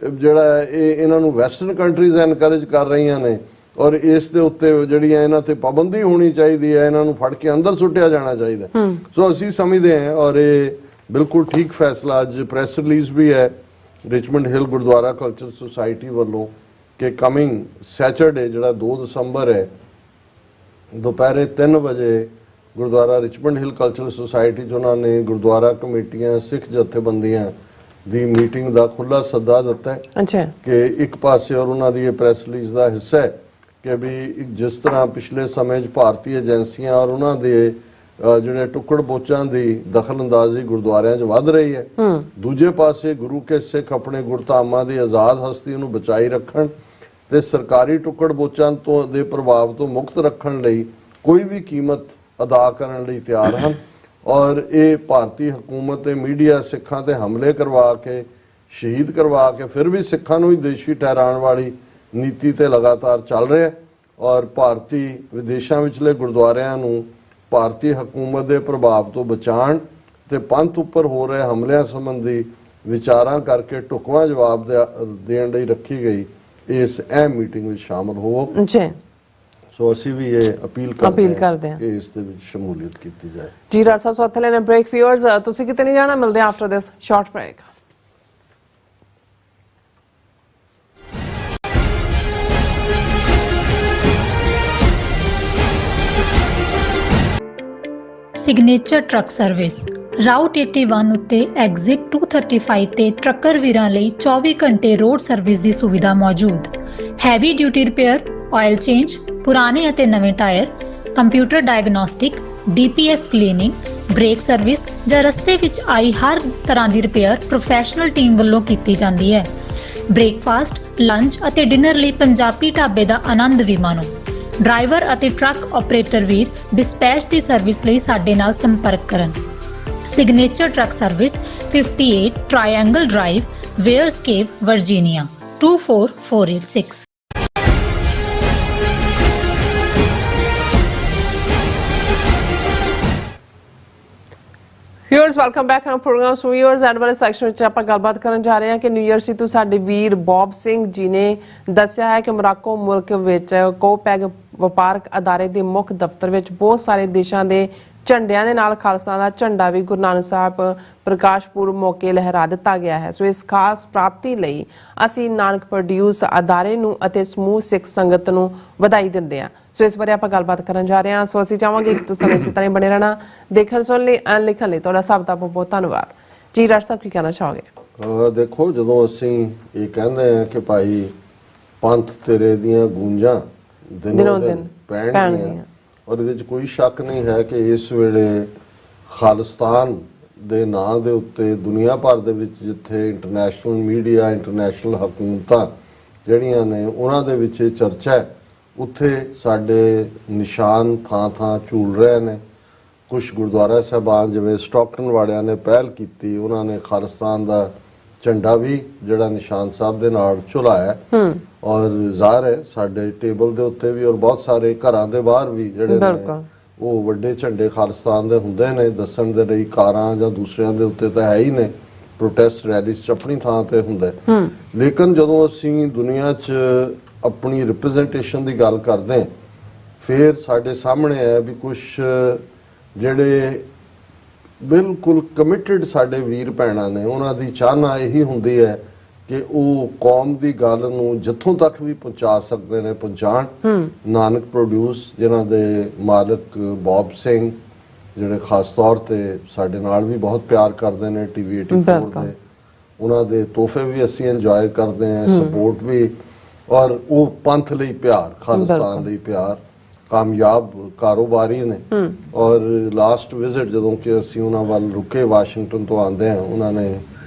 ਜਿਹੜਾ ਇਹ ਇਹਨਾਂ ਨੂੰ ਵੈਸਟਰਨ ਕੰਟਰੀਜ਼ ਐਨਕਰੇਜ ਕਰ ਰਹੀਆਂ ਨੇ ਔਰ ਇਸ ਦੇ ਉੱਤੇ ਜਿਹੜੀਆਂ ਇਹਨਾਂ ਤੇ ਪਾਬੰਦੀ ਹੋਣੀ ਚਾਹੀਦੀ ਹੈ, ਇਹਨਾਂ ਨੂੰ ਫੜ ਕੇ ਅੰਦਰ ਸੁੱਟਿਆ ਜਾਣਾ ਚਾਹੀਦਾ। ਸੋ ਅਸੀਂ ਸਮਝਦੇ ਹਾਂ ਔਰ ਇਹ ਬਿਲਕੁਲ ਠੀਕ ਫੈਸਲਾ। ਅੱਜ ਪ੍ਰੈਸ ਰਿਲੀਜ਼ ਵੀ ਹੈ ਰਿਚਮੰਡ ਹਿੱਲ ਗੁਰਦੁਆਰਾ ਕਲਚਰ ਸੁਸਾਇਟੀ ਵੱਲੋਂ ਕਿ ਕਮਿੰਗ ਸੈਚਰਡੇ ਜਿਹੜਾ 2 ਦਸੰਬਰ ਹੈ ਦੁਪਹਿਰੇ 3 ਵਜੇ ਗੁਰਦੁਆਰਾ ਰਿਚਮੰਡ ਹਿੱਲ ਕਲਚਰਲ ਸੁਸਾਇਟੀ 'ਚ ਉਹਨਾਂ ਨੇ ਗੁਰਦੁਆਰਾ ਕਮੇਟੀਆਂ ਸਿੱਖ ਜਥੇਬੰਦੀਆਂ ਦੀ ਮੀਟਿੰਗ ਦਾ ਖੁੱਲਾ ਸੱਦਾ ਦਿੱਤਾ ਹੈ ਕਿ ਇੱਕ ਪਾਸੇ ਔਰ ਉਹਨਾਂ ਦੀ ਇਹ ਪ੍ਰੈਸ ਰਿਲੀਜ਼ ਦਾ ਹਿੱਸਾ ਹੈ ਕਿ ਵੀ ਜਿਸ ਤਰ੍ਹਾਂ ਪਿਛਲੇ ਸਮੇਂ 'ਚ ਭਾਰਤੀ ਏਜੰਸੀਆਂ ਔਰ ਉਹਨਾਂ ਦੇ ਜਿਹੜੇ ਟੁੱਕੜ ਬੋਚਾਂ ਦੀ ਦਖਲਅੰਦਾਜ਼ੀ ਗੁਰਦੁਆਰਿਆਂ 'ਚ ਵੱਧ ਰਹੀ ਹੈ, ਦੂਜੇ ਪਾਸੇ ਗੁਰੂ ਕੇ ਸਿੱਖ ਆਪਣੇ ਗੁਰਧਾਮਾਂ ਦੀ ਆਜ਼ਾਦ ਹਸਤੀ ਨੂੰ ਬਚਾਈ ਰੱਖਣ ਤੇ ਸਰਕਾਰੀ ਟੁੱਕੜ ਬੋਚਾਂ ਤੋਂ ਦੇ ਪ੍ਰਭਾਵ ਤੋਂ ਮੁਕਤ ਰੱਖਣ ਲਈ ਕੋਈ ਵੀ ਕੀਮਤ ਅਦਾ ਕਰਨ ਲਈ ਤਿਆਰ ਹਨ। ਔਰ ਇਹ ਭਾਰਤੀ ਹਕੂਮਤ ਤੇ ਮੀਡੀਆ ਸਿੱਖਾਂ ਤੇ ਹਮਲੇ ਕਰਵਾ ਕੇ ਸ਼ਹੀਦ ਕਰਵਾ ਕੇ ਫਿਰ ਵੀ ਸਿੱਖਾਂ ਨੂੰ ਹੀ ਦੇਸ਼ੀ ਠਹਿਰਾਉਣ ਵਾਲੀ ਨੀਤੀ ਤੇ ਲਗਾਤਾਰ ਚੱਲ ਰਿਹਾ ਔਰ ਭਾਰਤੀ ਵਿਦੇਸ਼ਾਂ ਵਿਚਲੇ ਗੁਰਦੁਆਰਿਆਂ ਨੂੰ ਭਾਰਤੀ ਹਕੂਮਤ ਦੇ ਪ੍ਰਭਾਵ ਤੋਂ ਬਚਾਉਣ ਤੇ ਪੰਥ ਉੱਪਰ ਹੋ ਰਹੇ ਹਮਲਿਆਂ ਸੰਬੰਧੀ ਵਿਚਾਰਾਂ ਕਰਕੇ ਢੁਕਵਾਂ ਜਵਾਬ ਦੇਣ ਲਈ ਰੱਖੀ ਗਈ ਇਸ ਅਹਿਮ ਮੀਟਿੰਗ ਵਿੱਚ ਸ਼ਾਮਲ ਹੋਵੋ। ਸੋ ਅਸੀਂ ਵੀ ਇਹ ਅਪੀਲ ਕਰਦੇ ਹਾਂ ਕਿ ਇਸ ਦੇ ਵਿੱਚ ਸ਼ਮੂਲੀਅਤ ਕੀਤੀ ਜਾਏ। ਜੀ ਡਾਕਟਰ ਸਾਹਿਬ, ਸੋ ਲੈਣੇ ਬ੍ਰੇਕ। ਵਿਊਅਰਸ, ਤੁਸੀਂ ਕਿਤੇ ਨਹੀਂ ਜਾਣਾ, ਮਿਲਦੇ after this short break. Signature truck service route 81 ਉੱਤੇ ਐਗਜ਼ਿਟ 235 ਤੇ ਟਰੱਕਰ ਵੀਰਾਂ ਲਈ 24 ਘੰਟੇ ਰੋਡ ਸਰਵਿਸ ਦੀ ਸੁਵਿਧਾ ਮੌਜੂਦ। Heavy duty repair, oil change, ਪੁਰਾਣੇ ਅਤੇ ਨਵੇਂ tyre, computer diagnostic, DPF cleaning, brake service ਜਾਂ ਰਸਤੇ ਵਿੱਚ ਆਈ ਹਰ ਤਰ੍ਹਾਂ ਦੀ ਰਿਪੇਅਰ ਪ੍ਰੋਫੈਸ਼ਨਲ ਟੀਮ ਵੱਲੋਂ ਕੀਤੀ ਜਾਂਦੀ ਹੈ। ਬ੍ਰੇਕਫਾਸਟ, ਲੰਚ ਅਤੇ ਡਿਨਰ ਲਈ ਪੰਜਾਬੀ ਢਾਬੇ ਦਾ ਆਨੰਦ ਵੀ ਮਾਣੋ। ਡਰਾਈਵਰ ਅਤੇ ਟਰੱਕ ਆਪਰੇਟਰ ਵੀਰ ਡਿਸਪੈਚ ਦੀ ਸਰਵਿਸ ਲਈ ਸਾਡੇ ਨਾਲ ਸੰਪਰਕ ਕਰਨ। Signature truck service 58 triangle drive, Weyers Cave, Virginia 24486। Viewers, welcome back on programme. So viewers, end ਵਾਲੇ ਸੈਕਸ਼ਨ ਵਿੱਚ ਆਪਾਂ ਗੱਲਬਾਤ ਕਰਨ ਜਾ ਰਹੇ ਹਾਂ ਕਿ ਨਿਊ ਜਰਸੀ ਤੋਂ ਸਾਡੇ ਵੀਰ ਬੌਬ ਸਿੰਘ ਜੀ ਨੇ ਦੱਸਿਆ ਹੈ ਕਿ ਮੋਰਾਕੋ ਮੁਲਕ ਵਿੱਚ ਕੋਪੈਗ ਵਪਾਰਕ ਅਦਾਰੇ ਦੇ ਮੁੱਖ ਦਫ਼ਤਰ ਵਿੱਚ ਬਹੁਤ ਸਾਰੇ ਦੇਸ਼ਾਂ ਦੇ ਝੰਡਿਆਂ ਦੇ ਨਾਲ ਖਾਲਸਾ ਦਾ ਝੰਡਾ ਵੀ ਗੁਰੂ ਨਾਨਕ ਸਾਹਿਬ ਪ੍ਰਕਾਸ਼ ਪੁਰਬ ਮੌਕੇ ਲਹਿਰਾ ਦਿੱਤਾ ਗਿਆ ਹੈ। ਸੋ ਇਸ ਖਾਸ ਪ੍ਰਾਪਤੀ ਲਈ ਅਸੀਂ ਨਾਨਕ ਪ੍ਰੋਡਿਊਸ ਅਦਾਰੇ ਨੂੰ ਅਤੇ ਸਮੂਹ ਸਿੱਖ ਸੰਗਤ ਨੂੰ ਵਧਾਈ ਦਿੰਦੇ ਹਾਂ। ਸੋ ਇਸ ਬਾਰੇ ਆਪਾਂ ਗੱਲਬਾਤ ਕਰਨ ਜਾ ਰਹੇ ਹਾਂ। ਸੋ ਅਸੀਂ ਚਾਹਾਂਗੇ ਕਿ ਤੁਸੀਂ ਇਸੇ ਤਰ੍ਹਾਂ ਬਣੇ ਰਹਿਣਾ। ਦੇਖਣ ਸੁਣਨ ਲਈ ਐਂਡ ਲਿਖਣ ਲਈ ਤੁਹਾਡਾ ਸਭ ਦਾ ਬਹੁਤ ਬਹੁਤ ਧੰਨਵਾਦ। ਜੀ ਡਾਕਟਰ ਸਾਹਿਬ, ਕੀ ਕਹਿਣਾ ਚਾਹੋਗੇ? ਦੇਖੋ, ਜਦੋਂ ਅਸੀਂ ਇਹ ਕਹਿੰਦੇ ਹਾਂ ਕਿ ਭਾਈ ਪੰਥ ਤੇਰੇ ਦੀਆਂ ਗੂੰਜਾਂ ਦਿਨੋਂ ਦਿਨ ਪੈਣਗੀਆਂ, ਔਰ ਇਹਦੇ 'ਚ ਕੋਈ ਸ਼ੱਕ ਨਹੀਂ ਹੈ ਕਿ ਇਸ ਵੇਲੇ ਖਾਲਿਸਤਾਨ ਦੇ ਨਾਂ ਦੇ ਉੱਤੇ ਦੁਨੀਆ ਭਰ ਦੇ ਵਿੱਚ ਜਿੱਥੇ ਇੰਟਰਨੈਸ਼ਨਲ ਮੀਡੀਆ, ਇੰਟਰਨੈਸ਼ਨਲ ਹਕੂਮਤਾਂ ਜਿਹੜੀਆਂ ਨੇ ਉਹਨਾਂ ਦੇ ਵਿੱਚ ਇਹ ਚਰਚਾ ਹੈ, ਉੱਥੇ ਸਾਡੇ ਨਿਸ਼ਾਨ ਥਾਂ ਥਾਂ ਝੂਲ ਰਹੇ ਨੇ। ਕੁਝ ਗੁਰਦੁਆਰਾ ਸਾਹਿਬਾਨ ਜਿਵੇਂ ਸਟਾਕਟਨ ਵਾਲਿਆਂ ਨੇ ਪਹਿਲ ਕੀਤੀ, ਉਹਨਾਂ ਨੇ ਖਾਲਿਸਤਾਨ ਦਾ ਝੰਡਾ ਵੀ ਜਿਹੜਾ ਨਿਸ਼ਾਨ ਸਾਹਿਬ ਦੇ ਨਾਲ ਝੁਲਾਇਆ, ਔਰ ਜ਼ਾਹਰ ਹੈ ਸਾਡੇ ਟੇਬਲ ਦੇ ਉੱਤੇ ਵੀ ਔਰ ਬਹੁਤ ਸਾਰੇ ਘਰਾਂ ਦੇ ਬਾਹਰ ਵੀ ਜਿਹੜੇ ਨੇ ਉਹ ਵੱਡੇ ਝੰਡੇ ਖਾਲਿਸਤਾਨ ਦੇ ਹੁੰਦੇ ਨੇ ਦੱਸਣ ਦੇ ਲਈ। ਕਾਰਾਂ ਜਾਂ ਦੂਸਰਿਆਂ ਦੇ ਉੱਤੇ ਤਾਂ ਹੈ ਹੀ ਨੇ, ਪ੍ਰੋਟੈਸਟ ਰੈਲੀਜ਼ ਆਪਣੀ ਥਾਂ ਤੇ ਹੁੰਦਾ। ਲੇਕਿਨ ਜਦੋਂ ਅਸੀਂ ਦੁਨੀਆ 'ਚ ਆਪਣੀ ਰਿਪਰੈਜ਼ੈਂਟੇਸ਼ਨ ਦੀ ਗੱਲ ਕਰਦੇ ਹਾਂ, ਫਿਰ ਸਾਡੇ ਸਾਹਮਣੇ ਹੈ ਵੀ ਕੁਝ ਜਿਹੜੇ ਬਿਲਕੁਲ ਕਮਿਟਡ ਸਾਡੇ ਵੀਰ ਭੈਣਾਂ ਨੇ, ਉਹਨਾਂ ਦੀ ਚਾਹਨਾ ਇਹੀ ਹੁੰਦੀ ਹੈ ਕਿ ਉਹ ਕੌਮ ਦੀ ਗੱਲ ਨੂੰ ਜਿੱਥੋਂ ਤੱਕ ਵੀ ਪਹੁੰਚਾ ਸਕਦੇ ਨੇ ਪਹੁੰਚਾਣ। ਨਾਨਕ ਪ੍ਰੋਡਿਊਸ, ਜਿਨ੍ਹਾਂ ਦੇ ਮਾਲਕ ਬੌਬ ਸਿੰਘ, ਜਿਹੜੇ ਖਾਸ ਤੌਰ ਤੇ ਸਾਡੇ ਨਾਲ ਵੀ ਬਹੁਤ ਪਿਆਰ ਕਰਦੇ ਨੇ, TV 84 ਦੇ, ਉਹਨਾਂ ਦੇ ਤੋਹਫੇ ਵੀ ਅਸੀਂ ਇੰਜੋਏ ਕਰਦੇ ਹਾਂ, ਸਪੋਰਟ ਵੀ, ਔਰ ਉਹ ਪੰਥ ਲਈ ਪਿਆਰ, ਖਾਲਿਸਤਾਨ ਲਈ ਪਿਆਰ, ਕਾਮਯਾਬ ਕਾਰੋਬਾਰੀ ਨੇ। ਔਰ ਲਾਸਟ ਵਿਜ਼ਿਟ ਜਦੋਂ ਕਿ ਅਸੀਂ ਉਹਨਾਂ ਵੱਲ ਰੁਕੇ ਵਾਸ਼ਿੰਗਟਨ ਤੋਂ ਆਉਂਦੇ ਹਾਂ, ਉਹਨਾਂ ਨੇ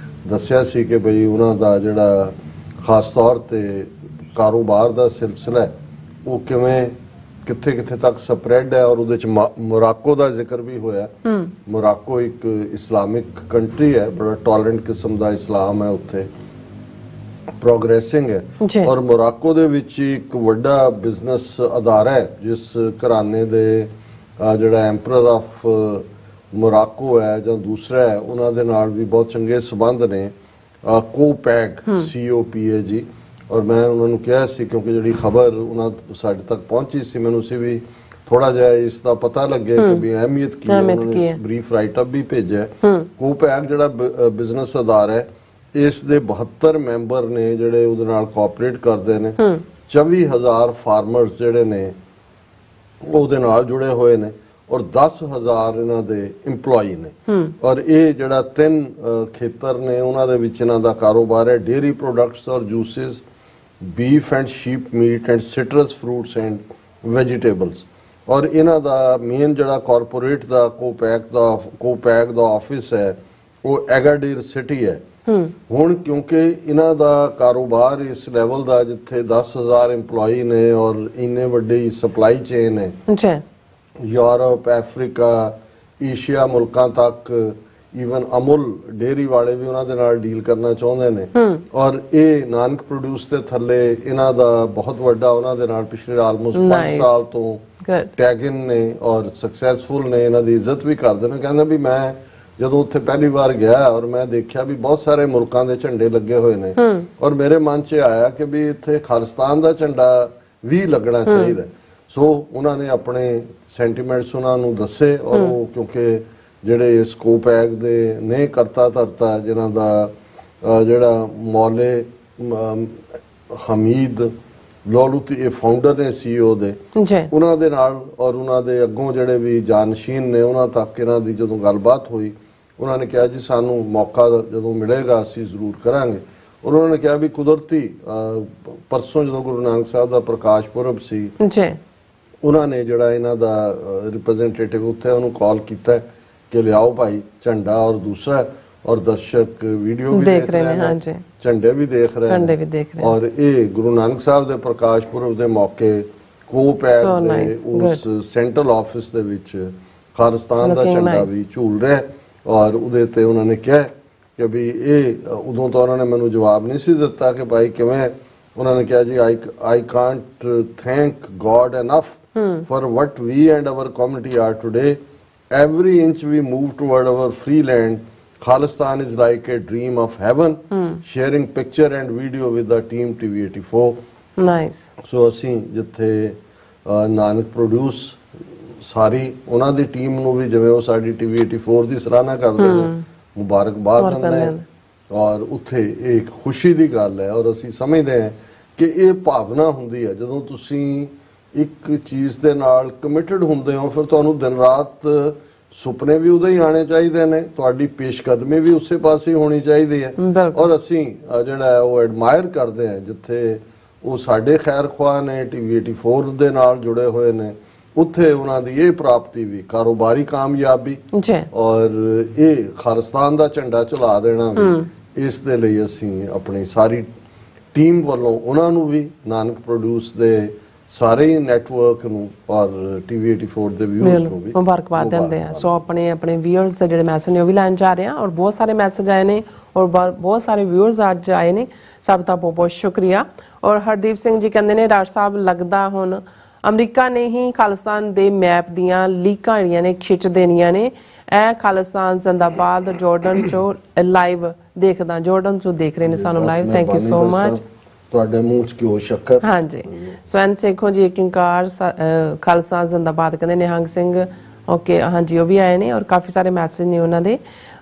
ਦੱਸਿਆ ਸੀ ਕਿ ਬਈ ਉਹਨਾਂ ਦਾ ਜਿਹੜਾ ਖਾਸ ਤੌਰ ਤੇ ਕਾਰੋਬਾਰ ਦਾ ਸਿਲਸਿਲਾ ਹੈ ਉਹ ਕਿਵੇਂ ਕਿੱਥੇ ਕਿੱਥੇ ਤੱਕ ਸਪਰੈਡ ਹੈ, ਔਰ ਉਹਦੇ ਚ ਮੋਰਾਕੋ ਦਾ ਜ਼ਿਕਰ ਵੀ ਹੋਇਆ। ਮੋਰਾਕੋ ਇੱਕ ਇਸਲਾਮਿਕ ਕੰਟਰੀ ਹੈ, ਬੜਾ ਟੋਲਰੈਂਟ ਕਿਸਮ ਦਾ ਇਸਲਾਮ ਹੈ, ਉੱਥੇ ਪ੍ਰੋਗਰੈਸਿੰਗ ਹੈ। ਔਰ ਮੋਰਾਕੋ ਦੇ ਵਿੱਚ ਇੱਕ ਵੱਡਾ ਬਿਜ਼ਨਸ ਅਦਾਰਾ ਹੈ ਜਿਸ ਘਰਾਣੇ ਦੇ ਜਿਹੜਾ ਐਂਪਰਰ ਆਫ ਮੋਰਾਕੋ ਹੈ ਜਾਂ ਦੂਸਰਾ ਹੈ, ਉਹਨਾਂ ਦੇ ਨਾਲ ਵੀ ਬਹੁਤ ਚੰਗੇ ਸਬੰਧ ਨੇ, ਕੋਪੈਗ COPAG। ਔਰ ਮੈਂ ਉਹਨਾਂ ਨੂੰ ਕਿਹਾ ਸੀ, ਕਿਉਂਕਿ ਜਿਹੜੀ ਖਬਰ ਉਹਨਾਂ ਸਾਡੇ ਤੱਕ ਪਹੁੰਚੀ ਸੀ, ਮੈਨੂੰ ਸੀ ਵੀ ਥੋੜਾ ਜਿਹਾ ਇਸ ਦਾ ਪਤਾ ਲੱਗੇ ਕਿ ਵੀ ਅਹਿਮੀਅਤ ਕੀ ਹੈ। ਉਹਨਾਂ ਨੇ ਬਰੀਫ ਰਾਈਟ ਅਪ ਵੀ ਭੇਜਿਆ। ਕੋਪੈਗ ਜਿਹੜਾ ਬਿਜ਼ਨਸ ਅਦਾਰਾ ਹੈ, ਇਸ ਦੇ 72 ਮੈਂਬਰ ਨੇ ਜਿਹੜੇ ਉਹਦੇ ਨਾਲ ਕੋਆਪਰੇਟ ਕਰਦੇ ਨੇ। 24,000 ਫਾਰਮਰਸ ਜਿਹੜੇ ਨੇ ਉਹਦੇ ਨਾਲ ਜੁੜੇ ਹੋਏ ਨੇ, ਔਰ 10,000 ਇਹਨਾਂ ਦੇ EMPLOYE ਨੇ। ਔਰ ਇਹ ਜਿਹੜਾ 3 ਖੇਤਰ ਨੇ, ਉਹਨਾਂ ਦੇ ਵਿੱਚ ਇਹਨਾਂ ਦਾ ਕਾਰੋਬਾਰ ਹੈ ਡੇਅਰੀ ਪ੍ਰੋਡਕਟਸ ਔਰ juices, beef and sheep meat and citrus fruits and vegetables। ਔਰ ਇਹਨਾਂ ਦਾ ਮੇਨ ਜਿਹੜਾ ਕਾਰਪੋਰੇਟ ਦਾ ਕੋਪੈਗ ਦਾ ਆਫਿਸ ਹੈ ਉਹ ਐਗਾਡੀਰ ਸਿਟੀ ਹੈ। ਹੁਣ ਕਿਉਂਕਿ ਇਹਨਾਂ ਦਾ ਕਾਰੋਬਾਰ ਇਸ ਲੈਵਲ ਦਾ, ਜਿੱਥੇ 10,000 EMPLOYE ਨੇ ਔਰ ਇੰਨੇ ਵੱਡੀ ਸਪਲਾਈ ਚੇਨ ਹੈ, ਯੂਰਪ, ਅਫਰੀਕਾ, ਏਸ਼ੀਆ ਮੁਲਕਾਂ ਤੱਕ, ਈਵਨ ਅਮੁਲ ਡੇਅਰੀ ਵਾਲੇ ਵੀ ਉਹਨਾਂ ਦੇ ਨਾਲ ਡੀਲ ਕਰਨਾ ਚਾਹੁੰਦੇ ਨੇ। ਔਰ ਇਹ ਨਾਨਕ ਪ੍ਰੋਡਿਊਸ ਦੇ ਥੱਲੇ ਇਹਨਾਂ ਦਾ ਬਹੁਤ ਵੱਡਾ, ਉਹਨਾਂ ਦੇ ਨਾਲ ਪਿਛਲੇ ਆਲਮੋਸਟ 5 ਸਾਲ ਤੋਂ ਟੈਗ ਇਨ ਨੇ ਔਰ ਸਕਸੈਸਫੁਲ ਨੇ। ਇਹਨਾਂ ਦੀ ਇੱਜ਼ਤ ਵੀ ਕਰਦੇ ਨੇ। ਕਹਿੰਦੇ ਵੀ ਮੈਂ ਜਦੋਂ ਉੱਥੇ ਪਹਿਲੀ ਵਾਰ ਗਿਆ ਔਰ ਮੈਂ ਦੇਖਿਆ ਵੀ ਬਹੁਤ ਸਾਰੇ ਮੁਲਕਾਂ ਦੇ ਝੰਡੇ ਲੱਗੇ ਹੋਏ ਨੇ, ਔਰ ਮੇਰੇ ਮਨ 'ਚ ਆਇਆ ਕਿ ਵੀ ਇੱਥੇ ਖਾਲਿਸਤਾਨ ਦਾ ਝੰਡਾ ਵੀ ਲੱਗਣਾ ਚਾਹੀਦਾ। ਸੋ ਉਹਨਾਂ ਨੇ ਆਪਣੇ ਸੈਂਟੀਮੈਂਟਸ ਉਹਨਾਂ ਨੂੰ ਦੱਸੇ ਔਰ ਉਹ ਕਿਉਂਕਿ ਜਿਹੜੇ ਸਕੋਪ ਐਗ ਦੇ ਨੇ ਕਰਤਾ ਧਰਤਾ ਜਿਨ੍ਹਾਂ ਦਾ ਜਿਹੜਾ ਮੌਲੇ ਹਮੀਦ ਲੋਲੂਤੀ ਇਹ ਫਾਊਂਡਰ ਨੇ CEO ਦੇ ਜੀ ਉਹਨਾਂ ਦੇ ਨਾਲ ਔਰ ਉਹਨਾਂ ਦੇ ਅੱਗੋਂ ਜਿਹੜੇ ਵੀ ਜਾਨਸ਼ੀਨ ਨੇ ਉਹਨਾਂ ਤੱਕ ਇਹਨਾਂ ਦੀ ਜਦੋਂ ਗੱਲਬਾਤ ਹੋਈ ਉਹਨਾਂ ਨੇ ਕਿਹਾ ਜੀ ਸਾਨੂੰ ਮੌਕਾ ਜਦੋਂ ਮਿਲੇਗਾ ਅਸੀਂ ਜ਼ਰੂਰ ਕਰਾਂਗੇ। ਔਰ ਉਹਨਾਂ ਨੇ ਕਿਹਾ ਵੀ ਕੁਦਰਤੀ ਪਰਸੋਂ ਜਦੋਂ ਗੁਰੂ ਨਾਨਕ ਸਾਹਿਬ ਦਾ ਪ੍ਰਕਾਸ਼ ਪੁਰਬ ਸੀ ਜੀ ਉਹਨਾਂ ਨੇ ਜਿਹੜਾ ਇਹਨਾਂ ਦਾ ਰਿਪਰੈਜ਼ੈਂਟੇਟਿਵ ਉੱਥੇ ਉਹਨੂੰ ਕਾਲ ਕੀਤਾ ਕਿ ਲਿਆਓ ਭਾਈ ਝੰਡਾ ਔਰ ਦੂਸਰਾ ਔਰ ਦਰਸ਼ਕ ਵੀਡੀਓ ਵੀ ਦੇਖ ਰਹੇ ਨੇ ਹਾਂਜੀ ਝੰਡੇ ਵੀ ਦੇਖ ਰਹੇ ਝੰਡੇ ਵੀ ਦੇਖ ਰਹੇ ਔਰ ਇਹ ਗੁਰੂ ਨਾਨਕ ਸਾਹਿਬ ਦੇ ਪ੍ਰਕਾਸ਼ ਪੁਰਬ ਦੇ ਮੌਕੇ ਕੋਪੈਕ ਦੇ ਉਸ ਸੈਂਟਰਲ ਆਫਿਸ ਦੇ ਵਿੱਚ ਖਾਲਿਸਤਾਨ ਦਾ ਝੰਡਾ ਵੀ ਝੂਲ ਰਿਹਾ ਔਰ ਉਹਦੇ ਤੇ ਉਹਨਾਂ ਨੇ ਕਿਹਾ ਕਿ ਵੀ ਇਹ ਉਦੋਂ ਤਾਂ ਉਹਨਾਂ ਨੇ ਮੈਨੂੰ ਜਵਾਬ ਨਹੀਂ ਸੀ ਦਿੱਤਾ ਕਿ ਭਾਈ ਕਿਵੇਂ ਉਹਨਾਂ ਨੇ ਕਿਹਾ ਜੀ I can't thank God enough for what we and our community are today every inch we move toward our free land Khalistan is like a dream of heaven sharing picture and video with the team TV84 nice so ਅਸੀਂ ਜਿੱਥੇ Nanak produce ਸਾਰੀ ਉਹਨਾਂ ਦੀ team ਨੂੰ ਵੀ ਜਿਵੇਂ ਉਹ ਸਾਡੀ TV84 ਦੀ ਸਰਾਹਨਾ ਕਰਦੇ ਨੇ ਮੁਬਾਰਕਬਾਦ ਦਿੰਦੇ ਨੇ ਔਰ ਉੱਥੇ ਇਹ ਖੁਸ਼ੀ ਦੀ ਗੱਲ ਹੈ ਔਰ ਅਸੀਂ ਸਮਝਦੇ ਹਾਂ ਕਿ ਇਹ ਭਾਵਨਾ ਹੁੰਦੀ ਹੈ ਜਦੋਂ ਤੁਸੀਂ ਇੱਕ ਚੀਜ਼ ਦੇ ਨਾਲ ਕਮਿਟਡ ਹੁੰਦੇ ਹੋ ਫਿਰ ਤੁਹਾਨੂੰ ਦਿਨ ਰਾਤ ਸੁਪਨੇ ਵੀ ਉਦੋਂ ਹੀ ਆਣੇ ਚਾਹੀਦੇ ਨੇ ਤੁਹਾਡੀ ਪੇਸ਼ਕਦਮੀ ਵੀ ਉਸੇ ਪਾਸੇ ਹੋਣੀ ਚਾਹੀਦੀ ਹੈ ਔਰ ਅਸੀਂ ਜਿਹੜਾ ਹੈ ਉਹ ਐਡਮਾਇਰ ਕਰਦੇ ਹਾਂ ਜਿੱਥੇ ਉਹ ਸਾਡੇ ਖੈਰ ਖੁਆਹ ਨੇ TV84 ਦੇ ਨਾਲ ਜੁੜੇ ਹੋਏ ਨੇ ਉੱਥੇ ਉਹਨਾਂ ਦੀ ਇਹ ਪ੍ਰਾਪਤੀ ਵੀ ਕਾਰੋਬਾਰੀ ਕਾਮਯਾਬੀ ਔਰ ਇਹ ਖਾਲਿਸਤਾਨ ਦਾ ਝੰਡਾ ਚਲਾ ਦੇਣਾ ਵੀ ਇਸ ਦੇ ਲਈ ਅਸੀਂ ਆਪਣੀ ਸਾਰੀ ਟੀਮ ਵੱਲੋਂ ਉਹਨਾਂ ਨੂੰ ਵੀ ਨਾਨਕ ਪ੍ਰੋਡਿਊਸ ਦੇ ਸਾਰੇ ਨੈਟਵਰਕ ਨੂੰ ਔਰ TV84 ਦੇ ਵਿਊਅਰਸ ਨੂੰ ਵੀ ਮੁਬਾਰਕਬਾਦ ਦਿੰਦੇ ਆ। ਸੋ ਆਪਣੇ ਵਿਊਅਰਸ ਦੇ ਜਿਹੜੇ ਮੈਸੇਜ ਨੇ ਉਹ ਵੀ ਲੈਣ ਜਾ ਰਹੇ ਆ ਔਰ ਬਹੁਤ ਸਾਰੇ ਮੈਸੇਜ ਆਏ ਨੇ ਔਰ ਬਹੁਤ ਸਾਰੇ ਵਿਊਅਰਸ ਅੱਜ ਆਏ ਨੇ ਸਭ ਦਾ ਬਹੁਤ ਬਹੁਤ ਸ਼ੁਕਰੀਆ। ਔਰ ਹਰਦੀਪ ਸਿੰਘ ਜੀ ਕਹਿੰਦੇ ਨੇ ਡਾਕਟਰ ਸਾਹਿਬ ਲੱਗਦਾ ਹੁਣ ਅਮਰੀਕਾ ਨੇ ਹੀ ਖਾਲਿਸਤਾਨ ਦੇ ਮੈਪ ਦੀਆਂ ਲੀਕਾਂ ਜਿਹੜੀਆਂ ਨੇ ਖਿੱਚ ਦੇਣੀਆਂ ਨੇ ਇਹ ਖਾਲਿਸਤਾਨ ਜ਼ਿੰਦਾਬਾਦ ਜਾਰਡਨ ਚੋਂ ਲਾਈਵ ਦੇਖਦਾ ਜਾਰਡਨ ਚੋਂ ਦੇਖ ਰਹੇ ਨੇ ਸਾਨੂੰ live thank you so much ਤੁਹਾਡੇ ਮੂੰਹ 'ਚ ਘਿਓ ਸ਼ੱਕਰ ਹਾਂਜੀ ਸਵੈਨ ਸੇਖੋ ਜੀ ਕਿੰਕਾਰ ਖਾਲਸਾ ਜ਼ਿੰਦਾਬਾਦ ਕਹਿੰਦੇ ਨਿਹੰਗ ਸਿੰਘ ਓਕੇ ਹਾਂਜੀ ਉਹ ਵੀ ਆਏ ਨੇ ਔਰ ਕਾਫੀ ਸਾਰੇ ਮੈਸੇਜ ਨੇ ਉਹਨਾਂ ਦੇ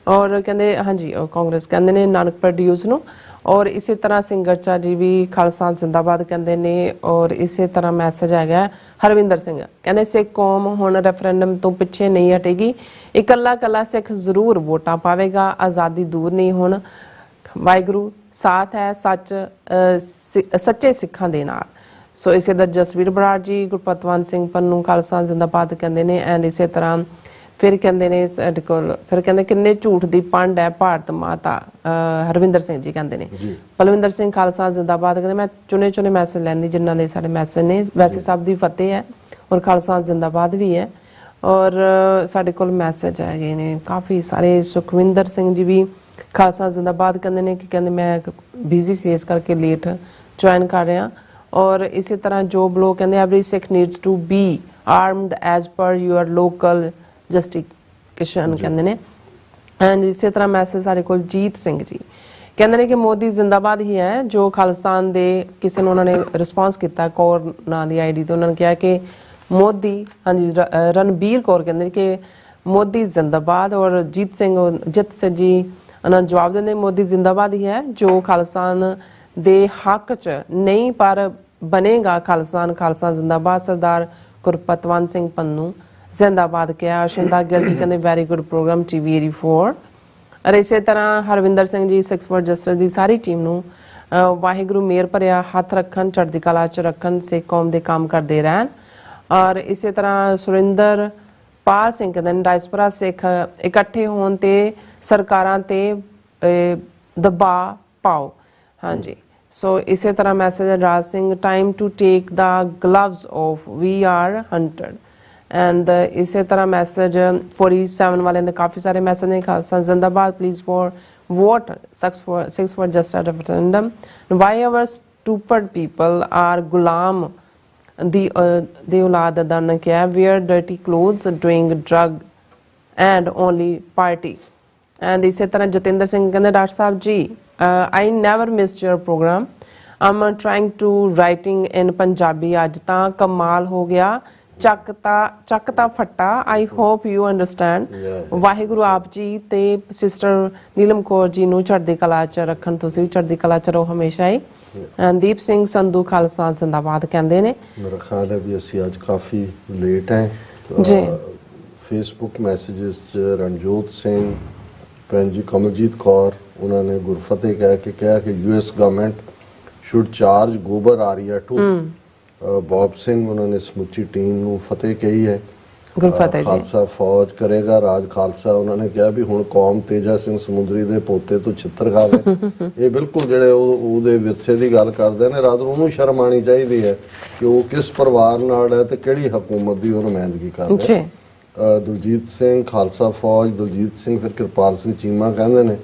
ਔਰ ਕਹਿੰਦੇ ਹਾਂਜੀ ਕਾਂਗਰਸ ਕਹਿੰਦੇ ਨੇ ਨਾਨਕ ਪ੍ਰੋਡਿਊਸ ਨੂੰ ਔਰ ਇਸੇ ਤਰ੍ਹਾਂ ਸਿੰਗਰਚਾ ਜੀ ਵੀ ਖਾਲਸਾ ਜ਼ਿੰਦਾਬਾਦ ਕਹਿੰਦੇ ਨੇ ਔਰ ਇਸੇ ਤਰ੍ਹਾਂ ਮੈਸੇਜ ਹੈਗਾ ਹਰਵਿੰਦਰ ਸਿੰਘ ਕਹਿੰਦੇ ਸਿੱਖ ਕੌਮ ਹੁਣ ਰੈਫਰੈਂਡਮ ਤੋਂ ਪਿੱਛੇ ਨਹੀਂ ਹਟੇਗੀ ਇਕੱਲਾ ਸਿੱਖ ਜ਼ਰੂਰ ਵੋਟਾਂ ਪਾਵੇਗਾ ਆਜ਼ਾਦੀ ਦੂਰ ਨਹੀਂ ਹੁਣ ਵਾਹਿਗੁਰੂ ਸਾਥ ਹੈ ਸੱਚੇ ਸਿੱਖਾਂ ਦੇ ਨਾਲ ਸੋ ਇਸੇ ਦਾ ਜਸਵੀਰ ਬਰਾੜ ਜੀ ਗੁਰਪਤਵੰਤ ਸਿੰਘ ਪੰਨੂ ਖਾਲਸਾ ਜ਼ਿੰਦਾਬਾਦ ਕਹਿੰਦੇ ਨੇ ਐਂਡ ਇਸੇ ਤਰ੍ਹਾਂ ਫਿਰ ਕਹਿੰਦੇ ਨੇ ਸਾਡੇ ਕੋਲ ਫਿਰ ਕਹਿੰਦੇ ਕਿੰਨੇ ਝੂਠ ਦੀ ਪੰਡ ਹੈ ਭਾਰਤ ਮਾਤਾ ਹਰਵਿੰਦਰ ਸਿੰਘ ਜੀ ਕਹਿੰਦੇ ਨੇ ਪਲਵਿੰਦਰ ਸਿੰਘ ਖਾਲਸਾ ਜ਼ਿੰਦਾਬਾਦ ਕਹਿੰਦੇ ਮੈਂ ਚੁਣੇ ਮੈਸੇਜ ਲੈਂਦੀ ਜਿਨ੍ਹਾਂ ਦੇ ਸਾਡੇ ਮੈਸੇਜ ਨੇ ਵੈਸੇ ਸਭ ਦੀ ਫਤਿਹ ਹੈ ਔਰ ਖਾਲਸਾ ਜ਼ਿੰਦਾਬਾਦ ਵੀ ਹੈ ਔਰ ਸਾਡੇ ਕੋਲ ਮੈਸੇਜ ਆਏ ਨੇ ਕਾਫੀ ਸਾਰੇ ਸੁਖਵਿੰਦਰ ਸਿੰਘ ਜੀ ਵੀ ਖਾਲਸਾ ਜ਼ਿੰਦਾਬਾਦ ਕਹਿੰਦੇ ਨੇ ਕਿ ਕਹਿੰਦੇ ਮੈਂ ਬਿਜ਼ੀ ਸੀ ਇਸ ਕਰਕੇ ਲੇਟ ਜੁਆਇਨ ਕਰ ਰਿਹਾ ਔਰ ਇਸੇ ਤਰ੍ਹਾਂ ਜੋ ਲੋਕ ਕਹਿੰਦੇ every Sikh needs to be armed as per your local justification ਕਹਿੰਦੇ ਨੇ ਐਂਡ ਇਸੇ ਤਰ੍ਹਾਂ ਮੈਸੇਜ ਸਾਡੇ ਕੋਲ ਜੀਤ ਸਿੰਘ ਜੀ ਕਹਿੰਦੇ ਨੇ ਕਿ ਮੋਦੀ ਜ਼ਿੰਦਾਬਾਦ ਹੀ ਹੈ ਜੋ ਖਾਲਿਸਤਾਨ ਦੇ ਕਿਸੇ ਨੂੰ ਉਹਨਾਂ ਨੇ ਰਿਸਪੌਂਸ ਕੀਤਾ ਕੌਰ ਨਾਂ ਦੀ ਆਈਡੀ ਤੇ ਉਹਨਾਂ ਨੇ ਕਿਹਾ ਕਿ ਮੋਦੀ ਹਾਂਜੀ ਰਣਬੀਰ ਕੌਰ ਕਹਿੰਦੇ ਕਿ ਮੋਦੀ ਜ਼ਿੰਦਾਬਾਦ ਔਰ ਜੀਤ ਸਿੰਘ ਜੀ ਉਹਨਾਂ ਜਵਾਬ ਦਿੰਦੇ ਮੋਦੀ ਜ਼ਿੰਦਾਬਾਦ ਹੀ ਹੈ ਜੋ ਖਾਲਿਸਤਾਨ ਦੇ ਹੱਕ 'ਚ ਨਹੀਂ ਪਰ ਬਣੇਗਾ ਖਾਲਸਾ ਜ਼ਿੰਦਾਬਾਦ ਸਰਦਾਰ ਗੁਰਪਤਵੰਤ ਸਿੰਘ ਪੰਨੂ ਜ਼ਿੰਦਾਬਾਦ ਕਿਹਾ ਸ਼ਿੰਦਾ ਗਿੱਲ ਜੀ ਕਹਿੰਦੇ ਵੈਰੀ ਗੁੱਡ ਪ੍ਰੋਗਰਾਮ TV84 ਔਰ ਇਸੇ ਤਰ੍ਹਾਂ Harvinder Singh ji 6 for justice the sorry team ਨੂੰ ਵਾਹਿਗੁਰੂ ਮੇਰ ਭਰਿਆ ਹੱਥ ਰੱਖਣ ਚੜ੍ਹਦੀ ਕਲਾ 'ਚ ਰੱਖਣ ਸਿੱਖ ਕੌਮ ਦੇ ਕੰਮ ਕਰਦੇ ਰਹਿਣ ਔਰ ਇਸੇ ਤਰ੍ਹਾਂ ਸੁਰਿੰਦਰ ਪਾਲ ਸਿੰਘ ਕਹਿੰਦੇ ਨੇ ਡਾਇਸਪੋਰਾ ਸਿੱਖ ਇਕੱਠੇ ਹੋਣ ਤੇ ਸਰਕਾਰਾਂ ਤੇ ਦਬਾਅ ਪਾਓ ਹਾਂਜੀ ਸੋ ਇਸੇ ਤਰ੍ਹਾਂ ਮੈਸੇਜ ਹੈ Raj Singh time to take the gloves off we are hunted and ਇਸੇ ਤਰ੍ਹਾਂ ਮੈਸੇਜ 47 ਵਾਲਿਆਂ ਦੇ ਕਾਫੀ ਸਾਰੇ ਮੈਸੇਜ ਨੇ ਖਾਲਸਾ ਜ਼ਿੰਦਾਬਾਦ please for vote 6 for just a referendum why our stupid people are gulam the ਔਲਾਦ ਦਾ ਨਾ ਕਿਹਾ wear dirty clothes doing drug and only party and ਇਸੇ ਤਰ੍ਹਾਂ ਜਤਿੰਦਰ ਸਿੰਘ ਕਹਿੰਦੇ doctor Sahib ji I never missed your program I'm trying to writing in Punjabi ਅੱਜ ਤਾਂ ਕਮਾਲ ਹੋ ਗਿਆ ਚੱਕ ਤਾਂ ਫੱਟਾ I hope you understand Waheguru ਆਪ ਜੀ ਤੇ ਸਿਸਟਰ ਨੀਲਮ ਕੌਰ ਜੀ ਨੂੰ ਚੜ੍ਹਦੀ ਕਲਾ 'ਚ ਰੱਖਣ ਤੁਸੀਂ ਵੀ ਚੜ੍ਹਦੀ ਕਲਾ 'ਚ ਰਹੋ ਹਮੇਸ਼ਾ ਹੀ ਦੀਪ ਸਿੰਘ ਸੰਧੂ ਖਾਲਸਾ ਜ਼ਿੰਦਾਬਾਦ ਕਹਿੰਦੇ ਨੇ ਮੇਰਾ ਖਿਆਲ ਹੈ ਵੀ ਅਸੀਂ ਅੱਜ ਕਾਫੀ ਲੇਟ ਹੈ ਜੀ ਫੇਸਬੁੱਕ ਮੈਸੇजेस 'ਚ ਰਣਜੋਤ ਸਿੰਘ ਭੈਣ ਜੀ ਕਮਲਜੀਤ ਕੌਰ ਉਹਨਾਂ ਨੇ ਗੁਰਫਤਿਹ ਕਹਿ ਕੇ ਕਿਹਾ ਕਿ US government should charge Gobar Arya too Bob Singh ਉਹਨਾਂ ਨੇ ਸਮੁੱਚੀ ਟੀਮ ਨੂੰ ਫਤਿਹ ਕਹੀ ਹੈ ਗੁਰਫਤਿਹ ਜੀ ਖਾਲਸਾ ਫੌਜ ਕਰੇਗਾ ਰਾਜ ਖਾਲਸਾ ਉਹਨਾਂ ਨੇ ਕਿਹਾ ਵੀ ਹੁਣ ਕੌਮ ਤੇਜਾ ਸਿੰਘ ਸਮੁੰਦਰੀ ਦੇ ਪੋਤੇ ਤੋਂ ਛਿੱਤਰ ਖਾਵੇ ਇਹ ਬਿਲਕੁਲ ਜਿਹੜੇ ਉਹਦੇ ਵਿਰਸੇ ਦੀ ਗੱਲ ਕਰਦੇ ਨੇ ਰਾਤ ਨੂੰ ਉਹਨੂੰ ਸ਼ਰਮ ਆਣੀ ਚਾਹੀਦੀ ਹੈ ਕਿ ਉਹ ਕਿਸ ਪਰਿਵਾਰ ਨਾਲ ਹੈ ਤੇ ਕਿਹੜੀ ਹਕੂਮਤ ਦੀ ਉਹ ਨੁਮਾਇੰਦਗੀ ਕਰ ਰਿਹਾ ਹੈ ਦਲਜੀਤ ਸਿੰਘ ਖਾਲਸਾ ਫੌਜ ਦਲਜੀਤ ਸਿੰਘ ਫਿਰ ਕਿਰਪਾਲ ਸਿੰਘ ਚੀਮਾ ਕਹਿੰਦੇ ਨੇ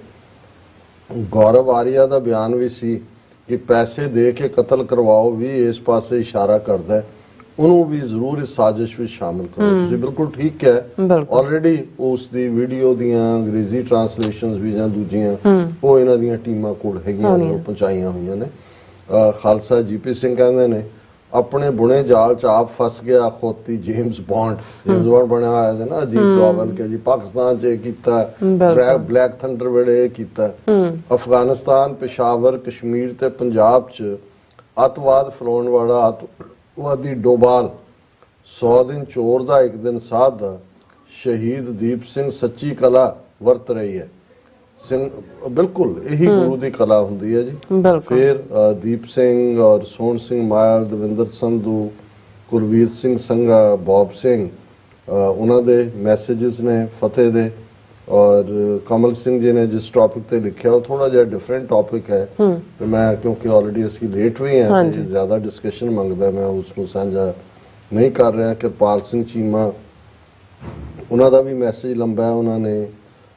ਗੌਰਵ ਆਰੀਆ ਦਾ ਬਿਆਨ ਵੀ ਸੀ ਕਿ ਪੈਸੇ ਦੇ ਕੇ ਕਤਲ ਕਰਵਾਓ ਵੀ ਇਸ ਪਾਸੇ ਇਸ਼ਾਰਾ ਕਰਦਾ ਹੈ ਉਹਨੂੰ ਵੀ ਜ਼ਰੂਰ ਇਸ ਸਾਜ਼ਿਸ਼ ਵਿੱਚ ਸ਼ਾਮਿਲ ਕਰੋ ਤੁਸੀਂ ਬਿਲਕੁਲ ਠੀਕ ਹੈ ਆਲਰੇਡੀ ਉਸ ਦੀ ਵੀਡੀਓ ਦੀਆਂ ਅੰਗਰੇਜ਼ੀ ਟ੍ਰਾਂਸਲੇਸ਼ਨਸ ਵੀ ਜਾਂ ਦੂਜੀਆਂ ਉਹ ਇਹਨਾਂ ਦੀਆਂ ਟੀਮਾਂ ਕੋਲ ਹੈਗੀਆਂ ਨੇ ਪਹੁੰਚਾਈਆਂ ਹੋਈਆਂ ਨੇ ਖਾਲਸਾ ਜੀਪੀ ਸਿੰਘ ਕਹਿੰਦੇ ਨੇ ਆਪਣੇ ਬੁਣੇ ਜਾਲ ਚ ਆਪ ਫਸ ਗਿਆ ਖੋਤੀ ਜੇਮਸ ਬੌਂਡ ਬਣਿਆ ਹੋਇਆ ਸੀ ਨਾ ਅਜੀਤ ਡੋਵਲ ਕੇ ਜੀ ਪਾਕਿਸਤਾਨ ਚ ਕੀਤਾ ਬਲੈਕ ਥੰਡਰ ਵੇਲੇ ਕੀਤਾ ਅਫਗਾਨਿਸਤਾਨ ਪਿਸ਼ਾਵਰ ਕਸ਼ਮੀਰ ਤੇ ਪੰਜਾਬ ਚ ਅੱਤਵਾਦ ਫੈਲਾਉਣ ਵਾਲਾ ਅੱਤਵਾਦੀ ਡੋਬਾਲ 100 ਦਿਨ ਚੋਰ ਦਾ ਇੱਕ ਦਿਨ ਸਾਧ ਦਾ ਸ਼ਹੀਦ ਦੀਪ ਸਿੰਘ ਸੱਚੀ ਕਲਾ ਵਰਤ ਰਹੀ ਹੈ ਸਿੰਘ ਬਿਲਕੁਲ ਇਹੀ ਗੁਰੂ ਦੀ ਕਲਾ ਹੁੰਦੀ ਹੈ ਜੀ ਫਿਰ ਦੀਪ ਸਿੰਘ ਔਰ ਸੋਹਣ ਸਿੰਘ ਮਾਇਲ ਦਵਿੰਦਰ ਸੰਧੂ ਕੁਲਵੀਰ ਸਿੰਘ ਸੰਘਾ ਬੌਬ ਸਿੰਘ ਉਹਨਾਂ ਦੇ ਮੈਸੇजेस ਨੇ ਫਤਿਹ ਦੇ ਔਰ ਕਮਲ ਸਿੰਘ ਜੀ ਨੇ ਜਿਸ ਟੌਪਿਕ ਤੇ ਲਿਖਿਆ ਉਹ ਥੋੜਾ ਜਿਹਾ ਡਿਫਰੈਂਟ ਟੌਪਿਕ ਹੈ ਤੇ ਮੈਂ ਕਿਉਂਕਿ ਆਲਰੇਡੀ ਅਸੀਂ ਲੇਟ ਵੀ ਹਾਂ ਤੇ ਜ਼ਿਆਦਾ ਡਿਸਕਸ਼ਨ ਮੰਗਦਾ ਮੈਂ ਉਸ ਨੂੰ ਸਾਂਝਾ ਨਹੀਂ ਕਰ ਰਿਹਾ ਕਿਰਪਾਲ ਸਿੰਘ ਚੀਮਾ ਉਹਨਾਂ ਦਾ ਵੀ ਮੈਸੇਜ ਲੰਬਾ ਹੈ ਉਹਨਾਂ ਨੇ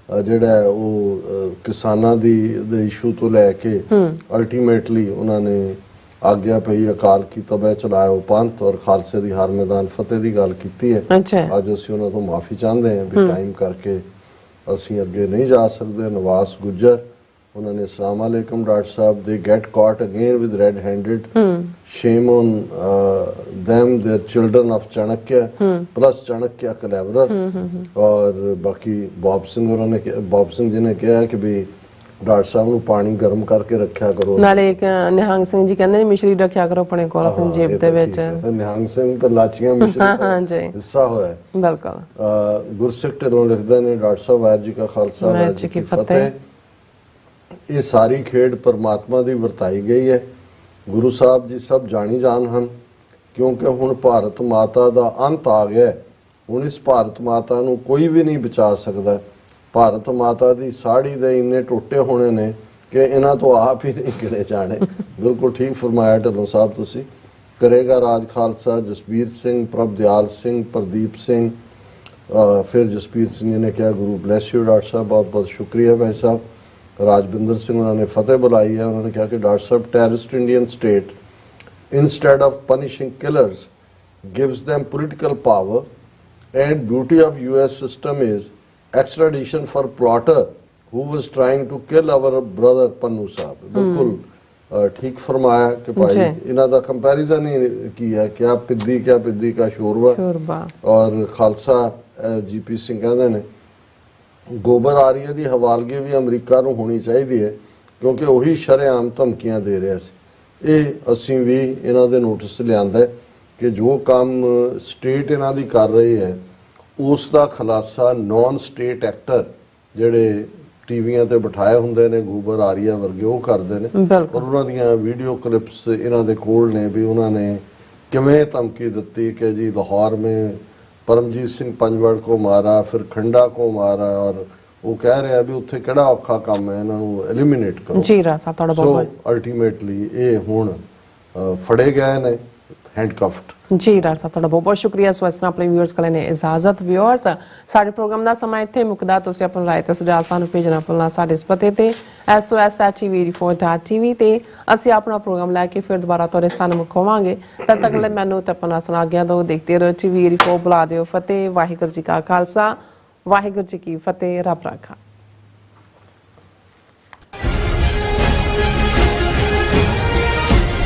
ਜਿਹੜਾ ਉਹ ਕਿਸਾਨਾਂ ਦੇ ਇਸ਼ੂ ਤੋਂ ਲੈ ਕੇ ਅਲਟੀਮੇਟਲੀ ਉਹਨਾਂ ਨੇ ਆਗਿਆ ਪਈ ਅਕਾਲ ਕੀ ਤਬੈ ਚਲਾਇਓ ਪੰਥ ਔਰ ਖਾਲਸੇ ਦੀ ਹਰ ਮੈਦਾਨ ਫਤਿਹ ਦੀ ਗੱਲ ਕੀਤੀ ਹੈ ਅੱਜ ਅਸੀਂ ਉਹਨਾਂ ਤੋਂ ਮਾਫੀ ਚਾਹੁੰਦੇ ਹਾਂ ਵੀ ਟਾਈਮ ਕਰਕੇ ਅਸੀਂ ਅੱਗੇ ਨਹੀਂ ਜਾ ਸਕਦੇ ਨਵਾਸ ਗੁੱਜਰ ਉਹਨਾਂ ਨੇ ਅਸਲਾਮ ਅਲੈਕਮ ਡਾਕਟਰ ਸਾਹਿਬ ਦੇ ਗੈਟ ਕਾਟ again with red handed shame on them their children of Chanakya plus Chanakya collaborator और बाकी बॉब सिंह जी ने कहा कि भी ਡਾਕਟਰ ਸਾਹਿਬ ਨੂੰ ਪਾਣੀ ਗਰਮ ਕਰਕੇ ਰੱਖਿਆ ਕਰੋ ਨਾਲੇ ਇੱਕ ਨਿਹੰਗ ਸਿੰਘ ਜੀ ਕਹਿੰਦੇ ਨੇ ਮਿਸ਼ਰੀ ਰੱਖਿਆ ਕਰੋ ਆਪਣੇ ਕੋਲ ਆਪਣੀ ਜੇਬ ਦੇ ਵਿੱਚ ਨਿਹੰਗ ਸਿੰਘ ਤਾਂ ਲਾਚੀਆਂ ਮਿਸ਼ਰੀ ਦਾ ਹਿੱਸਾ ਹੋਇਆ ਬਿਲਕੁਲ ਗੁਰਸਿੱਖ ਢਿੱਲੋਂ ਲਿਖਦੇ ਨੇ ਡਾਕਟਰ ਸਾਹਿਬ ਵਾਹਿਗੁਰੂ ਜੀ ਕਾ ਖਾਲਸਾ ਵਾਹਿਗੁਰੂ ਜੀ ਕੀ ਫਤਿਹ ਇਹ ਸਾਰੀ ਖੇਡ ਪਰਮਾਤਮਾ ਦੀ ਵਰਤਾਈ ਗਈ ਹੈ ਗੁਰੂ ਸਾਹਿਬ ਜੀ ਸਭ ਜਾਣੀ ਜਾਣ ਹਨ ਕਿਉਂਕਿ ਹੁਣ ਭਾਰਤ ਮਾਤਾ ਦਾ ਅੰਤ ਆ ਗਿਆ ਹੁਣ ਇਸ ਭਾਰਤ ਮਾਤਾ ਨੂੰ ਕੋਈ ਵੀ ਨਹੀਂ ਬਚਾ ਸਕਦਾ ਭਾਰਤ ਮਾਤਾ ਦੀ ਸਾੜੀ ਦੇ ਇੰਨੇ ਟੋਟੇ ਹੋਣੇ ਨੇ ਕਿ ਇਹਨਾਂ ਤੋਂ ਆਪ ਹੀ ਨਹੀਂ ਗਿਣੇ ਜਾਣੇ ਬਿਲਕੁਲ ਠੀਕ ਫਰਮਾਇਆ ਢਿੱਲੋਂ ਸਾਹਿਬ ਤੁਸੀਂ ਕਰੇਗਾ ਰਾਜ ਖਾਲਸਾ ਜਸਬੀਰ ਸਿੰਘ ਪ੍ਰਭਦਿਆਲ ਸਿੰਘ ਪ੍ਰਦੀਪ ਸਿੰਘ ਫਿਰ ਜਸਬੀਰ ਸਿੰਘ ਜੀ ਨੇ ਕਿਹਾ ਗੁਰੂ ਬਲੈਸ ਯੂ ਡਾਕਟਰ ਸਾਹਿਬ ਬਹੁਤ ਬਹੁਤ ਸ਼ੁਕਰੀਆ ਭਾਈ ਸਾਹਿਬ राजबिंदर सिंह उन्होंने फतेह बुलाई है उन्होंने कहा कि डॉक्टर साहब terrorist Indian state instead of punishing killers gives them political power and beauty of US system is extradition for plotter who was trying to kill our brother Pannu साहब बिल्कुल ठीक फरमाया कि भाई इन्हों का कंपैरिजन ही किया क्या पिद्दी का शोरबा और खालसा GP सिंह कहते हैं ਗੋਬਰ ਆਰੀਆ ਦੀ ਹਵਾਲਗੀ ਵੀ ਅਮਰੀਕਾ ਨੂੰ ਹੋਣੀ ਚਾਹੀਦੀ ਹੈ ਕਿਉਂਕਿ ਉਹੀ ਸ਼ਰੇਆਮ ਧਮਕੀਆਂ ਦੇ ਰਿਹਾ ਸੀ ਇਹ ਅਸੀਂ ਵੀ ਇਹਨਾਂ ਦੇ ਨੋਟਿਸ ਲਿਆਂਦਾ ਕਿ ਜੋ ਕੰਮ ਸਟੇਟ ਇਹਨਾਂ ਦੀ ਕਰ ਰਹੀ ਹੈ ਉਸ ਦਾ ਖੁਲਾਸਾ ਨਾਨ ਸਟੇਟ ਐਕਟਰ ਜਿਹੜੇ ਟੀਵੀਆਂ ਤੇ ਬਿਠਾਏ ਹੁੰਦੇ ਨੇ ਗੋਬਰ ਆਰੀਆ ਵਰਗੇ ਉਹ ਕਰਦੇ ਨੇ ਔਰ ਉਹਨਾਂ ਦੀਆਂ ਵੀਡੀਓ ਕਲਿੱਪਸ ਇਹਨਾਂ ਦੇ ਕੋਲ ਨੇ ਵੀ ਉਹਨਾਂ ਨੇ ਕਿਵੇਂ ਧਮਕੀ ਦਿੱਤੀ ਕਿ ਜੀ ਲਾਹੌਰ ਮੇਂ परमजीत सिंह पंजवड़ को मारा फिर खंडा को मारा और वो कह रहे हैं भी उत्थे किहड़ा औखा काम है इन्हां नूं एलिमिनेट करो जी रासा तोड़ा बहुत अल्टीमेटली ये हुण फड़े गए ने हैंडकफ्ड जी डॉक्टर साहब ਤੁਹਾਡਾ ਬਹੁਤ ਸ਼ੁਕਰੀਆ ਸੋ ਇਸ ਤਰ੍ਹਾਂ ਆਪਣੇ ਵਿਊਅਰਸ ਕੋਲ ਨੇ ਇਜਾਜ਼ਤ ਵਿਊਅਰਸ ਸਾਡੇ ਪ੍ਰੋਗਰਾਮ ਦਾ ਸਮਾਂ ਇੱਥੇ ਮੁੱਕਦਾ ਤੁਸੀਂ ਆਪਣੀ ਰਾਏ ਤੇ ਸੁਝਾਅ ਸਾਨੂੰ ਭੇਜਣਾ ਭੁੱਲਣਾ ਸਾਡੇ ਇਸ ਪਤੇ ਤੇ sos@tv84.tv ਤੇ ਅਸੀਂ ਆਪਣਾ ਪ੍ਰੋਗਰਾਮ ਲੈ ਕੇ ਫਿਰ ਦੁਬਾਰਾ ਤੁਹਾਡੇ ਸਾਹਮਣੇ ਆਵਾਂਗੇ ਤਦ ਤੱਕ ਲਈ ਮੈਨੂੰ ਤੇ ਆਪਣਾ ਸੁਣਾ ਗਿਆ ਦੋ ਦੇਖਦੇ ਰਹੋ TV84 ਬੁਲਾ ਦਿਓ ਫਤਿਹ ਵਾਹਿਗੁਰੂ ਜੀ ਕਾ ਖਾਲਸਾ ਵਾਹਿਗੁਰੂ ਜੀ ਕੀ ਫਤਿਹ ਰੱਬ ਰਾਖਾ